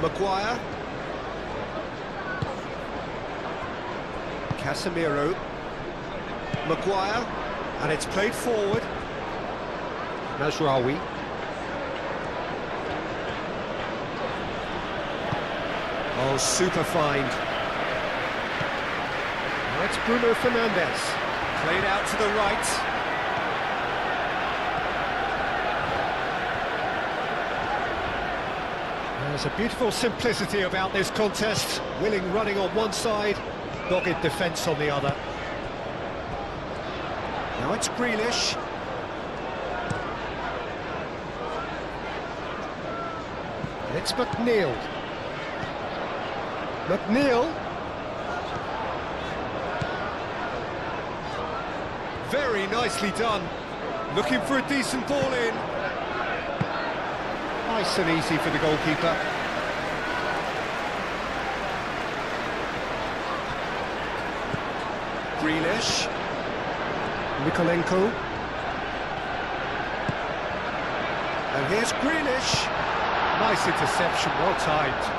Maguire. Casemiro. Maguire. And it's played forward. Mazraoui. Oh, super find. It's Bruno Fernandes, played out to the right. There's a beautiful simplicity about this contest. Willing running on one side, dogged defence on the other. Now it's Grealish. And it's McNeil. McNeil. Very nicely done. Looking for a decent ball in. Nice and easy for the goalkeeper. Grealish. Mikolenko. And here's Grealish. Nice interception, well timed.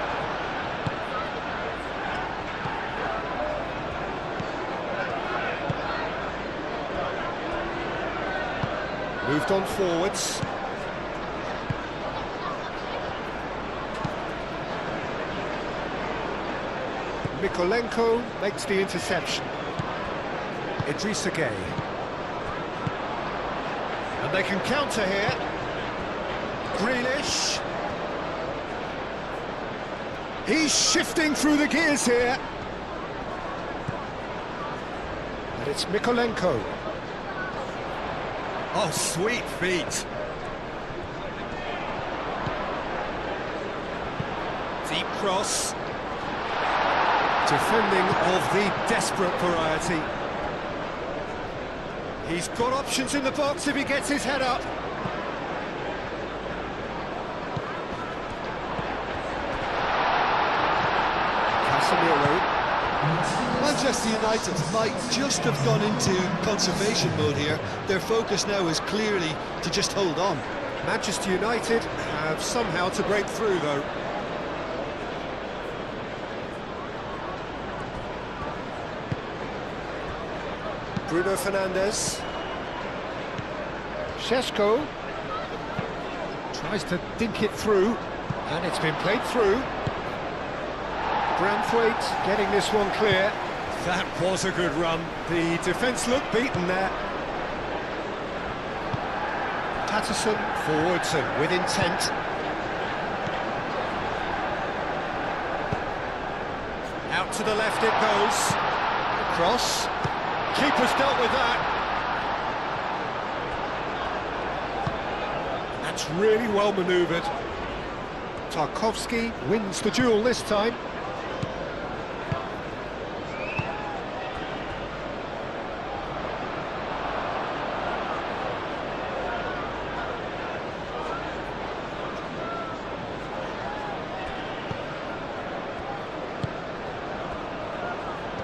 Moved on forwards. Mikolenko makes the interception. Idrissa Gueye. And they can counter here. Grealish. He's shifting through the gears here. And it's Mikolenko. Oh, sweet feet. Deep cross. Defending of the desperate variety. He's got options in the box if he gets his head up. Casemiro. Manchester United might just have gone into conservation mode here. Their focus now is clearly to just hold on. Manchester United have somehow to break through, though. Bruno Fernandes. Šeško tries to dink it through, and it's been played through. Branthwaite getting this one clear. That was a good run. The defence looked beaten there. Patterson forwards and with intent. Out to the left it goes. Cross. Keeper's dealt with that. That's really well manoeuvred. Tarkowski wins the duel this time.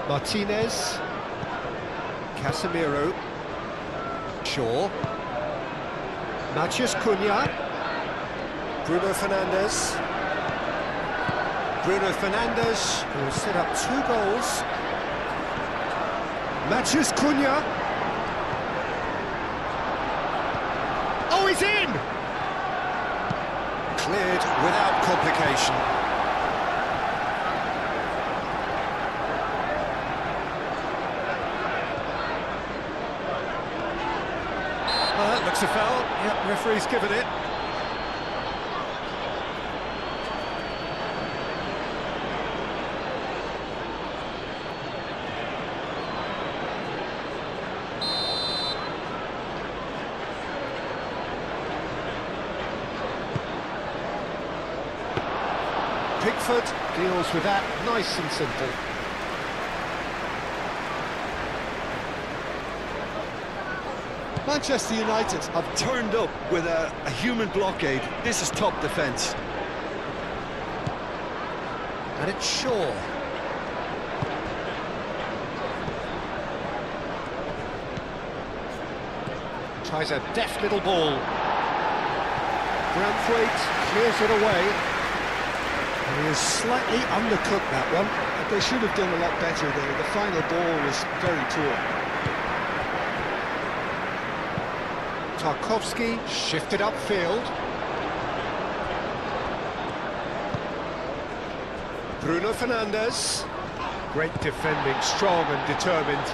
Martinez. Casemiro. Shaw. Matheus Cunha. Bruno Fernandes. Bruno Fernandes, who has set up 2 goals. Matheus Cunha. Oh, he's in! Cleared without complication. Well, that looks a foul. Yep, referee's given it. Pickford deals with that nice and simple. Manchester United have turned up with a human blockade. This is top defence. And it's Shaw. Tries a deft little ball. Branthwaite clears it away. And he has slightly undercooked that one. But they should have done a lot better there. The final ball was very poor. Tarkowski shifted upfield. Bruno Fernandes. Great defending, strong and determined.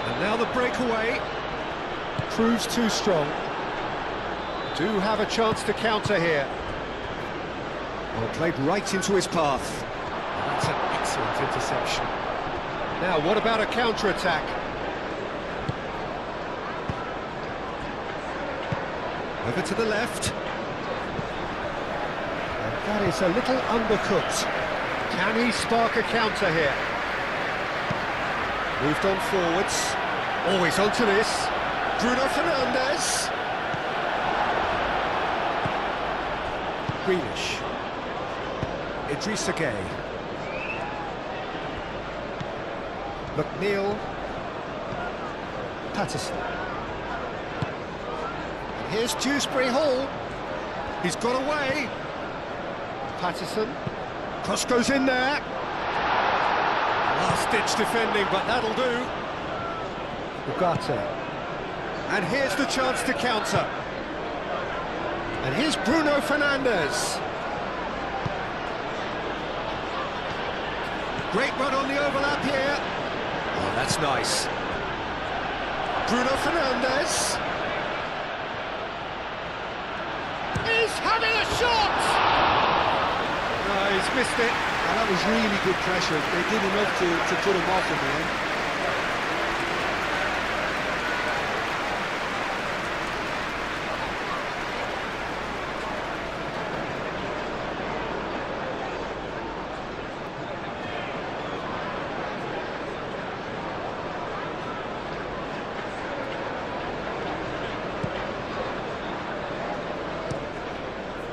And now the breakaway. Proves too strong. Do have a chance to counter here. Well, played right into his path. That's an excellent interception. Now, what about a counter-attack? Over to the left. And that is a little undercooked. Can he spark a counter here? Moved on forwards. Always onto this. Bruno Fernandes. Grealish. Idrissa Gueye. McNeil. Patterson. And here's Dewsbury Hall. He's got away. Patterson. Cross goes in there. Last-ditch defending, but that'll do. Ugarte. And here's the chance to counter. And here's Bruno Fernandes. Great run on the overlap here. Oh, that's nice. Bruno Fernandes. He's having a shot! No, he's missed it. And that was really good pressure. They did enough to put him off in the end.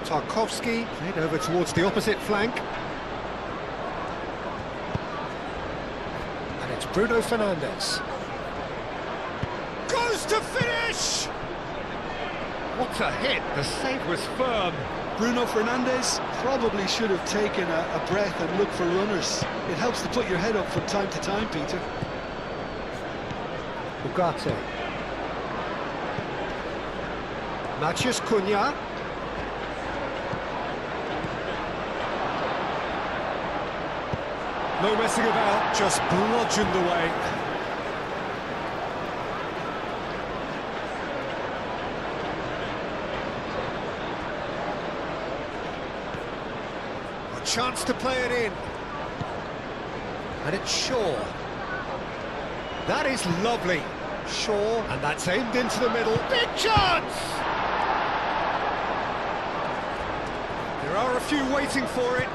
Tarkowski played over towards the opposite flank. And it's Bruno Fernandes. Goes to finish! What a hit! The save was firm. Bruno Fernandes probably should have taken a breath and looked for runners. It helps to put your head up from time to time, Peter. Ugarte. Matheus Cunha. No messing about, just bludgeoned away. A chance to play it in. And it's Shaw. That is lovely. Shaw, and that's aimed into the middle. Big chance! There are a few waiting for it.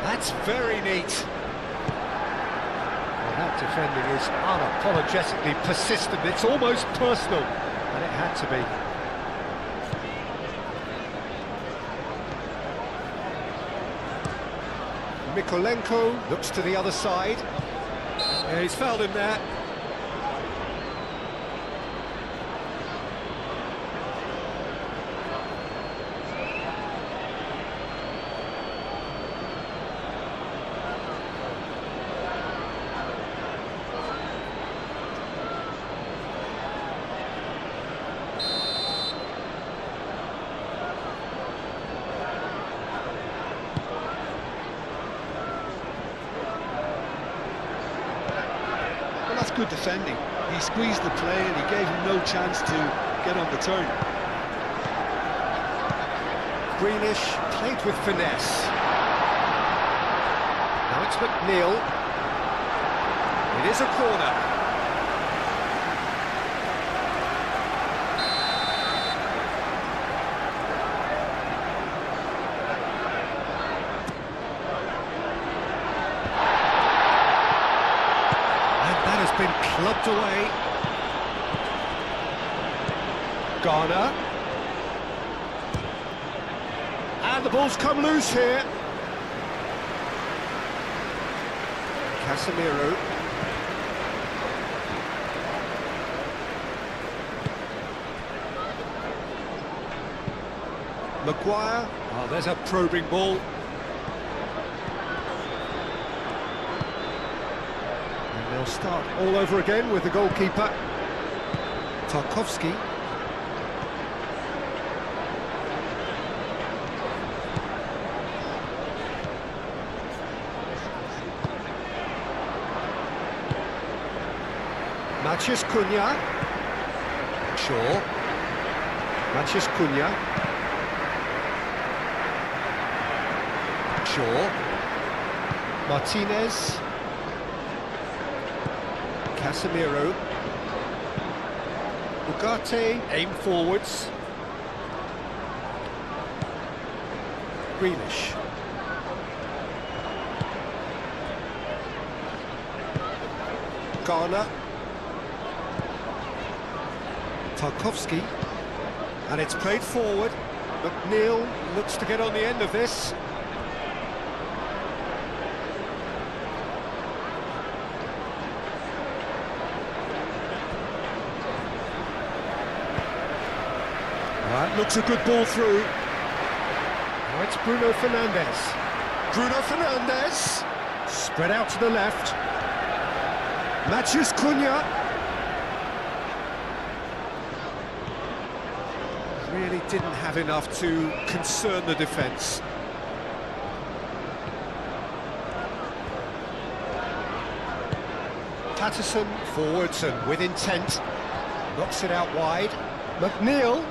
That's very neat. Well, that defending is unapologetically persistent. It's almost personal, and it had to be. Mykolenko looks to the other side. Yeah, he's fouled him there. good defending. He squeezed the play and he gave him no chance to get on the turn. Greenish played with finesse. Now it's McNeil. It is a corner. And that has been clubbed away. Garner. And the ball's come loose here. Casemiro. Maguire. Oh, there's a probing ball. And they'll start all over again with the goalkeeper. Tarkowski. Matheus Cunha. Shaw. Matheus Cunha. Shaw. Martinez. Casemiro. Ugarte. Aim forwards. Greenish. Garner. Tarkowski, and it's played forward. McNeil looks to get on the end of this. That looks a good ball through. Now it's Bruno Fernandes. Bruno Fernandes, spread out to the left. Matheus Cunha. Really didn't have enough to concern the defence. Patterson forwards and with intent, knocks it out wide. McNeil.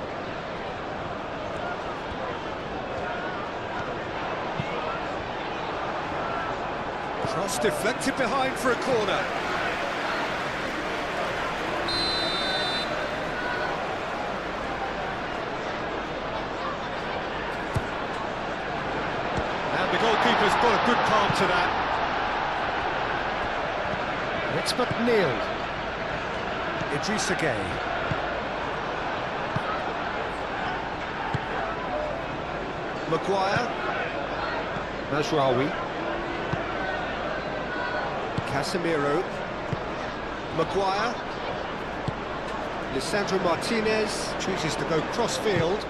Cross deflected behind for a corner. The goalkeeper's got a good palm to that. It's McNeil. Idrissa Gueye. Maguire. Mazraoui. Casemiro. Maguire. Lisandro Martinez chooses to go cross-field.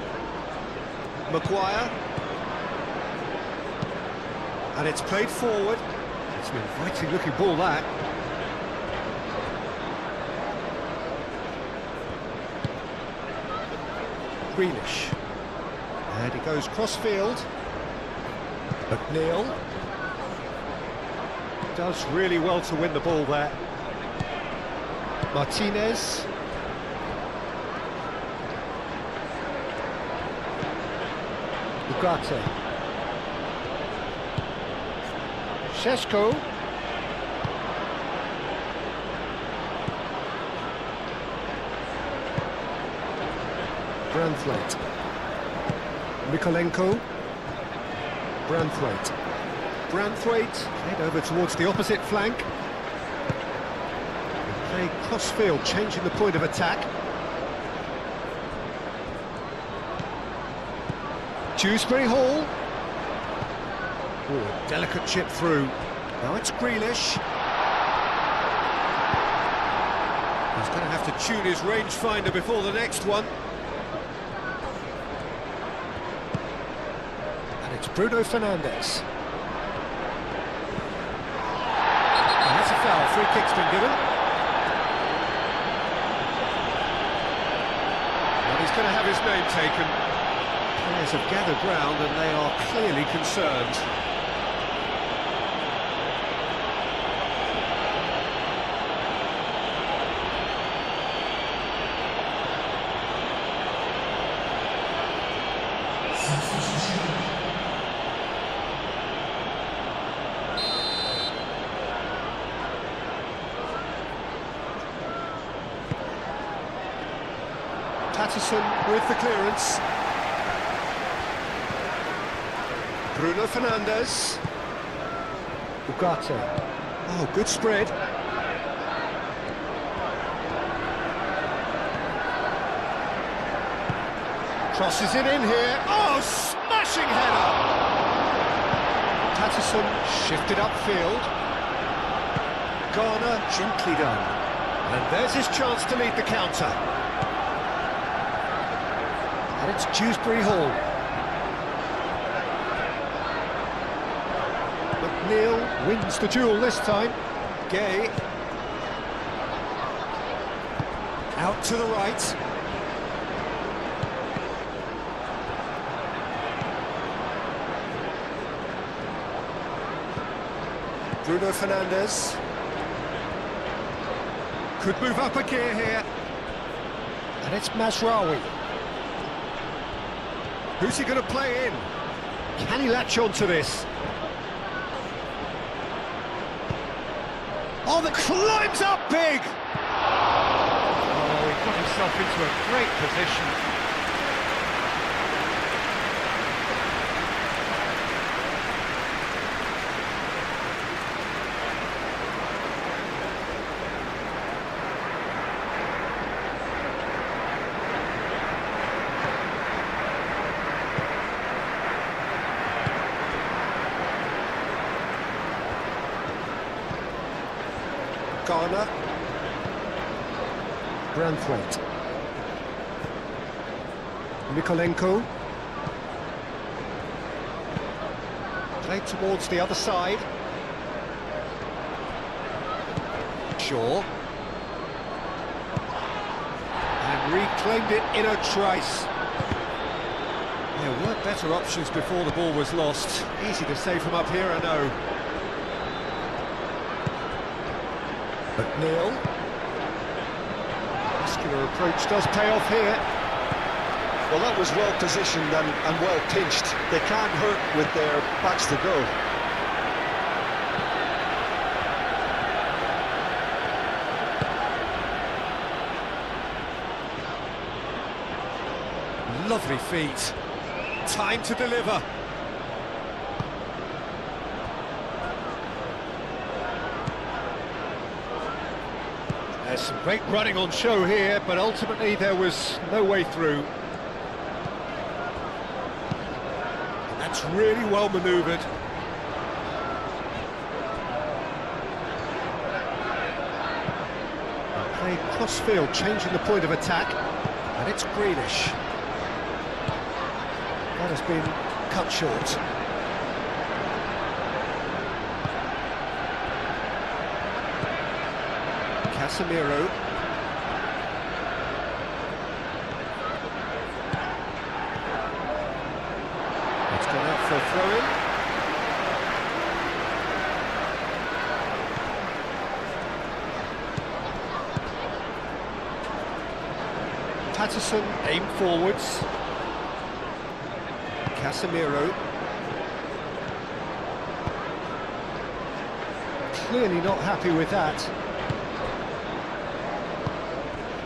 Maguire. And it's played forward. It's an inviting looking ball, that. Greenish. And he goes cross-field. McNeil. Does really well to win the ball there. Martinez. Ugarte. Sesko. Branthwaite. Mikolenko. Branthwaite. Branthwaite played over towards the opposite flank. Played cross-field, changing the point of attack. Dewsbury Hall. Oh, delicate chip through. Now it's Grealish. He's going to have to tune his rangefinder before the next one. And it's Bruno Fernandes. And that's a foul. Free kick's been given. And he's going to have his name taken. Players have gathered round and they are clearly concerned. Patterson with the clearance. Bruno Fernandes. Ugarte. Oh, good spread. Crosses it in here. Oh, smashing header! Patterson shifted upfield. Garner gently done. And there's his chance to lead the counter. And it's Dewsbury Hall. McNeil wins the duel this time. Gay. Out to the right. Bruno Fernandes. Could move up a gear here. And it's Mazraoui. Who's he going to play in? Can he latch on to this? Oh, that climbs up big! Oh, he got himself into a great position. Garner. Branthwaite. Mikolenko. Played towards the other side. Shaw. And reclaimed it in a trice. There were better options before the ball was lost. Easy to say from up here, I know. McNeil. Muscular approach does pay off here. Well, that was well positioned and well pinched. They can't hurt with their backs to go. Lovely feet. Time to deliver. There's some great running on show here, but ultimately there was no way through. And that's really well manoeuvred. Played cross-field, changing the point of attack, and it's Grealish. That has been cut short. Casemiro. It's gone out for a throw-in. Patterson aimed forwards. Casemiro. Clearly not happy with that.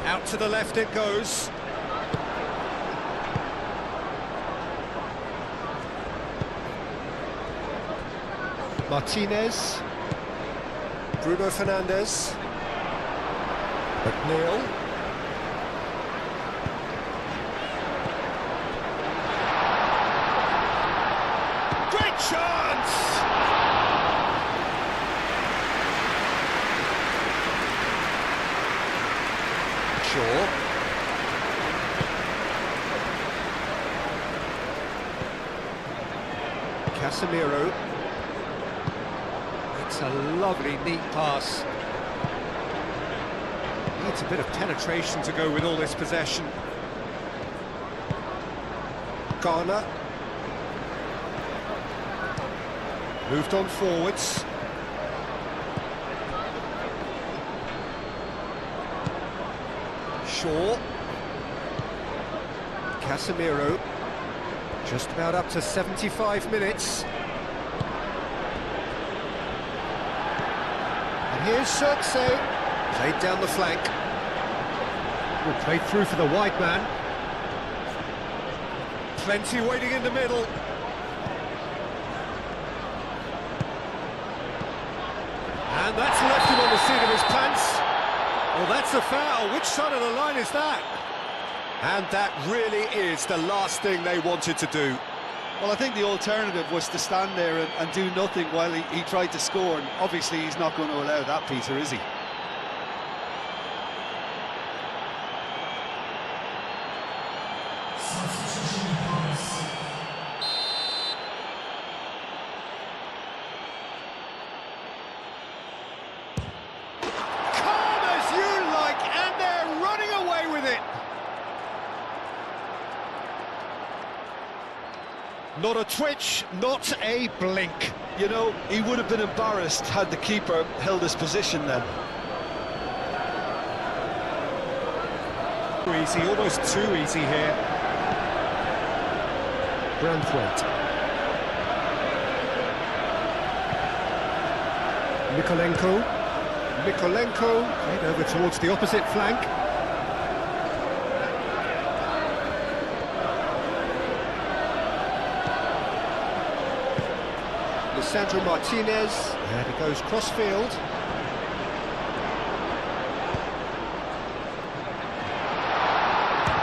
Out to the left it goes. Martinez. Bruno Fernandes. McNeil. Great chance! Shaw. Casemiro. It's a lovely, neat pass. Needs a bit of penetration to go with all this possession. Garner. Moved on forwards. Shaw. Casemiro. Just about up to 75 minutes. And here's Circe. Played down the flank. Well, played through for the wide man. Plenty waiting in the middle. And that's left him on the seat of his pants. Well, that's a foul. Which side of the line is that? And that really is the last thing they wanted to do. Well, I think the alternative was to stand there and do nothing while he tried to score, and obviously he's not going to allow that, Peter, is he? Calm as you like, and they're running away with it. Not a twitch, not a blink. You know, he would have been embarrassed had the keeper held his position then. Easy, almost too easy here. Branthwaite. Mikolenko, played over towards the opposite flank. Lisandro Martinez, and he goes cross-field.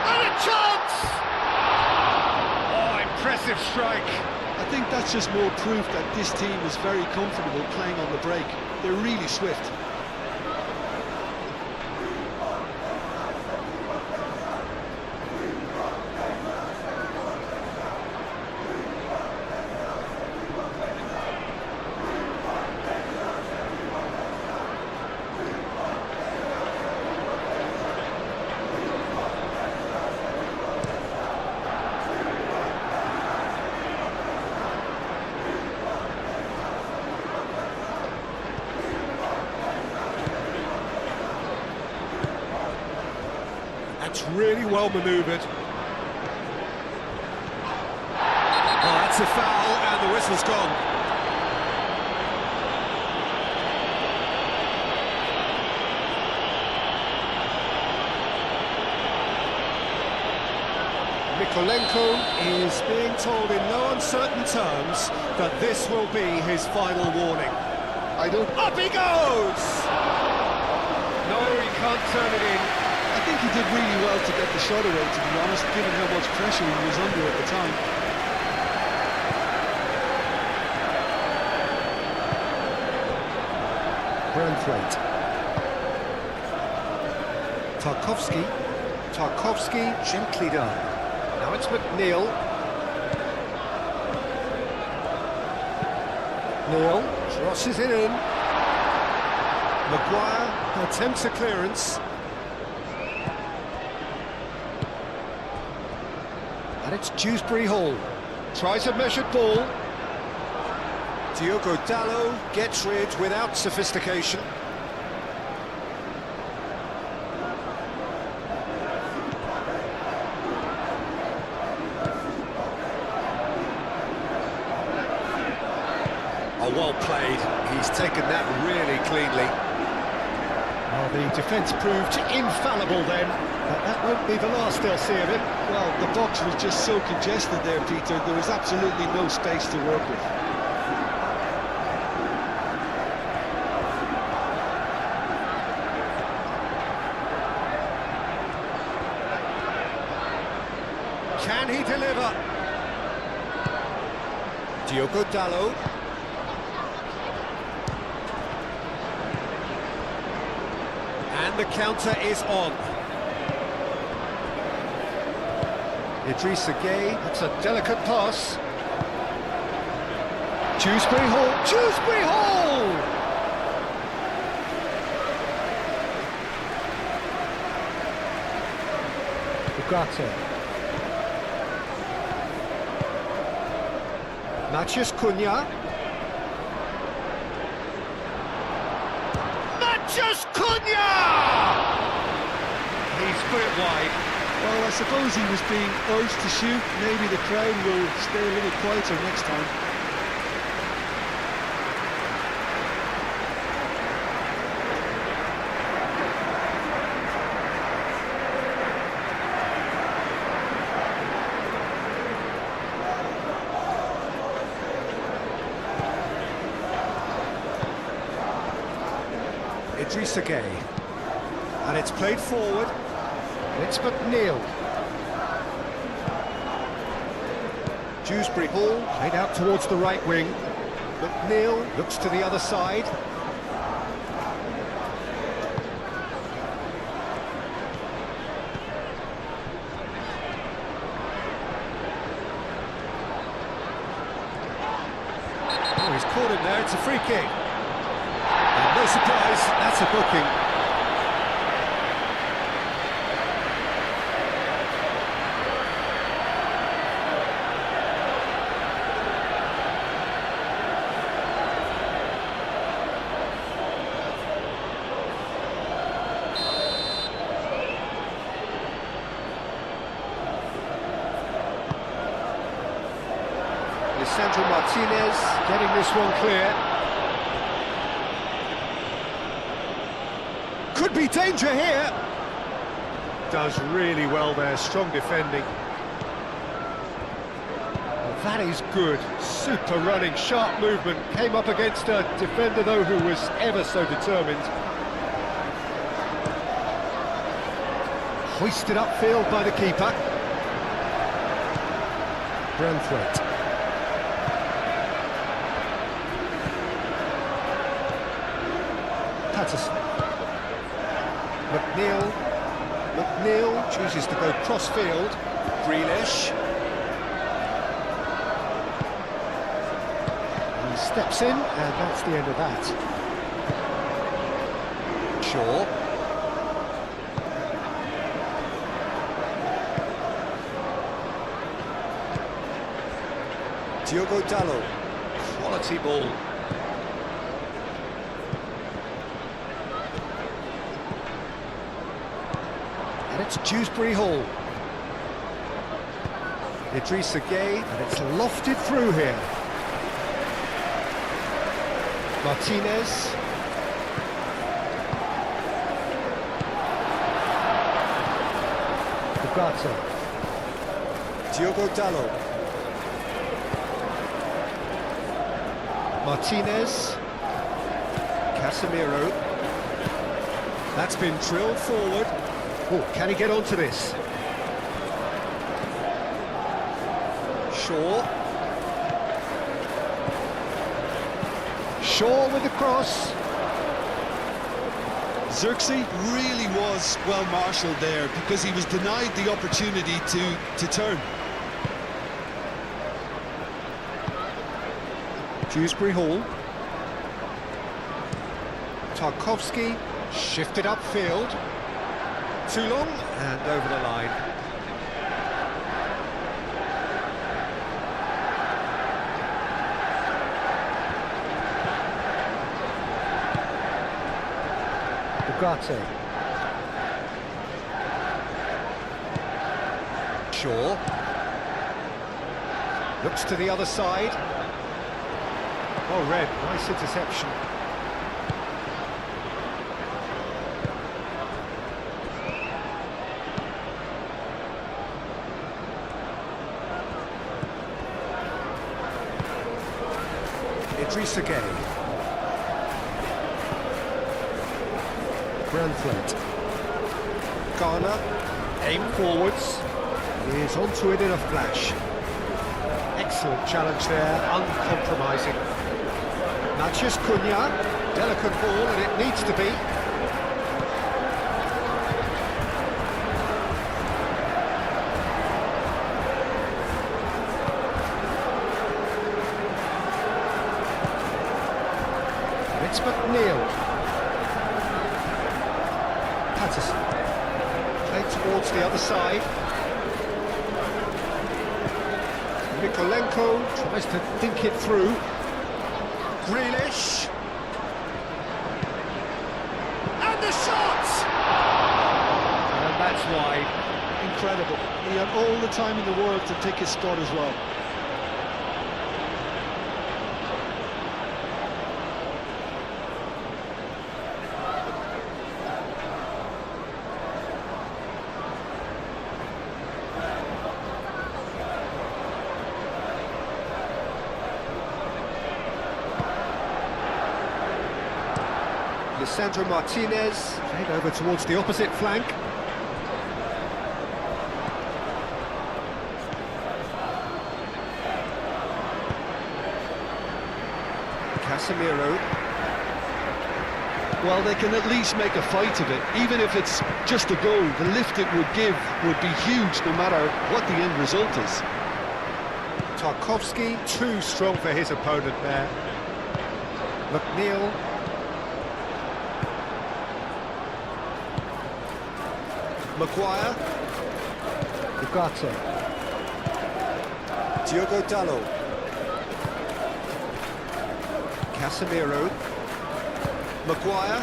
And a chance! Oh, impressive strike. I think that's just more proof that this team is very comfortable playing on the break. They're really swift. That's really well manoeuvred. Oh, that's a foul, and the whistle's gone. Mikolenko is being told in no uncertain terms that this will be his final warning. Up he goes! No, he can't turn it in. I think he did really well to get the shot away, to be honest, given how much pressure he was under at the time. Branthwaite. Tarkovsky gently done. Now it's McNeil. Neil crosses it in. Maguire attempts a clearance. And it's Dewsbury Hall. Tries a measured ball. Diogo Dalot gets rid without sophistication. Oh, well played. He's taken that really cleanly. Well, the defence proved infallible then, but that won't be the last they'll see of him. Well, the box was just so congested there, Peter. There was absolutely no space to work with. Can he deliver? Diogo Dalot. And the counter is on. Idrissa Gueye, that's a delicate pass. Dewsbury Hall, Dewsbury Hall! Ugarte. Matheus Cunha. Matheus Cunha! He's put it wide. Well, I suppose he was being urged to shoot. Maybe the crowd will stay a little quieter next time. Idrissa Gueye. And it's played forward. It's McNeil. Dewsbury Hall played out towards the right wing. McNeil looks to the other side. Oh, he's caught him there, it's a free kick. And no surprise, that's a booking. Sandro Martinez getting this one clear. Could be danger here. Does really well there, strong defending. Well, that is good, super running, sharp movement. Came up against a defender though who was ever so determined. Hoisted upfield by the keeper. Branthwaite. Patterson. McNeil chooses to go cross-field. Grealish. He steps in, and that's the end of that. Shaw. Diogo Dalot. Quality ball. And it's Dewsbury Hall. Idrissa Gueye, and it's lofted through here. Martinez. Ugarte. Diogo Dalot. Martinez. Casemiro. That's been drilled forward. Oh, can he get onto this? Shaw. Shaw with the cross. Xerxes really was well marshalled there because he was denied the opportunity to turn. Dewsbury Hall. Tarkowski shifted upfield. Too long and over the line. Ugarte. Shaw. Looks to the other side. Oh, Red, nice interception. Idrissa Gueye. Branthwaite. Garner, aim forwards. He is onto it in a flash. Excellent challenge there, uncompromising. Matheus Cunha, delicate ball, and it needs to be. It's McNeil. Patterson. Played towards the other side. Mikolenko tries to think it through. Grealish. And the shot! And that's wide. Incredible. He had all the time in the world to take his spot as well. Alessandro Martinez, played over towards the opposite flank. Casemiro. Well, they can at least make a fight of it. Even if it's just a goal, the lift it would give would be huge no matter what the end result is. Tarkowski, too strong for his opponent there. McNeil. Maguire. Ugarte. Diogo Dalot. Casemiro. Maguire.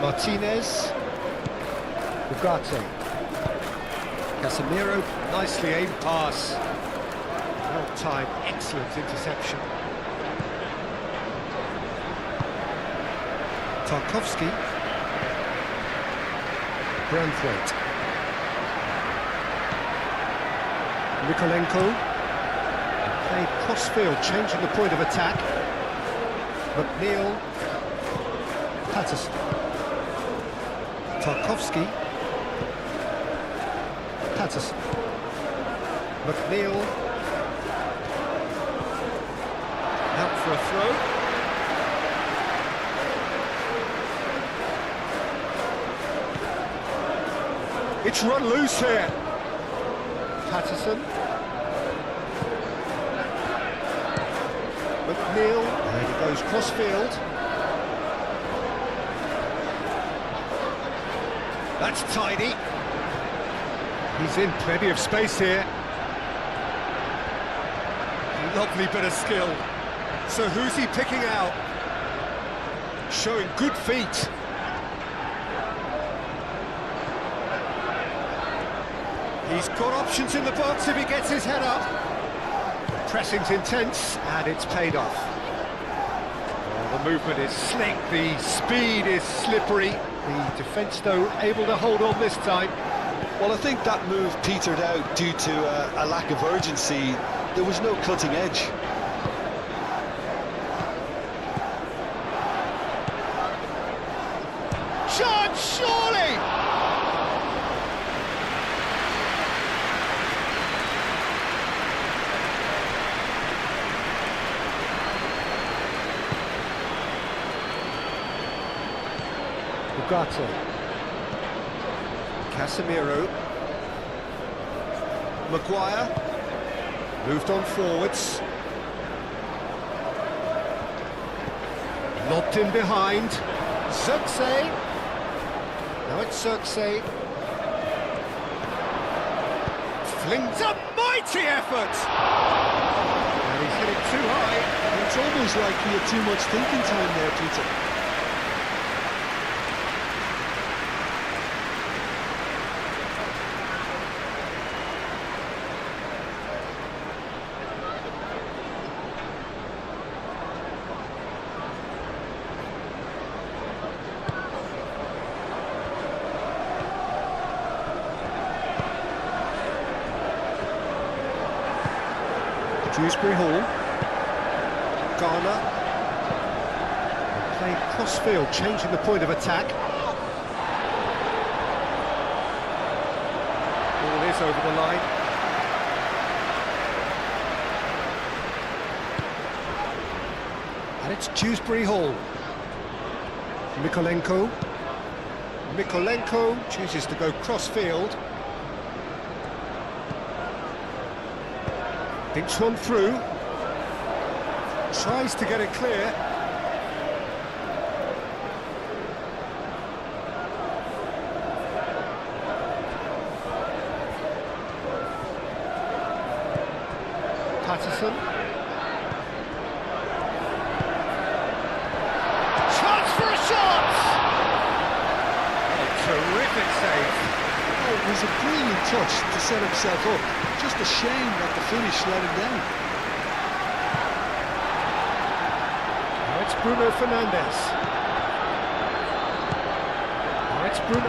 Martinez. Ugarte. Casemiro, nicely aimed pass. Well timed, excellent interception. Tarkowski. Branthwaite. Mikolenko. Played cross-field, changing the point of attack. McNeil. Patterson. Tarkowski. Patterson. McNeil. Out for a throw. It's run loose here. Patterson. McNeil. And he goes cross-field. That's tidy. He's in plenty of space here. Lovely bit of skill. So who's he picking out? Showing good feet. He's got options in the box if he gets his head up. Pressing's intense, and it's paid off. Well, the movement is slick, the speed is slippery. The defence, though, able to hold on this time. Well, I think that move petered out due to a lack of urgency. There was no cutting edge. Chance, surely! Ugarte. Casemiro. Maguire. Moved on forwards. Lobbed in behind. Zirkzee. Now it's Zirkzee. Flings a mighty effort! And he's hit it too high. It's almost like he had too much thinking time there, Peter. Dewsbury Hall. Garner. Played cross-field, changing the point of attack. Ball is over the line. And it's Dewsbury Hall. Mikolenko. Mikolenko chooses to go cross-field. Thinks one through, tries to get it clear. Patterson. Chance for a shot! Oh, terrific save. Oh, it was a brilliant touch to set himself up. Just a shame that the finish let him down. Now it's Bruno Fernandes. Now it's Bruno